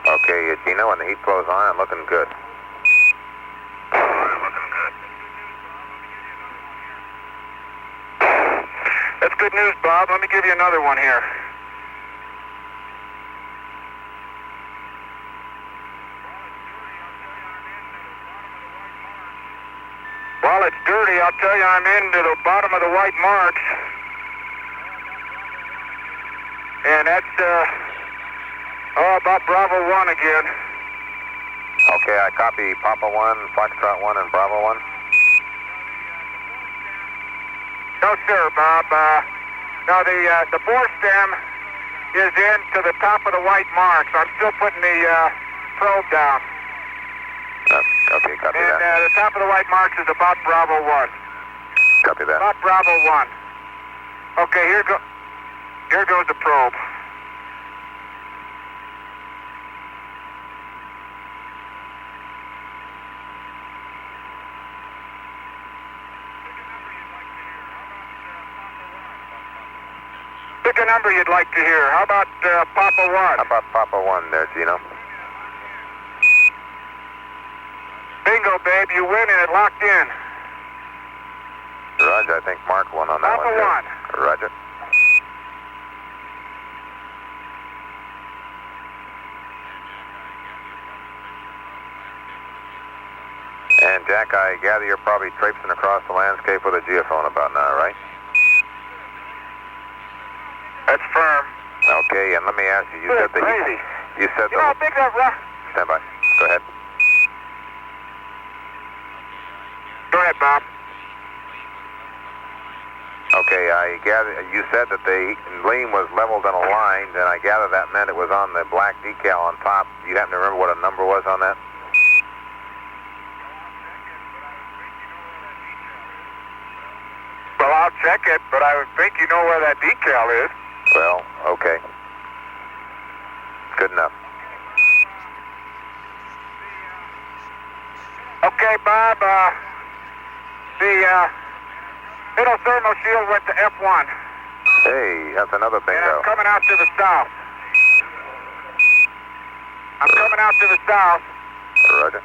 Okay, Gino, when the heat flow's on, looking good. That's good news, Bob. Let me give you another one here. While it's dirty, I'll tell you I'm into the bottom of the white marks. And that's, about Bravo 1 again. Okay, I copy Papa 1, Foxtrot 1, and Bravo 1. No, sir, Bob. No, the bore stem is into the top of the white marks. I'm still putting the probe down. Okay, copy And that. the top of the white marks is about Bravo 1. Copy that. About Bravo 1. Okay, here goes the probe. Pick a number you'd like to hear. How about Papa 1? How about Papa 1 there, Gino? Bingo, babe. You win and it locked in. Roger, I think Mark 1 on that Papa one, too. 1. Roger. And Jack, I gather you're probably traipsing across the landscape with a geophone about now, right? That's firm. Okay, and let me ask you, you Good said that gravy. you said You know how big that rock... Stand by. Go ahead. Go ahead, Bob. Okay, I gather you said that the lean was leveled and aligned, and I gather that meant it was on the black decal on top. Do you happen to remember what a number was on that? Well, I'll check it, but I would think you know where that decal is. Well, okay. Good enough. Okay, Bob, the middle thermal shield went to F1. Hey, that's another And bingo. I'm coming out to the south. I'm coming out to the south. Roger.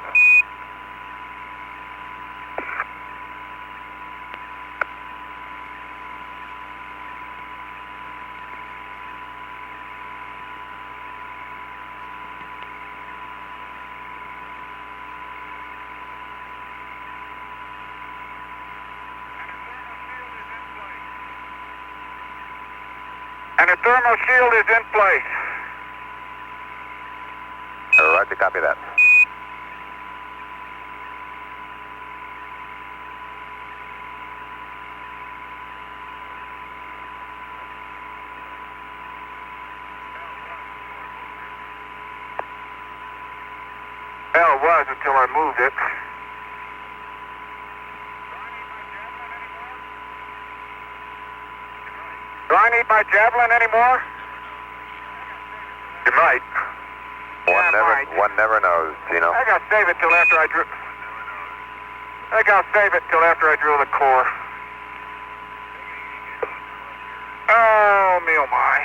And the thermal shield is in place. Roger, copy that. Well, it was until I moved it. Do I need my javelin anymore? You might. One never knows, Gino. I gotta save it till after I I think I'll save it till after I drill the core. Oh, me oh my.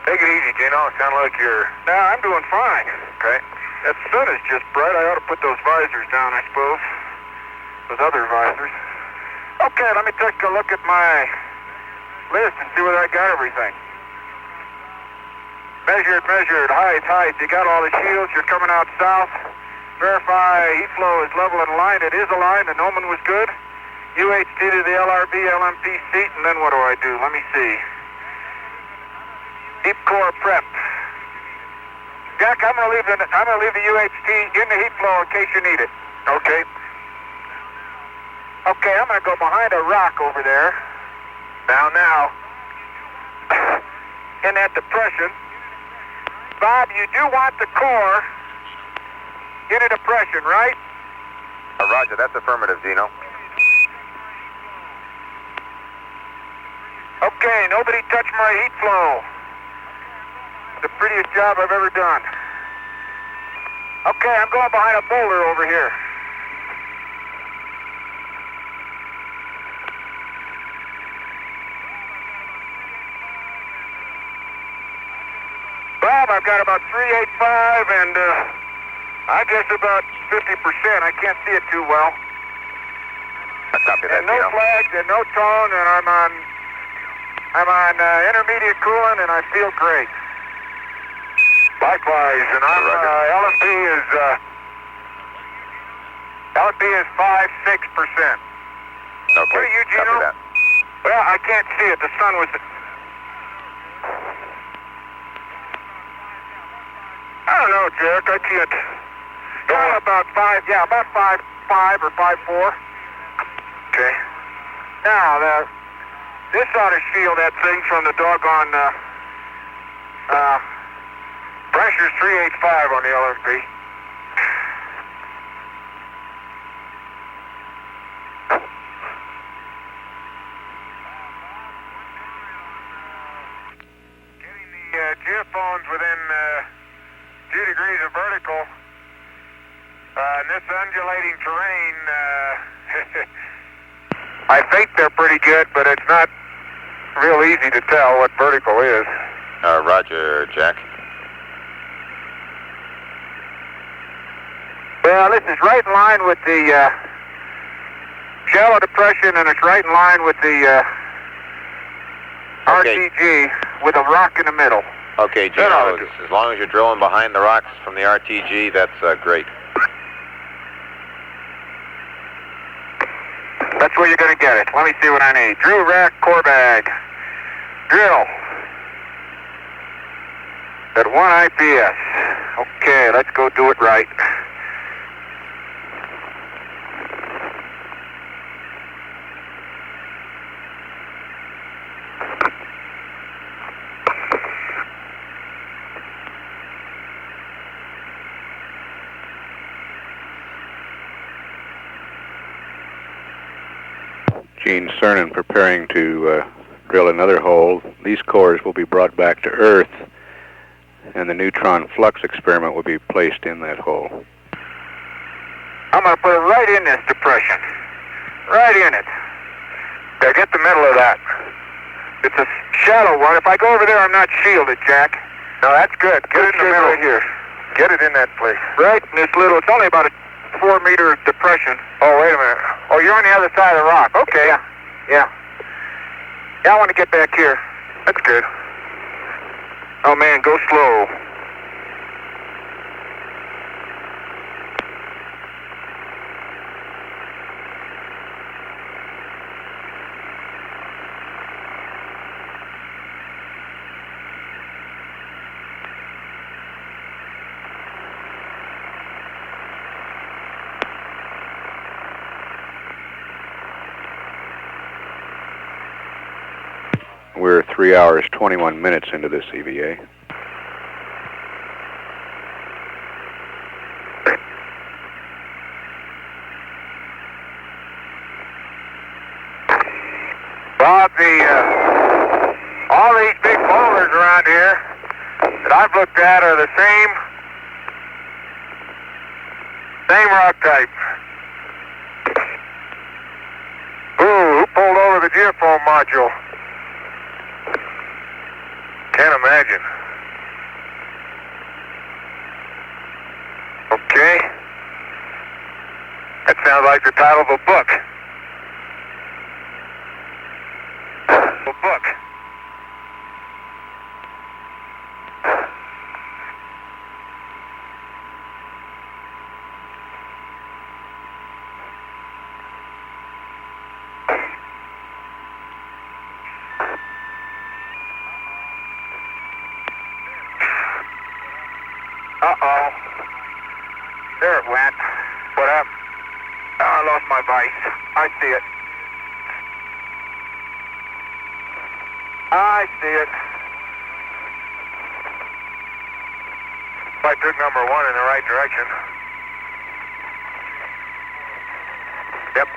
Take it easy, Gino. Sound like you're... No, I'm doing fine. Okay. That sun is just bright. I ought to put those visors down, I suppose. Those other visors. Okay, let me take a look at my list and see whether I got everything. Measured, height. You got all the shields. You're coming out south. Verify heat flow is level and aligned. It is aligned. The Nomen was good. UHT to the LRB, LMP seat, and then what do I do? Let me see. Deep core prep. Jack, I'm gonna leave the UHT in the heat flow in case you need it. Okay. Okay, I'm gonna go behind a rock over there. Down now. In that depression. Bob, you do want the core in a depression, right? Roger, that's affirmative, Gino. Okay, nobody touch my heat flow. The prettiest job I've ever done. Okay, I'm going behind a boulder over here. Bob, I've got about 385 and I guess about 50%. I can't see it too well. I copy that, And no Gino. flags and no tone, and I'm on intermediate coolant, and I feel great. Likewise, and I'm LMP is 5-6%. Okay, What are you, Gino? copy that. Well, I can't see it. The sun was. I don't know, Jack. I can't. Yeah, about 5. Yeah, about 5.5 or 5.4. Okay. Now, this ought to shield that thing from the doggone pressure's 385 on the LMP. Getting the geophones within 2 degrees of vertical. In this undulating terrain, I think they're pretty good, but it's not real easy to tell what vertical is. Roger, Jack. Well, this is right in line with the shallow depression, and it's right in line with the Okay. RTG with a rock in the middle. Okay, Gino, as long as you're drilling behind the rocks from the RTG, that's great. That's where you're going to get it. Let me see what I need. Drill rack, core bag. Drill. At 1 IPS. Okay, let's go do it right. Gene Cernan preparing to drill another hole. These cores will be brought back to Earth, and the neutron flux experiment will be placed in that hole. I'm going to put it right in this depression. Right in it. Yeah, get the middle of that. It's a shallow one. If I go over there, I'm not shielded, Jack. No, that's good. Get it in the middle. Right here. Get it in that place. Right in this little, it's only about a 4-meter depression. Oh, wait a minute. Oh, you're on the other side of the rock. Okay. Yeah, I want to get back here. That's good. Oh, man, go slow. We're 3 hours, 21 minutes into this EVA. Bob, all these big boulders around here that I've looked at are the same rock type. the geophone module. Can't imagine. Okay. That sounds like the title of a book. A book. Uh-oh. There it went. What happened? Oh, I lost my vice. I see it. I see it. I took number 1 in the right direction. Yep.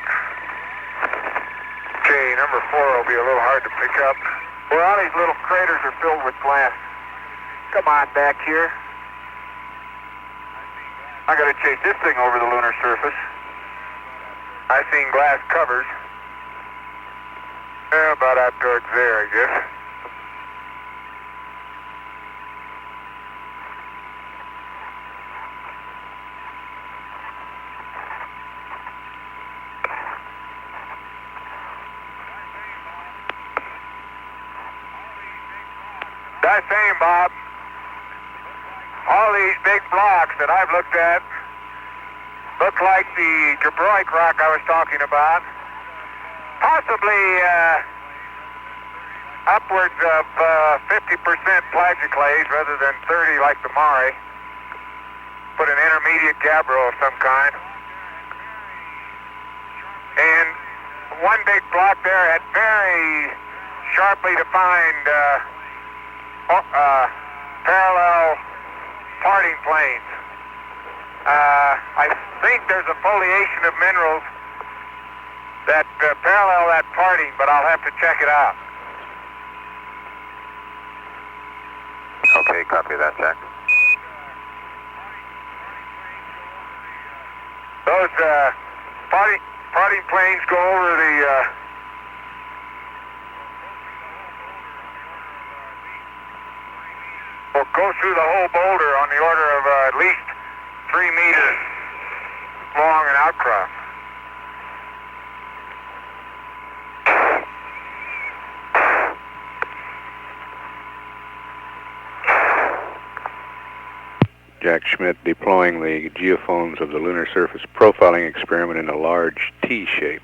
Okay, number 4 will be a little hard to pick up. Well, all these little craters are filled with glass. Come on back here. I gotta chase this thing over the lunar surface. I seen glass covers. Yeah, about out towards there, I guess. That's saying, Bob. All these big blocks that I've looked at look like the Geological rock I was talking about. Possibly upwards of 50% plagioclase rather than 30 like the Mare. Put an intermediate gabbro of some kind. And one big block there had very sharply defined parallel parting planes. I think there's a foliation of minerals that parallel that parting, but I'll have to check it out. Okay, copy that, Jack. Those parting planes go over the or go through the whole boulder on the order of at least 3 meters long and outcrop. Jack Schmidt deploying the geophones of the lunar surface profiling experiment in a large T shape.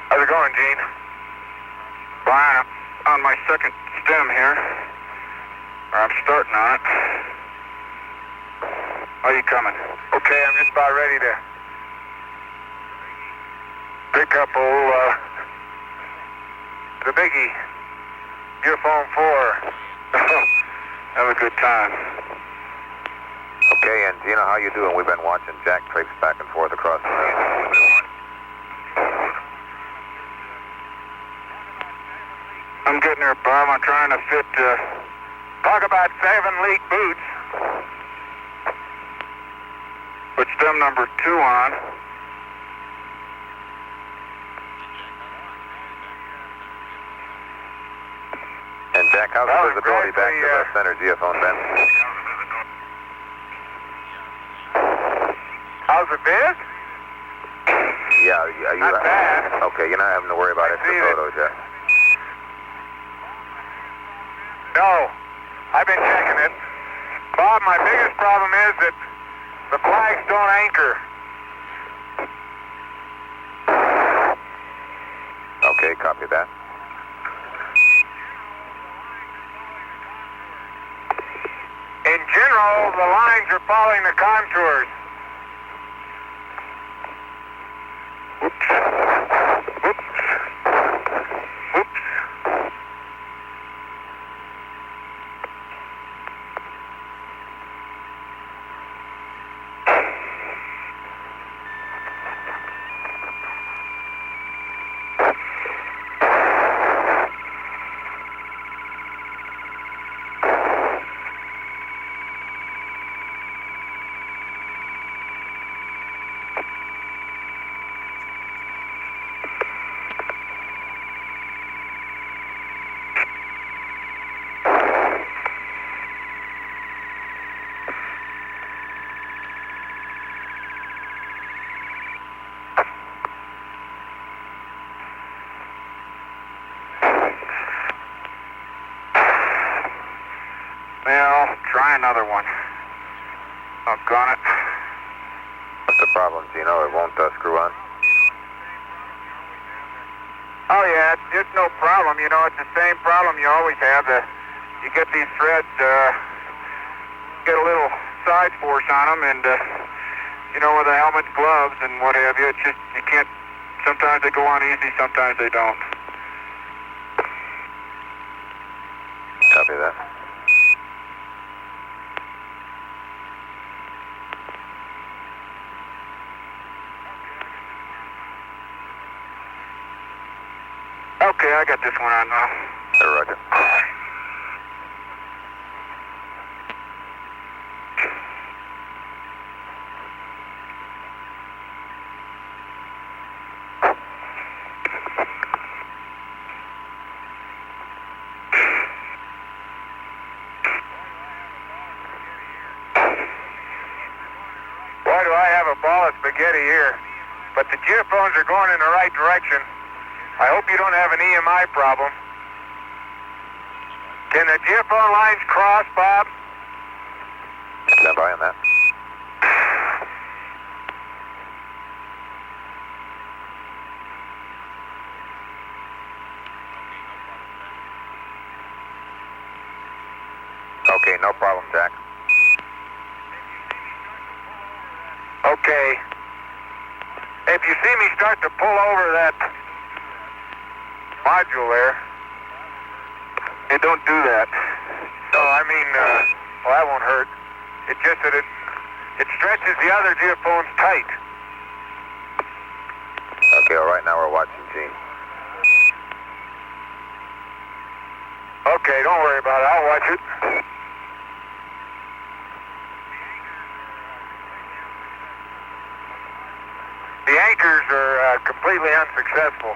How's it going, Gene? Fine. I'm on my second stem here. Or I'm starting on it. Are you coming? Okay, I'm just about ready to pick up old, the biggie, Geophone 4. Have a good time. Okay, and Gina, how you doing? We've been watching Jack traipse back and forth across the range. I'm getting there, Bob. I'm trying to fit, talk about 7 leak boots. Put stem number 2 on. And Jack, how's the visibility back to the center geophone, Ben? How's the biz? Yeah, you Not bad. Okay, you're not having to worry about extra photos yet. No, I've been checking it. Bob, my biggest problem is that the flags don't anchor. Okay, copy that. In general, the lines are following the contours. Oops. Oops. Oops. try another one. Doggone it. What's the problem, Gino? It won't screw on? Oh yeah, it's no problem. You know, it's the same problem you always have. You get these threads, get a little side force on them, and you know, with a helmet, gloves, and what have you, it's just you can't. Sometimes they go on easy, sometimes they don't. Copy that. Okay, I got this one on now. Roger. Boy, do I have a ball of spaghetti here. But the geophones are going in the right direction. I hope you don't have an EMI problem. Can the geophone lines cross, Bob? Stand by on that. Okay, no problem, Jack. Okay. If you see me start to pull over that module there, hey, don't do that. No, I mean, well, that won't hurt. It's just that it stretches the other geophones tight. Okay, all right, now we're watching Gene. Okay, don't worry about it. I'll watch it. The anchors are completely unsuccessful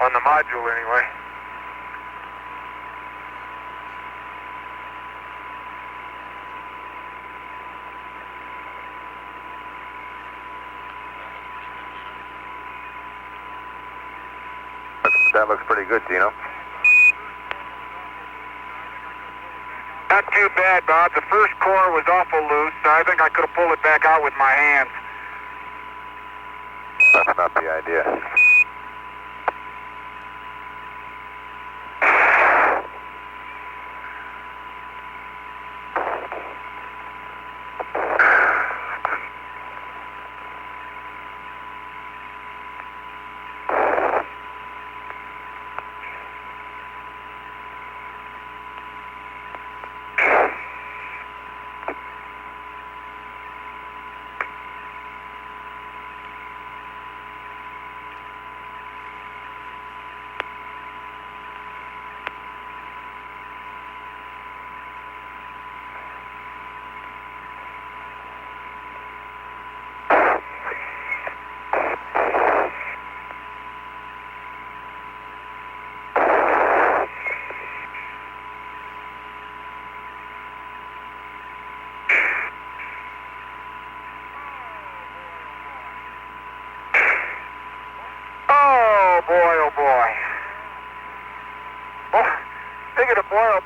on the module anyway. That looks pretty good, Gino. Not too bad, Bob. The first core was awful loose. I think I could have pulled it back out with my hands. That's not the idea.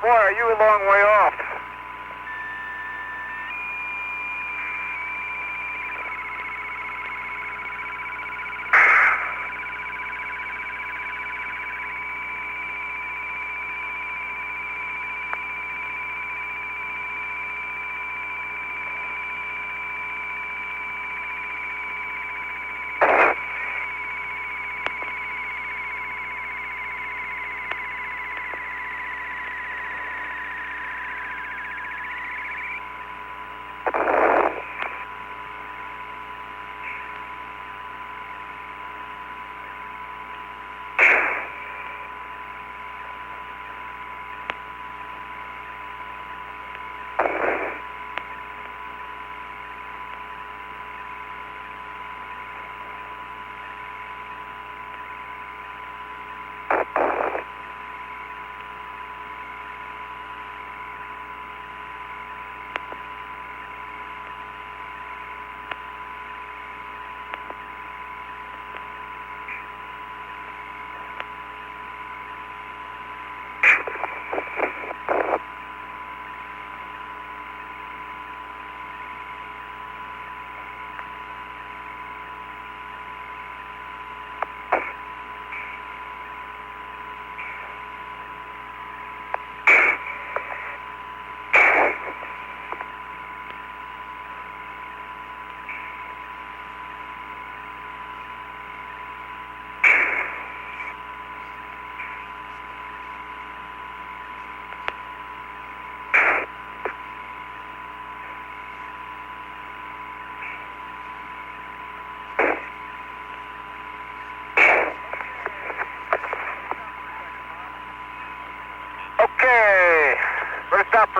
Boy, are you a long way off.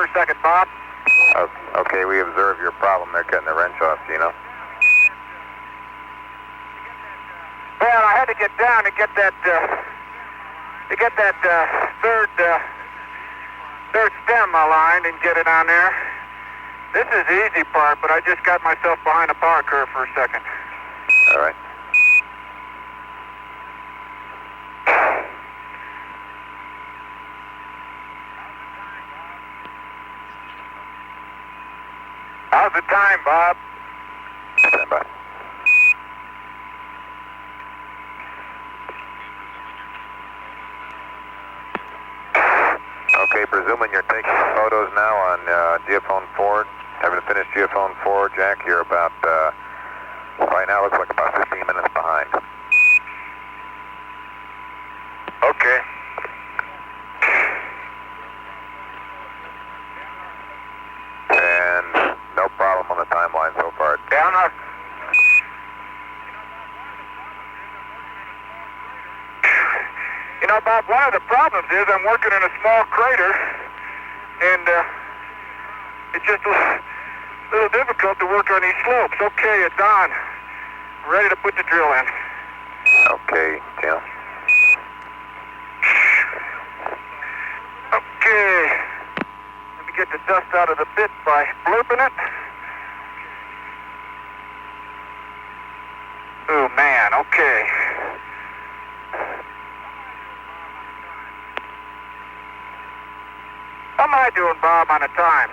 for a second, Bob. Okay, we observe your problem there cutting the wrench off, Gino. Well, I had to get down to get that third stem aligned and get it on there. This is the easy part, but I just got myself behind a power curve for a second. All right. How's the time, Bob? Stand by. Okay, presuming you're taking photos now on Geophone 4, having finished Geophone 4, Jack, you're about, right now looks like about 15 minutes behind. Okay. And no problem on the timeline so far. Down up. You know, Bob, one of the problems is I'm working in a small crater, and it's just a little difficult to work on these slopes. Okay, it's on. I'm ready to put the drill in. Okay, Tim. Okay. Let me get the dust out of the bit by blurping it. Oh, man, okay. How am I doing, Bob, on the time?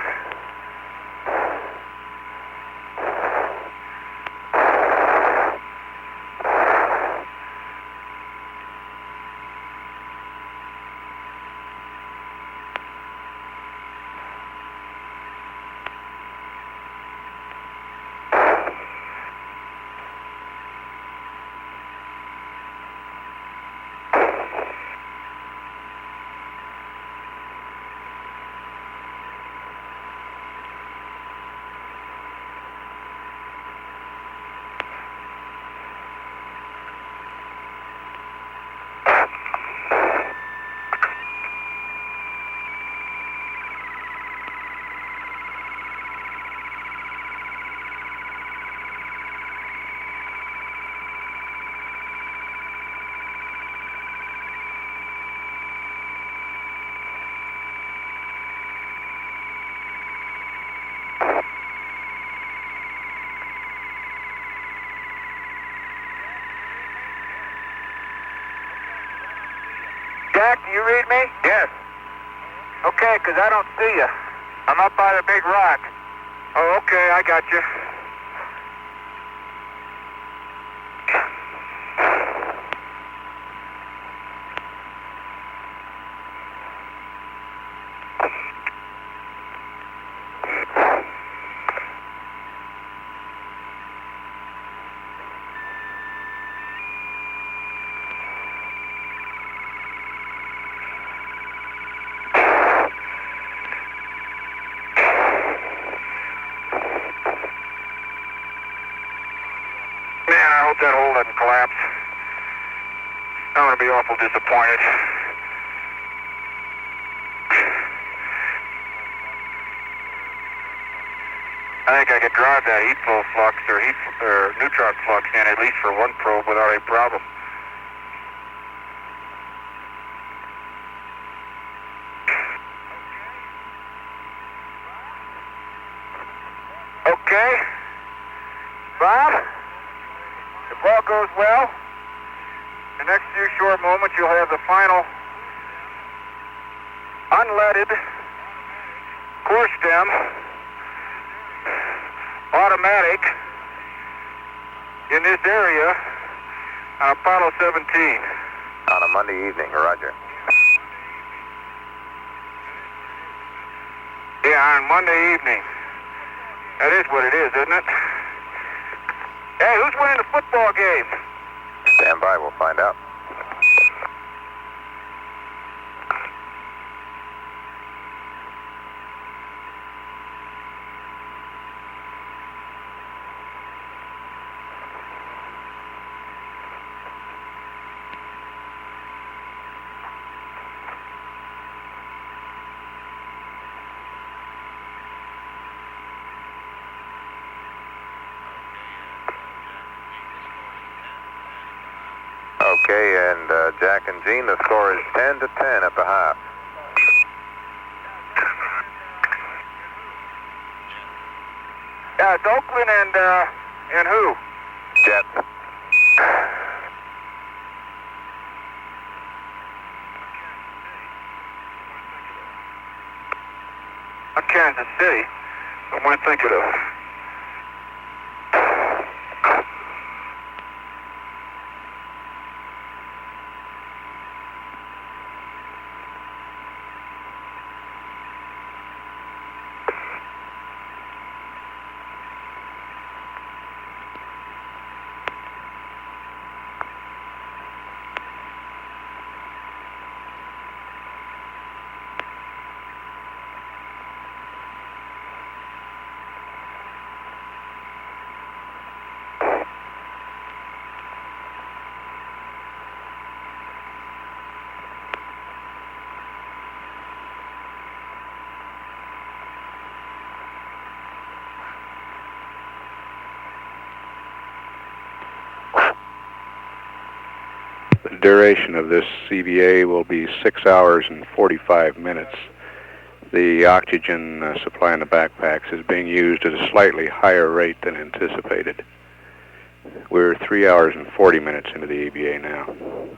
Jack, do you read me? Yes. Okay, 'cause I don't see you. I'm up by the big rock. Oh, okay, I got you. I hope that hole doesn't collapse. I'm going to be awful disappointed. I think I could drive that heat flow flux or neutron flux in at least for one probe without any problem. Okay. Bob? If all goes well, the next few short moments you'll have the final unleaded core stem automatic in this area on Apollo 17. On a Monday evening, Roger. Yeah, on Monday evening. That is what it is, isn't it? Hey, who's winning the football game? Stand by, we'll find out. Okay, and Jack and Gene, the score is 10-10 at the half. Yeah, it's Oakland and who? Jets. Not Kansas City. What am I thinking of? The duration of this CBA will be 6 hours and 45 minutes. The oxygen supply in the backpacks is being used at a slightly higher rate than anticipated. We're 3 hours and 40 minutes into the EBA now.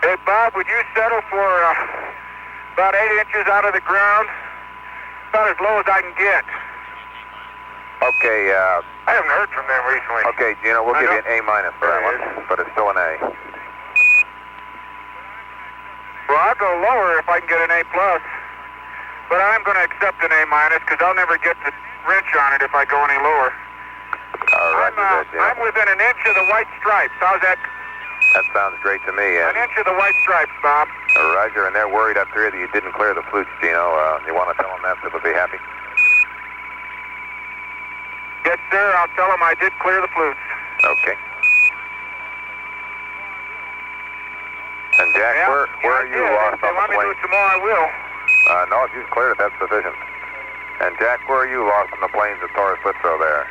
Hey, Bob, would you settle for about 8 inches out of the ground? About as low as I can get. Okay, I haven't heard from them recently. okay, Gino, we'll give you an A- for that one, but it's still an A. Well, I'll go lower if I can get an A+. But I'm going to accept an A- because I'll never get the wrench on it if I go any lower. All right, I'm within an inch of the white stripes. How's that? That sounds great to me. An inch of the white stripes, Bob. Roger, and they're worried up here that you didn't clear the flutes, Gino. You want to tell them that so they'll be happy? Yes, sir. I'll tell them I did clear the flutes. Okay. And Jack, where are you lost If they on the want me to do plane? it some more, I will. No, if you've cleared it, that's sufficient. And Jack, where are you lost on the plains of Torres Litro there?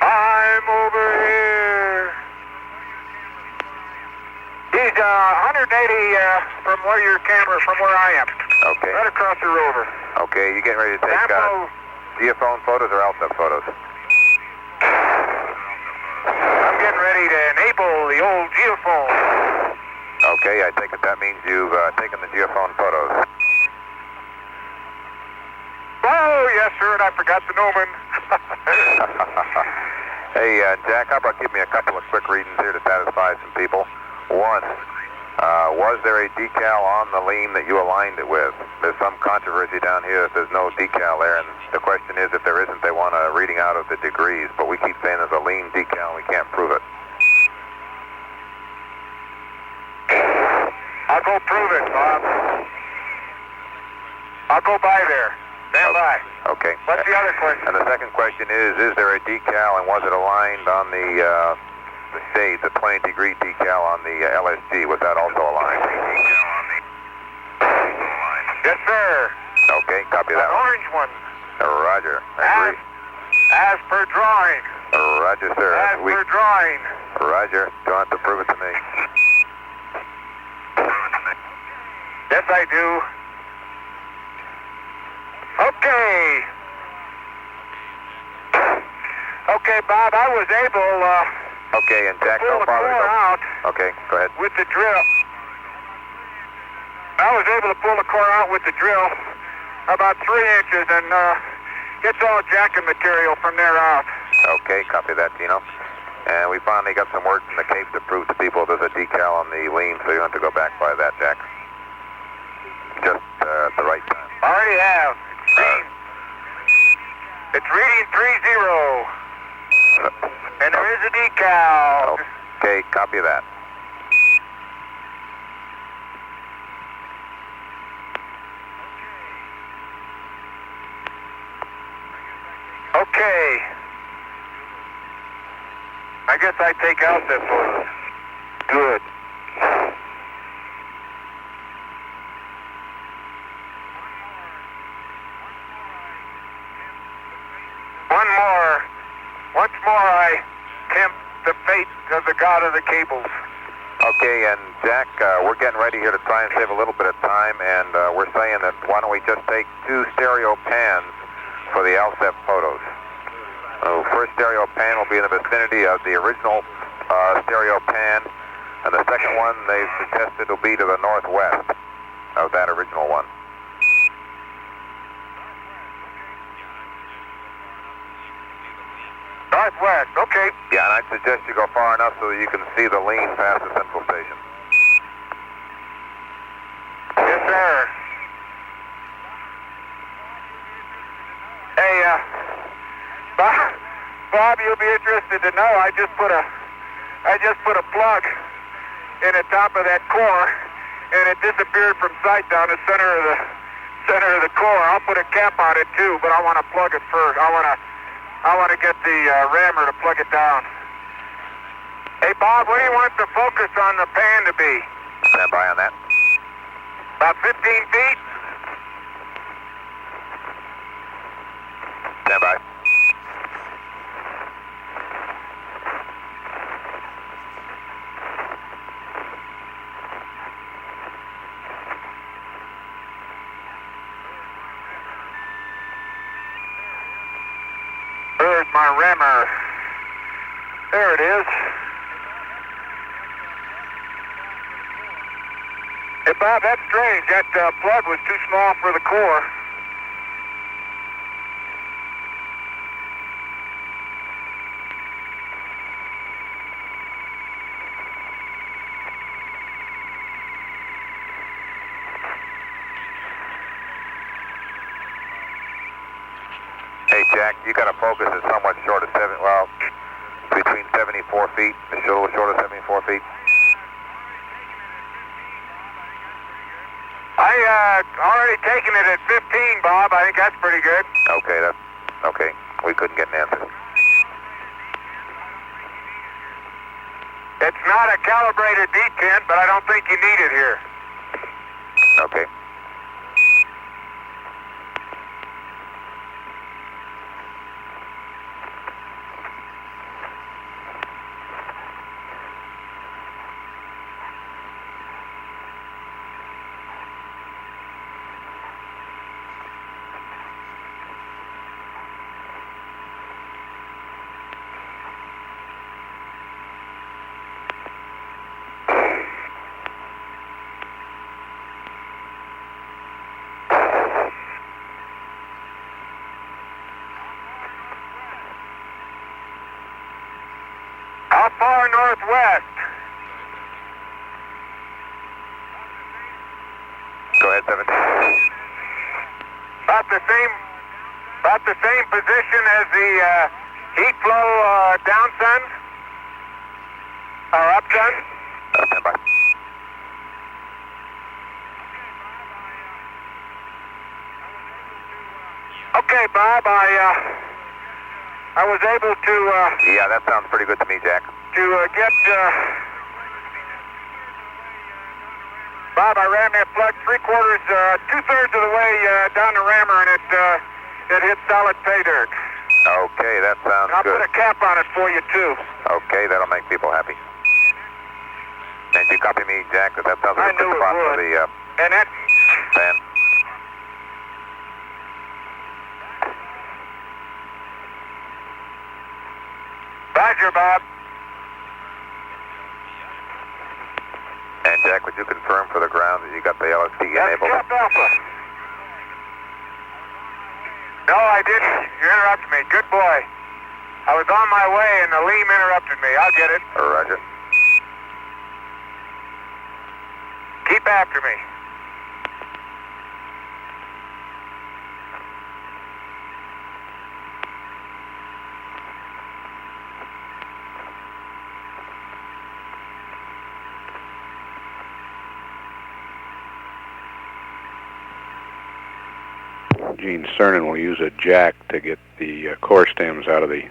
I'm over here. He's 180 from where I am. Okay. Right across the Rover. Okay, you getting ready to take Geophone photos or Alsep photos? I'm getting ready to enable the old Geophone. Okay, I take it that means you've taken the Geophone photos. Oh, yes, sir, and I forgot the Nomen. Hey, Jack, how about give me a couple of quick readings here to satisfy some people? One, was there a decal on the lean that you aligned it with? There's some controversy down here that there's no decal there, and the question is if there isn't, they want a reading out of the degrees, but we keep saying there's a lean decal and we can't prove it. I'll go prove it, Bob. I'll go by there. Stand by. Okay. What's the other question? And the second question is there a decal and was it aligned on the the shade, the 20-degree decal on the LSG. Was that also aligned? Yes, sir. Okay, copy that An one. orange one. Roger. Agree. As per drawing. Roger, sir. As per drawing. Roger. Don't have to prove it to me. Yes, I do. Okay. Okay, Bob, I was able Okay, and Jack, to pull no the bother to core go. out Okay, go ahead. with the drill. I was able to pull the core out with the drill about 3 inches and it's all jacking material from there out. Okay, copy that, Tino. And we finally got some word from the Cape to prove to people there's a decal on the lean, so you don't have to go back by that, Jack. Just at the right time. Already have. It's reading 30. And there is a decal. Okay, copy that. Okay. I guess I take Alsep photos. Good. Once more I tempt the fate of the god of the cables. Okay, and Jack, we're getting ready here to try and save a little bit of time, and we're saying that why don't we just take 2 stereo pans for the Alsep photos. First stereo pan will be in the vicinity of the original stereo pan, and the second one they've suggested will be to the northwest of that original one. Northwest, okay. Yeah, and I'd suggest you go far enough so that you can see the lean past the central station. Yes, sir. Hey, Bob, you'll be interested to know I just put a plug in the top of that core, and it disappeared from sight down the center of the core. I'll put a cap on it too, but I want to plug it first. I want to get the rammer to plug it down. Hey, Bob, what do you want the focus on the pan to be? Stand by on that. About 15 feet? Stand by. There's my rammer. There it is. Hey, Bob, that's strange. That plug was too small for the core. Hey, Jack, you got a focus that's somewhat short of between 74 feet, a little short of 74 feet. I already taken it at 15, Bob. I think that's pretty good. Okay, okay. We couldn't get an answer. It's not a calibrated detent, but I don't think you need it here. Okay. How far northwest? Go ahead, 17. About the same position as the heat flow downsun or upsun. Stand by. Okay, Bob, I was able to Yeah, that sounds pretty good to me, Jack. to get... Bob, I ran that plug 2/3 of the way down the rammer, and it hit solid pay dirt. Okay, that sounds I'll good. put a cap on it for you, too. Okay, that'll make people happy. And you copy me, Jack, that sounds like a good spot for the And that... fan. Roger, Bob. And Jack, would you confirm for the ground that you got the LST enabled? That's Cap Alpha. No, I didn't. You interrupted me. Good boy. I was on my way and the Leam interrupted me. I'll get it. Roger. Keep after me. Gene Cernan will use a jack to get the core stems out of the...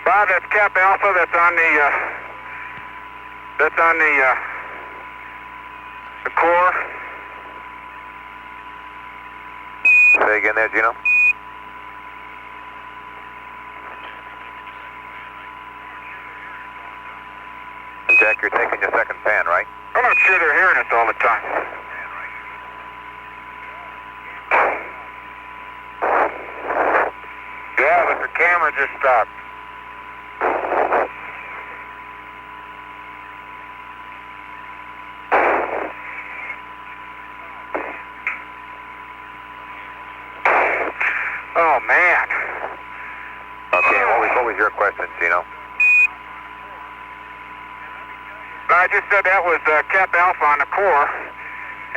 Bob, that's Cap Alpha. That's on the core. Say again there, Gino. Jack, you're taking your second pan, right? I'm not sure they're hearing us all the time. Yeah, but the camera just stopped. Oh, man. Okay, what was your question, Gino? I just said that was Cap Alpha on the core.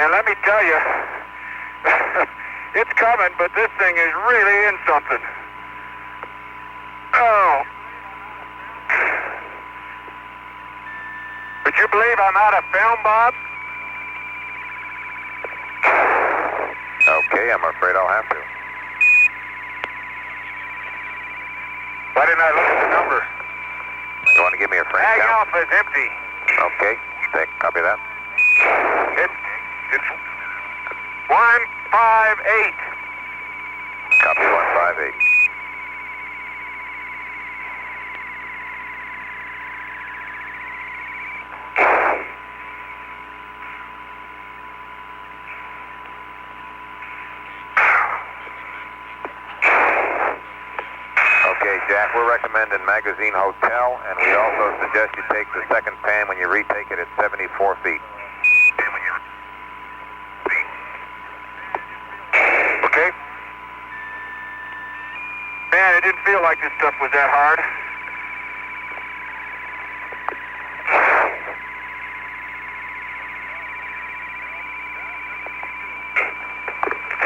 And let me tell you, it's coming, but this thing is really in something. Oh. Would you believe I'm out of film, Bob? Okay, I'm afraid I'll have to. Why didn't I look at the number? You want to give me a frame Mag count? Alpha is empty. Okay, copy that. It's 158. Copy 158. Okay, Jack, we're recommending Magazine Hotel, and we also suggest you take the second pan when you retake it at 74 feet. Okay. Man, it didn't feel like this stuff was that hard.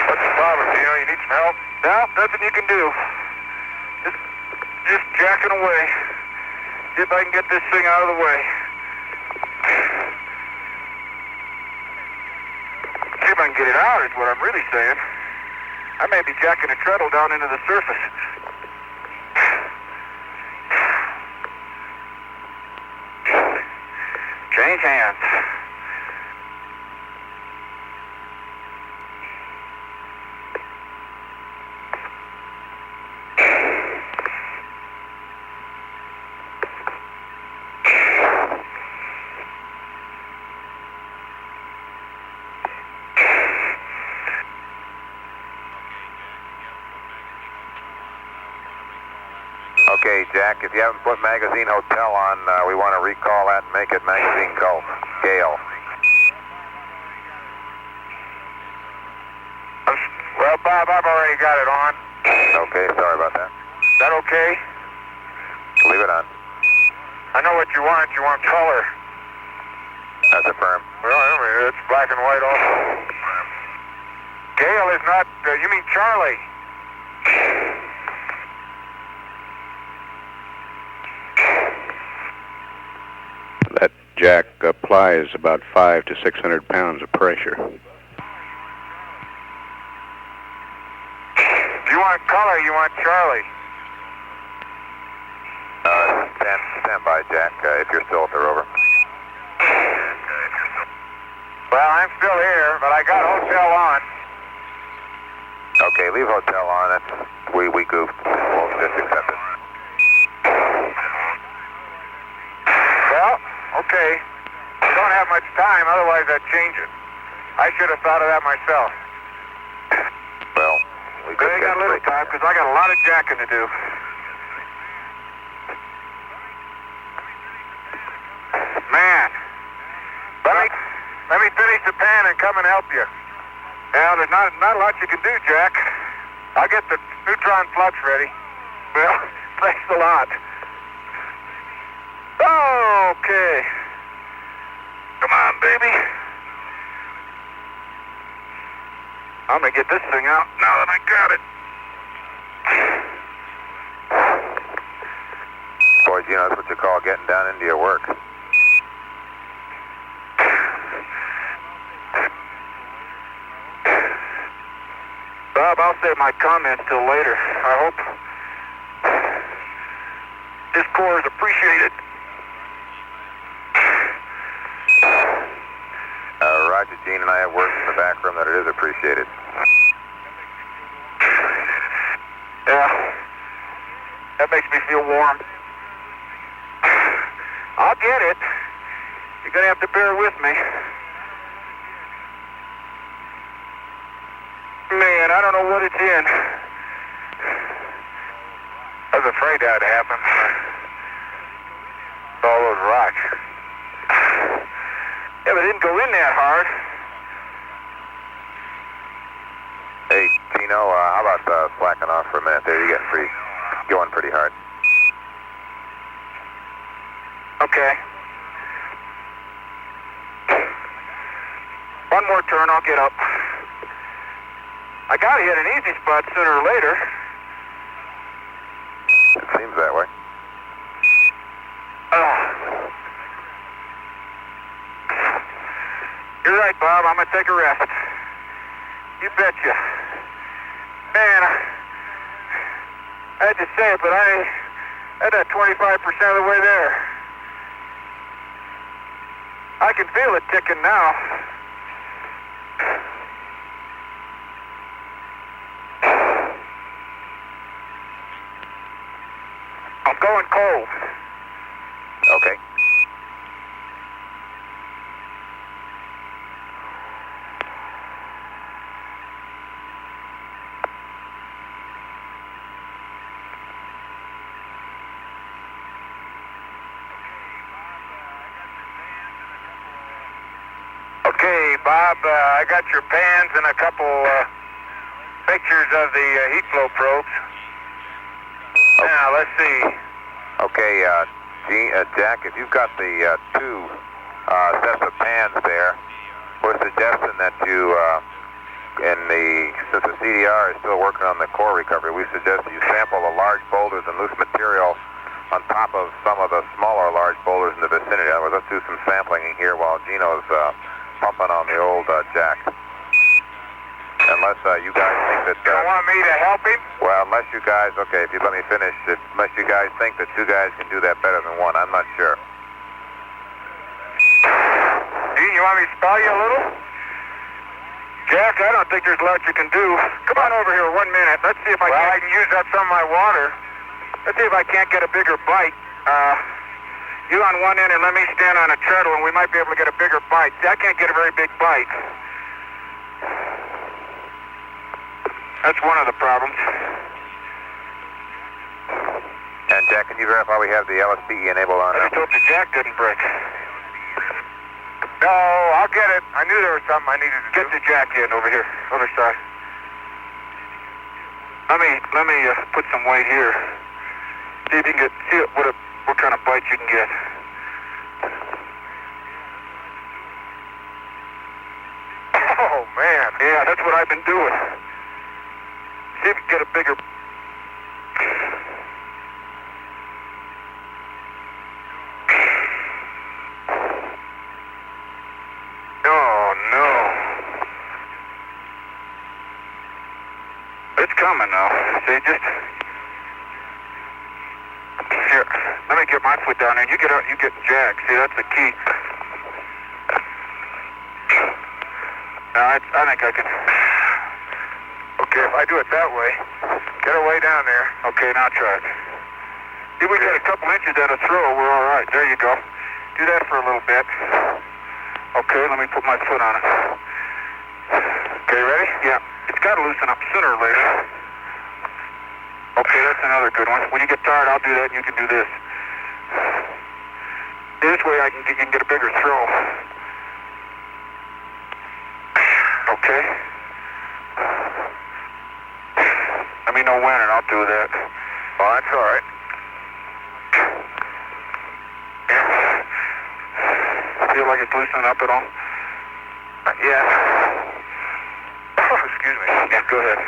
What's the problem, Gino? You need some help? No, nothing you can do. Just jacking away. See if I can get this thing out of the way. See if I can get it out is what I'm really saying. I may be jacking a treadle down into the surface. Change hands. Okay, Jack, if you haven't put Magazine Hotel on, we want to recall that and make it Magazine Gulf. Gale. Well, Bob, I've already got it on. Okay, sorry about that. Is that okay? Leave it on. I know what you want. You want color. That's affirmed. Well, I mean, it's black and white also. Gale is not, you mean Charlie. That jack applies about 500 to 600 pounds of pressure. You want color, you want Charlie. stand by, Jack, if you're still at the Rover. Well, I'm still here, but I got hotel on. Okay, leave hotel on. We goofed. We'll just accept it. Well, okay. We don't have much time, otherwise I'd change it. I should have thought of that myself. Well, we But I got a little time, because I got a lot of jacking to do. Man. Let me finish the pan and come and help you. Well, there's not a lot you can do, Jack. I'll get the neutron flux ready. Well, thanks a lot. Okay. Come on, baby. I'm gonna get this thing out now that I got it. Boy, Gino, that's what you call getting down into your work. Bob, I'll save my comments till later. I hope this core is appreciated. Roger, Gene and I have worked in the back room that it is appreciated. Yeah, that makes me feel warm. I'll get it. You're gonna have to bear with me. Man, I don't know what it's in. I was afraid that'd happen. All those rocks. Yeah, but it didn't go in that hard. Hey, Tino, how about slacking off for a minute there? You're going pretty hard. Okay. One more turn, I'll get up. I gotta hit an easy spot sooner or later. It seems that way. You're right, Bob. I'm gonna take a rest. You betcha. Man, I had to say it, but I had that 25% of the way there. I can feel it ticking now. I'm going cold. Okay. Okay, Bob, I got your pans and a couple pictures of the heat flow probes. Now, let's see. Okay, Jack, if you've got the two sets of pans there, we're suggesting that you, since the CDR is still working on the core recovery, we suggest that you sample the large boulders and loose material on top of some of the smaller large boulders in the vicinity. In other words, let's do some sampling in here while Gino's pumping on the old jack. Unless you guys think that... You don't want me to help him? Well, unless you guys... Okay, if you let me finish. Unless you guys think that two guys can do that better than one, I'm not sure. Gene, you want me to spell you a little? Jack, I don't think there's a lot you can do. Come on over here 1 minute. Let's see if I can use up some of my water. Let's see if I can't get a bigger bite. You on one end and let me stand on a treadle and we might be able to get a bigger bite. See, I can't get a very big bite. That's one of the problems. And Jack, can you verify we have the LSPE enabled on? I told you Jack didn't break. No, I'll get it. I knew there was something I needed to get the jack in over here, other side. Let me put some weight here. See if you can see what kind of bite you can get. Oh man, yeah, that's what I've been doing. See if you can get a bigger. Oh no. It's coming now. See, just here. Let me get my foot down there. You get out, you get Jack. See, that's the key. Now, I think I can. Okay, if I do it that way, get her way down there. Okay, now try it. If we get a couple inches at a throw, we're all right. There you go. Do that for a little bit. Okay, let me put my foot on it. Okay, ready? Yeah. It's got to loosen up sooner or later. Okay, that's another good one. When you get tired, I'll do that and you can do this. This way you can get a bigger throw. Okay. Let me know when and I'll do that. Oh, that's all right. Feel like it's loosening up at all? Yeah. Oh, excuse me. Yeah, go ahead.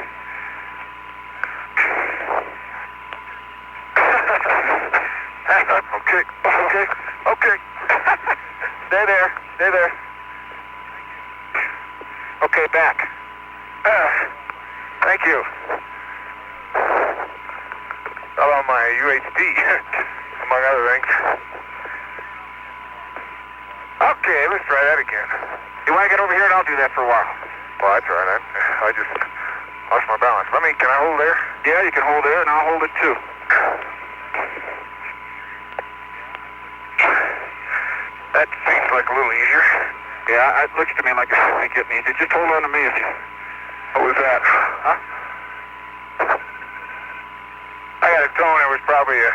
Okay, okay, okay. Stay there, stay there. Okay, back. Thank you. How about my UHD, among other things? Okay, let's try that again. You want to get over here and I'll do that for a while? Well, that's all right. I just lost my balance. Can I hold there? Yeah, you can hold there and I'll hold it too. That seems like a little easier. Yeah, it looks to me like it should be getting easier. Just hold on to me if you... What was that? Huh? I got a tone. It was probably a...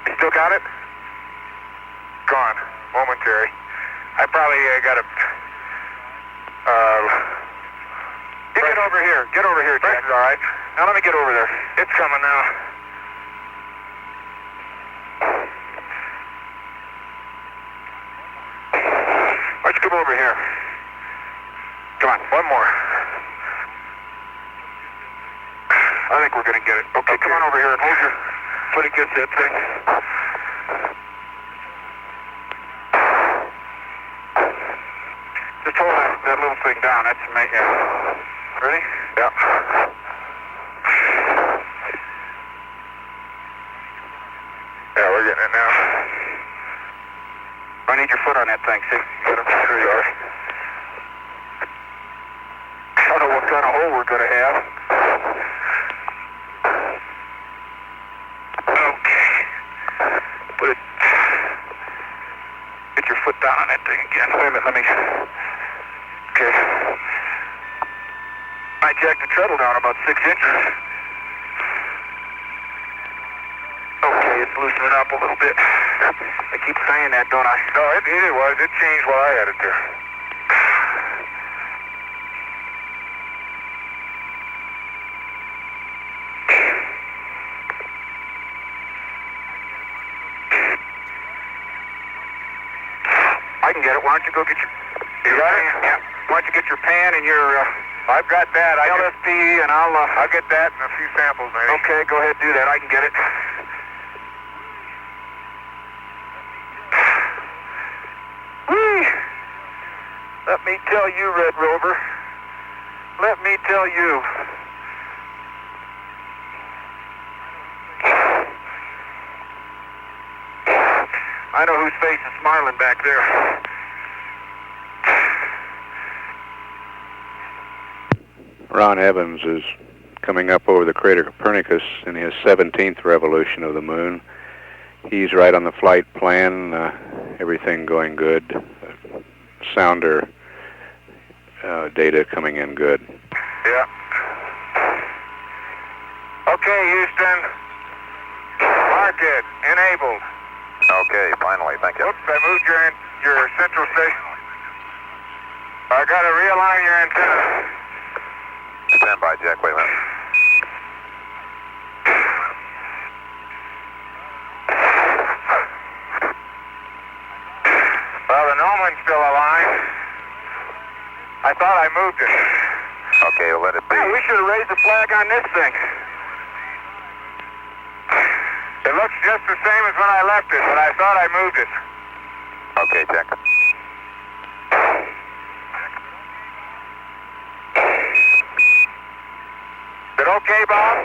You still got it? Gone. Momentary. I probably got a... You get over here. Get over here, Jack. All right. Now let me get over there. It's coming now. Let's come over here. Come on, one more. I think we're going to get it. Okay, come on over here and hold your foot against that thing. Just hold that little thing down. That's me. Yeah. Ready? Yeah. Yeah, we're getting it now. I need your foot on that thing, see? Sure you are. I don't know what kind of hole we're going to have. Okay. Put it... Get your foot down on that thing again. Wait a minute, let me... Okay. I jacked the treadle down about 6 inches. Okay, it's loosening up a little bit. I keep saying that, don't I? No, it was. It changed while I had it there. I can get it. Why don't you go get your... You got it? Yeah. Why don't you get your pan and your... I've got that. LSP, and I'll get that and a few samples, maybe. Okay, go ahead, do that. I can get it. Whee! Let me tell you, Red Rover. Let me tell you. I know whose face is smiling back there. Ron Evans is coming up over the crater Copernicus in his 17th revolution of the moon. He's right on the flight plan, everything going good. Sounder data coming in good. Yeah. Okay, Houston. Mark it. Enabled. Okay, finally, thank you. Oops, I moved your central station. I got to realign your antenna. Stand by, Jack. Wait a minute. Well, the Noman's still aligned. I thought I moved it. Okay, we'll let it be. Hey, we should have raised the flag on this thing. It looks just the same as when I left it, but I thought I moved it. Okay, Jack. Is it okay, Bob?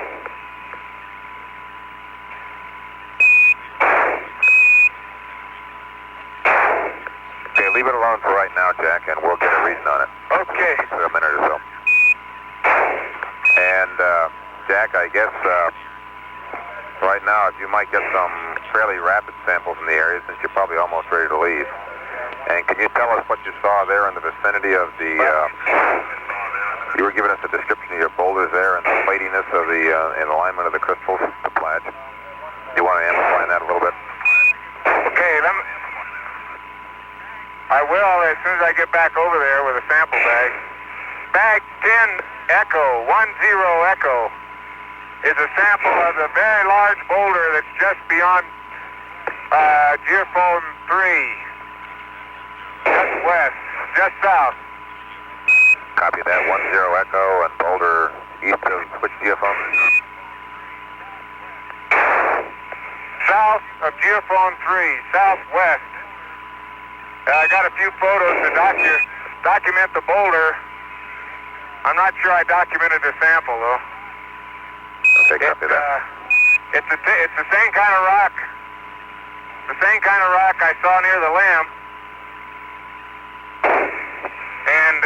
leave it alone for right now, Jack, and we'll get a reason on it. Okay. For a minute or so. And, Jack, I guess, right now, if you might get some fairly rapid samples in the area, since you're probably almost ready to leave. And can you tell us what you saw there in the vicinity of the, you were giving us a description of your boulders there and the platiness of the, and alignment of the crystals, the plage. Do you want to amplify that a little bit? Okay, I will as soon as I get back over there with a sample bag. Bag 10 Echo, 10 Echo, is a sample of the very large boulder that's just beyond Geophone 3. Just west, just south. Copy that, 10 Echo and boulder east of which Geophone? South of Geophone 3, southwest. I got a few photos to document the boulder. I'm not sure I documented the sample though. Okay, copy that. It's the same kind of rock. The same kind of rock I saw near the limb. And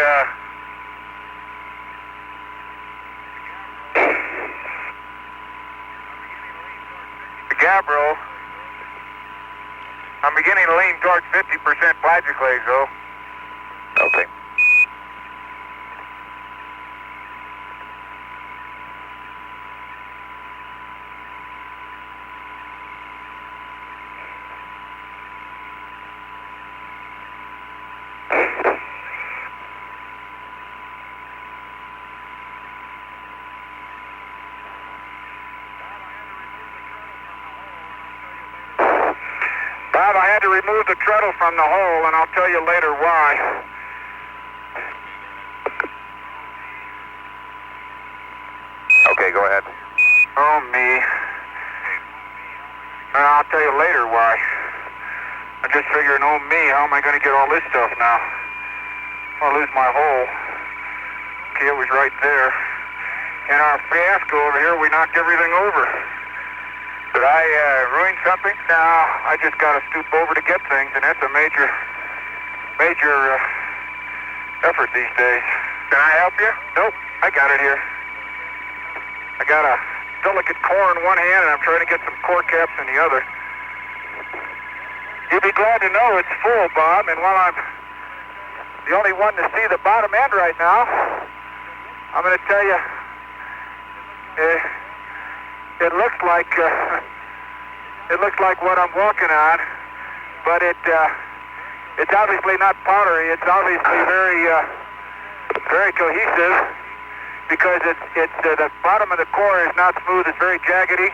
the gabbro, I'm beginning to lean towards 50% plagioclase though. Okay. Bob, I had to remove the treadle from the hole, and I'll tell you later why. Okay, go ahead. Oh, me. I'll tell you later why. I'm just figuring, oh, me, how am I going to get all this stuff now? I'll lose my hole. Okay, it was right there. And our fiasco over here, we knocked everything over. Did I ruin something? No, I just got to stoop over to get things, and that's a major effort these days. Can I help you? Nope, I got it here. I got a delicate core in one hand, and I'm trying to get some core caps in the other. You'll be glad to know it's full, Bob, and while I'm the only one to see the bottom end right now, I'm going to tell you, it looks like what I'm walking on, but it's obviously not powdery. It's obviously very cohesive because it's the bottom of the core is not smooth. It's very jaggedy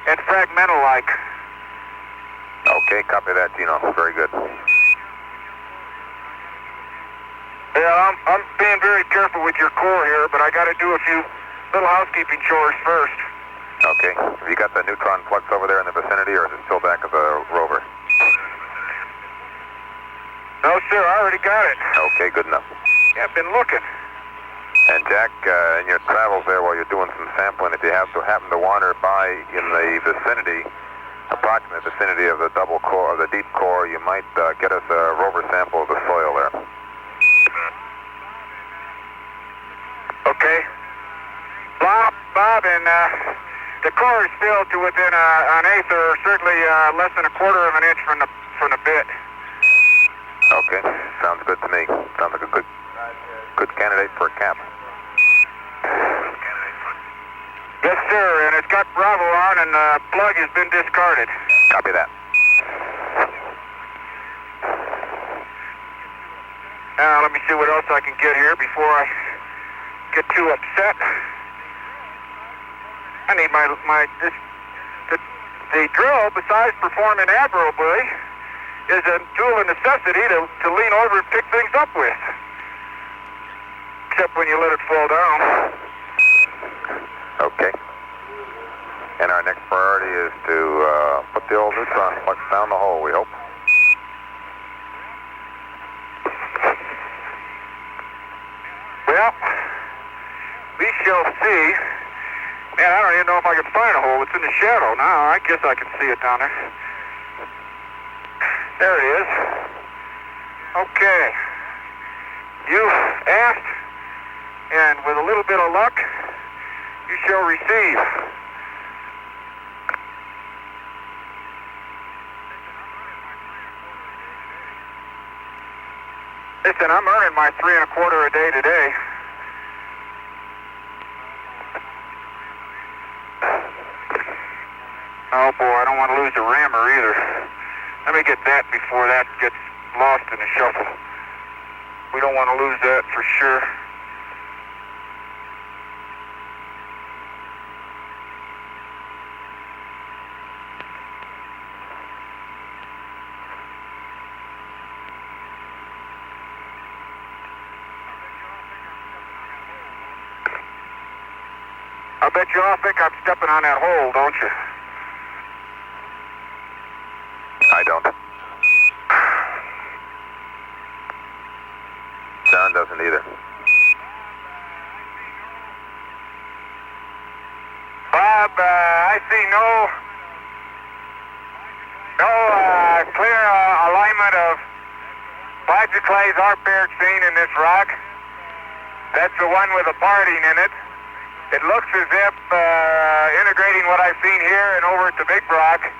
and fragmental-like. Okay, copy that, Tino. Very good. Yeah, I'm being very careful with your core here, but I got to do a few little housekeeping chores first. Okay. Have you got the neutron flux over there in the vicinity, or is it still back of the Rover? No, sir. I already got it. Okay, good enough. Yeah, I've been looking. And Jack, in your travels there while you're doing some sampling, if you happen to wander by in the vicinity, approximate vicinity of the double core, of the deep core, you might get us a Rover sample of the soil there. Okay. Bob, and the core is filled to within an eighth or certainly less than a quarter of an inch from the bit. Okay, sounds good to me. Sounds like a good candidate for a cap. Yes, sir, and it's got Bravo on, and the plug has been discarded. Copy that. Now, let me see what else I can get here before I get too upset. I need the drill, besides performing admirably, is a tool of necessity to lean over and pick things up with. Except when you let it fall down. Okay. And our next priority is to put the old neutron flux down the hole, we hope. Well, we shall see. Man, I don't even know if I can find a hole. It's in the shadow now. I guess I can see it down there. There it is. Okay. You asked, and with a little bit of luck, you shall receive. Listen, I'm earning my 3 1/4 a day today. Oh boy, I don't want to lose the rammer either. Let me get that before that gets lost in the shuffle. We don't want to lose that for sure. I bet you all think I'm stepping on that hole, don't you? I don't. John doesn't either. Bob, I see no clear alignment of bicyclase arperic scene in this rock. That's the one with the parting in it. It looks as if integrating what I've seen here and over at the big rock,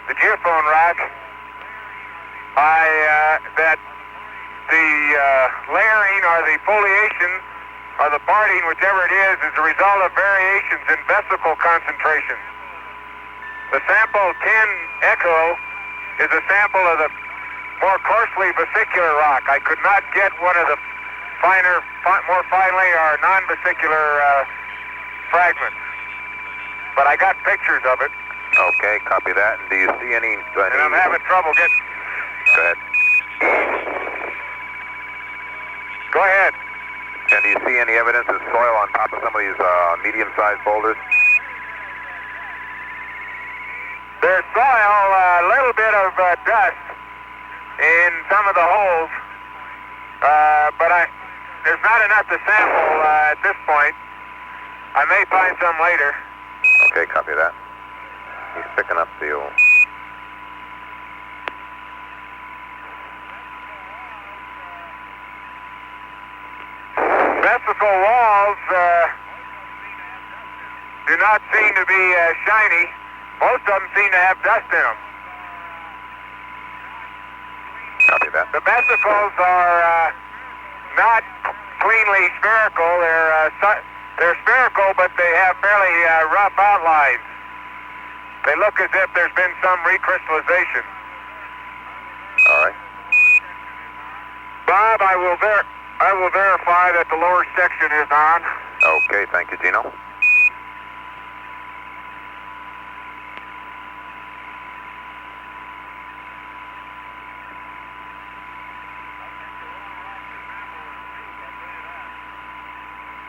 the Geophone rock, that the layering or the foliation or the parting, whichever it is a result of variations in vesicle concentration. The sample 10 Echo is a sample of the more coarsely vesicular rock. I could not get one of the more finely or non-vesicular fragments, but I got pictures of it. Okay, copy that. And do you see any... And I'm having trouble getting... Go ahead. Go ahead. And do you see any evidence of soil on top of some of these medium-sized boulders? There's soil, a little bit of dust in some of the holes, but there's not enough to sample at this point. I may find some later. Okay, copy that. He's picking up the old... Vesicle walls do not seem to be shiny. Most of them seem to have dust in them. Copy that. The vesicles are not cleanly spherical. They're spherical, but they have fairly rough outlines. They look as if there's been some recrystallization. All right. Bob, I will verify that the lower section is on. Okay, thank you, Gino.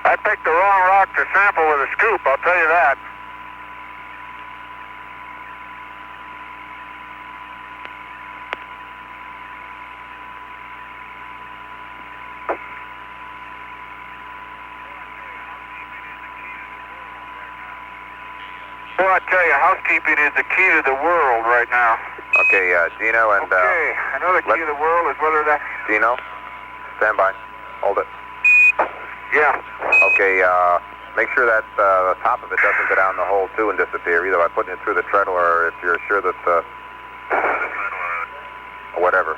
I picked the wrong rock to sample with a scoop, I'll tell you that. Well, I tell you, housekeeping is the key to the world right now. Okay, Gino and... Okay, another key to the world is whether that... Gino, stand by. Hold it. Yeah. Okay, make sure that the top of it doesn't go down the hole too and disappear, either by putting it through the treadle or if you're sure that... or whatever.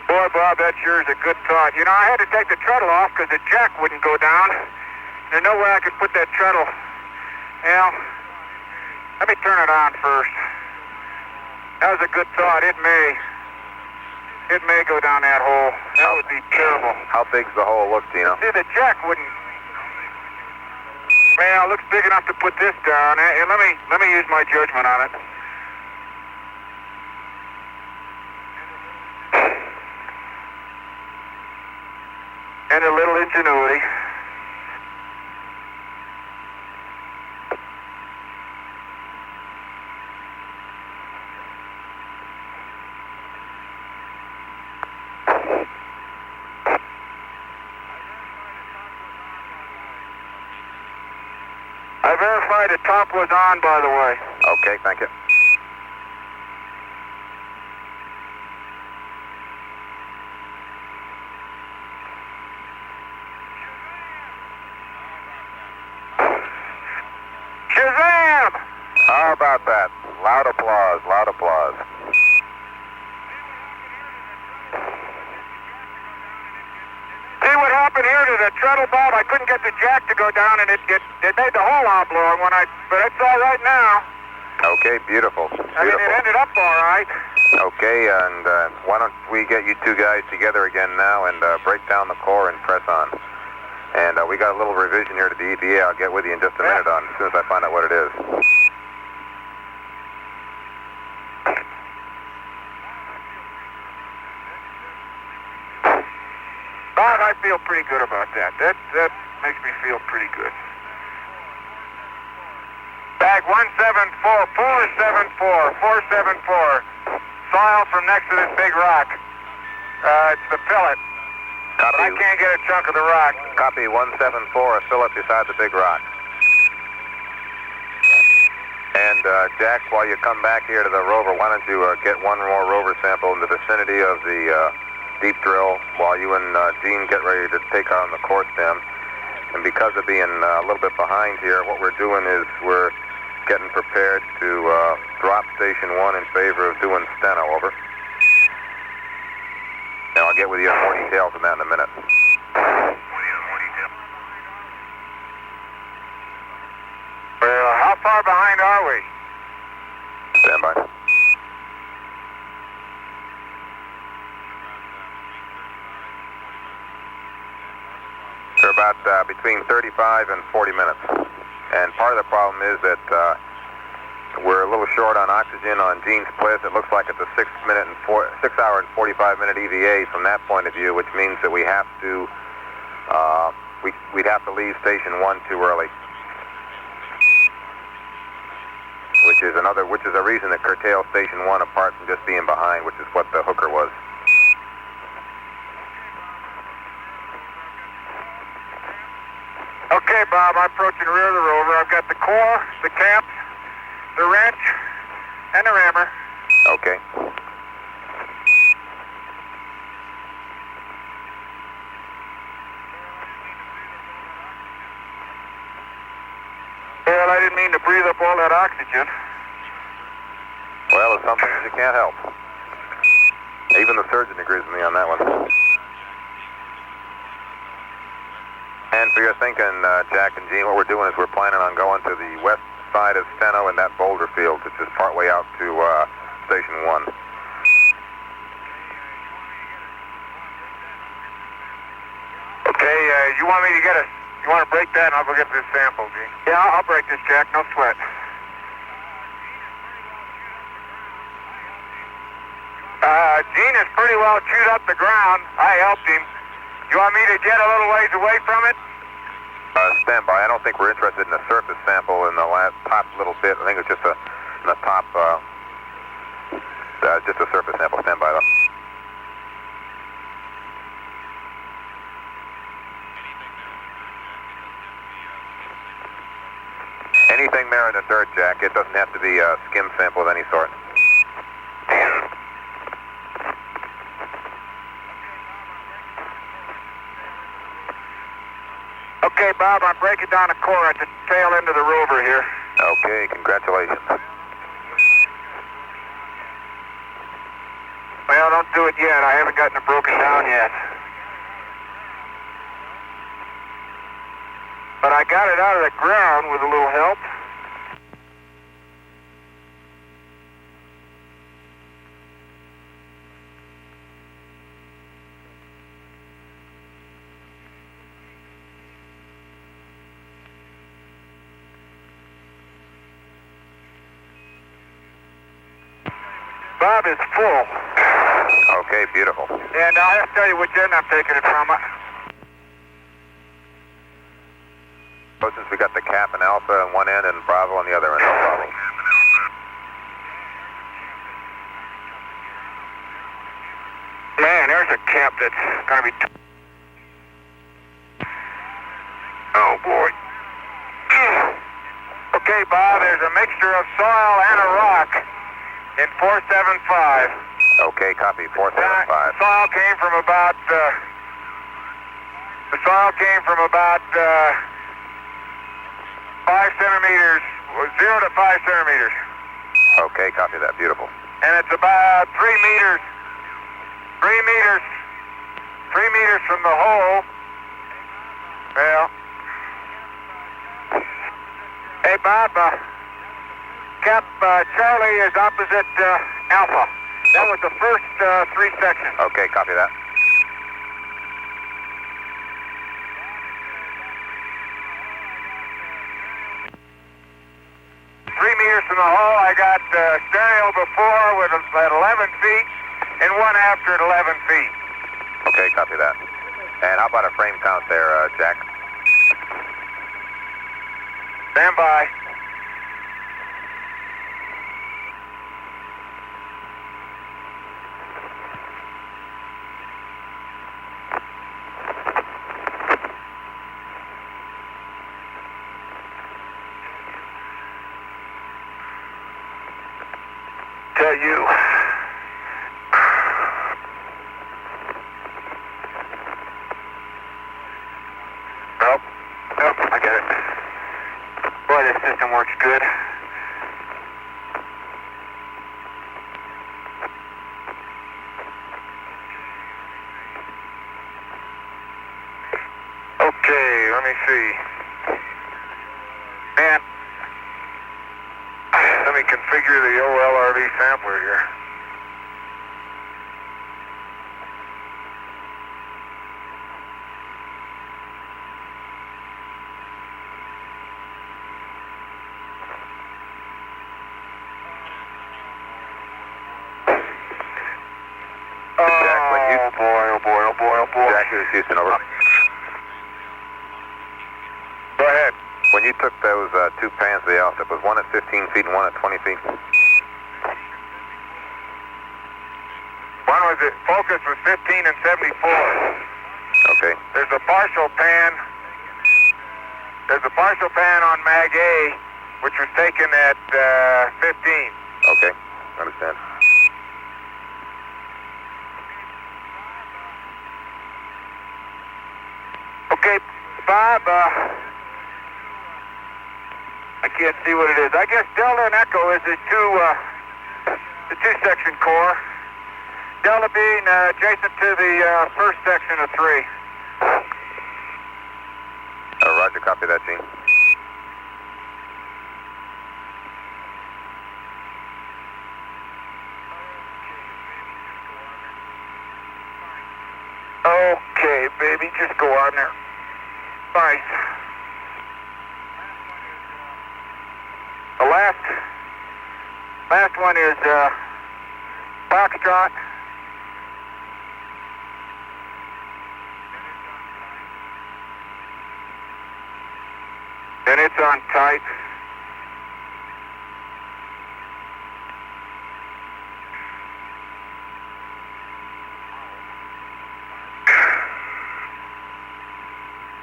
Boy, Bob, that sure is a good thought. You know, I had to take the treadle off because the jack wouldn't go down. There's no way I could put that treadle. Well, let me turn it on first. That was a good thought. It may go down that hole. That would be terrible. How big's the hole look, Gino? See, the jack wouldn't... Well, it looks big enough to put this down. And let me use my judgment on it. And a little ingenuity. I verified the top was on, by the way. Okay, thank you. Shazam! How about that? Loud applause, loud applause. See what happened here to the treadle bulb? I couldn't get the jack to go down, and it made the hole oblong but it's all right now. Okay, beautiful. I mean, it ended up all right. Okay, and why don't we get you two guys together again now and break down the core and press on. And we got a little revision here to the EPA. I'll get with you in just a minute on as soon as I find out what it is. Bob, I feel pretty good about that. That makes me feel pretty good. Bag 474. Soil from next to this big rock. It's the fillet. Copy. But I can't get a chunk of the rock. Copy 174, a fillet beside the big rock. And Jack, while you come back here to the Rover, why don't you get one more Rover sample in the vicinity of the deep drill while you and Gene get ready to take on the core stem. And because of being a little bit behind here, what we're doing is we're getting prepared to drop Station 1 in favor of doing Steno, over. Now I'll get with you on more details on that in a minute. Well, how far behind are we? Stand by. We're about between 35 and 40 minutes. And part of the problem is that we're a little short on oxygen on Gene's place. It looks like it's a 6 hour and 45 minute EVA from that point of view, which means that we have to we'd have to leave Station 1 too early, which is a reason that curtails Station 1 apart from just being behind, which is what the hooker was. Okay, Bob, I'm approaching the rear of the Rover. I've got the core, the caps, the wrench, and the rammer. Okay. Well, I didn't mean to breathe up all that oxygen. Well, it's something that you can't help. Even the surgeon agrees with me on that one. And for your thinking, Jack and Gene, what we're doing is we're planning on going to the west side of Steno in that boulder field, which is partway out to Station 1. Okay, you want me to you want to break that and I'll go get this sample, Gene? Yeah, I'll break this, Jack, no sweat. Gene has pretty well chewed up the ground. I helped him. You want me to get a little ways away from it? Stand by. I don't think we're interested in a surface sample in the top little bit. I think it's just in the top, just a surface sample. Stand by, though. Anything there in the dirt, Jack. It doesn't have to be a skim sample of any sort. Okay, Bob, I'm breaking down a core at the tail end of the Rover here. Okay, congratulations. Well, don't do it yet. I haven't gotten it broken down yet. But I got it out of the ground with a little help. Bob is full. Okay, beautiful. And I'll have to tell you which end I'm taking it from. So since we got the cap and alpha on one end and Bravo on the other end, no problem. Man, there's a cap that's going to be... Oh, boy. Okay, Bob, there's a mixture of soil and a rock in 475. Okay, copy, 475. The soil came from about 5 centimeters 0 to 5 centimeters. Okay, copy that. Beautiful. And it's about 3 meters. 3 meters. 3 meters from the hole. Well. Hey, Bob. Cap Charlie is opposite Alpha. That was the first 3 sections. Okay, copy that. From the hole, I got stereo before with at 11 feet and one after at 11 feet. Okay, copy that. And how about a frame count there, Jack? Stand by. Tell you. Nope. Nope, I get it. Boy, this system works good. Okay, let me see. Man. Let me configure the OLRV sampler here. Jack, this is Houston, over. Go ahead. When you took those 2 pans of the Alsep, was one at 15 feet and one at 20 feet? One was at focus was 15 and 74. Okay. There's a partial pan. There's a partial pan on Mag A, which was taken at 15. Okay, understand. Okay, Bob. I can't see what it is. I guess Delta and Echo is the two-section core. Delta being adjacent to the first section of 3. Roger, copy that, Gene. Okay, baby, just go on there. Nice. The last one is Foxtrot. And it's on tight.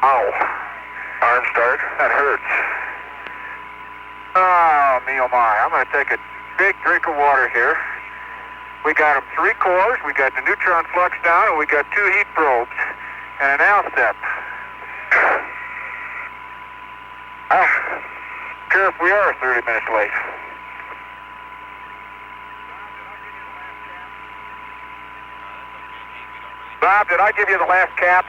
Ow. Arm start. That hurts. Oh, me oh my. I'm going to take a big drink of water here. We got them 3 cores. We got the neutron flux down, and we got 2 heat probes and an Alsep. I don't care if we are 30 minutes late. Bob, did I give you the last cap?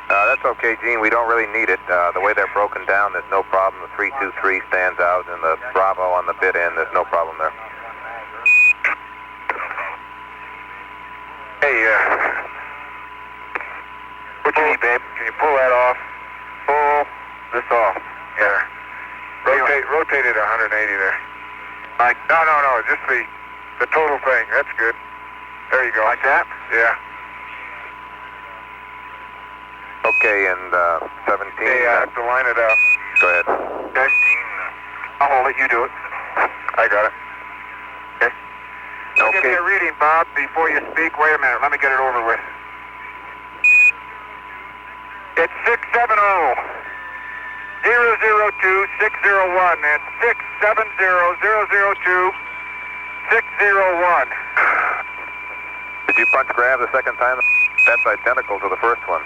That's okay, Gene. We don't really need it. The way they're broken down, there's no problem. The 323 stands out, and the Bravo on the bit end, there's no problem there. Hey, what you need, babe? Can you pull that off? Pull this off. Yeah. Rotate it 180 there. Like, no, just the total thing. That's good. There you go. Like that? Yeah. Okay, and 17. Hey, I have to line it up. Go ahead. Okay. I'll hold it. You do it. I got it. Okay. I'll give you a reading, Bob, before you speak. Wait a minute. Let me get it over with. It's 670-002-601. That's 670-002-601. Did you punch grab the second time? That's identical to the first one.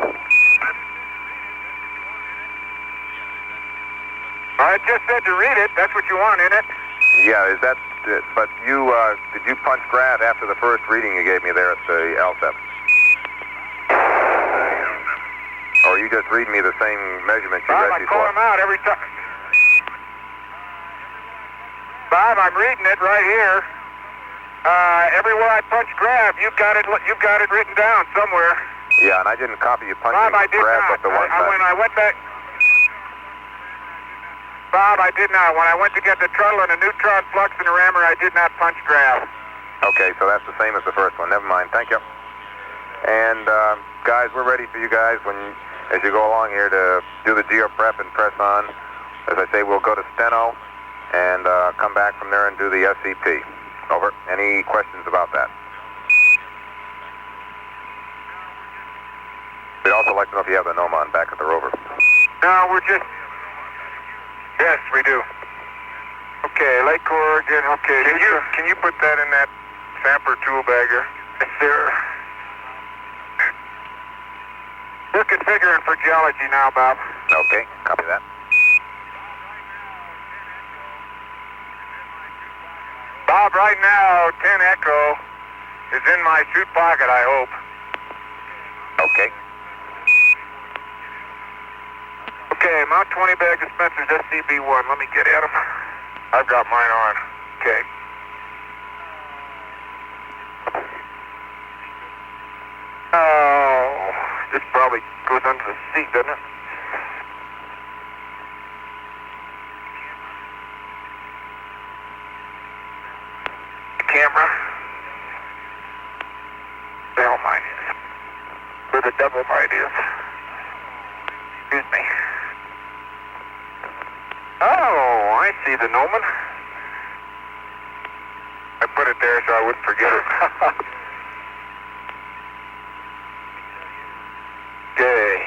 I just said to read it. That's what you want, isn't it? Yeah, is that... but you, did you punch graph after the first reading you gave me there at the Alsep? Or you just read me the same measurements you read I before? call them out every time. Bob, I'm reading it right here. Everywhere I punch graph, you've got it written down somewhere. Yeah, and I didn't copy you punching Bob, I did graph not. but the one time. When I went back... Bob, I did not. When I went to get the treadle and a neutron flux and a rammer, I did not punch graph. Okay, so that's the same as the first one. Never mind. Thank you. And, guys, we're ready for you guys as you go along here to do the geo prep and press on. As I say, we'll go to Steno and come back from there and do the SCP. Over. Any questions about that? We'd also like to know if you have the Nomon back at the Rover. No, we're just... Yes, we do. Okay, Lake Oregon, okay. Can you put that in that sampler tool bagger? Yes, sir. We're configuring for geology now, Bob. Okay, copy that. Bob, right now, 10 Echo is in my suit pocket, I hope. Okay. Okay, mount 20 bag dispensers, SCB1. Let me get at them. I've got mine on. Okay. Oh, this probably goes under the seat, doesn't it? Camera. The hell mine is. Where the devil mine is. Excuse me. Oh, I see the Noman. I put it there so I wouldn't forget it. Okay.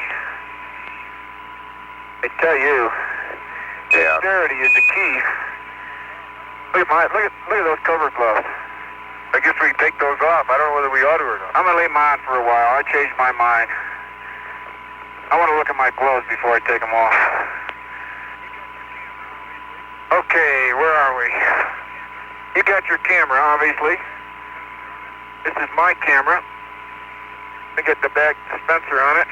I tell you, dexterity is the key. Look at those cover gloves. I guess we can take those off. I don't know whether we ought to or not. I'm gonna leave mine for a while. I changed my mind. I want to look at my gloves before I take them off. Okay, where are we? You got your camera, obviously. This is my camera. I get the back dispenser on it.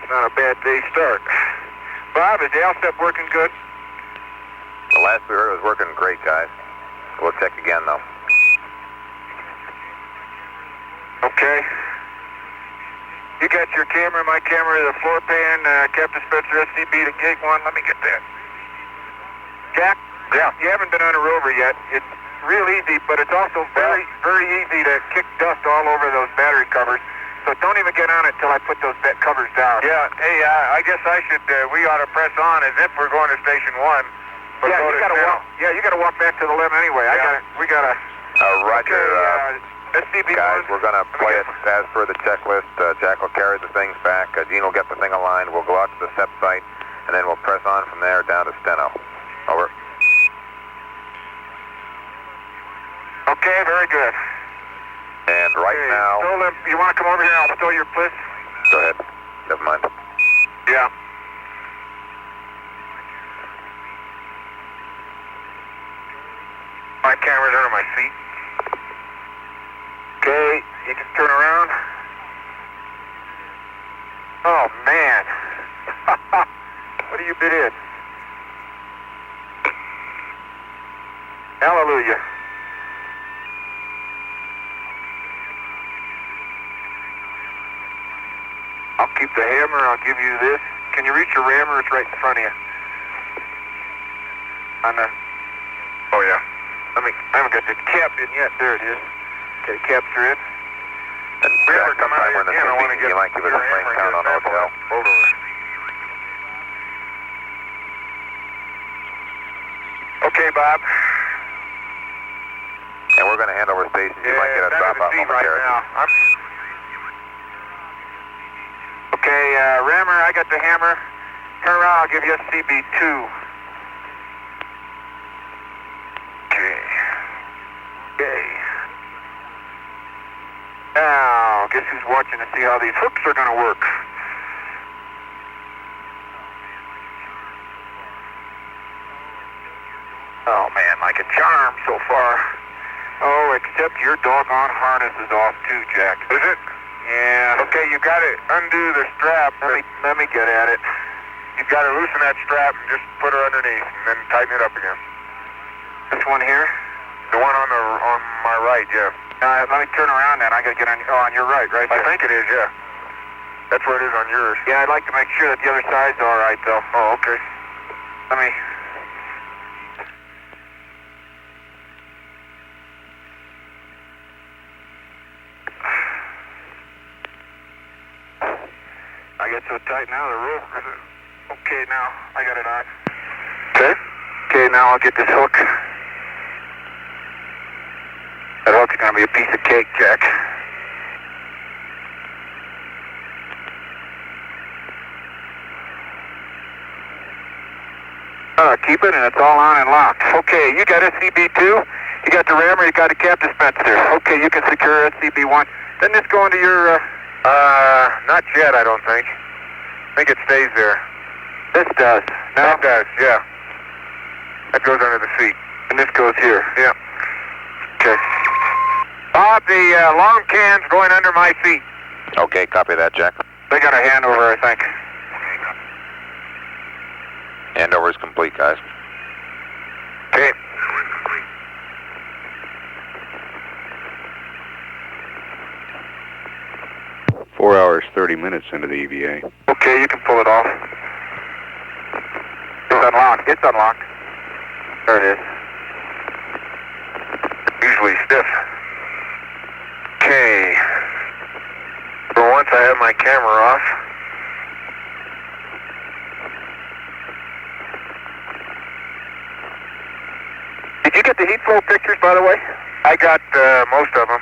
It's not a bad day start. Bob, is the Alsep working good? The last we heard was working great, guys. We'll check again, though. Okay. You got your camera, my camera, the floor pan, cap dispenser, SCB to gate 1. Let me get that. Jack? Yeah. You haven't been on a Rover yet. It's real easy, but it's also very, very easy to kick dust all over those battery covers. So don't even get on it till I put those covers down. Yeah. Hey, I guess I should. We ought to press on as if we're going to station 1. But yeah, you gotta walk. Yeah, you gotta walk back to the limb anyway. Yeah. We gotta. Roger. SCB guys, we're going to play it as per the checklist. Jack will carry the things back. Dean will get the thing aligned. We'll go out to the SEP site, and then we'll press on from there down to Steno. Over. Okay, very good. And right now... You want to come over here and I'll stow your place? Go ahead. Never mind. Yeah. My camera's under my seat. Okay, you can turn around. Oh, man. What have you been in? Hallelujah. I'll keep the hammer. I'll give you this. Can you reach your rammer? It's right in front of you. On the... Oh, yeah. I haven't got the cap in yet. There it is. Okay, caps are in. And Rammer, come out here when the again. I want to get you might give it a swing count on hotel. Over. Okay, Bob. And we're going to hand over stations. You might get a drop-off momentarily. Right okay, rammer, I got the hammer. Turn around, I'll give you a CB2. Okay. Okay. Now, guess who's watching to see how these hooks are going to work? Oh man, like a charm so far. Oh, except your doggone harness is off too, Jack. Is it? Yeah. Okay, you got to undo the strap. Let me get at it. You've got to loosen that strap and just put her underneath, and then tighten it up again. This one here? The one on my right, yeah. Let me turn around then. I got to get on your right there. I think it is, yeah. That's where it is on yours. Yeah, I'd like to make sure that the other side's all right, though. Oh, okay. Let me... I get so tight now, the rope. Okay, now I got it on. Okay. Okay, now I'll get this hook. That hook's gonna be a piece of cake, Jack. Keep it, and it's all on and locked. Okay, you got SCB2, you got the rammer, you got the cap dispenser. Okay, you can secure SCB1. Doesn't this go into your, not yet, I don't think. I think it stays there. This does. No? It does, yeah. That goes under the seat. And this goes here. Yeah. Okay. Bob, the long can's going under my feet. Okay, copy that, Jack. They got a handover, I think. Handover is complete, guys. Okay. Four hours, 30 minutes into the EVA. Okay, you can pull it off. It's unlocked. It's unlocked. There it is. Usually stiff. Okay. For once I have my camera off. Did you get the heat flow pictures, by the way? I got most of them.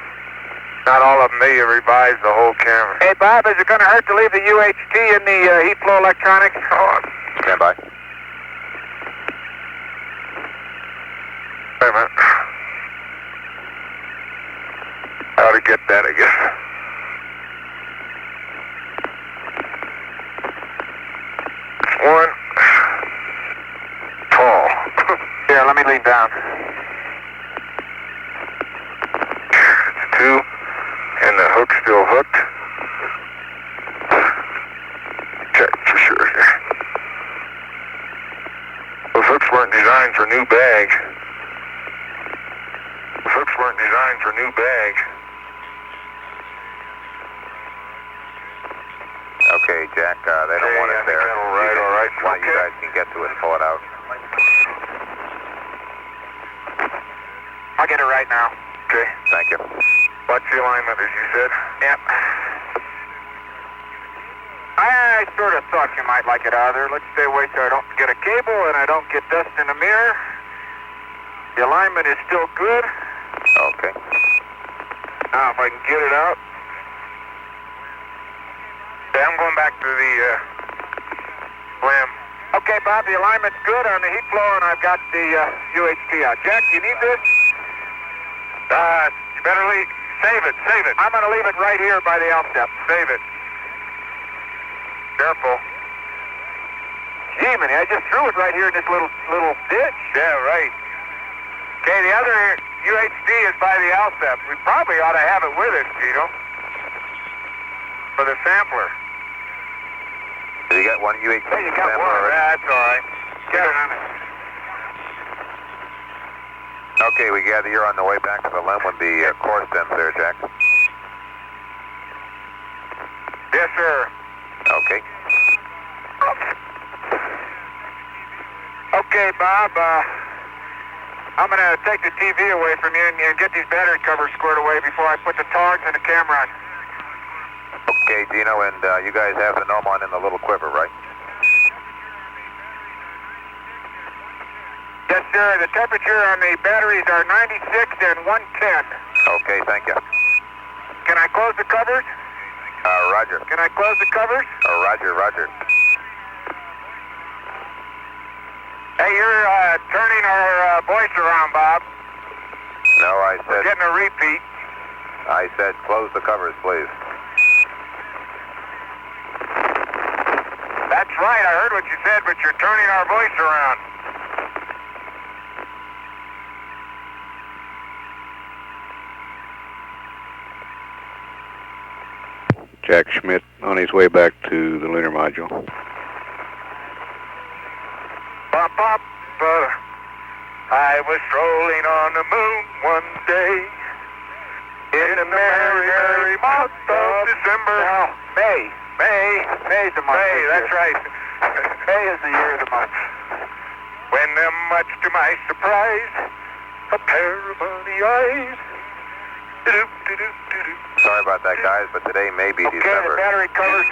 Not all of them. They revised the whole camera. Hey, Bob, is it going to hurt to leave the UHT in the heat flow electronics? Stand by. Wait a minute. How to get that, I guess. One. Tall. Here, let me lean down. It's two. And the hook's still hooked. Check for sure here. Those hooks weren't designed for new bag. Those hooks weren't designed for new bag. Okay, Jack, they don't want it there. All right. One of you guys can get to it and pull it out. I'll get it right now. Okay. Thank you. Watch the alignment, as you said. Yep. I sort of thought you might like it out of there. Let's stay away so I don't get a cable and I don't get dust in the mirror. The alignment is still good. Okay. Now, if I can get it out. Okay, I'm going back to the rim. Okay, Bob, the alignment's good on the heat flow, and I've got the UHT out. Jack, you need this? You better leave. Save it. I'm going to leave it right here by the Alsep. Save it. Careful. Gee, man, I just threw it right here in this little ditch. Yeah, right. Okay, the other UHD is by the Alsep. We probably ought to have it with us, Tito. For the sampler. Have you got one UHD? Hey, you got one. Yeah, that's all right. Get it on it. Okay, we gather you're on the way back to the limb with the core stems there, Jack. Yes, sir. Okay. Okay, Bob, I'm going to take the TV away from you and get these battery covers squared away before I put the togs and the camera on. Okay, Dino, and you guys have the gnome on in the little quiver, right? Yes, sir. The temperature on the batteries are 96 and 110. Okay, thank you. Can I close the covers? Roger. Can I close the covers? Roger. Hey, you're turning our voice around, Bob. No, I said... We're getting a repeat. I said close the covers, please. That's right. I heard what you said, but you're turning our voice around. Jack Schmidt on his way back to the lunar module. I was strolling on the moon one day in the merry, merry month of December. No, May. May's the month. May, that's right. May is the year of the month. When, much to my surprise, a pair of bunny eyes. Sorry about that, guys, but today may be Okay, December. the battery covers.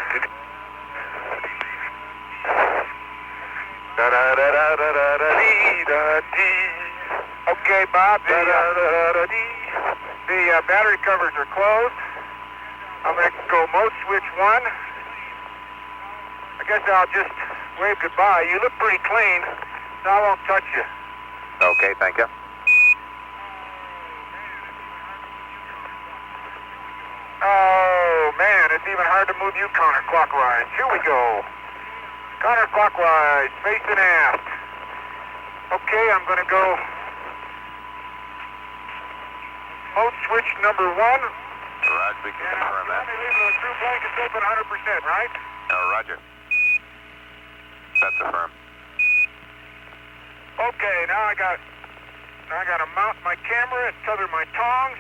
Okay, Bob, the battery covers are closed. I'm going to go mode switch 1. I guess I'll just wave goodbye. You look pretty clean, so I won't touch you. Okay, thank you. Oh, man, it's even hard to move you counterclockwise. Here we go. Counterclockwise, facing aft. Okay, I'm going to go mode switch number 1. Roger, we can confirm that. Leave the true blankets open 100%, right? Roger. That's affirmed. Okay, now I got to mount my camera and tether my tongs.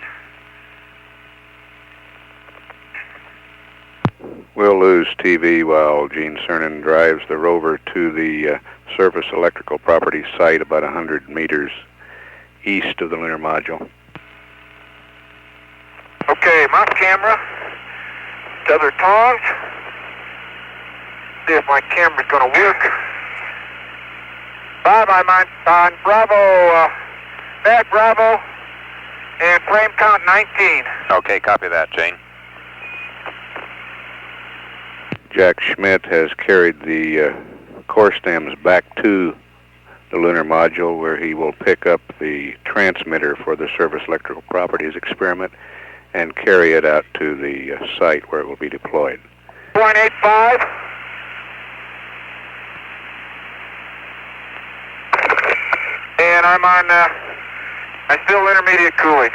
We'll lose TV while Gene Cernan drives the rover to the surface electrical property site about 100 meters east of the lunar module. Okay, mount camera, tether tongs. See if my camera's going to work. Bob, I'm on Bravo, bag Bravo, and frame count 19. Okay, copy that, Jane. Jack Schmidt has carried the core stems back to the lunar module where he will pick up the transmitter for the surface electrical properties experiment and carry it out to the site where it will be deployed. 0.85. And I'm still intermediate cooling.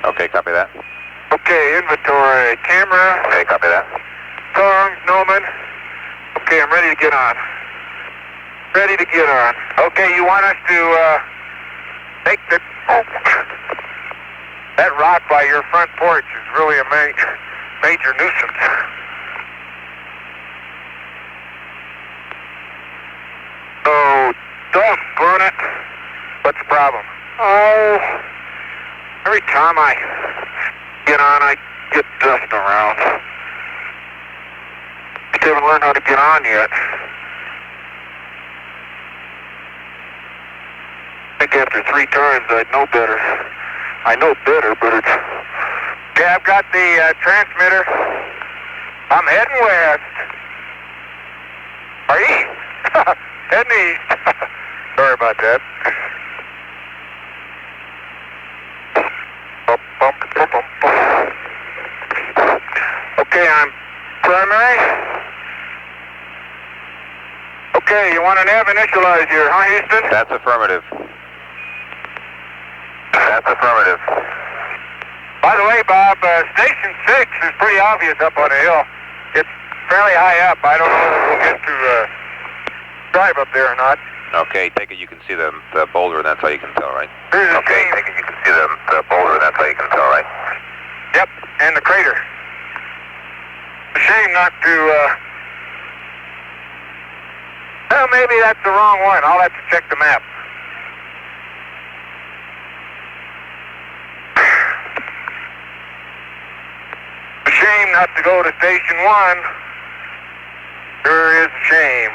Okay, copy that. Okay, inventory, camera. Okay, copy that. Tongs, Noman. Okay, I'm ready to get on. Ready to get on. Okay, you want us to make the... Oh. That rock by your front porch is really a major nuisance. Oh, doggone it. What's the problem? Oh, every time I get on, I get dust around. I haven't learned how to get on yet. I think after 3 times I'd know better. I know better, but it's... Okay, I've got the transmitter. I'm heading west. Or east. Heading east. Sorry about that. Okay, I'm primary. Okay, you want an nav initialize here, huh, Houston? That's affirmative. That's affirmative. By the way, Bob, Station 6 is pretty obvious up on the hill. It's fairly high up. I don't know if we'll get to drive up there or not. Okay, take it you can see the boulder, and that's how you can tell, right? Here's the Okay, shame. take it you can see the boulder, and that's how you can tell, right? Yep, and the crater. Shame not to, well, maybe that's the wrong one. I'll have to check the map. Shame not to go to Station 1. Sure is a shame.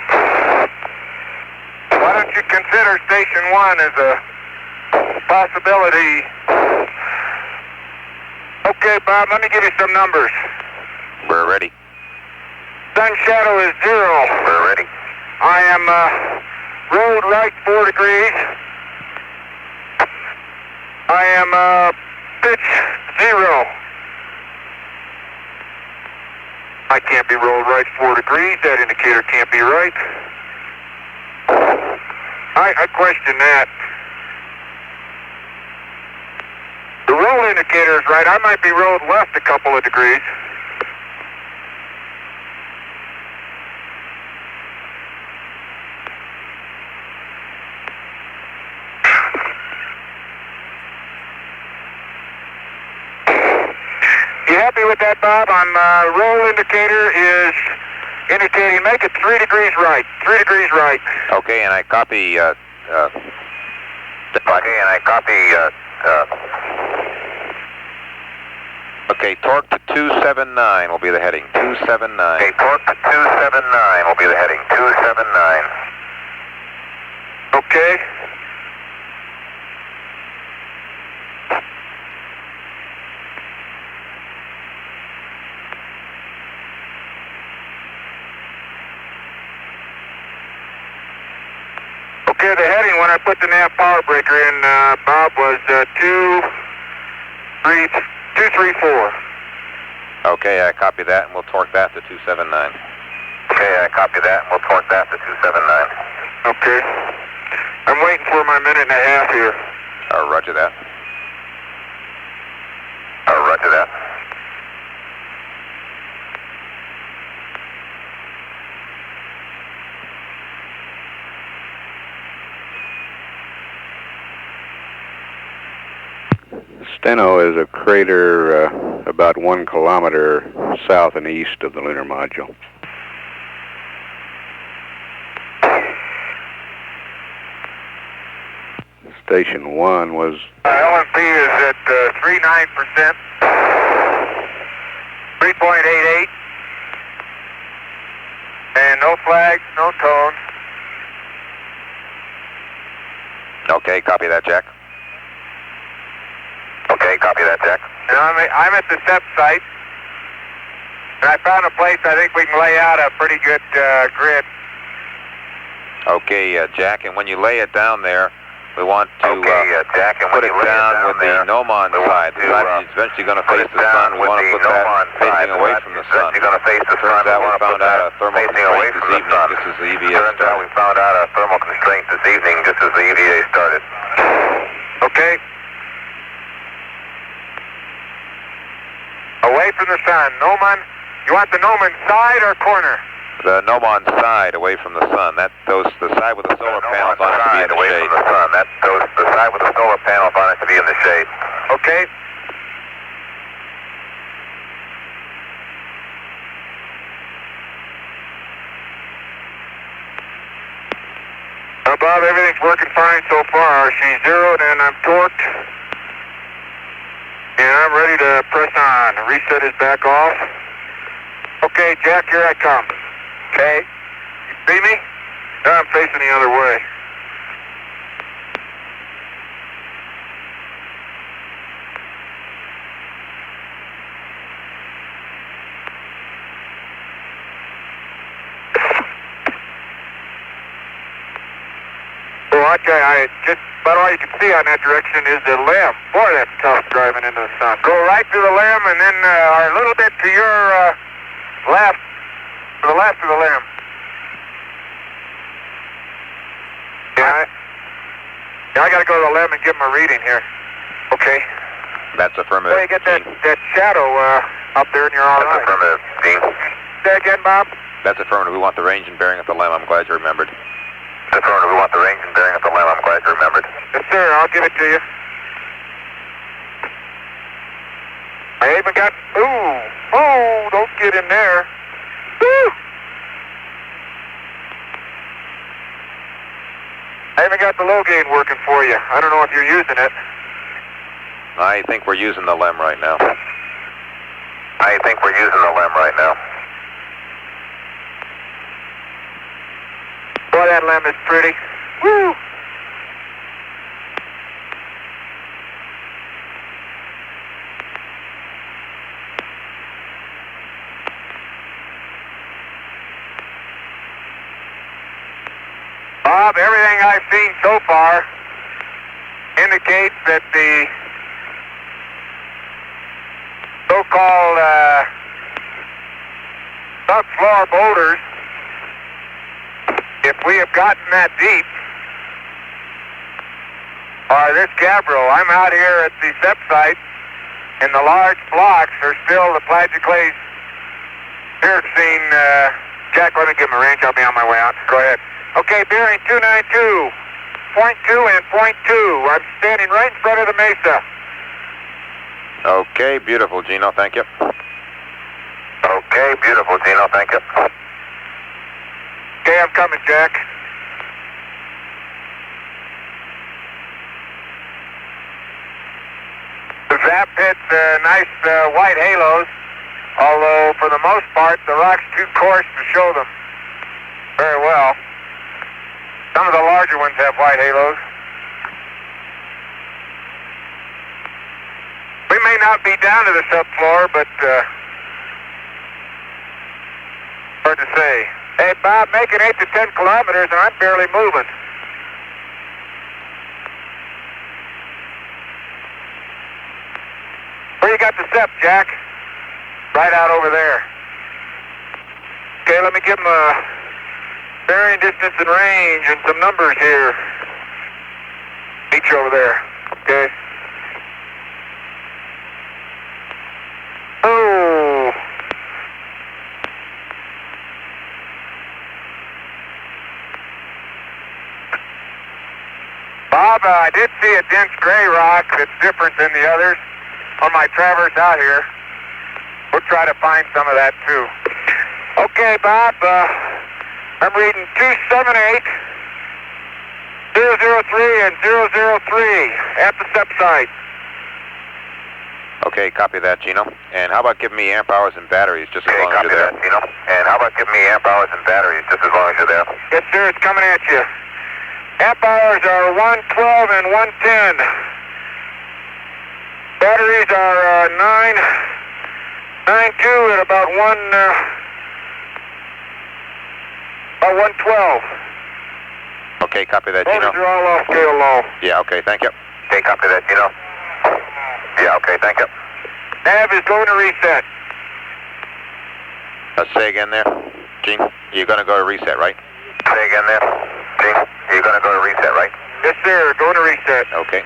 Why don't you consider Station 1 as a possibility? Okay, Bob, let me give you some numbers. We're ready. Sun shadow is 0. We're ready. I am road right 4 degrees. I am pitch 0. I can't be rolled right 4 degrees. That indicator can't be right. I question that. The roll indicator is right. I might be rolled left a couple of degrees. that, Bob? On roll indicator is indicating make it 3 degrees right. 3 degrees right. Okay, and I copy. Okay, torque to 279 will be the heading. 279. Okay, torque to 279 will be the heading. 279. Okay. Okay, the heading when I put the nav power breaker in, Bob, was 234. Okay, I copy that, and we'll torque that to 279. Okay, I copy that, and we'll torque that to 279. Okay. I'm waiting for my minute and a half here. Roger that. Roger that. Steno is a crater about 1 kilometer south and east of the lunar module. Station 1 was... LMP is at 39%, 3.88, and no flags, no tone. Okay, copy that, Jack. Okay, copy that, Jack. And I'm at the SEP site, and I found a place I think we can lay out a pretty good grid. Okay, Jack, and when you lay it down there, we want to Jack, and put it down with the Nomon side. The side that's eventually going to face the sun. We want to put that facing away from the sun. Turns out we found out a thermal constraint this evening, just as the EVA started. We found out a thermal constraint this evening, just as the EVA started. Okay. Away from the sun. Nomon, you want the Nomon side or corner? The Nomon side away from the sun. The side with the solar panels on it to be in the away shade. From the sun. The side with the solar panels on it to be in the shade. Okay. Bob, everything's working fine so far. She's zeroed and I'm torqued. And I'm ready to press on. Reset is back off. Okay, Jack, here I come. Okay. You see me? No, I'm facing the other way. So I just about all you can see on that direction is the limb. Boy, that's tough driving into the sun. Go right through the limb and then a little bit to your left. To the left of the limb. Yeah, I got to go to the limb and give him a reading here. Okay. That's affirmative. So you get that shadow up there and you're all right. That's affirmative, Dean. Say again, Bob? That's affirmative. We want the range and bearing at the limb. I'm glad you remembered. That's affirmative. We want the range and bearing at the limb. I'm glad you remembered. Yes, sir. I'll give it to you. I even got... Ooh, don't get in there. Woo! I haven't got the low gain working for you. I don't know if you're using it. I think we're using the limb right now. Boy, that limb is pretty. Woo! Bob, everything I've seen so far indicates that the so-called subfloor boulders, if we have gotten that deep, are this gabbro. I'm out here at the SEP site, and the large blocks are still the plagioclase pyroxene. Jack, let me give him a range. I'll be on my way out. Go ahead. Okay, bearing 292, point 2 and point 2. I'm standing right in front of the mesa. Okay, beautiful, Gino. Thank you. Okay, beautiful, Gino. Thank you. Okay, I'm coming, Jack. The zap hits nice white halos, although for the most part the rock's too coarse to show them very well. Some of the larger ones have white halos. We may not be down to the subfloor, but hard to say. Hey, Bob, making 8 to 10 kilometers, and I'm barely moving. Where you got the SEP, Jack? Right out over there. Okay, let me give him a bearing, distance, and range, and some numbers here. Meet you over there. Okay. Oh. Bob, I did see a dense gray rock that's different than the others on my traverse out here. We'll try to find some of that too. Okay, Bob, I'm reading 278, 003, and 003 at the SEP site. Okay, copy that, Gino. And how about giving me amp hours and batteries just as long as you're there? Copy that, Gino. And how about giving me amp hours and batteries just as long as you're there? Yes, sir, it's coming at you. Amp hours are 112 and 110. Batteries are 9.2 at about 112. Okay, copy that, Gino. Those are all off scale low. Yeah, okay, thank you. Okay, copy that, Gino. Yeah, okay, thank you. Nav is going to reset. Say again there, Gene. You're going to go to reset, right? Say again there. Gene, you're going to go to reset, right? Yes, sir, going to reset. Okay.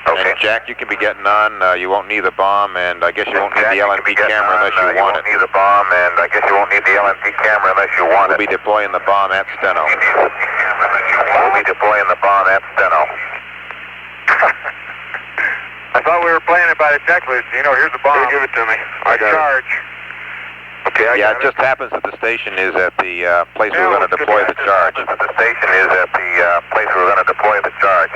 Okay. And Jack, you can be getting on. You won't need the bomb, and I guess you won't need the LMP camera unless you want it. You won't need the bomb, and I guess you won't need the LMP camera unless you want it. We'll be deploying the bomb at Steno. We'll be deploying the bomb at Steno. I thought we were playing it by the checklist. You know, here's the bomb. Here, give it to me. I charge. Okay, I got it just happens that the station is at the place we're going to deploy the charge. The station is at the place we're going to deploy the charge.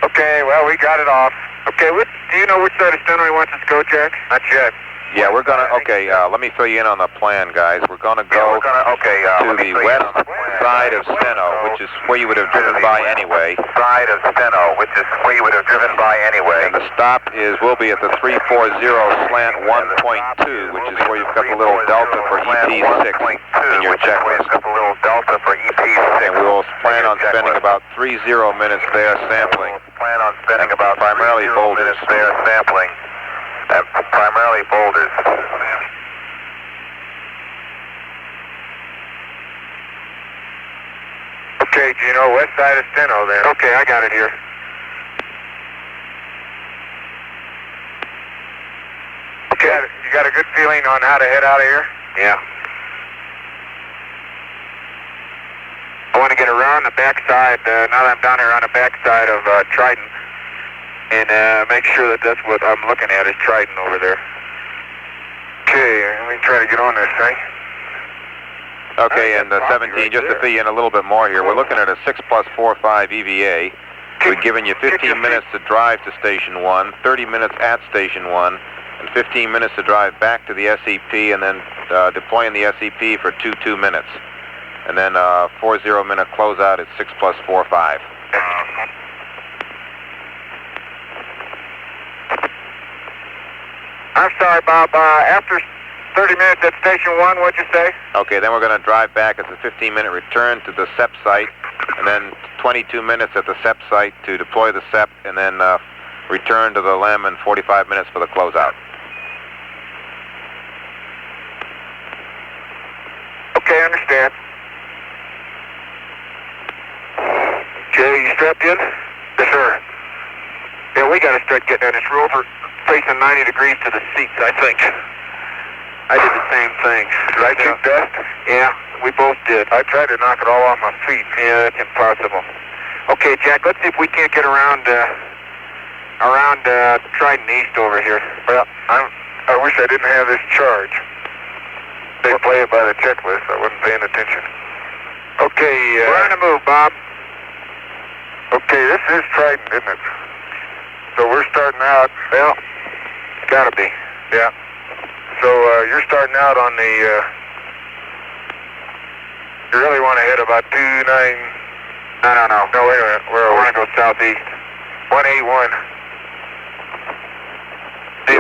Okay, well, we got it off. Okay, do you know which side of Steno he wants us to go, Jack? Not yet. Yeah, we're going to, okay, let me fill you in on the plan, guys. We're going to go to the west side of Steno, which is where you would have driven by anyway. Side of Steno, which is where you would have driven by anyway. And the stop will be at the 340 slant 1.2, which is where you've got the little delta for EP6 in your checklist. Got the little delta for EP6. And we will plan on spending about 30 minutes there sampling. Plan on spending about primarily boulders there sampling. Primarily boulders. Okay, Gino, west side of Steno then. Okay, I got it here. Okay, you got a good feeling on how to head out of here? Yeah. I want to get around the backside, now that I'm down here on the backside of Trident, and make sure that that's what I'm looking at is Trident over there. Okay, let me try to get on this thing. Okay, and 17, just to fill you in a little bit more here, we're looking at a 6+45 EVA. We're giving you 15 minutes to drive to Station 1, 30 minutes at Station 1, and 15 minutes to drive back to the SEP, and then deploying the SEP for 2 minutes. And then 40-minute closeout at 6+45. I'm sorry, Bob. After 30 minutes at Station 1, what'd you say? Okay, then we're going to drive back. It's a 15-minute return to the SEP site, and then 22 minutes at the SEP site to deploy the SEP, and then return to the LEM and 45 minutes for the closeout. Okay, I understand. Okay, you strapped in? Yes, sir. Yeah, we got to start getting on this Rover facing 90 degrees to the seats, I think. I did the same thing. Did I shoot best? Yeah, we both did. I tried to knock it all off my feet. Yeah, that's impossible. Okay, Jack, let's see if we can't get around Trident East over here. Well, I wish I didn't have this charge. They play it by the checklist. I wasn't paying attention. Okay, We're on the move, Bob. Okay, this is Trident, isn't it? So we're starting out. Well, gotta be. Yeah. So you're starting out on the. You really want to hit about 29. No. No, wait a minute. I want to go southeast. 181. Hey,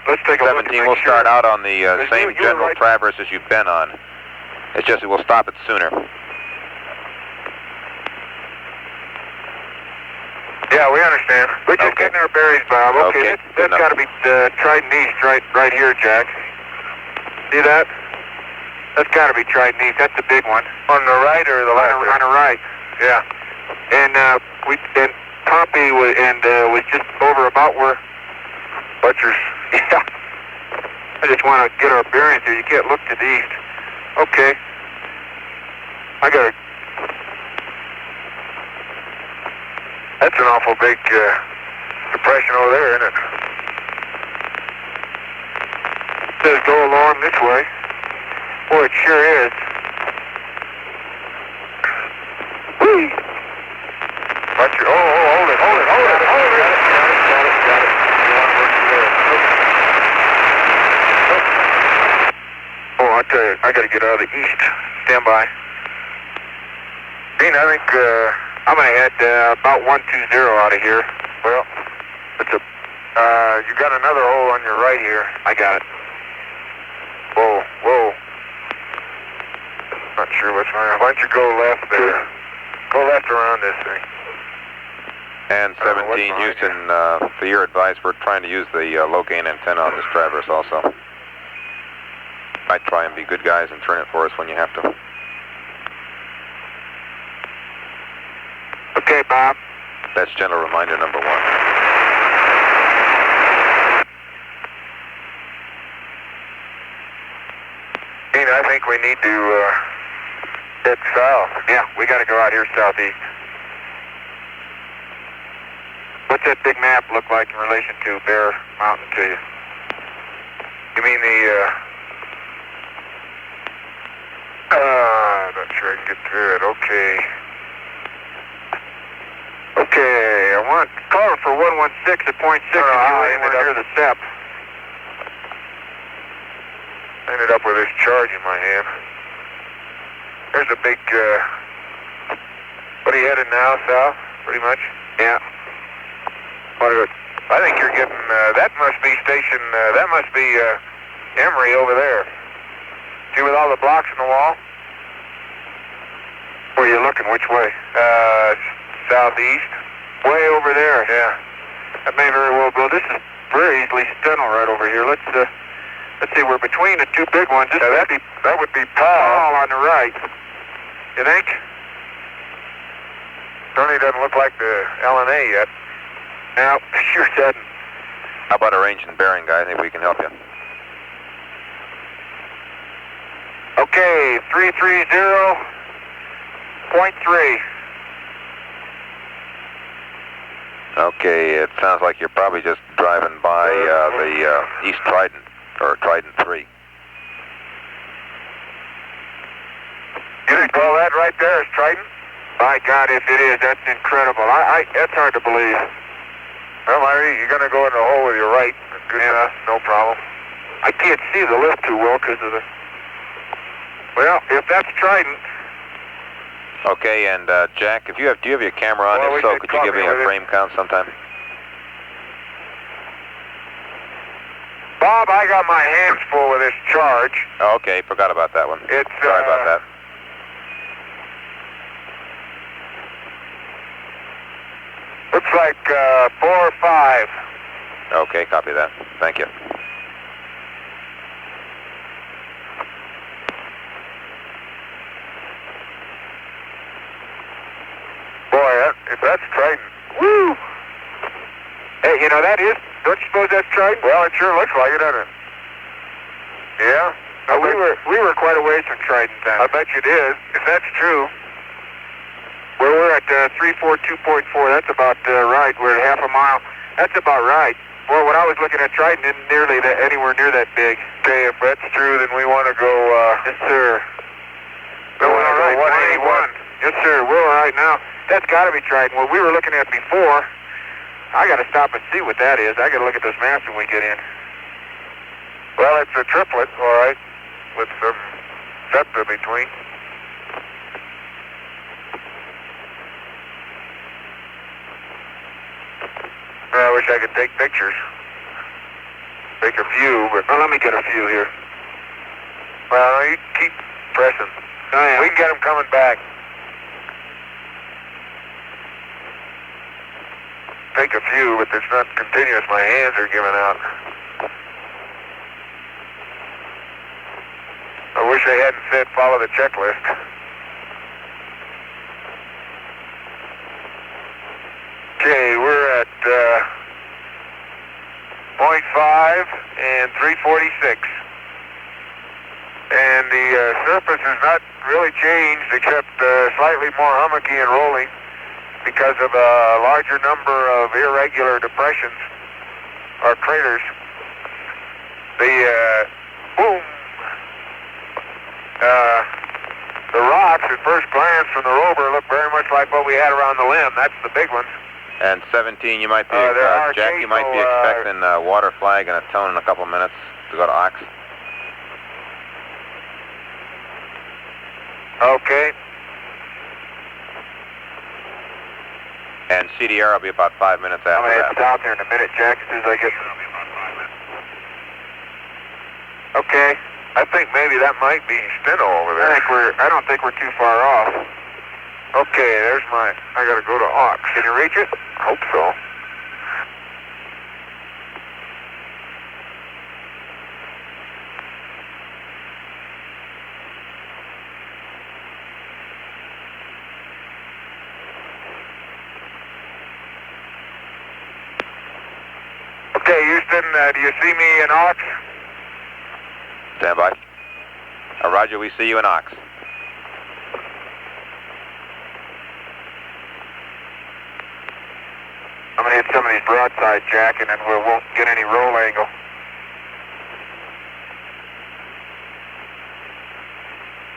Let's take a look. 17, we'll start out on the same you were general right. traverse as you've been on. It's just that we'll stop it sooner. Yeah, we understand. We're just Okay. getting our bearings, Bob. Okay, That's good enough. got to be Trident East, right here, Jack. See that? That's gotta be Trident East. That's the big one. On the right or the left? On the right. Yeah. And Pompey was just over about where. Butchers. Yeah. I just want to get our bearings here. You can't look to the east. Okay. I got it. That's an awful big depression over there, isn't it? It says go along this way. Boy, it sure is. Whee! Butcher. Oh, hold it. Got it. Oh, I tell you, I got to get out of the east. Stand by. Dean, I think I'm gonna head about 120 out of here. well, it's a. You got another hole on your right here. I got it. Whoa. Not sure what's wrong. Why don't you go left there? Go left around this thing. And I don't know what's 17, wrong Houston, for your advice, we're trying to use the low gain antenna on this traverse also. Might try and be good guys and turn it for us when you have to. Okay, Bob. That's gentle reminder number 1. Dean, I think we need to head south. Yeah, we got to go out here southeast. What's that big map look like in relation to Bear Mountain to you? You mean the? I'm not sure I can get to it. Okay, I want caller for 116 at point 6 if you were anywhere near the SEP. I ended up with this charge in my hand. There's a big. What are you headed now? South, pretty much. Yeah. I think you're getting. That must be station. That must be Emory over there. See with all the blocks in the wall? Where are you looking? Which way? Southeast. Way over there. Yeah. That may very well go. This is very easily Steno right over here. Let's see. We're between the two big ones. This that would be Powell. Paul on the right. You think? Certainly doesn't look like the LNA yet. No, sure doesn't. How about arranging bearing, guy? I think we can help you. Okay, 330.3. Okay, it sounds like you're probably just driving by the East Trident, or Trident 3. You think all that right there is Trident? By God, if it is, that's incredible. That's hard to believe. Well, Larry, you're going to go in the hole with your right. Good enough, no problem. I can't see the lift too well because of the... Well, if that's Trident... Okay, and Jack, do you have your camera on? Well, If so, could you give me a frame count sometime? Bob, I got my hands full with this charge. Oh, okay, forgot about that one. It's, Sorry about that. Looks like 4 or 5. Okay, copy that. Thank you. Boy, if that's Trident, woo! Hey, you know, that is... Don't you suppose that's Trident? Well, it sure looks like it, doesn't it? Yeah? We were quite a ways from Trident then. I bet you did. If that's true. Where we're at 342.4, that's about right. We're at half a mile. That's about right. Well, when I was looking at Trident, isn't nearly anywhere near that big. Okay, if that's true, then we want to go, yes, sir. We're all right, 181. Yes, sir, we're all right now. That's got to be Trident. What we were looking at before, I got to stop and see what that is. I got to look at this map when we get in. Well, it's a triplet, all right, with some septa between. I wish I could take pictures. Take a few, but well, let me get a few here. Well, you keep pressing. We can get them coming back. Take a few, but it's not continuous. My hands are giving out. I wish they hadn't said follow the checklist. Okay, we're at 0.5 and 346. And the surface has not really changed except slightly more hummocky and rolling because of a larger number of irregular depressions or craters. The boom. The rocks at first glance from the Rover look very much like what we had around the limb. That's the big ones. And 17, you might be, Jack, you might be expecting water flag and a tone in a couple minutes to go to Ox. Okay. And CDR will be about 5 minutes after I'm going to that. head south here in a minute, Jack, as soon as I get... Okay. I think maybe that might be Steno over there. I don't think we're too far off. Okay, there's my... I got to go to Ox. Can you reach it? Hope so. Okay, Houston, do you see me in Ox? Stand by. Roger, we see you in Ox. I'm going to hit some of these broadside, Jack, and then we won't get any roll angle.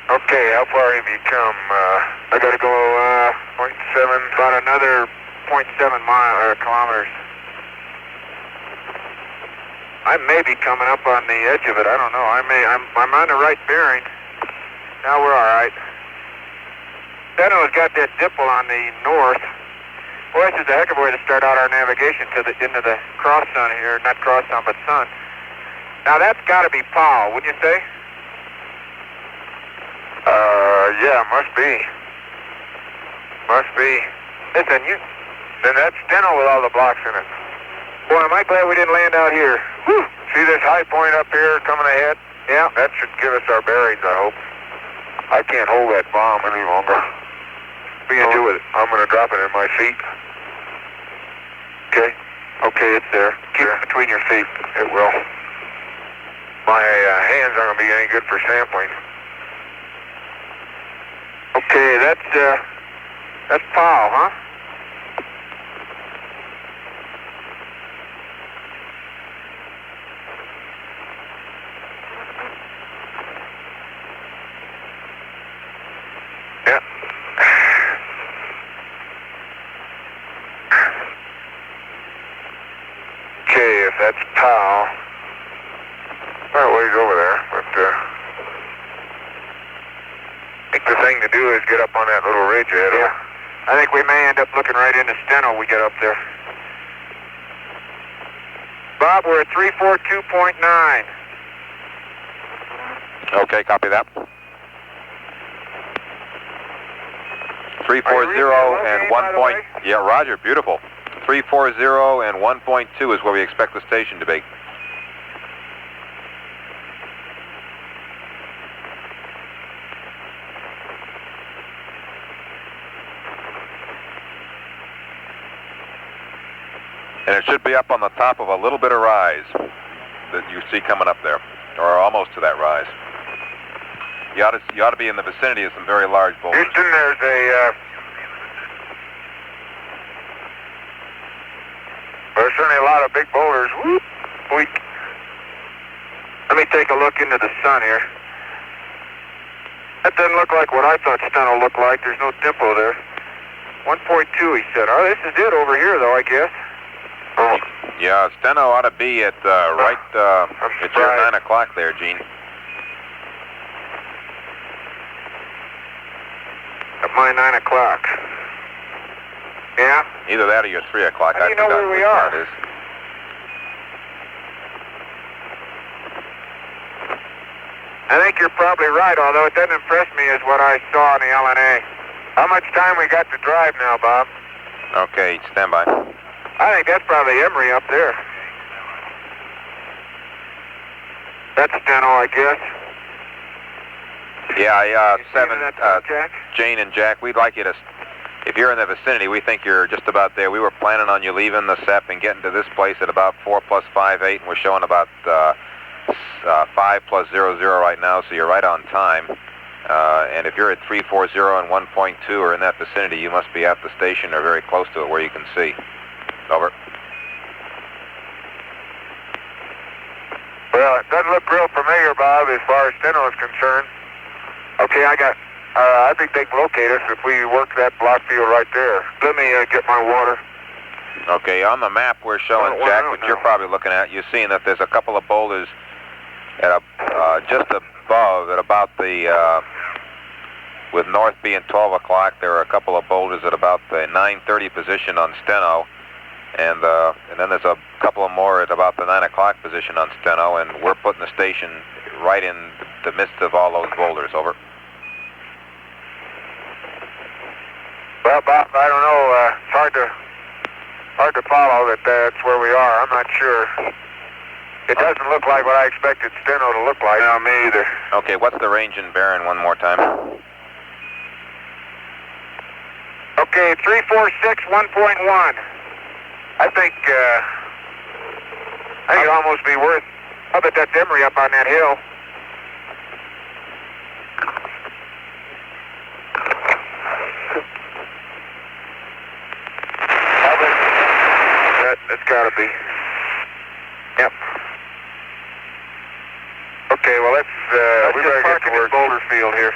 Okay, how far have you come? I got to go 0.7, about another 0.7 kilometers. I may be coming up on the edge of it. I don't know. I'm on the right bearing. Now we're all right. Steno has got that dimple on the north. Boy, this is a heck of a way to start out our navigation into the cross sun here. Not cross sun, but sun. Now that's got to be Powell, wouldn't you say? Yeah, must be. Must be. Listen, then that's Steno with all the blocks in it. Boy, am I glad we didn't land out here. Whew. See this high point up here coming ahead? Yeah. That should give us our bearings, I hope. I can't hold that bomb any longer. What are you going to do with it? I'm going to drop it in my feet. Okay. Okay, it's there. Keep it between your feet. It will. My hands aren't going to be any good for sampling. Okay, that's Powell, huh? Yeah. Okay, if that's Powell, quite a ways over there, but I think the thing to do is get up on that little ridge ahead of it. I think we may end up looking right into Steno when we get up there. Bob, we're at 342.9. Okay, copy that. 340 and 1 point. Yeah, Roger, beautiful. 340 and 1.2 is where we expect the station to be. And it should be up on the top of a little bit of rise that you see coming up there, or almost to that rise. You ought to be in the vicinity of some very large boulders. Houston, there's a... certainly a lot of big boulders. Whoop. Let me take a look into the sun here. That doesn't look like what I thought Steno looked like. There's no dimple there. 1.2, he said. Oh, this is it over here, though, I guess. Oh. Yeah, Steno ought to be at right at your 9 o'clock there, Gene. At my 9 o'clock. Yeah? Either that or your 3 o'clock. How do you know where we are? It is. I think you're probably right, although it doesn't impress me as what I saw in the LNA. How much time we got to drive now, Bob? Okay, stand by. I think that's probably Emery up there. That's Steno, I guess. Yeah, You see 7, that, Jack? Jane and Jack, we'd like you to, if you're in the vicinity, we think you're just about there. We were planning on you leaving the SEP and getting to this place at about 4 plus 5, 8, and we're showing about 5 plus 00 right now, so you're right on time. And if you're at 340 and 1.2 or in that vicinity, you must be at the station or very close to it where you can see. Over. Well, it doesn't look real familiar, Bob, as far as Steno is concerned. Okay, I think they can locate us if we work that block field right there. Let me get my water. Okay, on the map we're showing, Jack, what you're probably looking at, you're seeing that there's a couple of boulders at just above at about the, with north being 12 o'clock, there are a couple of boulders at about the 9:30 position on Steno, and then there's a couple of more at about the 9 o'clock position on Steno, and we're putting the station right in the midst of all those boulders. Over. Well, Bob, I don't know. It's hard to follow that that's where we are. I'm not sure. It doesn't look like what I expected Steno to look like. No, me either. Okay, what's the range in bearing one more time? Okay, 346, 1.1. I think it'd almost be worth. I'll bet that's Emery up on that hill. That's gotta be. Yep. Okay, well let's we better get to this boulder field here.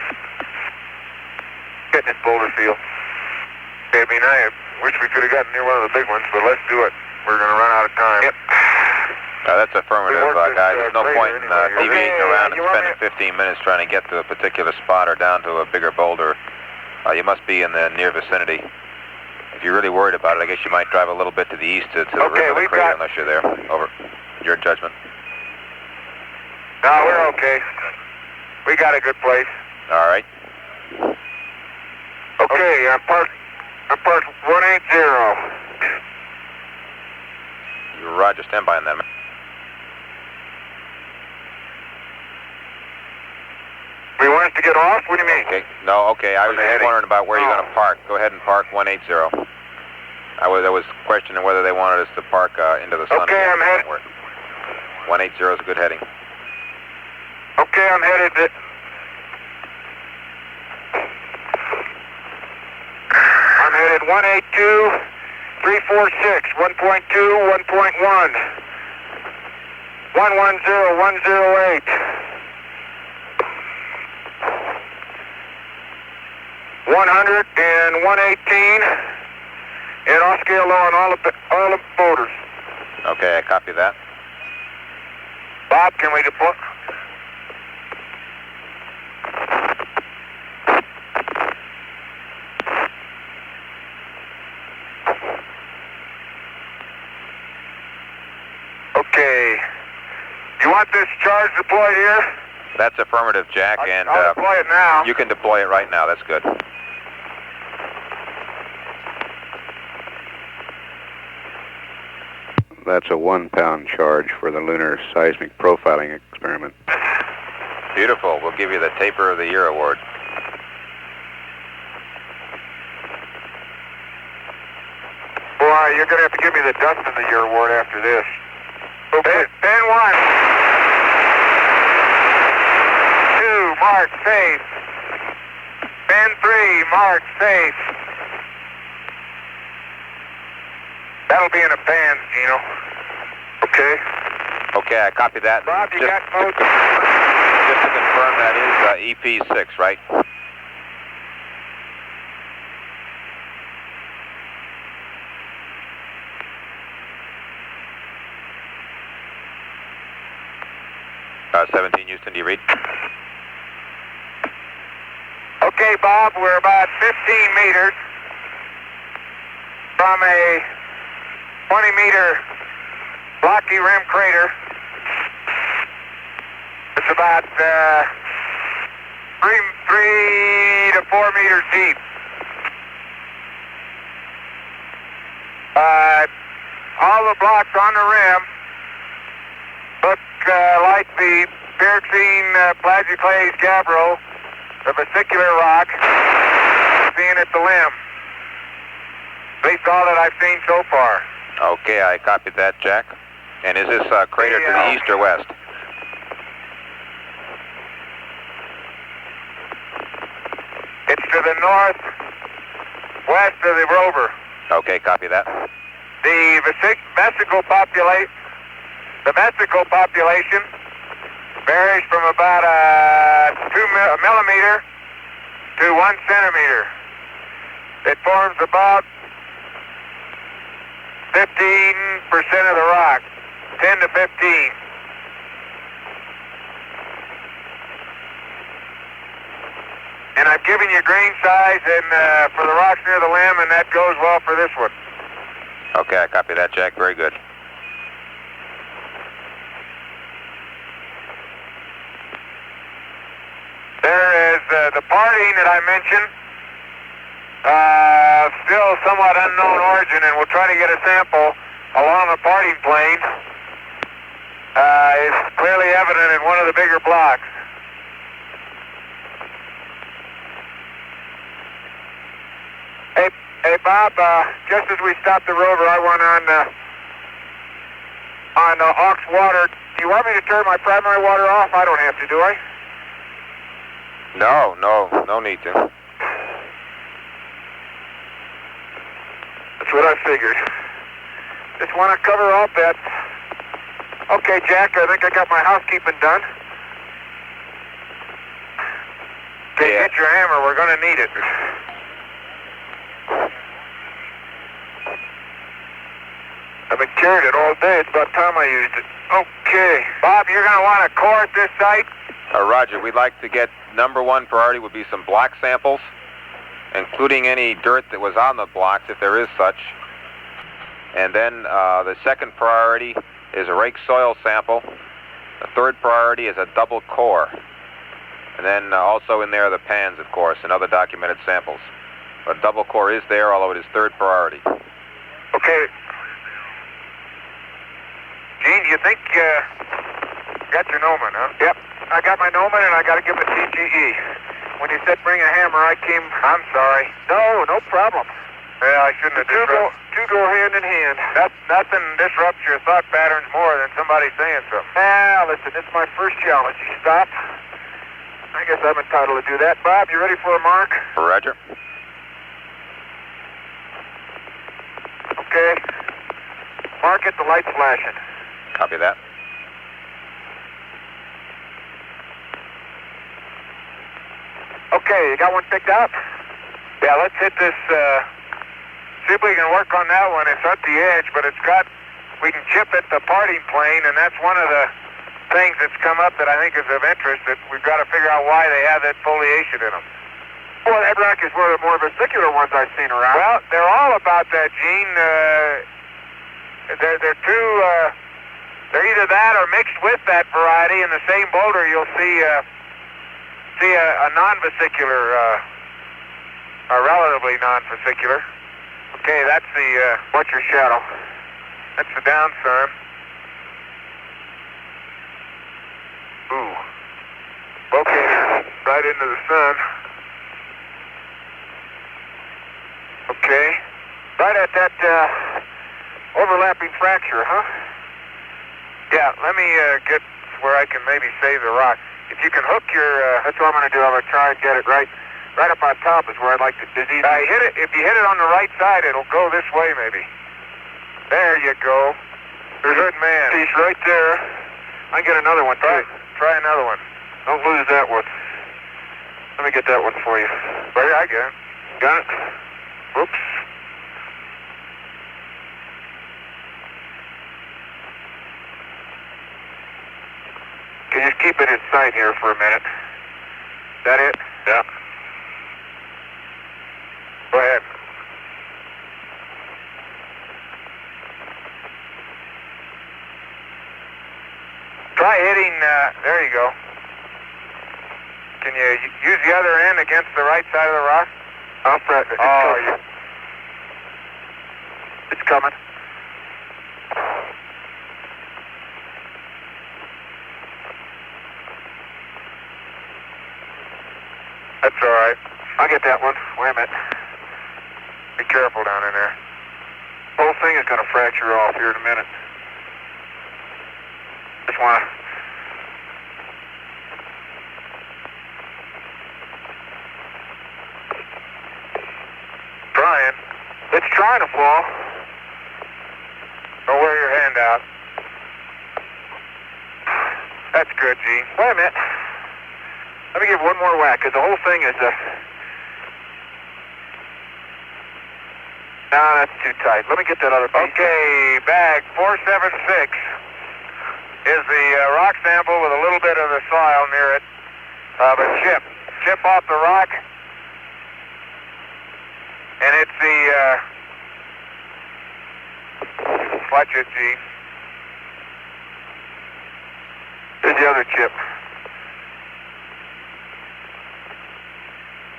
Get in this boulder field. Okay, I mean, I wish we could have gotten near one of the big ones, but let's do it. We're gonna run out of time. Yep. That's affirmative, guys. There's no point in deviating around and spending 15 minutes trying to get to a particular spot or down to a bigger boulder. You must be in the near vicinity. If you're really worried about it, I guess you might drive a little bit to the east to the rim of the crater unless you're there. Over. Your judgment. No, we're okay. We got a good place. All right. Okay, I'm parked 180. Roger, stand by on that. We want us to get off? What do you mean? Okay. No, okay. I was just wondering about where you're going to park. Go ahead and park 180. I was questioning whether they wanted us to park into the sun. Okay, I'm headed. 180 is a good heading. Okay, I'm headed. I'm headed 182, 346, 1.2, 1.1, 110, 108. 100 and 118, and I'll scale low on all the boulders. Okay, I copy that. Bob, can we deploy? Okay. You want this charge deployed here? That's affirmative, Jack, and I'll deploy it now. You can deploy it right now. That's good. That's a 1-pound charge for the lunar seismic profiling experiment. Beautiful. We'll give you the Taper of the Year award. Boy, you're going to have to give me the Dust of the Year award after this. Okay. Ben 1. 2, mark safe. Ben 3, mark safe. That'll be in the pans, Gino. Okay. Okay, I copy that. Bob, you got both? Just to confirm, that is EP6, right? Uh, 17 Houston, do you read? Okay, Bob, we're about 15 meters from a 20-meter blocky rim crater. It's about 3 to 4 meters deep. All the blocks on the rim look like the pyroxene plagioclase gabbro, the vesicular rock, seen at the limb. At least all that I've seen so far. Okay, I copied that, Jack. And is this crater to the east or west? It's to the northwest of the Rover. Okay, copy that. The vesicle population varies from about 2 millimeter to 1 centimeter. It forms about 15% of the rock, 10 to 15. And I've given you grain size and for the rocks near the limb, and that goes well for this one. Okay, I copy that, Jack. Very good. There is the parting that I mentioned, still somewhat unknown origin, and we'll try to get a sample along the parting plane. It's clearly evident in one of the bigger blocks. Hey, Bob, just as we stopped the Rover, I went on aux water. Do you want me to turn my primary water off? I don't have to, do I? No need to. That's what I figured. Just want to cover all that. Okay, Jack, I think I got my housekeeping done. Okay, Yeah. get your hammer. We're going to need it. I've been carrying it all day. It's about time I used it. Okay. Bob, you're going to want a core at this site? Roger, we'd like to get number one priority would be some block samples, including any dirt that was on the blocks, if there is such. And then the second priority is a rake soil sample. The third priority is a double core. And then also in there are the pans, of course, and other documented samples. But double core is there, although it is third priority. Okay. Gene, do you think got your Noman, huh? Yep. I got my Noman, and I got to give it a TGE. When you said bring a hammer, I came... I'm sorry. No problem. Yeah, I shouldn't have disrupted. Two go hand in hand. Nothing disrupts your thought patterns more than somebody saying something. Listen, this is my first challenge. You stop. I guess I'm entitled to do that. Bob, you ready for a mark? Roger. Okay. Mark it, the light's flashing. Copy that. Okay, you got one picked out? Yeah, let's hit this, see if we can work on that one. It's at the edge, but we can chip at the parting plane, and that's one of the things that's come up that I think is of interest, that we've got to figure out why they have that foliation in them. Well, that rock is one of the more vesicular ones I've seen around. Well, they're all about that, Gene. They're either that or mixed with that variety. In the same boulder, you'll see a non-vesicular, a relatively non-vesicular. Okay, that's the, what's your shadow? That's the down sun. Ooh. Located right into the sun. Okay. Right at that, overlapping fracture, huh? Yeah, let me, get where I can maybe save the rock. If you can hook your, that's what I'm going to do. I'm going to try and get it right up on top is where I'd like to. If you hit it on the right side, it'll go this way maybe. There you go. There's good man. He's right there. I get another one, too. Try another one. Don't lose that one. Let me get that one for you. Right here, I get it. Got it? Whoops. Okay, just keep it in sight here for a minute. Is that it? Yeah. Go ahead. Try hitting, there you go. Can you use the other end against the right side of the rock? I'll press it. It's coming. That's all right. I'll get that one. Wait a minute. Be careful down in there. The whole thing is going to fracture off here in a minute. Just want to... Trying. It's trying to fall. Don't wear your hand out. That's good, Gene. Wait a minute. Let me give one more whack, because the whole thing is No, that's too tight. Let me get that other piece. Okay, bag 476 is the rock sample with a little bit of the soil near it. A chip. Chip off the rock. And it's the... watch it, Gene. Here's the other chip.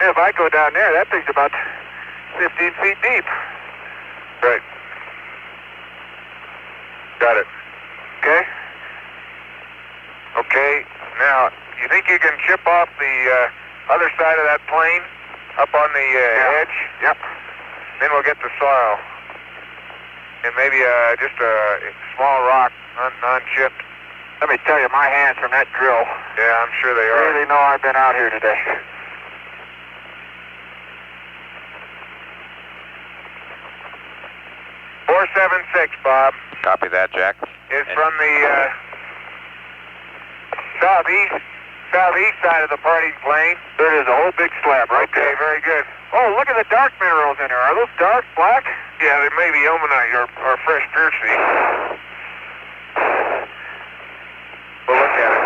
If I go down there, that thing's about 15 feet deep. Right. Got it. Okay? Okay, now, you think you can chip off the other side of that plane up on the edge? Yep. Then we'll get the soil. And maybe just a small rock, non-chipped. Let me tell you, my hands from that drill. Yeah, I'm sure they are. Really know I've been out here today. .476, Bob. Copy that, Jack. Is from the southeast side of the parting plane. There is a whole big slab right there. Okay, very good. Oh, look at the dark minerals in there. Are those dark, black? Yeah, they may be ilmenite or fresh piercing. Well, look at it.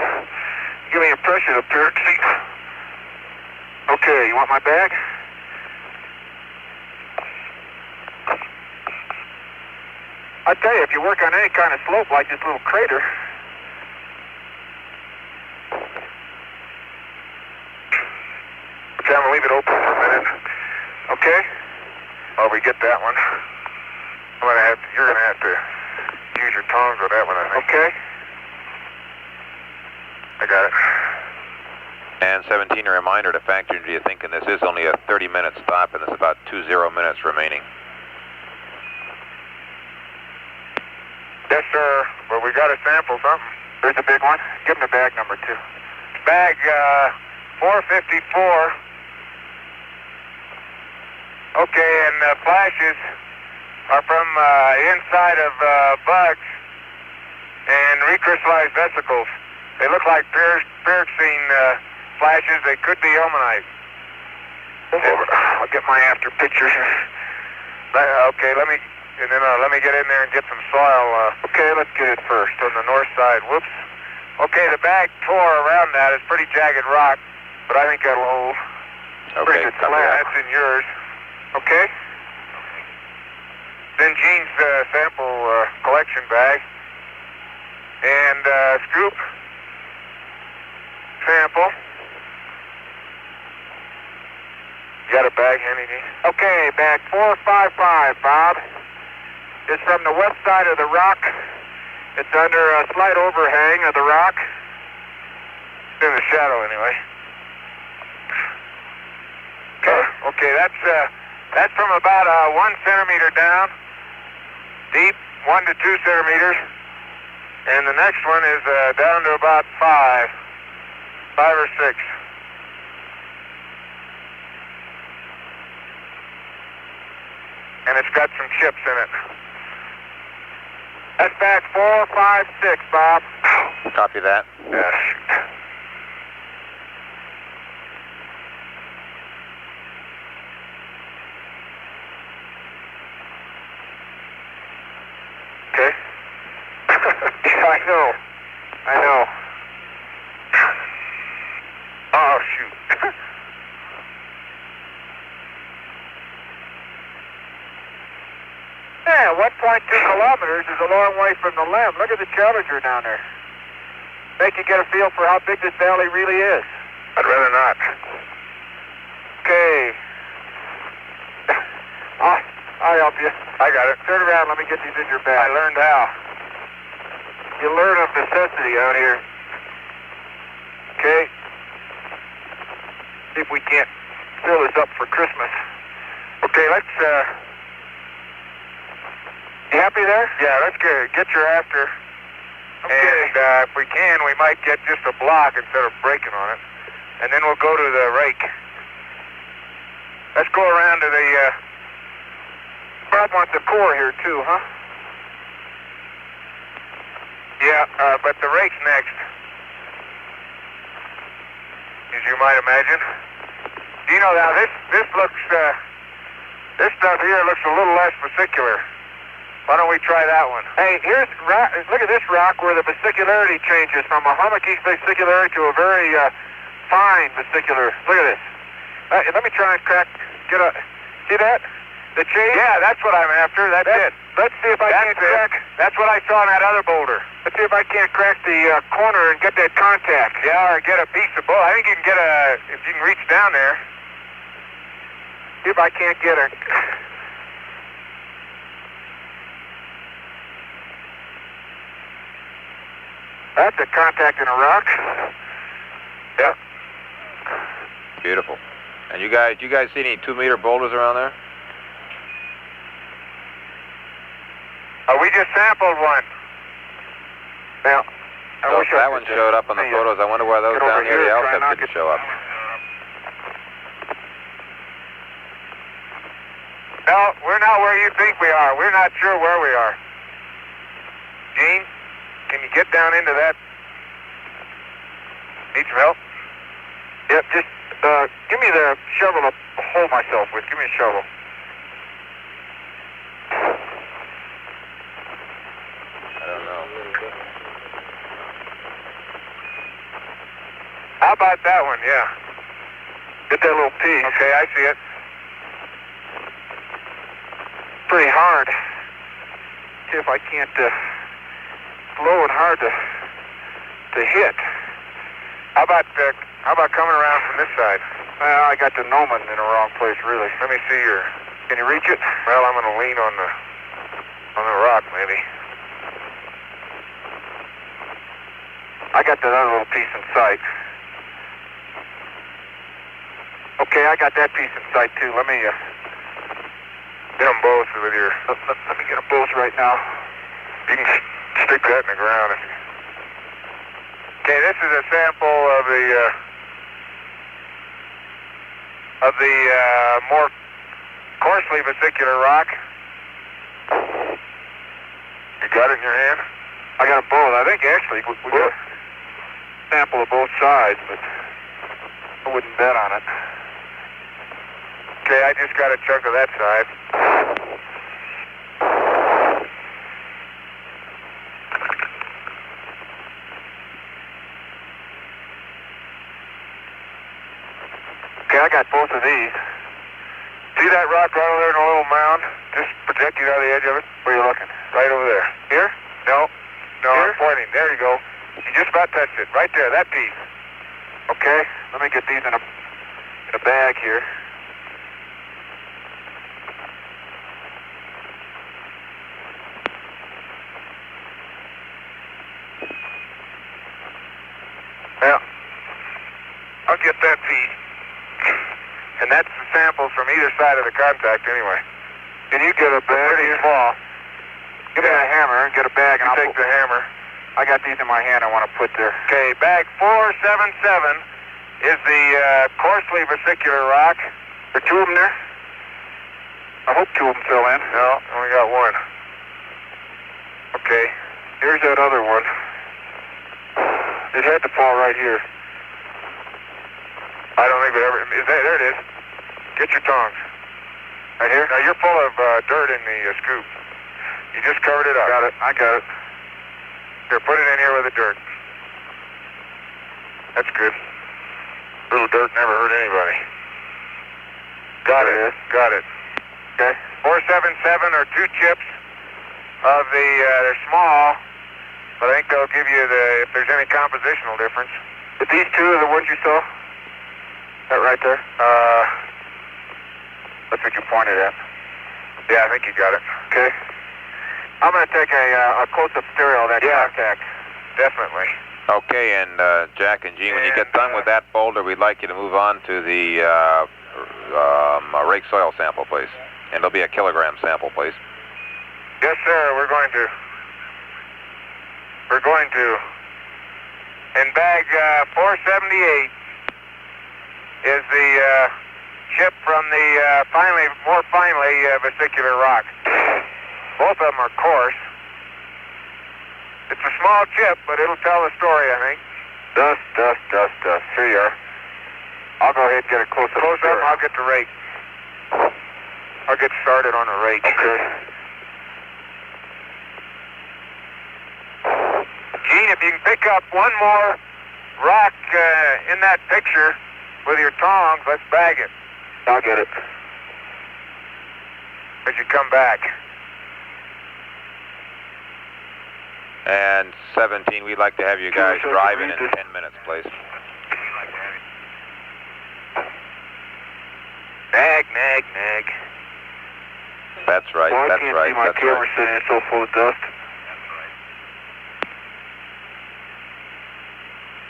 Give me a pressure of piercing. Okay, you want my bag? I tell you, if you work on any kind of slope like this little crater, I'm gonna leave it open for a minute. Okay? Oh, we get that one. You're gonna have to use your tongs with that one, I think. Okay. I got it. And 17, a reminder to factor into your thinking this is only a 30-minute stop, and there's about 20 minutes remaining. Yes, sir. Well, we got to sample something. There's a big one. Give him the bag number, too. Bag 454. Okay, and the flashes are from inside of bugs and recrystallized vesicles. They look like pyroxene flashes. They could be ilmenite. I'll get my after pictures. Okay, let me get in there and get some soil. Okay, let's get it first on the north side. Whoops. Okay, the bag tore around that. It's pretty jagged rock, but I think that'll hold. Okay, that's in yours. Okay. Then Gene's sample collection bag and scoop sample. You got a bag handy, Gene? Okay, bag 455, Bob. It's from the west side of the rock. It's under a slight overhang of the rock. It's in the shadow, anyway. Okay, that's from about 1 centimeter down, deep, 1 to 2 centimeters, and the next one is down to about 5 or 6. And it's got some chips in it. That's back 456, Bob. Copy that. Yeah, shoot. Okay. Yeah, I know. Oh, shoot. Yeah, 1.2 kilometers is a long way from the limb. Look at the Challenger down there. Make you get a feel for how big this valley really is. I'd rather not. Okay. I'll help you. I got it. Turn around, let me get these in your bag. I learned how. You learn of necessity out here. Okay. See if we can't fill this up for Christmas. Okay, let's, you happy there? Yeah, let's get your after. Okay. And if we can, we might get just a block instead of breaking on it. And then we'll go to the rake. Let's go around to the, Bob wants the core here too, huh? Yeah, but the rake's next. As you might imagine. You know, now this looks, this stuff here looks a little less vesicular. Why don't we try that one? Hey, look at this rock where the vesicularity changes from a hummocky vesicularity to a very fine vesicular. Look at this. Let me try and see that? The change? Yeah, that's what I'm after. That's it. Let's see if I can't crack. That's what I saw in that other boulder. Let's see if I can't crack the corner and get that contact. Yeah, or get a piece of both. I think you can get if you can reach down there. See if I can't get a... That's a contact in a rock. Yep. Beautiful. And you guys see any 2-meter boulders around there? We just sampled one. Now, so if that one showed up on the photos, I wonder why those down near the Alsep didn't show up. No, we're not where you think we are. We're not sure where we are. Gene, can you get down into that? Need some help? Yep, just give me the shovel to hold myself with. Give me a shovel. I don't know. How about that one? Yeah. Get that little piece. Okay, I see it. Pretty hard. See if I can't low and hard to hit. How about coming around from this side? Well, I got the gnomon in the wrong place, really. Let me see your... Can you reach it? Well, I'm going to lean on the rock, maybe. I got that other little piece in sight. Okay, I got that piece in sight, too. Let me get them both with your... Let me get them both right now. You can stick that in the ground. Okay, this is a sample of the more coarsely vesicular rock. You got it in your hand? I got them both. I think actually we got a sample of both sides, but I wouldn't bet on it. Okay, I just got a chunk of that side. Okay, I got both of these. See that rock right over there in a little mound? Just projecting out of the edge of it? Where are you looking? Right over there. Here? No. No, here? I'm pointing. There you go. You just about touched it. Right there, that piece. Okay, let me get these in a bag here. Yeah. I'll get that piece. And that's the samples from either side of the contact anyway. Can you get a bag? Pretty small. Give me a hammer and get a bag and I'll take the hammer. I got these in my hand I want to put there. Okay, bag 477 is the coarsely vesicular rock. There are two of them there? I hope two of them fill in. No, only got one. Okay, here's that other one. It had to fall right here. I don't think it ever... there it is. Get your tongs. Right here? Now you're full of dirt in the scoop. You just covered it up. Got it. I got it. Here, put it in here with the dirt. That's good. Little dirt never hurt anybody. Got it. Got it. Okay. 477 are 2 chips of the, they're small, but I think they'll give you if there's any compositional difference. But these 2 are the ones you saw? That right there? That's what you pointed at. Yeah, I think you got it. Okay. I'm going to take a close-up stereo of that contact. Definitely. Okay, and Jack and Gene, when you get done with that folder, we'd like you to move on to the rake soil sample, please. And it'll be a kilogram sample, please. Yes, sir, we're going to. In bag 478 is the chip from the more finely vesicular rock. Both of them are coarse. It's a small chip, but it'll tell the story, I think. Dust. Here you are. I'll go ahead and get a close-up. Close-up, I'll get the rake. I'll get started on the rake. Okay. Gene, if you can pick up one more rock in that picture with your tongs, let's bag it. I'll get it. As you come back. And 17, we'd like to have you guys driving in 10 minutes, please. Nag. That's right, well, that's right. I can't see my camera sitting so full of dust.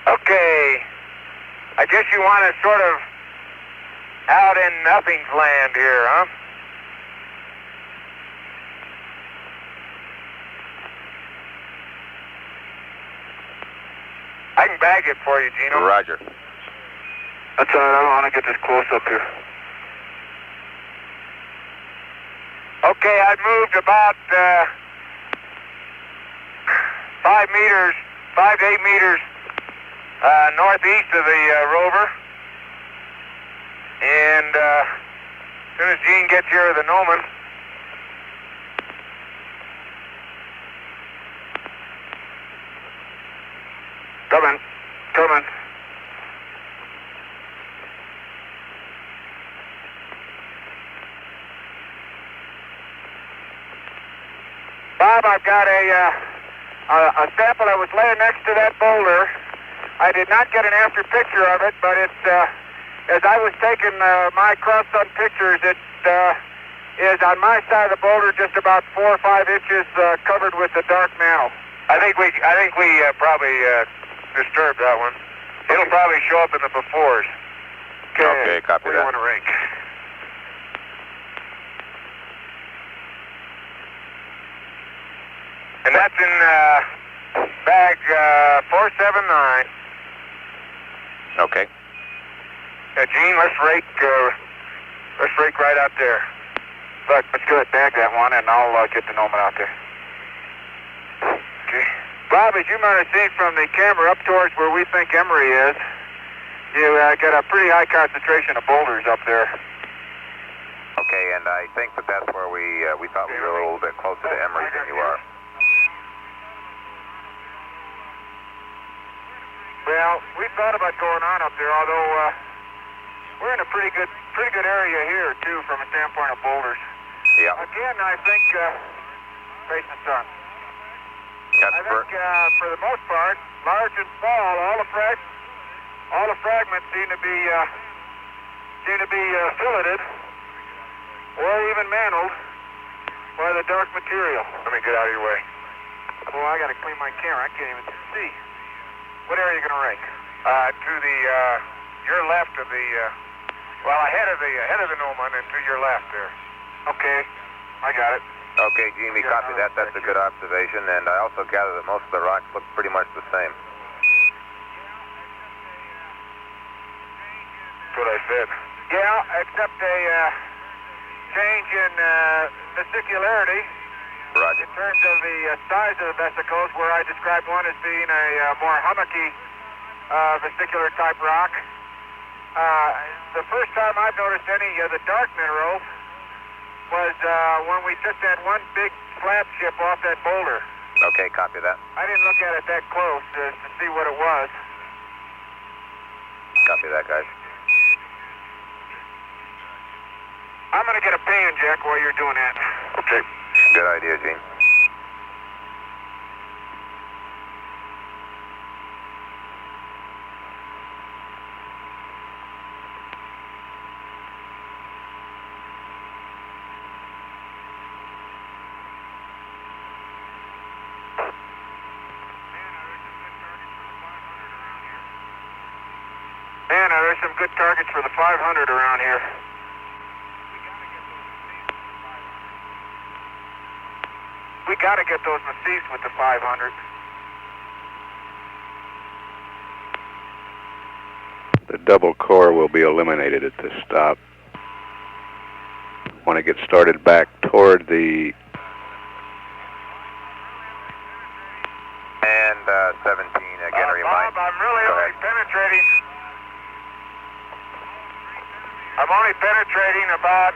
Okay. I guess you want to sort of out in nothing's land here, huh? I can bag it for you, Gino. Roger. That's all right. I want to get this close up here. Okay, I've moved about 5 to 8 meters northeast of the Rover. And as soon as Gene gets here with the gnomon, Coming. Bob, I've got a sample that was laying next to that boulder. I did not get an after picture of it, but it's as I was taking my cross-sun pictures, it is on my side of the boulder, just about 4 or 5 inches covered with the dark mantle. I think we probably disturbed that one. It'll probably show up in the befores. Okay, copy that. We want to rake. And that's in bag 479. Okay. Gene, let's rake right out there. Look, let's go ahead and bag that one, and I'll get the gnomon out there. Okay. Bob, as you might have seen from the camera up towards where we think Emery is, you got a pretty high concentration of boulders up there. Okay, and I think that's where we thought we were a little bit closer to Emery than you are. Well, we thought about going on up there, although we're in a pretty good area here too, from a standpoint of boulders. Yeah. Again, I think face the sun. I think for the most part, large and small, all the fragments seem to be filleted or even mantled by the dark material. Let me get out of your way. Well, I got to clean my camera. I can't even see. What area are you going to rake? To the your left of the ahead of the gnomon and to your left there. Okay, I got it. Okay, Gene, we copy that. That's a good observation, and I also gather that most of the rocks look pretty much the same. That's what I said. Yeah, except a change in vesicularity Roger. In terms of the size of the vesicles, where I described one as being a more hummocky vesicular type rock, the first time I've noticed any of the dark minerals was when we took that one big slab chip off that boulder. Okay, copy that. I didn't look at it that close to see what it was. Copy that, guys. I'm going to get a pan jack while you're doing that. Okay. Good idea, Gene. Man, there's some good targets for the 500 around here. We got to get those massifs with the 500. The double core will be eliminated at this stop. Want to get started back toward the... And 17, again, Bob, remind. I'm really Go only ahead. penetrating. I'm only penetrating about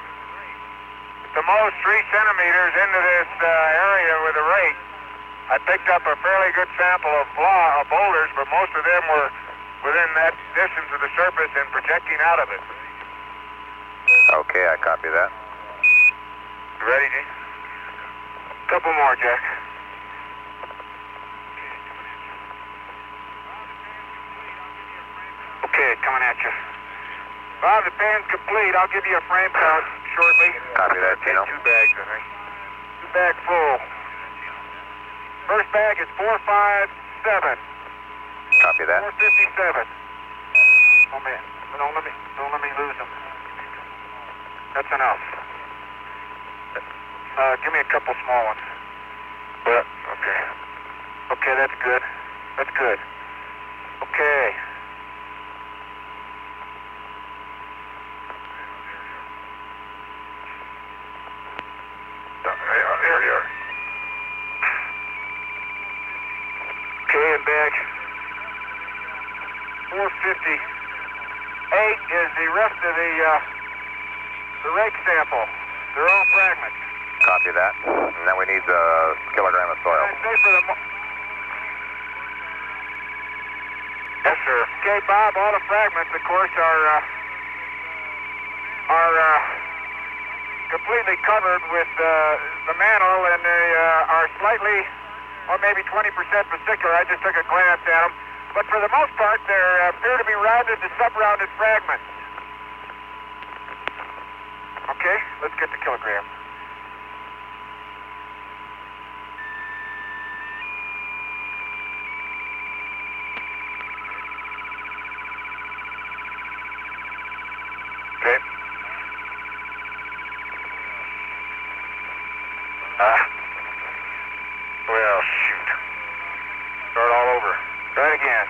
the most 3 centimeters into this area with a rake. I picked up a fairly good sample of boulders, but most of them were within that distance of the surface and projecting out of it. Okay, I copy that. You ready, G? Couple more, Jack. Okay, coming at you. Bob, the pan's complete. I'll give you a frame count shortly. Copy that, Tino. 2 bags, I think. 2 bag full. First bag is 457. Copy that. 457. Oh man, don't let me lose them. That's enough. Give me a couple small ones. But okay. Okay, that's good. That's good. Okay. There you are. Okay, and bag 458 is the rest of the rake sample. They're all fragments. Copy that. And then we need the kilogram of soil. I'd say for the yes, sir. Okay, Bob. All the fragments, of course, are completely covered with the mantle, and they are slightly, or maybe 20% vesicular. I just took a glance at them, but for the most part, they appear to be rounded to sub-rounded fragments. Okay, let's get the kilogram. Okay. Well, shoot. Start all over. Try it again.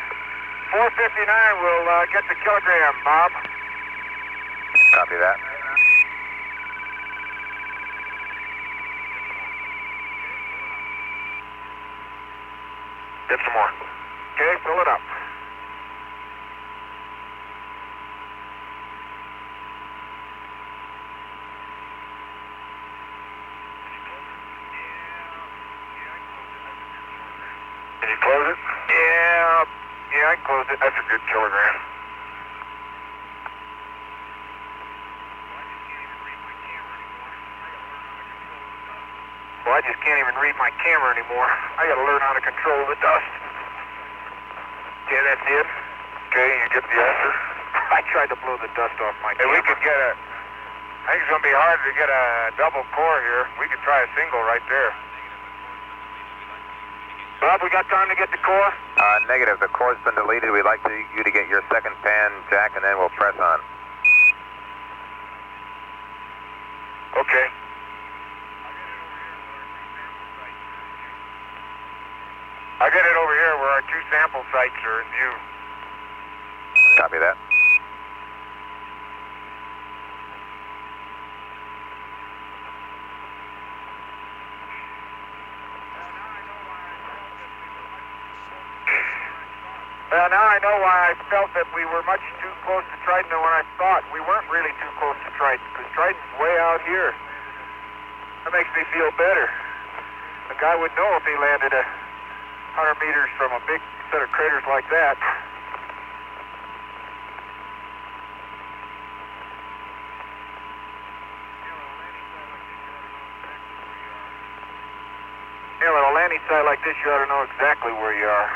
459 will get the kilogram, Bob. Copy that. Get some more. Okay, fill it up. Can you close it? Yeah, I can close it. That's a good kilogram. Well, I just can't even read my camera anymore. I gotta learn how to control the dust. Okay, that's it. Okay, you get the answer. I tried to blow the dust off my camera. We could get I think it's going to be hard to get a double core here. We could try a single right there. Bob, we got time to get the core? Negative. The core's been deleted. We'd like you to get your second pan, Jack, and then we'll press on. Okay. I'll get it over here where our 2 sample sites are in view. Copy that. Well, now I know why I felt that we were much too close to Trident than when I thought. We weren't really too close to Trident, because Trident's way out here. That makes me feel better. A guy would know if he landed 100 meters from a big set of craters like that. Yeah, with a landing site like this, you ought to know exactly where you are.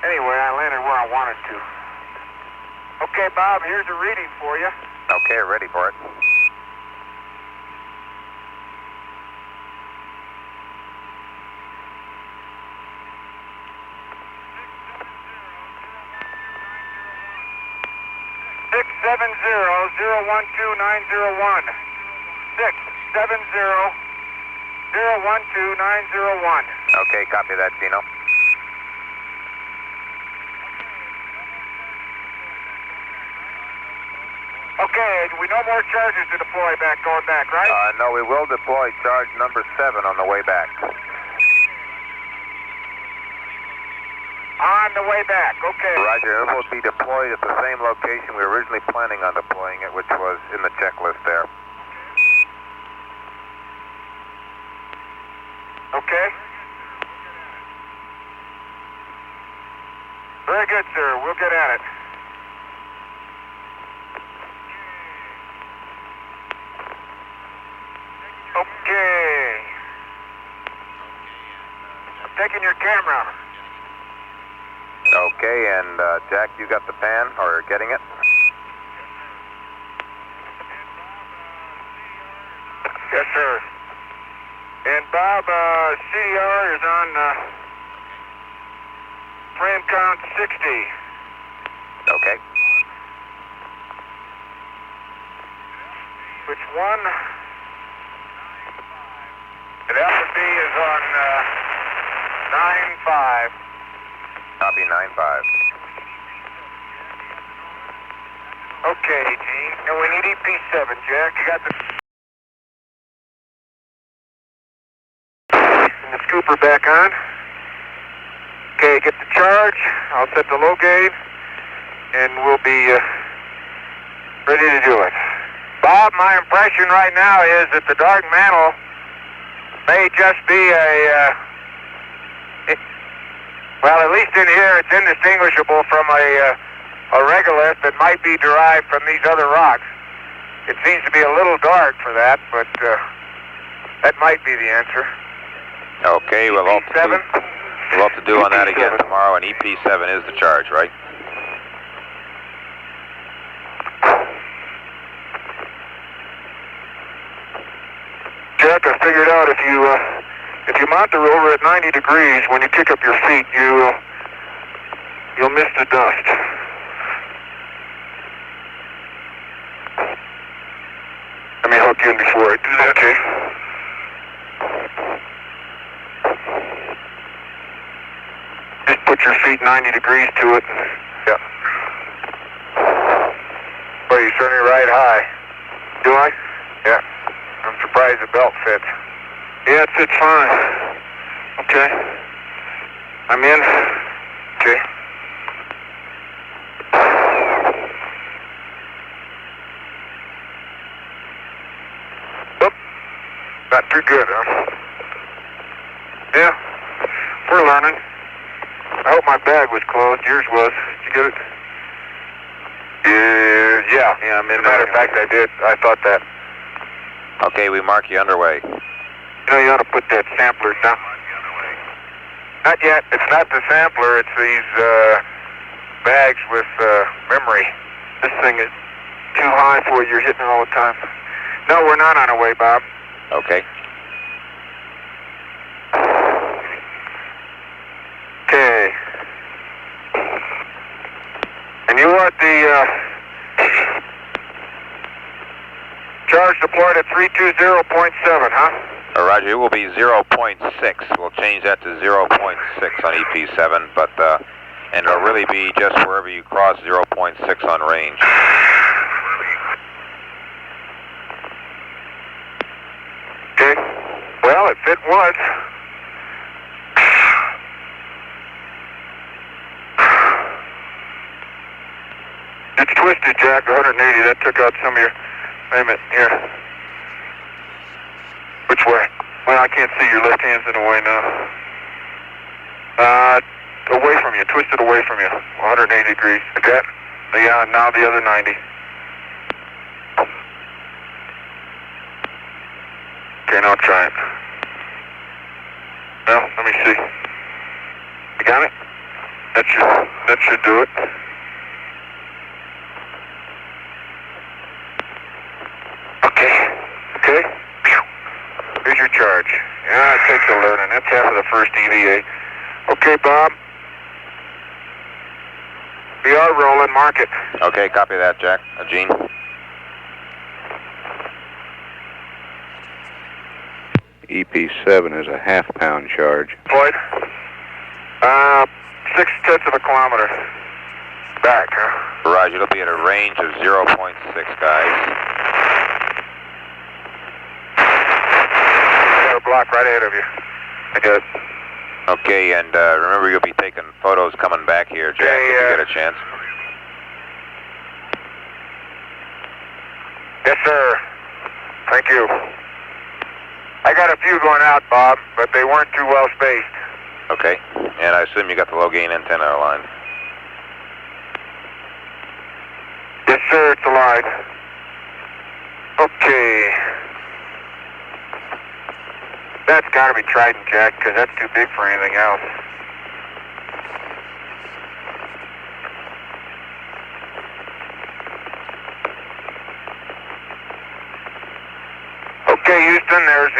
Anyway, I landed where I wanted to. Okay, Bob, here's a reading for you. Okay, ready for it. Six 7-0-012-901. 670-012-901. Okay, copy that, Steno. Okay, we no more charges to deploy going back, right? No, we will deploy charge number 7 on the way back. On the way back, okay. Roger, it will be deployed at the same location we were originally planning on deploying it, which was in the checklist there. Okay. Very good, sir. We'll get at it. Okay. I'm taking your camera. Okay, and Jack, you got the pan, or getting it? Yes, sir. And Bob, CDR is on frame count 60. Okay. Which one? And Alpha B is on 9-5. Copy 9-5. Okay, Gene. And we need EP7, Jack. You got the scooper back on. Okay, get the charge. I'll set the low gain, and we'll be ready to do it. Bob, my impression right now is that the dark mantle may just be well, at least in here, it's indistinguishable from a regolith that might be derived from these other rocks. It seems to be a little dark for that, but that might be the answer. Okay, we'll have to do on that again tomorrow, and EP7 is the charge, right? Jack, I figured out if you mount the rover at 90 degrees, when you kick up your feet, you'll miss the dust. Let me hook you in before I do that. Okay. Just put your feet 90 degrees to it. Yeah. Well, you certainly ride high. Do I? Yeah. I'm surprised the belt fits. Yeah, it fits fine. Okay. I'm in. Okay. Oop. Not too good, huh? Yeah. We're learning. I hope my bag was closed. Yours was. Did you get it? Yeah. Yeah, I'm in. As a matter of fact, I did. I thought that. Okay, we mark you underway. You know, you ought to put that sampler down. Not yet. It's not the sampler. It's these bags with memory. This thing is too high for you. You're hitting it all the time. No, we're not on our way, Bob. Okay. Okay. And you want the charge deployed at 320.7, huh? Roger, it will be 0.6. We'll change that to 0.6 on EP7, but and it'll really be just wherever you cross 0.6 on range. Okay. Well, it fit once. It's twisted, Jack, 180. That took out some of your... Wait a minute, here. Which way? Well, I can't see. Your left hand's in the way now. Away from you. Twisted away from you. 180 degrees. Like that? Yeah, now the other 90. Okay, now try it. Well, let me see. You got it? That should do it. Okay. Here's your charge. Yeah, it takes a learning. That's half of the first EVA. Okay, Bob. We are rolling. Mark it. Okay, copy that, Jack. Gene. EP7 is a half-pound charge. Floyd? 6/10 of a kilometer. Back, huh? Roger, it'll be at a range of 0.6, guys. Got a block right ahead of you. I got it. Okay, and remember you'll be taking photos coming back here, Jack, if you get a chance. Yes, sir. Thank you. I got a few going out, Bob, but they weren't too well spaced. Okay, and I assume you got the low gain antenna aligned. Yes, sir, it's aligned. Okay. That's got to be Trident, Jack, because that's too big for anything else. Okay, Houston, there's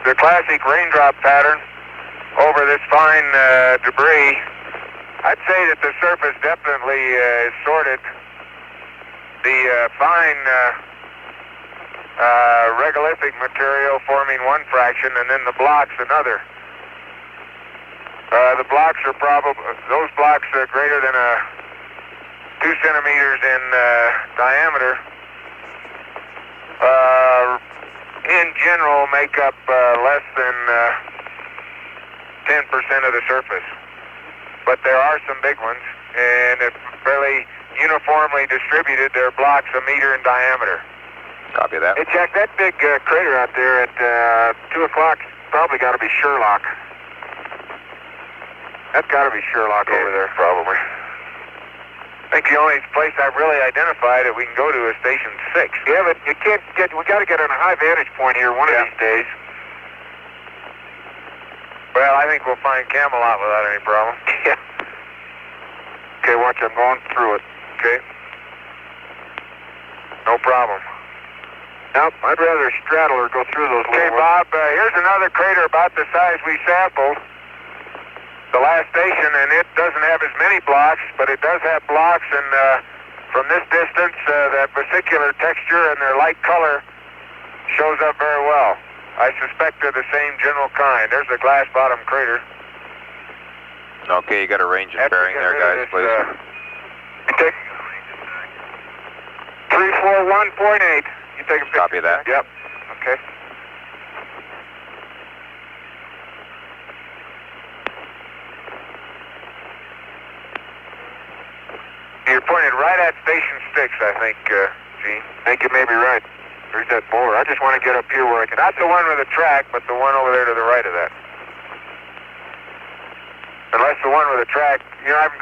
the classic raindrop pattern over this fine debris. I'd say that the surface definitely is sorted. The fine regolithic material forming one fraction, and then the blocks another. The blocks are those blocks are greater than 2 centimeters in diameter. In general, make up less than 10% of the surface. But there are some big ones, and if fairly uniformly distributed, they're blocks a meter in diameter. Copy that. Hey, Jack, that big crater out there at 2 o'clock probably got to be Sherlock. That's got to be Sherlock over there, probably. I think the only place I've really identified that we can go to is Station 6. Yeah, but you can't get... We got to get on a high vantage point here one of these days. Well, I think we'll find Camelot without any problem. Yeah. Okay, watch, I'm going through it. Okay. No problem. Nope, I'd rather straddle or go through those. Okay, Bob, here's another crater about the size we sampled. The last station, and it doesn't have as many blocks, but it does have blocks, and from this distance, that vesicular texture and their light color shows up very well. I suspect they're the same general kind. There's a glass bottom crater. Okay, you got a range of bearing there, guys, please. Okay. 341.8. You take a picture. Copy that. Yep. Okay. You're pointed right at Station 6, I think, Gene. I think you may be right. There's that borer. I just want to get up here where I can... Not the one with the track, but the one over there to the right of that. Unless the one with the track... You know, I'm